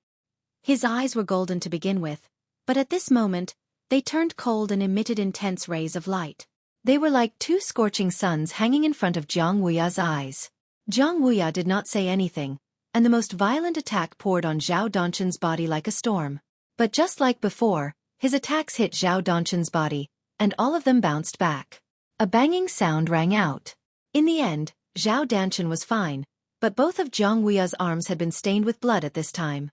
His eyes were golden to begin with, but at this moment, they turned cold and emitted intense rays of light. They were like two scorching suns hanging in front of Jiang Wuya's eyes. Jiang Wuya did not say anything, and the most violent attack poured on Zhao Donchen's body like a storm. But just like before, his attacks hit Zhao Donchen's body, and all of them bounced back. A banging sound rang out. In the end, Zhao Doncen was fine, but both of Jiang Wuya's arms had been stained with blood at this time.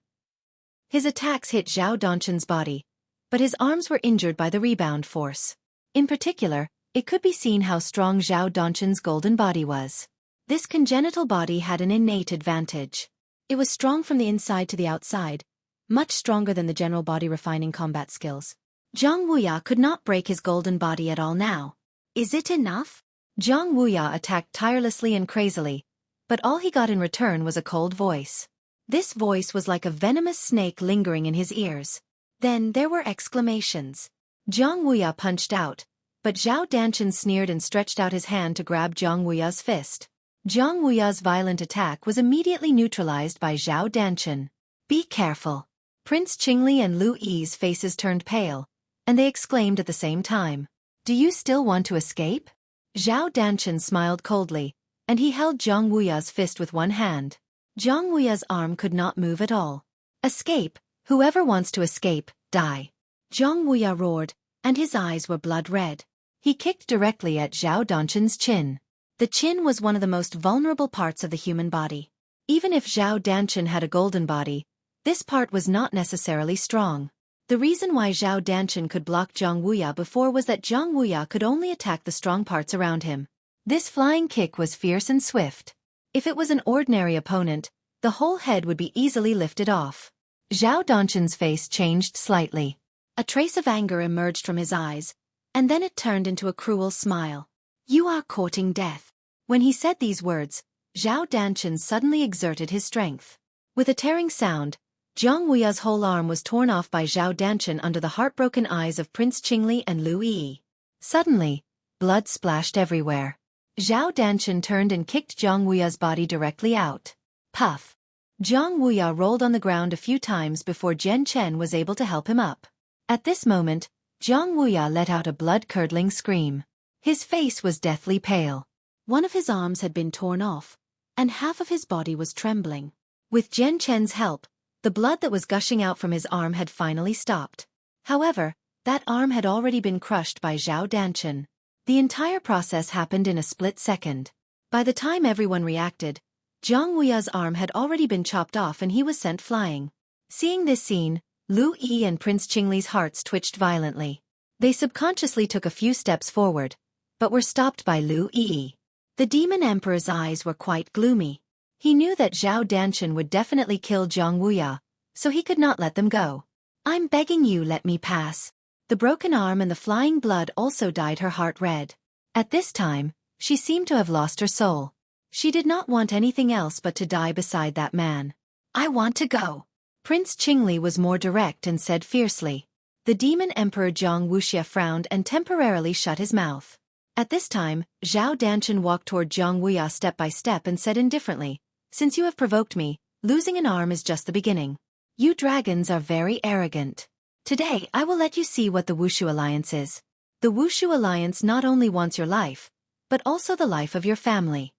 His attacks hit Zhao Donchen's body, but his arms were injured by the rebound force. In particular, it could be seen how strong Zhao Donchen's golden body was. This congenital body had an innate advantage. It was strong from the inside to the outside, much stronger than the general body refining combat skills. Jiang Wuya could not break his golden body at all now. Is it enough? Jiang Wuya attacked tirelessly and crazily, but all he got in return was a cold voice. This voice was like a venomous snake lingering in his ears. Then there were exclamations. Jiang Wuya punched out, but Zhao Doncen sneered and stretched out his hand to grab Jiang Wuya's fist. Jiang Wuya's violent attack was immediately neutralized by Zhao Doncen. Be careful. Prince Qingli and Lu Yi's faces turned pale, and they exclaimed at the same time. Do you still want to escape? Zhao Doncen smiled coldly, and he held Jiang Wuya's fist with one hand. Jiang Wuya's arm could not move at all. Escape, whoever wants to escape, die. Jiang Wuya roared, and his eyes were blood red. He kicked directly at Zhao Donchen's chin. The chin was one of the most vulnerable parts of the human body. Even if Zhao Doncen had a golden body, this part was not necessarily strong. The reason why Zhao Doncen could block Jiang Wuya before was that Jiang Wuya could only attack the strong parts around him. This flying kick was fierce and swift. If it was an ordinary opponent, the whole head would be easily lifted off. Zhao Donchen's face changed slightly. A trace of anger emerged from his eyes, and then it turned into a cruel smile. You are courting death. When he said these words, Zhao Doncen suddenly exerted his strength. With a tearing sound, Jiang Wuya's whole arm was torn off by Zhao Doncen under the heartbroken eyes of Prince Qingli and Lu Yi. Suddenly, blood splashed everywhere. Zhao Doncen turned and kicked Jiang Wuya's body directly out. Puff! Jiang Wuya rolled on the ground a few times before Zhen Chen was able to help him up. At this moment, Jiang Wuya let out a blood-curdling scream. His face was deathly pale. One of his arms had been torn off, and half of his body was trembling. With Zhen Chen's help, the blood that was gushing out from his arm had finally stopped. However, that arm had already been crushed by Zhao Doncen. The entire process happened in a split second. By the time everyone reacted, Jiang Wuya's arm had already been chopped off and he was sent flying. Seeing this scene, Lu Yi and Prince Qingli's hearts twitched violently. They subconsciously took a few steps forward, but were stopped by Lu Yi. The demon emperor's eyes were quite gloomy. He knew that Zhao Danshan would definitely kill Zhang Wuya, so he could not let them go. I'm begging you, let me pass. The broken arm and the flying blood also dyed her heart red. At this time, she seemed to have lost her soul. She did not want anything else but to die beside that man. I want to go. Prince Qingli was more direct and said fiercely. The demon emperor Zhang Wuxia frowned and temporarily shut his mouth. At this time, Zhao Danshan walked toward Zhang Wuya step by step and said indifferently, Since you have provoked me, losing an arm is just the beginning. You dragons are very arrogant. Today I will let you see what the Wushu Alliance is. The Wushu Alliance not only wants your life, but also the life of your family.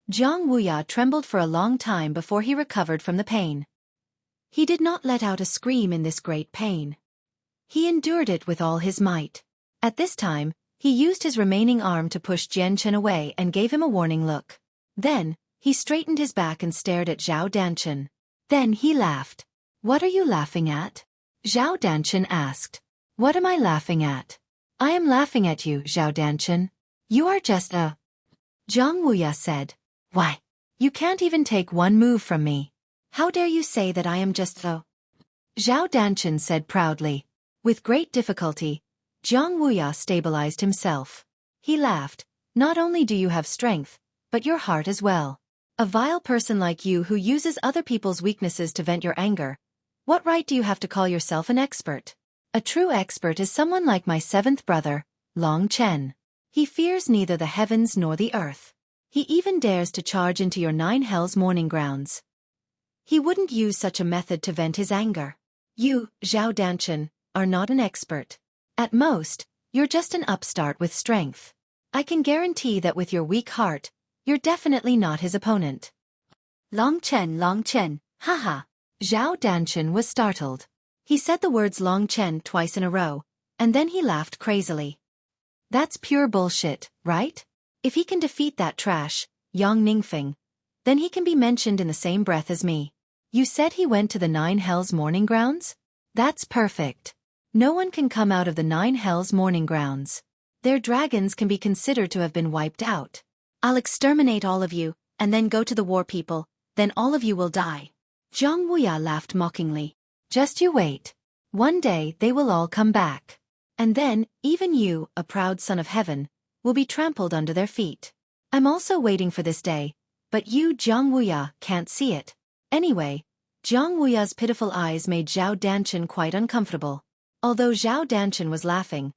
Zhang Wuya trembled for a long time before he recovered from the pain. He did not let out a scream in this great pain. He endured it with all his might. At this time, he used his remaining arm to push Jian Chen away and gave him a warning look. Then, he straightened his back and stared at Zhao Danshan. Then he laughed. What are you laughing at? Zhao Danshan asked. What am I laughing at? I am laughing at you, Zhao Danshan. You are just a... Zhang Wuya said. Why? You can't even take one move from me. How dare you say that I am just a... Zhao Danshan said proudly. With great difficulty, Zhang Wuya stabilized himself. He laughed. Not only do you have strength, but your heart as well. A vile person like you who uses other people's weaknesses to vent your anger. What right do you have to call yourself an expert? A true expert is someone like my seventh brother, Long Chen. He fears neither the heavens nor the earth. He even dares to charge into your 9 hells mourning grounds. He wouldn't use such a method to vent his anger. You, Zhao Danshan, are not an expert. At most, you're just an upstart with strength. I can guarantee that with your weak heart, you're definitely not his opponent. Long Chen, haha. Zhao Danshan was startled. He said the words Long Chen twice in a row, and then he laughed crazily. That's pure bullshit, right? If he can defeat that trash, Yang Ningfeng, then he can be mentioned in the same breath as me. You said he went to the 9 hells mourning grounds? That's perfect. No one can come out of the 9 hells mourning grounds. Their dragons can be considered to have been wiped out. I'll exterminate all of you, and then go to the war people, then all of you will die. Zhang Wuya laughed mockingly. Just you wait. One day they will all come back. And then, even you, a proud son of heaven, will be trampled under their feet. I'm also waiting for this day, but you, Zhang Wuya, can't see it. Anyway, Zhang Wuya's pitiful eyes made Zhao Danshan quite uncomfortable. Although Zhao Danshan was laughing,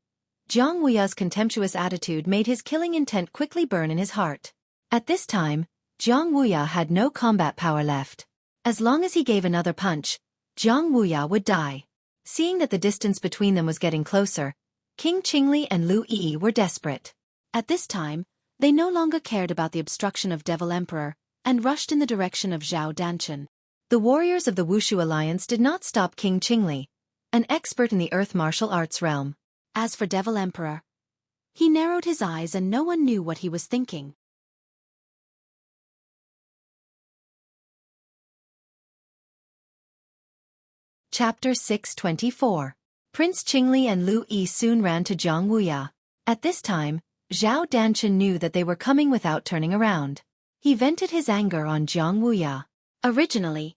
Zhang Wuya's contemptuous attitude made his killing intent quickly burn in his heart. At this time, Zhang Wuya had no combat power left. As long as he gave another punch, Zhang Wuya would die. Seeing that the distance between them was getting closer, King Qingli and Lu Yi were desperate. At this time, they no longer cared about the obstruction of Devil Emperor, and rushed in the direction of Zhao Danshan. The warriors of the Wushu Alliance did not stop King Qingli, an expert in the earth martial arts realm. As for Devil Emperor, he narrowed his eyes and no one knew what he was thinking. Chapter 624. Prince Qingli and Lu Yi soon ran to Zhang Wuya. At this time, Zhao Danshan knew that they were coming without turning around. He vented his anger on Zhang Wuya. Originally,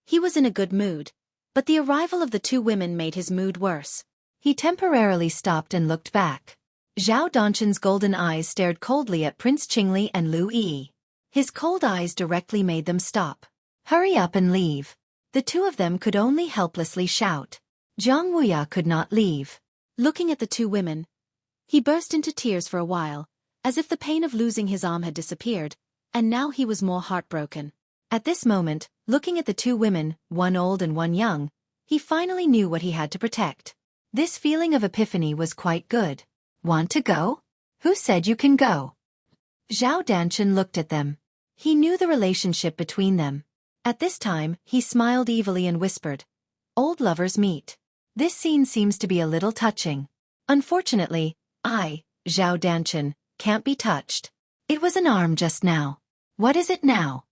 he was in a good mood, but the arrival of the 2 women made his mood worse. He temporarily stopped and looked back. Zhao Danshan's golden eyes stared coldly at Prince Qingli and Lu Yi. His cold eyes directly made them stop. Hurry up and leave. The 2 of them could only helplessly shout. Zhang Wuya could not leave. Looking at the 2 women, he burst into tears for a while, as if the pain of losing his arm had disappeared, and now he was more heartbroken. At this moment, looking at the 2 women, one old and one young, he finally knew what he had to protect. This feeling of epiphany was quite good. Want to go? Who said you can go? Zhao Danshan looked at them. He knew the relationship between them. At this time, he smiled evilly and whispered, "Old lovers meet." This scene seems to be a little touching. Unfortunately, I, Zhao Danshan, can't be touched. It was an arm just now. What is it now?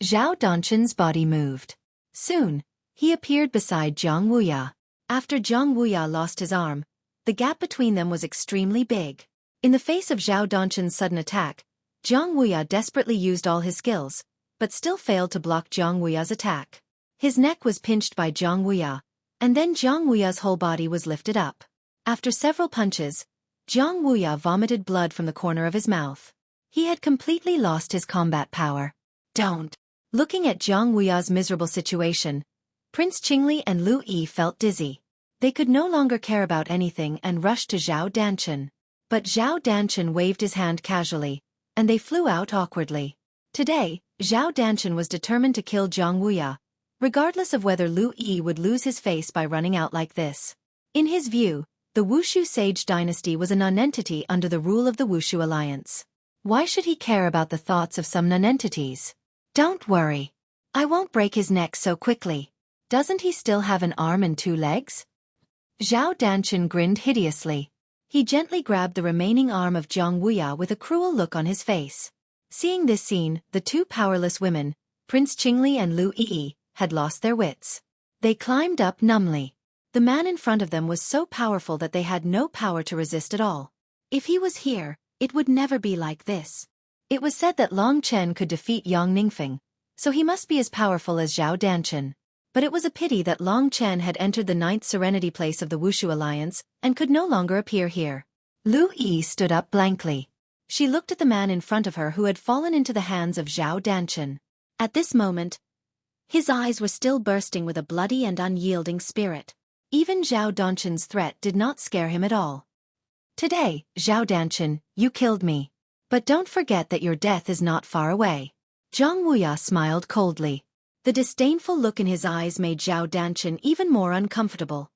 Zhao Danshan's body moved. Soon, He appeared beside Jiang Wuya. After Jiang Wuya lost his arm, the gap between them was extremely big. In the face of Zhao Danchen's sudden attack, Jiang Wuya desperately used all his skills, but still failed to block Jiang Wuya's attack. His neck was pinched by Jiang Wuya, and then Jiang Wuya's whole body was lifted up. After several punches, Jiang Wuya vomited blood from the corner of his mouth. He had completely lost his combat power. Don't. Looking at Jiang Wuya's miserable situation, Prince Qingli and Lu Yi felt dizzy. They could no longer care about anything and rushed to Zhao Danchen. But Zhao Danchen waved his hand casually, and they flew out awkwardly. Today, Zhao Danchen was determined to kill Jiang Wuya, regardless of whether Lu Yi would lose his face by running out like this. In his view, the Wushu Sage dynasty was a nonentity under the rule of the Wushu Alliance. Why should he care about the thoughts of some nonentities? Don't worry. I won't break his neck so quickly. Doesn't he still have an arm and 2 legs? Zhao Danchen grinned hideously. He gently grabbed the remaining arm of Jiang Wuya with a cruel look on his face. Seeing this scene, the 2 powerless women, Prince Qingli and Lu Yi, had lost their wits. They climbed up numbly. The man in front of them was so powerful that they had no power to resist at all. If he was here, it would never be like this. It was said that Long Chen could defeat Yang Ningfeng, so he must be as powerful as Zhao Danchen. But it was a pity that Long Chen had entered the 9th Serenity Place of the Wushu Alliance and could no longer appear here. Lu Yi stood up blankly. She looked at the man in front of her who had fallen into the hands of Zhao Danchen. At this moment, his eyes were still bursting with a bloody and unyielding spirit. Even Zhao Danchen's threat did not scare him at all. Today, Zhao Danchen, you killed me. But don't forget that your death is not far away. Jiang Wuya smiled coldly. The disdainful look in his eyes made Zhao Danchen even more uncomfortable.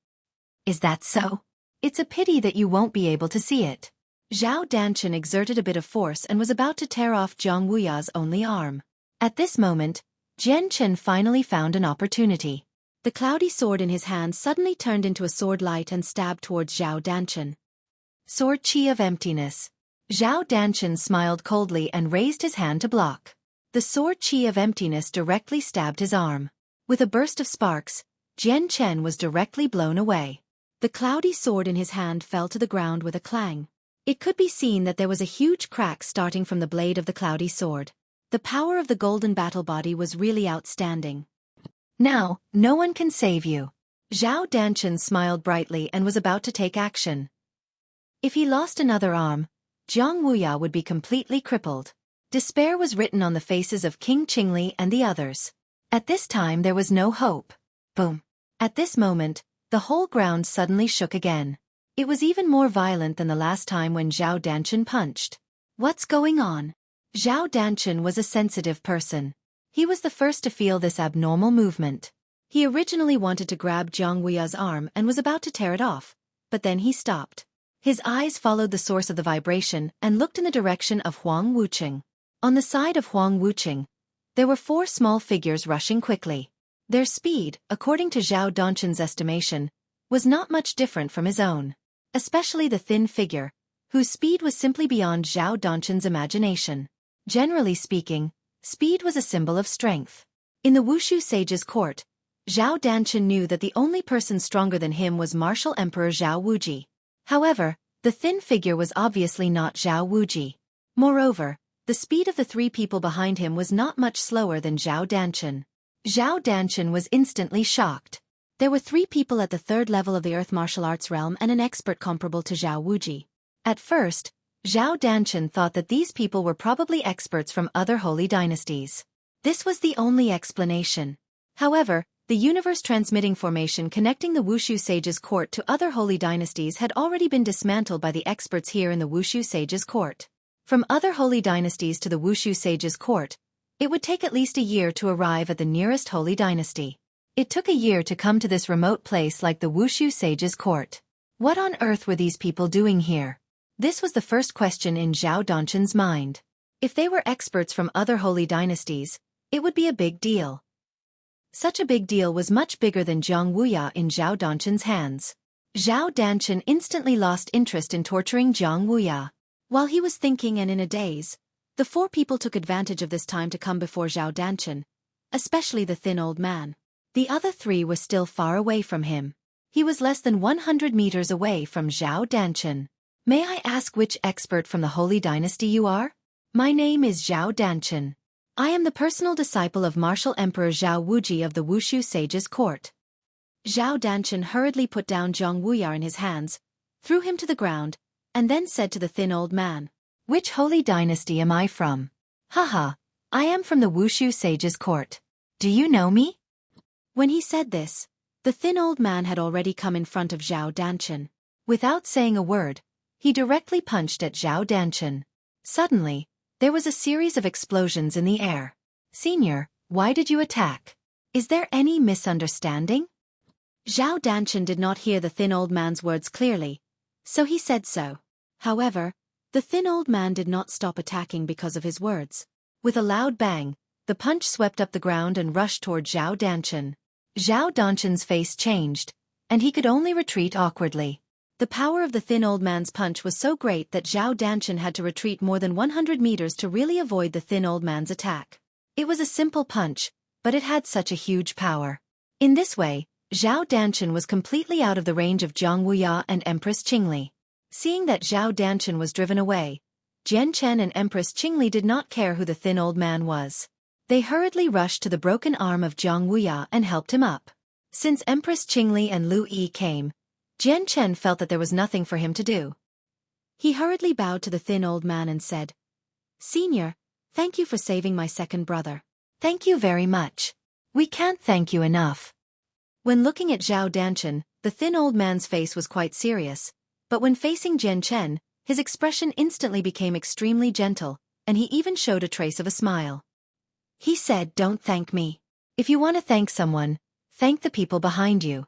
Is that so? It's a pity that you won't be able to see it. Zhao Danchen exerted a bit of force and was about to tear off Jiang Wuya's only arm. At this moment, Jian Chen finally found an opportunity. The cloudy sword in his hand suddenly turned into a sword light and stabbed towards Zhao Danchen. Sword Qi of Emptiness. Zhao Danchen smiled coldly and raised his hand to block. The sword Qi of Emptiness directly stabbed his arm. With a burst of sparks, Jian Chen was directly blown away. The cloudy sword in his hand fell to the ground with a clang. It could be seen that there was a huge crack starting from the blade of the cloudy sword. The power of the golden battle body was really outstanding. Now, no one can save you. Zhao Danchen smiled brightly and was about to take action. If he lost another arm, Jiang Wuya would be completely crippled. Despair was written on the faces of King Qingli and the others. At this time there was no hope. Boom. At this moment, the whole ground suddenly shook again. It was even more violent than the last time when Zhao Danchen punched. What's going on? Zhao Danchen was a sensitive person. He was the first to feel this abnormal movement. He originally wanted to grab Jiang Wuya's arm and was about to tear it off, but then he stopped. His eyes followed the source of the vibration and looked in the direction of Huang Wuqing. On the side of Huang Wuqing, there were 4 small figures rushing quickly. Their speed, according to Zhao Danchen's estimation, was not much different from his own. Especially the thin figure, whose speed was simply beyond Zhao Danchen's imagination. Generally speaking, speed was a symbol of strength. In the Wushu sage's court, Zhao Danchen knew that the only person stronger than him was Martial Emperor Zhao Wuji. However, the thin figure was obviously not Zhao Wuji. Moreover, the speed of the 3 people behind him was not much slower than Zhao Danchen. Zhao Danchen was instantly shocked. There were 3 people at the 3rd level of the Earth martial arts realm and an expert comparable to Zhao Wuji. At first, Zhao Danchen thought that these people were probably experts from other holy dynasties. This was the only explanation. However, the universe transmitting formation connecting the Wushu sage's court to other holy dynasties had already been dismantled by the experts here in the Wushu sage's court. From other holy dynasties to the Wushu sage's court, it would take at least a year to arrive at the nearest holy dynasty. It took a year to come to this remote place like the Wushu sage's court. What on earth were these people doing here? This was the first question in Zhao Danchen's mind. If they were experts from other holy dynasties, it would be a big deal. Such a big deal was much bigger than Jiang Wuya in Zhao Danchen's hands. Zhao Danchen instantly lost interest in torturing Jiang Wuya. While he was thinking and in a daze, the 4 people took advantage of this time to come before Zhao Danchen, especially the thin old man. The other three were still far away from him. He was less than 100 meters away from Zhao Danchen. May I ask which expert from the Holy Dynasty you are? My name is Zhao Danchen. I am the personal disciple of Martial Emperor Zhao Wuji of the Wushu Sage's court. Zhao Danchen hurriedly put down Zhang Wuya in his hands, threw him to the ground, and then said to the thin old man, "Which holy dynasty am I from?" "Haha, I am from the Wushu Sage's court. Do you know me?" When he said this, the thin old man had already come in front of Zhao Danchen. Without saying a word, he directly punched at Zhao Danchen. Suddenly, there was a series of explosions in the air. "Senior, why did you attack? Is there any misunderstanding?" Zhao Danchen did not hear the thin old man's words clearly, so he said so. However, the thin old man did not stop attacking because of his words. With a loud bang, the punch swept up the ground and rushed toward Zhao Danchen. Zhao Danchen's face changed, and he could only retreat awkwardly. The power of the thin old man's punch was so great that Zhao Danchen had to retreat more than 100 meters to really avoid the thin old man's attack. It was a simple punch, but it had such a huge power. In this way, Zhao Danchen was completely out of the range of Zhang Wuya and Empress Qingli. Seeing that Zhao Danchen was driven away, Jian Chen and Empress Qingli did not care who the thin old man was. They hurriedly rushed to the broken arm of Zhang Wuya and helped him up. Since Empress Qingli and Lu Yi came, Jian Chen felt that there was nothing for him to do. He hurriedly bowed to the thin old man and said, "Senior, thank you for saving my second brother." "Thank you very much. We can't thank you enough." When looking at Zhao Danchen, the thin old man's face was quite serious, but when facing Jian Chen, his expression instantly became extremely gentle, and he even showed a trace of a smile. He said, "Don't thank me. If you want to thank someone, thank the people behind you."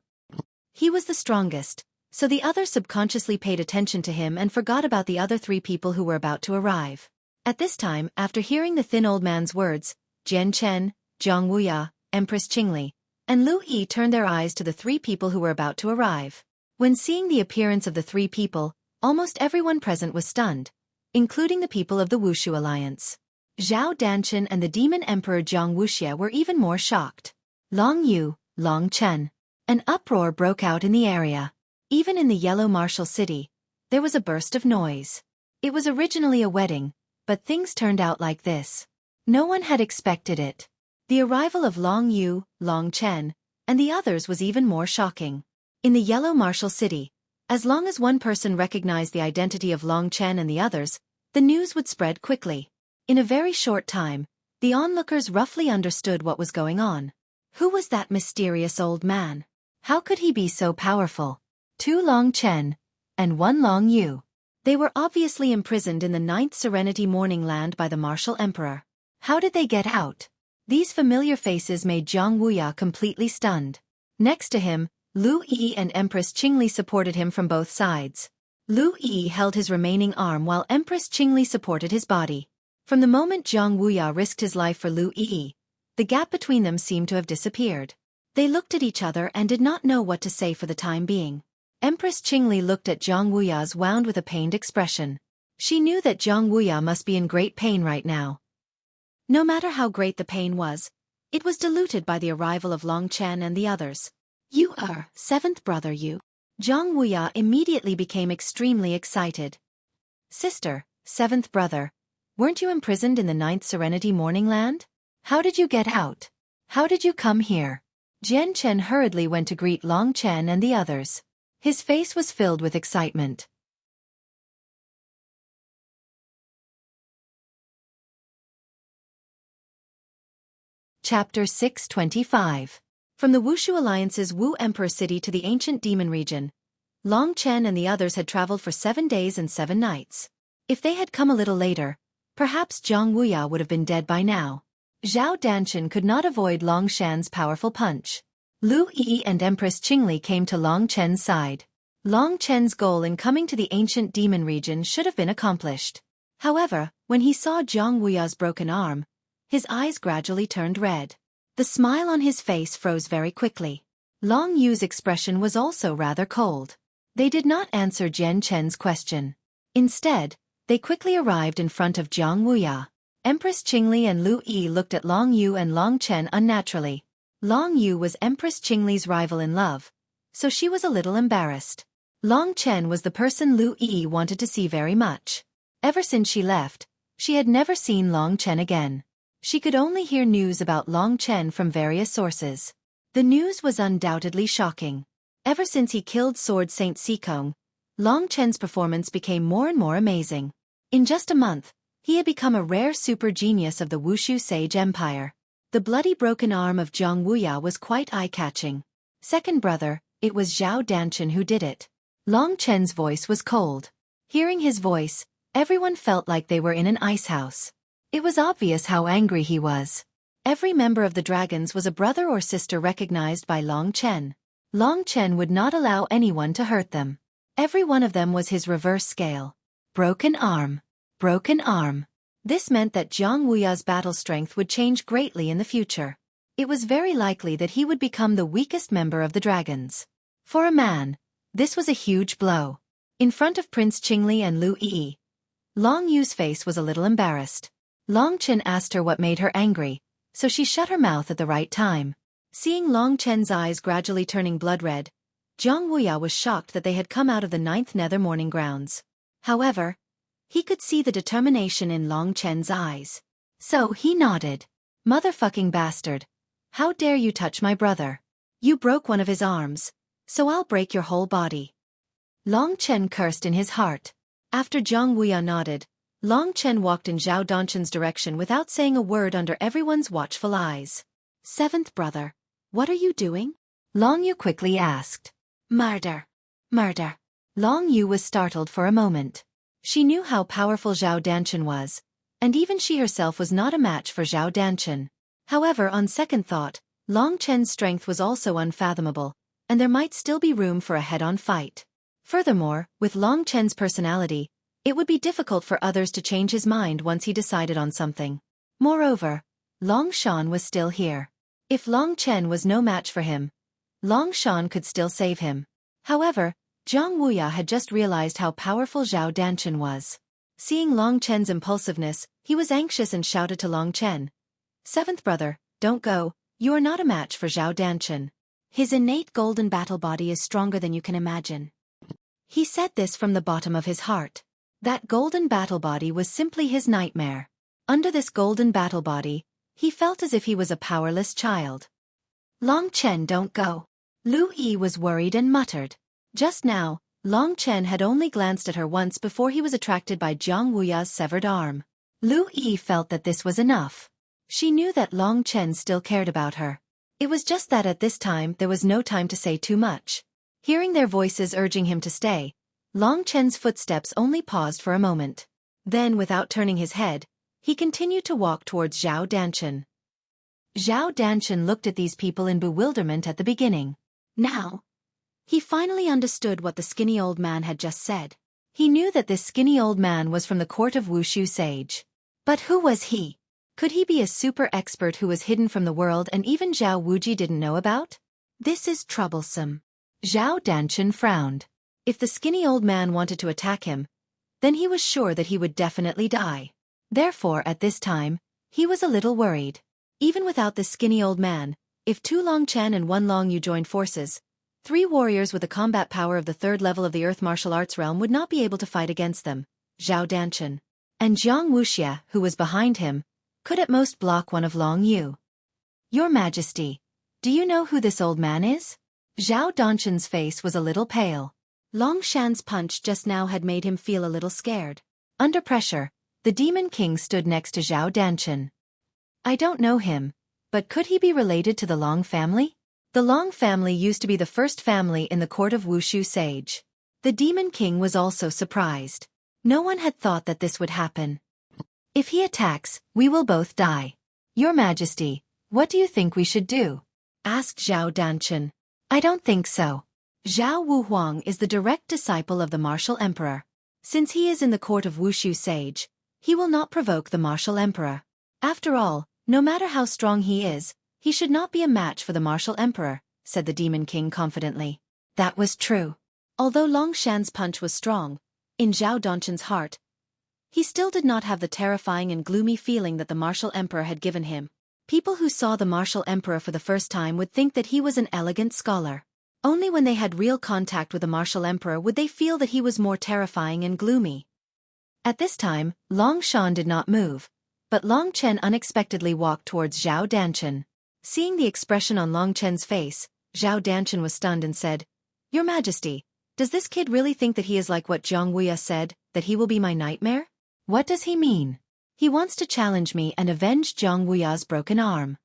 He was the strongest, so the others subconsciously paid attention to him and forgot about the other three people who were about to arrive. At this time, after hearing the thin old man's words, Jian Chen, Zhang Wuya, Empress Qingli, and Lu Yi turned their eyes to the three people who were about to arrive. When seeing the appearance of the three people, almost everyone present was stunned, including the people of the Wushu Alliance. Zhao Danchen and the Demon Emperor Zhang Wuxia were even more shocked. Long Yu, Long Chen. An uproar broke out in the area. Even in the Yellow Martial City, there was a burst of noise. It was originally a wedding, but things turned out like this. No one had expected it. The arrival of Long Yu, Long Chen, and the others was even more shocking. In the Yellow Martial City, as long as one person recognized the identity of Long Chen and the others, the news would spread quickly. In a very short time, the onlookers roughly understood what was going on. Who was that mysterious old man? How could he be so powerful? 2 Long Chen, and 1 Long Yu. They were obviously imprisoned in the 9th Serenity Morning Land by the Martial Emperor. How did they get out? These familiar faces made Zhang Wuya completely stunned. Next to him, Lu Yi and Empress Qingli supported him from both sides. Lu Yi held his remaining arm while Empress Qingli supported his body. From the moment Zhang Wuya risked his life for Lu Yi, the gap between them seemed to have disappeared. They looked at each other and did not know what to say for the time being. Empress Qingli looked at Zhang Wuya's wound with a pained expression. She knew that Zhang Wuya must be in great pain right now. No matter how great the pain was, it was diluted by the arrival of Long Chen and the others. "You are 7th brother Yu." Zhang Wuya immediately became extremely excited. "Sister, 7th brother, weren't you imprisoned in the 9th Serenity Morning Land? How did you get out? How did you come here?" Jian Chen hurriedly went to greet Long Chen and the others. His face was filled with excitement. Chapter 625. From the Wushu Alliance's Wu Emperor City to the ancient demon region, Long Chen and the others had traveled for 7 days and 7 nights. If they had come a little later, perhaps Zhang Wuya would have been dead by now. Zhao Danchen could not avoid Long Shan's powerful punch. Lu Yi and Empress Qingli came to Long Chen's side. Long Chen's goal in coming to the ancient demon region should have been accomplished. However, when he saw Zhang Wuya's broken arm, his eyes gradually turned red. The smile on his face froze very quickly. Long Yu's expression was also rather cold. They did not answer Jian Chen's question. Instead, they quickly arrived in front of Zhang Wuya. Empress Qingli and Lu Yi looked at Long Yu and Long Chen unnaturally. Long Yu was Empress Qingli's rival in love, so she was a little embarrassed. Long Chen was the person Lu Yi wanted to see very much. Ever since she left, she had never seen Long Chen again. She could only hear news about Long Chen from various sources. The news was undoubtedly shocking. Ever since he killed Sword Saint Sikong, Long Chen's performance became more and more amazing. In just a month, he had become a rare super genius of the Wushu Sage Empire. The bloody broken arm of Zhang Wuya was quite eye-catching. Second brother, it was Zhao Danshan who did it. Long Chen's voice was cold. Hearing his voice, everyone felt like they were in an ice house. It was obvious how angry he was. Every member of the dragons was a brother or sister recognized by Long Chen. Long Chen would not allow anyone to hurt them. Every one of them was his reverse scale. Broken arm. Broken arm. This meant that Zhang Wuya's battle strength would change greatly in the future. It was very likely that he would become the weakest member of the dragons. For a man, this was a huge blow. In front of Prince Qingli and Lu Yi, Long Yu's face was a little embarrassed. Long Chen asked her what made her angry, so she shut her mouth at the right time. Seeing Long Chen's eyes gradually turning blood red, Zhang Wuya was shocked that they had come out of the 9th Nether Morning Grounds. However, he could see the determination in Long Chen's eyes. So he nodded. Motherfucking bastard. How dare you touch my brother? You broke one of his arms, so I'll break your whole body. Long Chen cursed in his heart. After Zhang Wuya nodded, Long Chen walked in Zhao Danshan's direction without saying a word under everyone's watchful eyes. Seventh brother, what are you doing? Long Yu quickly asked. Murder. Murder. Long Yu was startled for a moment. She knew how powerful Zhao Danshan was, and even she herself was not a match for Zhao Danshan. However, on second thought, Long Chen's strength was also unfathomable, and there might still be room for a head-on fight. Furthermore, with Long Chen's personality, it would be difficult for others to change his mind once he decided on something. Moreover, Long Shan was still here. If Long Chen was no match for him, Long Shan could still save him. However, Zhang Wuya had just realized how powerful Zhao Danshan was. Seeing Long Chen's impulsiveness, he was anxious and shouted to Long Chen. Seventh brother, don't go, you are not a match for Zhao Danshan. His innate golden battle body is stronger than you can imagine. He said this from the bottom of his heart. That golden battle body was simply his nightmare. Under this golden battle body, he felt as if he was a powerless child. Long Chen, don't go. Lu Yi was worried and muttered. Just now, Long Chen had only glanced at her once before he was attracted by Zhang Wuya's severed arm. Lu Yi felt that this was enough. She knew that Long Chen still cared about her. It was just that at this time there was no time to say too much. Hearing their voices urging him to stay, Long Chen's footsteps only paused for a moment. Then, without turning his head, he continued to walk towards Zhao Danshan. Zhao Danshan looked at these people in bewilderment at the beginning. Now, he finally understood what the skinny old man had just said. He knew that this skinny old man was from the court of Wushu Sage. But who was he? Could he be a super expert who was hidden from the world and even Zhao Wuji didn't know about? This is troublesome. Zhao Danshan frowned. If the skinny old man wanted to attack him, then he was sure that he would definitely die. Therefore, at this time, he was a little worried. Even without this skinny old man, if 2 Long Chen and 1 Long Yu joined forces, 3 warriors with the combat power of the 3rd level of the Earth martial arts realm would not be able to fight against them. Zhao Danshan and Jiang Wuxia, who was behind him, could at most block one of Long Yu. Your Majesty, do you know who this old man is? Zhao Danshan's face was a little pale. Long Shan's punch just now had made him feel a little scared. Under pressure, the Demon King stood next to Zhao Danshan. I don't know him, but could he be related to the Long family? The Long family used to be the first family in the court of Wushu Sage. The Demon King was also surprised. No one had thought that this would happen. If he attacks, we will both die. Your Majesty, what do you think we should do? Asked Zhao Danshan. I don't think so. Zhao Wuhuang is the direct disciple of the Martial Emperor. Since he is in the court of Wushu Sage, he will not provoke the Martial Emperor. After all, no matter how strong he is, he should not be a match for the Martial Emperor, said the Demon King confidently. That was true. Although Long Shan's punch was strong, in Zhao Danshan's heart, he still did not have the terrifying and gloomy feeling that the Martial Emperor had given him. People who saw the martial emperor for the first time would think that he was an elegant scholar. Only when they had real contact with the martial emperor would they feel that he was more terrifying and gloomy. At this time, Long Shan did not move, but Long Chen unexpectedly walked towards Zhao Danchen. Seeing the expression on Long Chen's face, Zhao Danchen was stunned and said, "Your Majesty, does this kid really think that he is like what Zhang Wuya said, that he will be my nightmare? What does he mean? He wants to challenge me and avenge Zhang Wuya's broken arm."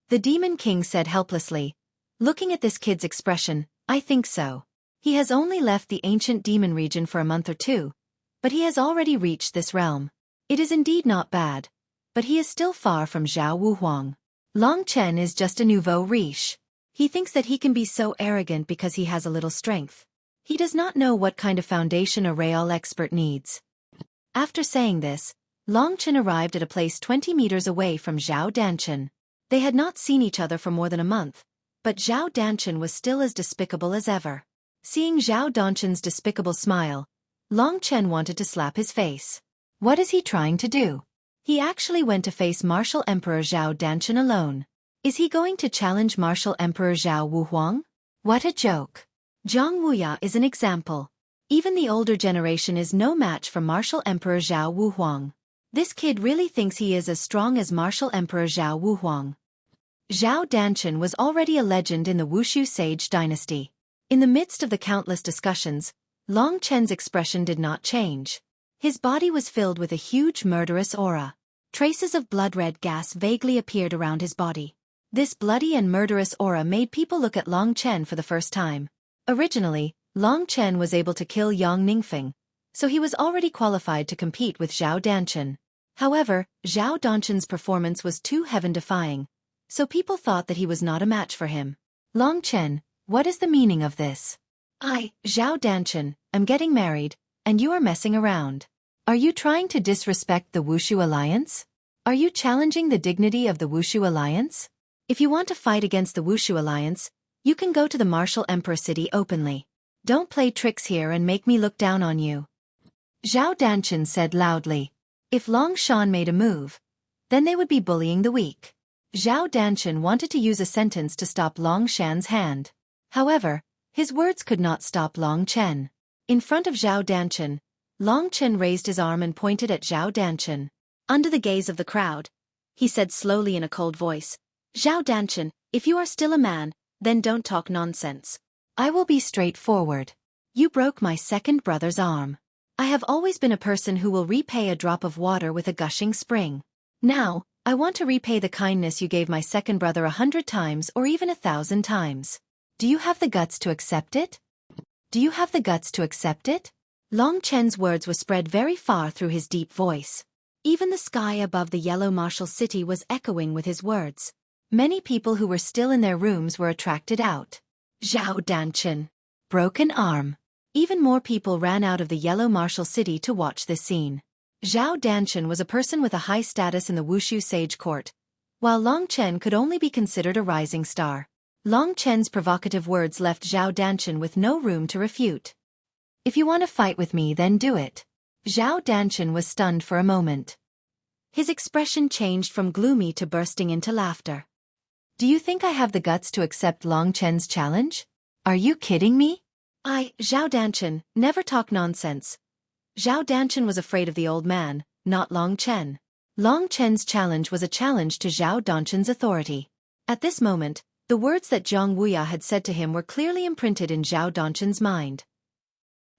The Demon King said helplessly, "Looking at this kid's expression, I think so. He has only left the ancient demon region for a month or two, but he has already reached this realm. It is indeed not bad, but he is still far from Zhao Wuhuang. Long Chen is just a nouveau riche. He thinks that he can be so arrogant because he has a little strength. He does not know what kind of foundation a real expert needs." After saying this, Long Chen arrived at a place 20 meters away from Zhao Danchen. They had not seen each other for more than a month, but Zhao Danchen was still as despicable as ever. Seeing Zhao Danchen's despicable smile, Long Chen wanted to slap his face. What is he trying to do? He actually went to face Martial Emperor Zhao Danchen alone. Is he going to challenge Martial Emperor Zhao Wuhuang? What a joke. Zhang Wuya is an example. Even the older generation is no match for Martial Emperor Zhao Wuhuang. This kid really thinks he is as strong as Martial Emperor Zhao Wuhuang. Zhao Danchen was already a legend in the Wushu Sage dynasty. In the midst of the countless discussions, Long Chen's expression did not change. His body was filled with a huge murderous aura. Traces of blood-red gas vaguely appeared around his body. This bloody and murderous aura made people look at Long Chen for the first time. Originally, Long Chen was able to kill Yang Ningfeng, so he was already qualified to compete with Zhao Danchen. However, Zhao Danchen's performance was too heaven-defying, so people thought that he was not a match for him. Long Chen, what is the meaning of this? I, Zhao Danchen, am getting married, and you are messing around. Are you trying to disrespect the Wushu Alliance? Are you challenging the dignity of the Wushu Alliance? If you want to fight against the Wushu Alliance, you can go to the Martial Emperor City openly. Don't play tricks here and make me look down on you." Zhao Danchen said loudly. If Long Shan made a move, then they would be bullying the weak. Zhao Danchen wanted to use a sentence to stop Long Shan's hand. However, his words could not stop Long Chen. In front of Zhao Danchen, Long Chen raised his arm and pointed at Zhao Danchen. Under the gaze of the crowd, he said slowly in a cold voice, "Zhao Danchen, if you are still a man, then don't talk nonsense. I will be straightforward. You broke my second brother's arm. I have always been a person who will repay a drop of water with a gushing spring. Now, I want to repay the kindness you gave my second brother 100 times or even 1,000 times. Do you have the guts to accept it? Do you have the guts to accept it?" Long Chen's words were spread very far through his deep voice. Even the sky above the yellow martial city was echoing with his words. Many people who were still in their rooms were attracted out. Zhao Danchen. Broken arm. Even more people ran out of the yellow martial city to watch this scene. Zhao Danchen was a person with a high status in the Wushu Sage court, while Long Chen could only be considered a rising star. Long Chen's provocative words left Zhao Danchen with no room to refute. "If you want to fight with me, then do it." Zhao Danchen was stunned for a moment. His expression changed from gloomy to bursting into laughter. "Do you think I have the guts to accept Long Chen's challenge? Are you kidding me? I, Zhao Danchen, never talk nonsense." Zhao Danchen was afraid of the old man, not Long Chen. Long Chen's challenge was a challenge to Zhao Danchen's authority. At this moment, the words that Zhang Wuya had said to him were clearly imprinted in Zhao Danchen's mind.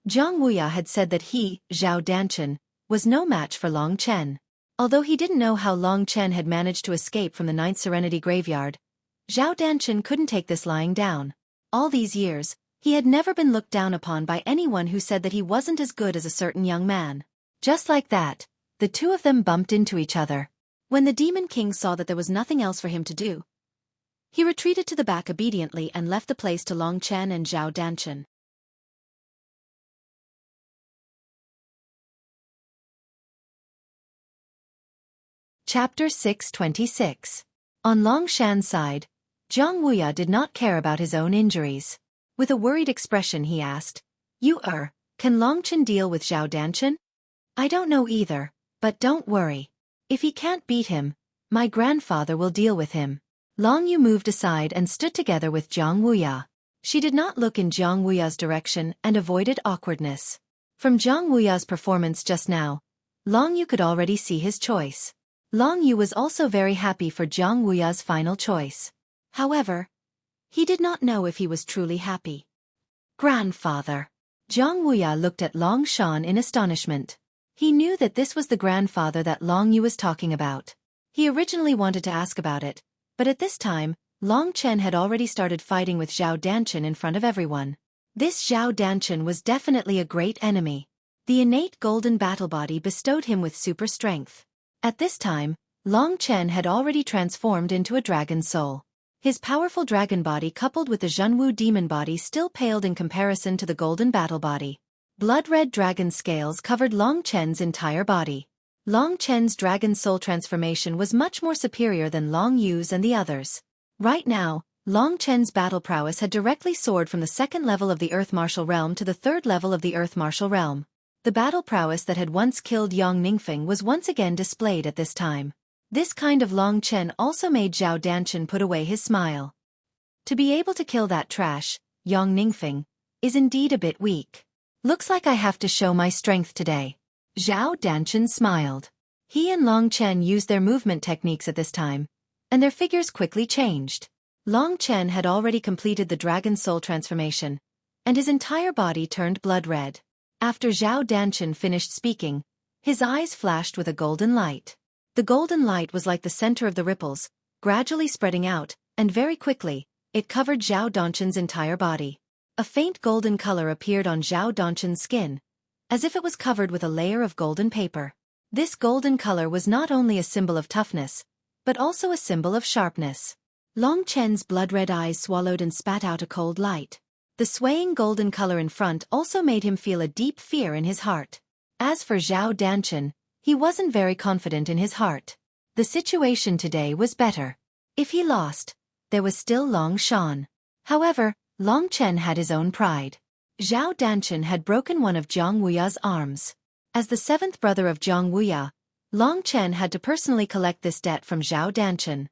Zhang Wuya had said that he, Zhao Danchen, was no match for Long Chen. Although he didn't know how Long Chen had managed to escape from the Ninth Serenity Graveyard, Zhao Danchen couldn't take this lying down. All these years, he had never been looked down upon by anyone who said that he wasn't as good as a certain young man. Just like that, the two of them bumped into each other. When the Demon King saw that there was nothing else for him to do, he retreated to the back obediently and left the place to Long Chen and Zhao Danchen. Chapter 626. On Long Shan's side, Zhang Wuya did not care about his own injuries. With a worried expression he asked, Can Long Chen deal with Zhao Danchen?" "I don't know either, but don't worry. If he can't beat him, My grandfather will deal with him. Long Yu moved aside and stood together with Jiang Wuya. She did not look in Jiang Wuya's direction and avoided awkwardness. From Jiang Wuya's performance just now, Long Yu could already see his choice. Long Yu was also very happy for Jiang Wuya's final choice. However, he did not know if he was truly happy. Grandfather. Jiang Wuya looked at Long Shan in astonishment. He knew that this was the grandfather that Long Yu was talking about. He originally wanted to ask about it, but at this time, Long Chen had already started fighting with Zhao Danchen in front of everyone. This Zhao Danchen was definitely a great enemy. The innate golden battle body bestowed him with super strength. At this time, Long Chen had already transformed into a dragon soul. His powerful dragon body coupled with the Zhenwu demon body still paled in comparison to the golden battle body. Blood-red dragon scales covered Long Chen's entire body. Long Chen's dragon soul transformation was much more superior than Long Yu's and the others. Right now, Long Chen's battle prowess had directly soared from the second level of the Earth Martial Realm to the third level of the Earth Martial Realm. The battle prowess that had once killed Yang Ningfeng was once again displayed at this time. This kind of Long Chen also made Zhao Danchen put away his smile. To be able to kill that trash, Yang Ningfeng, is indeed a bit weak. Looks like I have to show my strength today. Zhao Danchen smiled. He and Long Chen used their movement techniques at this time, and their figures quickly changed. Long Chen had already completed the dragon soul transformation, and his entire body turned blood red. After Zhao Danchen finished speaking, his eyes flashed with a golden light. The golden light was like the center of the ripples, gradually spreading out, and very quickly, it covered Zhao Danchen's entire body. A faint golden color appeared on Zhao Danchen's skin, as if it was covered with a layer of golden paper. This golden color was not only a symbol of toughness, but also a symbol of sharpness. Long Chen's blood-red eyes swallowed and spat out a cold light. The swaying golden color in front also made him feel a deep fear in his heart. As for Zhao Danchen, he wasn't very confident in his heart. The situation today was better. If he lost, there was still Long Shan. However, Long Chen had his own pride. Zhao Danchen had broken one of Jiang Wuya's arms. As the seventh brother of Jiang Wuya, Long Chen had to personally collect this debt from Zhao Danchen.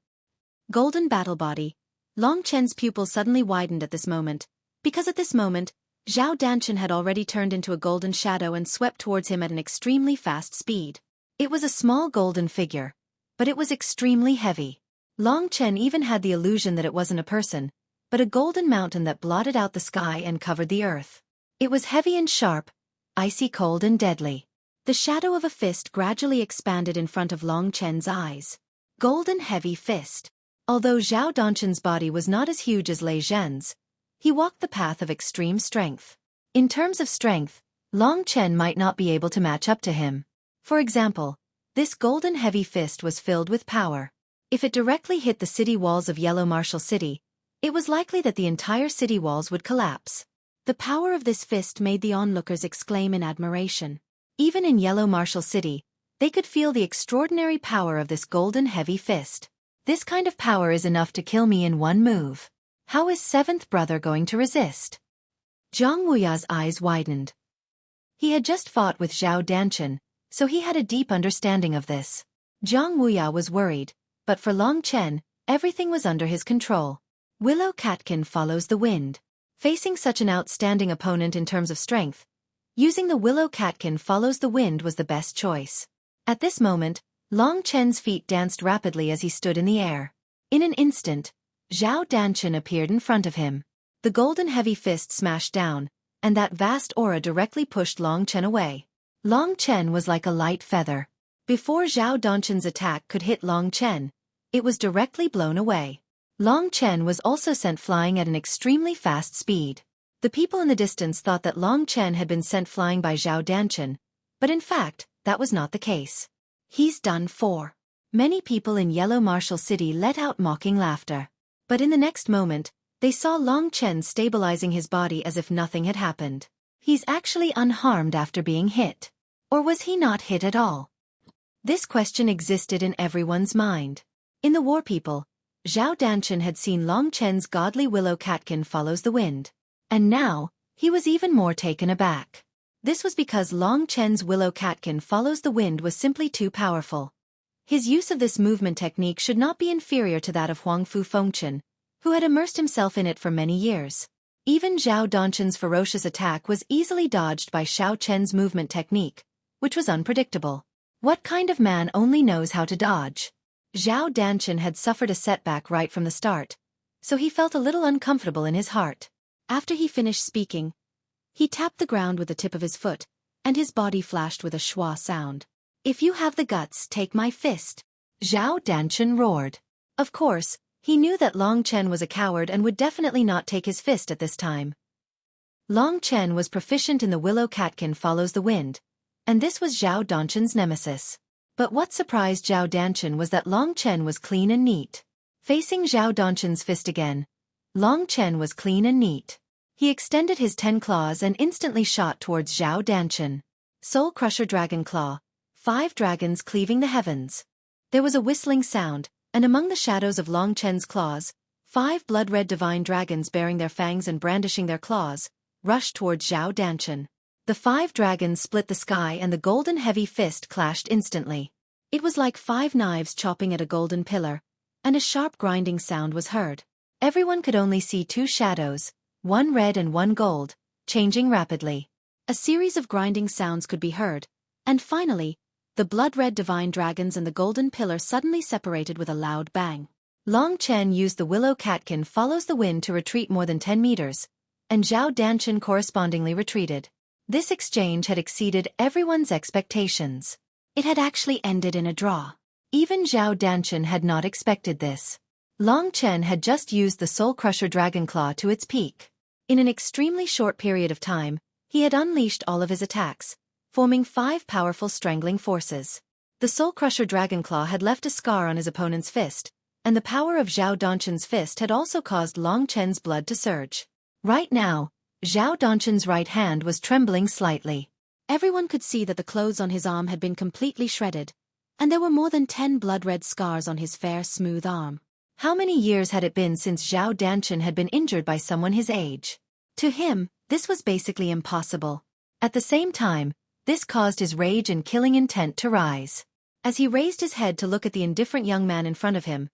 Golden battle body. Long Chen's pupils suddenly widened at this moment, because at this moment, Zhao Danchen had already turned into a golden shadow and swept towards him at an extremely fast speed. It was a small golden figure, but it was extremely heavy. Long Chen even had the illusion that it wasn't a person, but a golden mountain that blotted out the sky and covered the earth. It was heavy and sharp, icy cold and deadly. The shadow of a fist gradually expanded in front of Long Chen's eyes. Golden heavy fist. Although Zhao Danchen's body was not as huge as Lei Zhen's, he walked the path of extreme strength. In terms of strength, Long Chen might not be able to match up to him. For example, this golden heavy fist was filled with power. If it directly hit the city walls of Yellow Martial City, it was likely that the entire city walls would collapse. The power of this fist made the onlookers exclaim in admiration. Even in Yellow Martial City, they could feel the extraordinary power of this golden heavy fist. This kind of power is enough to kill me in one move. How is seventh brother going to resist? Jiang Wuya's eyes widened. He had just fought with Zhao Danchen, so he had a deep understanding of this. Jiang Wuya was worried, but for Long Chen, everything was under his control. Willow Catkin follows the wind. Facing such an outstanding opponent in terms of strength, using the Willow Catkin follows the wind was the best choice. At this moment, Long Chen's feet danced rapidly as he stood in the air. In an instant, Zhao Danchen appeared in front of him. The golden heavy fist smashed down, and that vast aura directly pushed Long Chen away. Long Chen was like a light feather. Before Zhao Danchen's attack could hit Long Chen, it was directly blown away. Long Chen was also sent flying at an extremely fast speed. The people in the distance thought that Long Chen had been sent flying by Zhao Danchen, but in fact, that was not the case. He's done for. Many people in Yellow Martial City let out mocking laughter. But in the next moment, they saw Long Chen stabilizing his body as if nothing had happened. He's actually unharmed after being hit. Or was he not hit at all? This question existed in everyone's mind. In the War People, Zhao Danchen had seen Long Chen's godly Willow Catkin follows the wind. And now, he was even more taken aback. This was because Long Chen's Willow Catkin follows the wind was simply too powerful. His use of this movement technique should not be inferior to that of Huangfu Fengchen, who had immersed himself in it for many years. Even Zhao Danchen's ferocious attack was easily dodged by Xiao Chen's movement technique, which was unpredictable. What kind of man only knows how to dodge? Zhao Danchen had suffered a setback right from the start, so he felt a little uncomfortable in his heart. After he finished speaking, he tapped the ground with the tip of his foot, and his body flashed with a schwa sound. "If you have the guts, take my fist," Zhao Danchen roared. Of course, he knew that Long Chen was a coward and would definitely not take his fist at this time. Long Chen was proficient in the willow catkin follows the wind, and this was Zhao Danchen's nemesis. But what surprised Zhao Danchen was that Long Chen was clean and neat. Facing Zhao Danchen's fist again, Long Chen was clean and neat. He extended his 10 claws and instantly shot towards Zhao Danchen. Soul Crusher Dragon Claw, 5 dragons cleaving the heavens. There was a whistling sound, and among the shadows of Long Chen's claws, 5 blood-red divine dragons bearing their fangs and brandishing their claws, rushed towards Zhao Danchen. The 5 dragons split the sky and the golden heavy fist clashed instantly. It was like 5 knives chopping at a golden pillar, and a sharp grinding sound was heard. Everyone could only see 2 shadows, one red and one gold, changing rapidly. A series of grinding sounds could be heard, and finally, the blood-red divine dragons and the golden pillar suddenly separated with a loud bang. Long Chen used the willow catkin follows the wind to retreat more than 10 meters, and Zhao Danchen correspondingly retreated. This exchange had exceeded everyone's expectations. It had actually ended in a draw. Even Zhao Danchen had not expected this. Long Chen had just used the Soul Crusher Dragon Claw to its peak. In an extremely short period of time, he had unleashed all of his attacks, forming 5 powerful strangling forces. The Soul Crusher Dragon Claw had left a scar on his opponent's fist, and the power of Zhao Danchen's fist had also caused Long Chen's blood to surge. Right now, Zhao Danchen's right hand was trembling slightly. Everyone could see that the clothes on his arm had been completely shredded, and there were more than 10 blood-red scars on his fair, smooth arm. How many years had it been since Zhao Danchen had been injured by someone his age? To him, this was basically impossible. At the same time, this caused his rage and killing intent to rise. As he raised his head to look at the indifferent young man in front of him,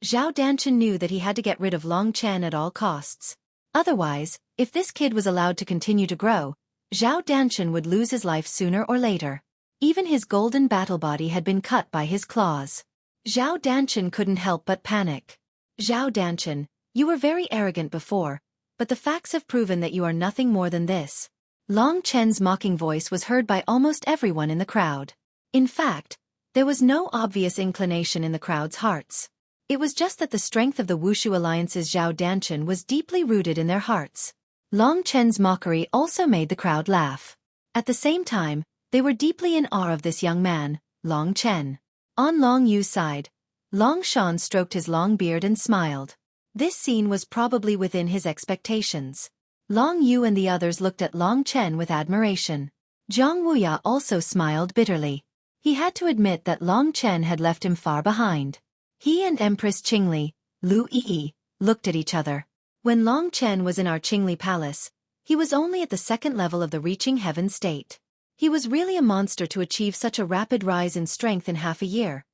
Zhao Danchen knew that he had to get rid of Long Chen at all costs. Otherwise, if this kid was allowed to continue to grow, Zhao Danchen would lose his life sooner or later. Even his golden battle body had been cut by his claws. Zhao Danchen couldn't help but panic. Zhao Danchen, you were very arrogant before, but the facts have proven that you are nothing more than this. Long Chen's mocking voice was heard by almost everyone in the crowd. In fact, there was no obvious inclination in the crowd's hearts. It was just that the strength of the Wushu Alliance's Zhao Danchen was deeply rooted in their hearts. Long Chen's mockery also made the crowd laugh. At the same time, they were deeply in awe of this young man, Long Chen. On Long Yu's side, Long Shan stroked his long beard and smiled. This scene was probably within his expectations. Long Yu and the others looked at Long Chen with admiration. Zhang Wuya also smiled bitterly. He had to admit that Long Chen had left him far behind. He and Empress Qingli, Lu Yi, looked at each other. When Long Chen was in our Qingli Palace, he was only at the 2nd level of the Reaching Heaven state. He was really a monster to achieve such a rapid rise in strength in half a year,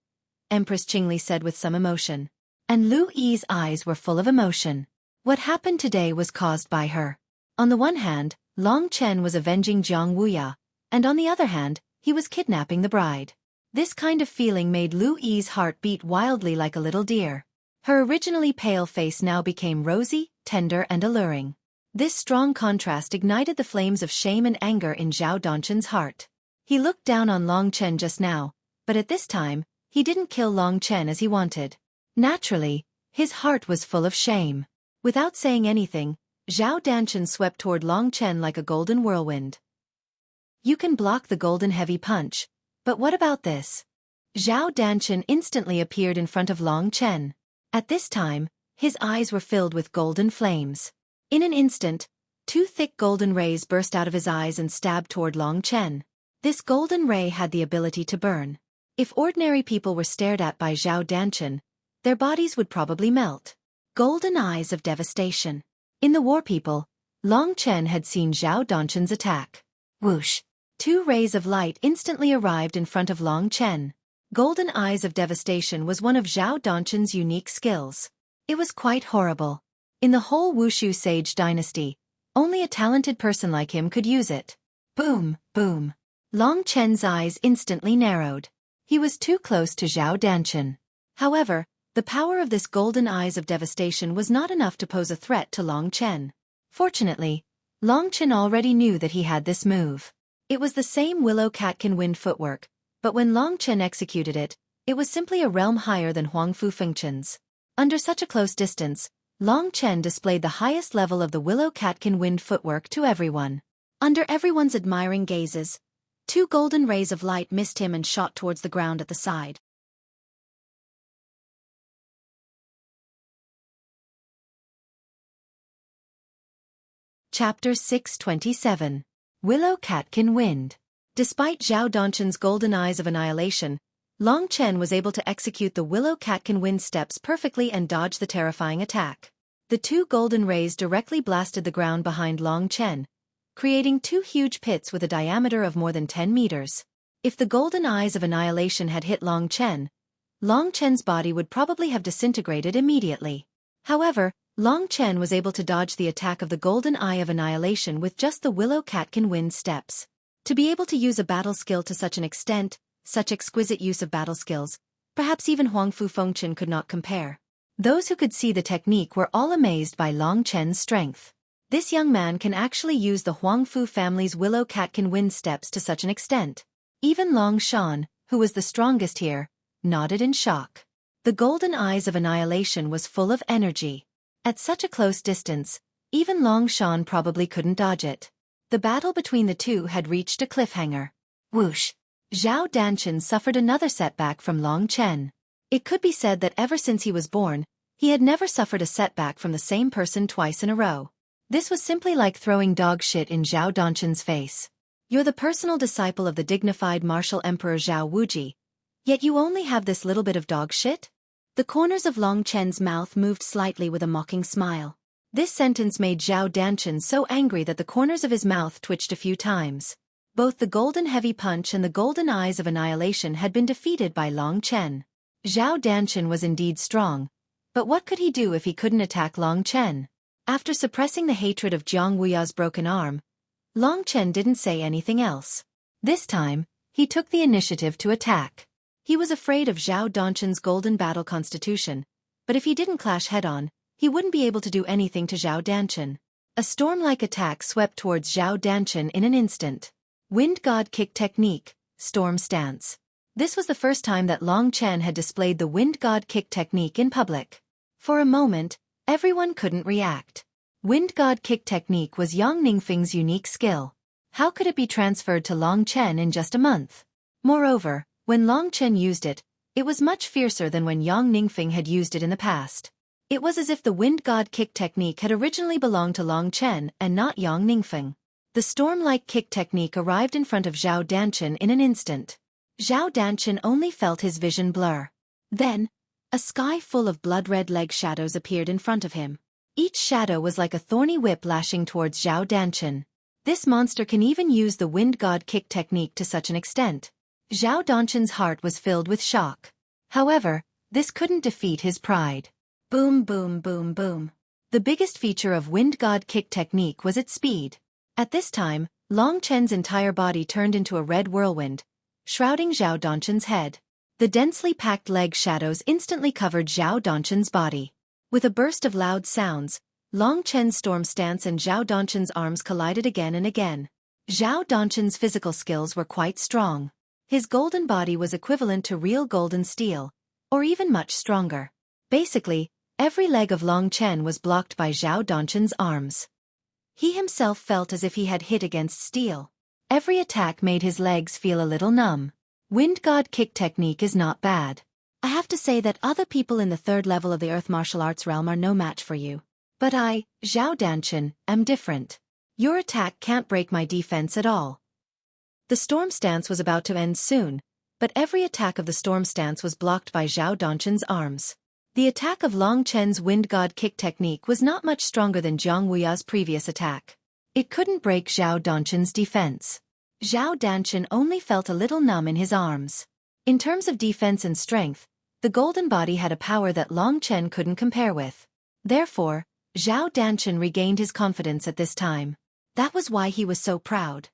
Empress Qingli said with some emotion. And Lu Yi's eyes were full of emotion. What happened today was caused by her. On the one hand, Long Chen was avenging Zhang Wuya, and on the other hand, he was kidnapping the bride. This kind of feeling made Lu Yi's heart beat wildly like a little deer. Her originally pale face now became rosy, tender and alluring. This strong contrast ignited the flames of shame and anger in Zhao Danchen's heart. He looked down on Long Chen just now, but at this time, he didn't kill Long Chen as he wanted. Naturally, his heart was full of shame. Without saying anything, Zhao Danchen swept toward Long Chen like a golden whirlwind. You can block the golden heavy punch, but what about this? Zhao Danchen instantly appeared in front of Long Chen. At this time, his eyes were filled with golden flames. In an instant, 2 thick golden rays burst out of his eyes and stabbed toward Long Chen. This golden ray had the ability to burn. If ordinary people were stared at by Zhao Danchen, their bodies would probably melt. Golden eyes of devastation. In the War People, Long Chen had seen Zhao Danchen's attack. Whoosh! 2 rays of light instantly arrived in front of Long Chen. Golden Eyes of Devastation was one of Zhao Danchen's unique skills. It was quite horrible. In the whole Wushu Sage dynasty, only a talented person like him could use it. Boom, boom. Long Chen's eyes instantly narrowed. He was too close to Zhao Danchen. However, the power of this Golden Eyes of Devastation was not enough to pose a threat to Long Chen. Fortunately, Long Chen already knew that he had this move. It was the same Willow Catkin Wind footwork, but when Long Chen executed it, it was simply a realm higher than Huangfu Fengchen's. Under such a close distance, Long Chen displayed the highest level of the Willow Catkin Wind footwork to everyone. Under everyone's admiring gazes, 2 golden rays of light missed him and shot towards the ground at the side. Chapter 627. Willow Catkin Wind. Despite Zhao Danchen's Golden Eyes of Annihilation, Long Chen was able to execute the Willow Catkin Wind steps perfectly and dodge the terrifying attack. The 2 golden rays directly blasted the ground behind Long Chen, creating 2 huge pits with a diameter of more than 10 meters. If the Golden Eyes of Annihilation had hit Long Chen's body would probably have disintegrated immediately. However, Long Chen was able to dodge the attack of the Golden Eye of Annihilation with just the Willow Catkin Wind steps. To be able to use a battle skill to such an extent, such exquisite use of battle skills, perhaps even Huangfu Fengchen could not compare. Those who could see the technique were all amazed by Long Chen's strength. This young man can actually use the Huangfu family's Willow Catkin Wind steps to such an extent. Even Long Shan, who was the strongest here, nodded in shock. The Golden Eyes of Annihilation was full of energy. At such a close distance, even Long Shan probably couldn't dodge it. The battle between the two had reached a cliffhanger. Whoosh! Zhao Danchen suffered another setback from Long Chen. It could be said that ever since he was born, he had never suffered a setback from the same person twice in a row. This was simply like throwing dog shit in Zhao Danchen's face. You're the personal disciple of the dignified martial emperor Zhao Wuji, yet you only have this little bit of dog shit? The corners of Long Chen's mouth moved slightly with a mocking smile. This sentence made Zhao Danchen so angry that the corners of his mouth twitched a few times. Both the Golden Heavy Punch and the Golden Eyes of Annihilation had been defeated by Long Chen. Zhao Danchen was indeed strong, but what could he do if he couldn't attack Long Chen? After suppressing the hatred of Jiang Wuya's broken arm, Long Chen didn't say anything else. This time, he took the initiative to attack. He was afraid of Zhao Danchen's golden battle constitution, but if he didn't clash head-on, he wouldn't be able to do anything to Zhao Danchen. A storm-like attack swept towards Zhao Danchen in an instant. Wind God Kick Technique, Storm Stance. This was the first time that Long Chen had displayed the Wind God Kick technique in public. For a moment, everyone couldn't react. Wind God Kick technique was Yang Ningfeng's unique skill. How could it be transferred to Long Chen in just a month? Moreover, when Long Chen used it, it was much fiercer than when Yang Ningfeng had used it in the past. It was as if the Wind God Kick technique had originally belonged to Long Chen and not Yang Ningfeng. The storm-like kick technique arrived in front of Zhao Danchen in an instant. Zhao Danchen only felt his vision blur. Then, a sky full of blood-red leg shadows appeared in front of him. Each shadow was like a thorny whip lashing towards Zhao Danchen. This monster can even use the Wind God Kick technique to such an extent. Zhao Danchen's heart was filled with shock. However, this couldn't defeat his pride. Boom, boom, boom, boom. The biggest feature of Wind God Kick technique was its speed. At this time, Long Chen's entire body turned into a red whirlwind, shrouding Zhao Danchen's head. The densely packed leg shadows instantly covered Zhao Danchen's body. With a burst of loud sounds, Long Chen's storm stance and Zhao Danchen's arms collided again and again. Zhao Danchen's physical skills were quite strong. His golden body was equivalent to real golden steel, or even much stronger. Basically, every leg of Long Chen was blocked by Zhao Danchen's arms. He himself felt as if he had hit against steel. Every attack made his legs feel a little numb. Wind God Kick technique is not bad. I have to say that other people in the third level of the Earth martial arts realm are no match for you. But I, Zhao Danchen, am different. Your attack can't break my defense at all. The storm stance was about to end soon, but every attack of the storm stance was blocked by Zhao Danchen's arms. The attack of Long Chen's Wind God Kick technique was not much stronger than Jiang Wuya's previous attack. It couldn't break Zhao Danchen's defense. Zhao Danchen only felt a little numb in his arms. In terms of defense and strength, the golden body had a power that Long Chen couldn't compare with. Therefore, Zhao Danshan regained his confidence at this time. That was why he was so proud.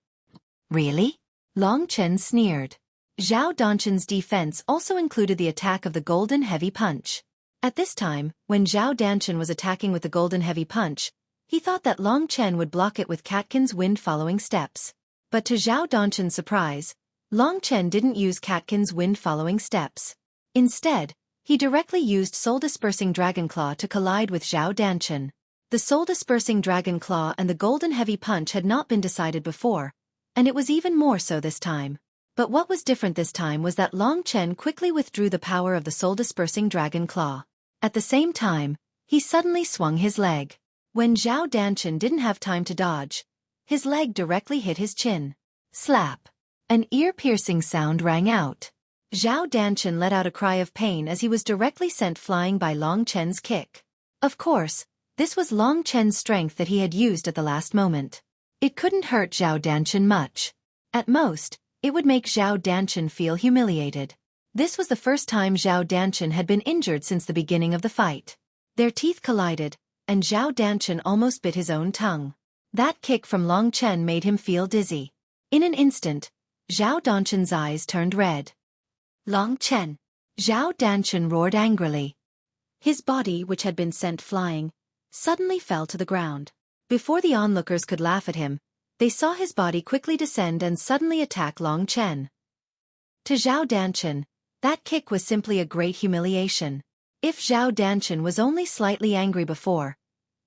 Really? Long Chen sneered. Zhao Danshan's defense also included the attack of the golden heavy punch. At this time, when Zhao Danshan was attacking with the golden heavy punch, he thought that Long Chen would block it with Catkin's wind-following steps. But to Zhao Danshan's surprise, Long Chen didn't use Catkin's wind-following steps. Instead, he directly used soul-dispersing Dragon Claw to collide with Zhao Danshan. The soul-dispersing Dragon Claw and the golden heavy punch had not been decided before, and it was even more so this time. But what was different this time was that Long Chen quickly withdrew the power of the soul-dispersing Dragon Claw. At the same time, he suddenly swung his leg. When Zhao Danshan didn't have time to dodge, his leg directly hit his chin. Slap! An ear-piercing sound rang out. Zhao Danshan let out a cry of pain as he was directly sent flying by Long Chen's kick. Of course, this was Long Chen's strength that he had used at the last moment. It couldn't hurt Zhao Danshan much. At most, it would make Zhao Danshan feel humiliated. This was the first time Zhao Danshan had been injured since the beginning of the fight. Their teeth collided, and Zhao Danshan almost bit his own tongue. That kick from Long Chen made him feel dizzy. In an instant, Zhao Danshan's eyes turned red. Long Chen! Zhao Danshan roared angrily. His body, which had been sent flying, suddenly fell to the ground. Before the onlookers could laugh at him, they saw his body quickly descend and suddenly attack Long Chen. To Zhao Danshan, that kick was simply a great humiliation. If Zhao Danshan was only slightly angry before,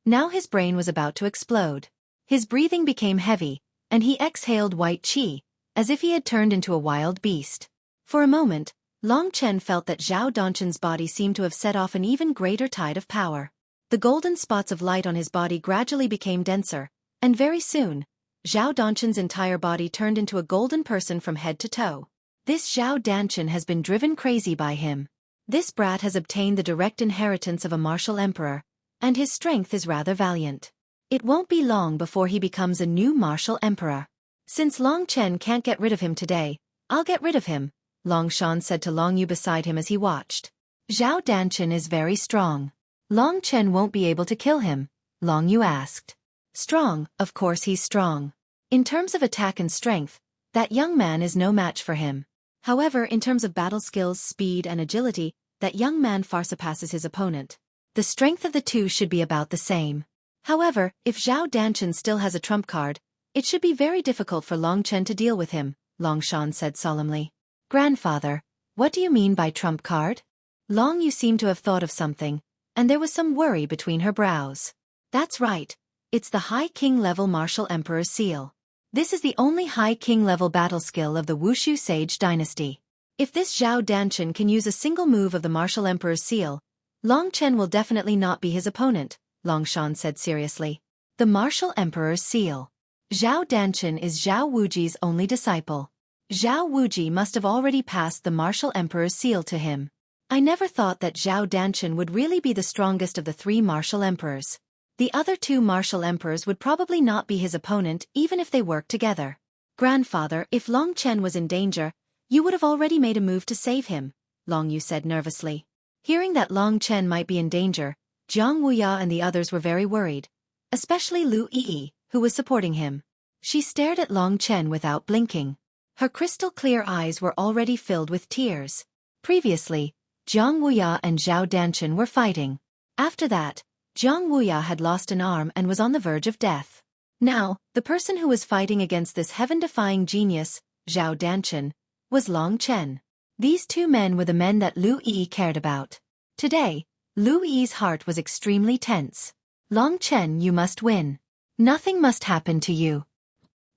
now his brain was about to explode. His breathing became heavy, and he exhaled white qi, as if he had turned into a wild beast. For a moment, Long Chen felt that Zhao Danshan's body seemed to have set off an even greater tide of power. The golden spots of light on his body gradually became denser, and very soon, Zhao Danshan's entire body turned into a golden person from head to toe. This Zhao Danshan has been driven crazy by him. This brat has obtained the direct inheritance of a martial emperor, and his strength is rather valiant. It won't be long before he becomes a new martial emperor. Since Long Chen can't get rid of him today, I'll get rid of him, Long Shan said to Long Yu beside him as he watched. Zhao Danshan is very strong. Long Chen won't be able to kill him, Long Yu asked. Strong, of course he's strong. In terms of attack and strength, that young man is no match for him. However, in terms of battle skills, speed and agility, that young man far surpasses his opponent. The strength of the two should be about the same. However, if Zhao Danshan still has a trump card, it should be very difficult for Long Chen to deal with him, Long Shan said solemnly. Grandfather, what do you mean by trump card? Long Yu seemed to have thought of something, and there was some worry between her brows. That's right, it's the High King level Martial Emperor's seal. This is the only High King level battle skill of the Wushu Sage dynasty. If this Zhao Danshan can use a single move of the Martial Emperor's seal, Long Chen will definitely not be his opponent, Long Shan said seriously. The Martial Emperor's seal. Zhao Danshan is Zhao Wuji's only disciple. Zhao Wuji must have already passed the Martial Emperor's seal to him. I never thought that Zhao Danshan would really be the strongest of the three martial emperors. The other two martial emperors would probably not be his opponent even if they worked together. Grandfather, if Long Chen was in danger, you would have already made a move to save him, Long Yu said nervously. Hearing that Long Chen might be in danger, Jiang Wuya and the others were very worried, especially Lu Yi, who was supporting him. She stared at Long Chen without blinking. Her crystal-clear eyes were already filled with tears. Previously, Jiang Wuya and Zhao Danshan were fighting. After that, Jiang Wuya had lost an arm and was on the verge of death. Now, the person who was fighting against this heaven-defying genius, Zhao Danshan, was Long Chen. These two men were the men that Lu Yi cared about. Today, Lu Yi's heart was extremely tense. Long Chen, you must win. Nothing must happen to you.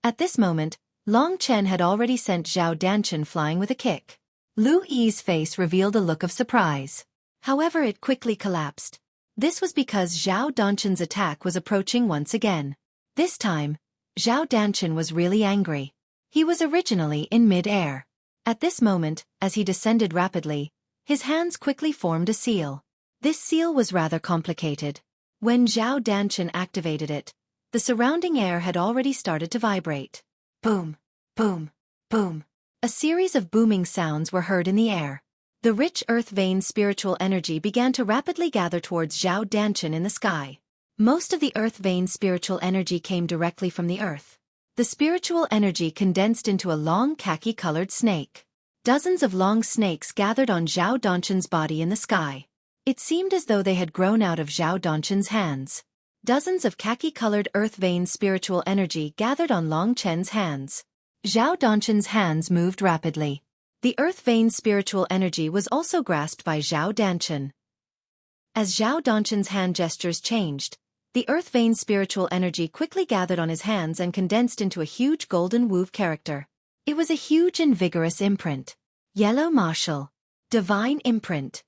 At this moment, Long Chen had already sent Zhao Danshan flying with a kick. Lu Yi's face revealed a look of surprise. However, it quickly collapsed. This was because Zhao Danshan's attack was approaching once again. This time, Zhao Danshan was really angry. He was originally in mid-air. At this moment, as he descended rapidly, his hands quickly formed a seal. This seal was rather complicated. When Zhao Danshan activated it, the surrounding air had already started to vibrate. Boom, boom, boom. A series of booming sounds were heard in the air. The rich earth-veined spiritual energy began to rapidly gather towards Zhao Danshan in the sky. Most of the earth-veined spiritual energy came directly from the earth. The spiritual energy condensed into a long khaki-colored snake. Dozens of long snakes gathered on Zhao Danshan's body in the sky. It seemed as though they had grown out of Zhao Danshan's hands. Dozens of khaki-colored earth-veined spiritual energy gathered on Long Chen's hands. Zhao Danshan's hands moved rapidly. The earth-veined spiritual energy was also grasped by Zhao Danshan. As Zhao Danshan's hand gestures changed, the earth-veined spiritual energy quickly gathered on his hands and condensed into a huge golden wove character. It was a huge and vigorous imprint. Yellow Martial. Divine Imprint.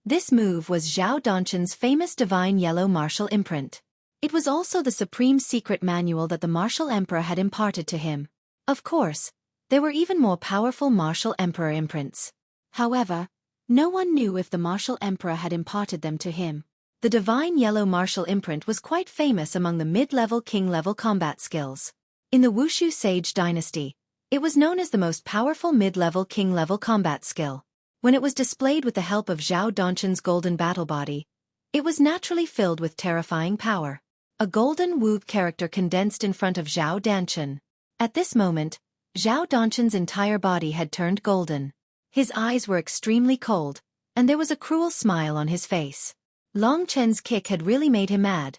This move was Zhao Danshan's famous Divine Yellow Martial Imprint. It was also the supreme secret manual that the Martial Emperor had imparted to him. Of course, there were even more powerful Martial Emperor imprints. However, no one knew if the Martial Emperor had imparted them to him. The Divine Yellow Martial Imprint was quite famous among the mid-level king-level combat skills. In the Wushu Sage dynasty, it was known as the most powerful mid-level king-level combat skill. When it was displayed with the help of Zhao Danshan's golden battle body, it was naturally filled with terrifying power. A golden wove character condensed in front of Zhao Danshan. At this moment, Zhao Danshan's entire body had turned golden. His eyes were extremely cold, and there was a cruel smile on his face. Long Chen's kick had really made him mad.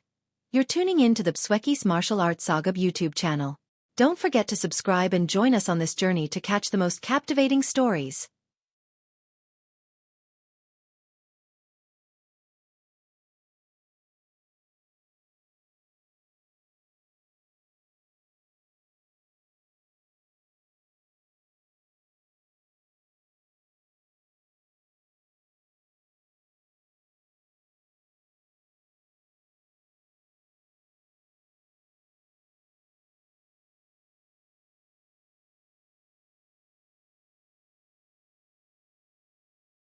You're tuning in to the Xueqi's Martial Arts Saga YouTube channel. Don't forget to subscribe and join us on this journey to catch the most captivating stories.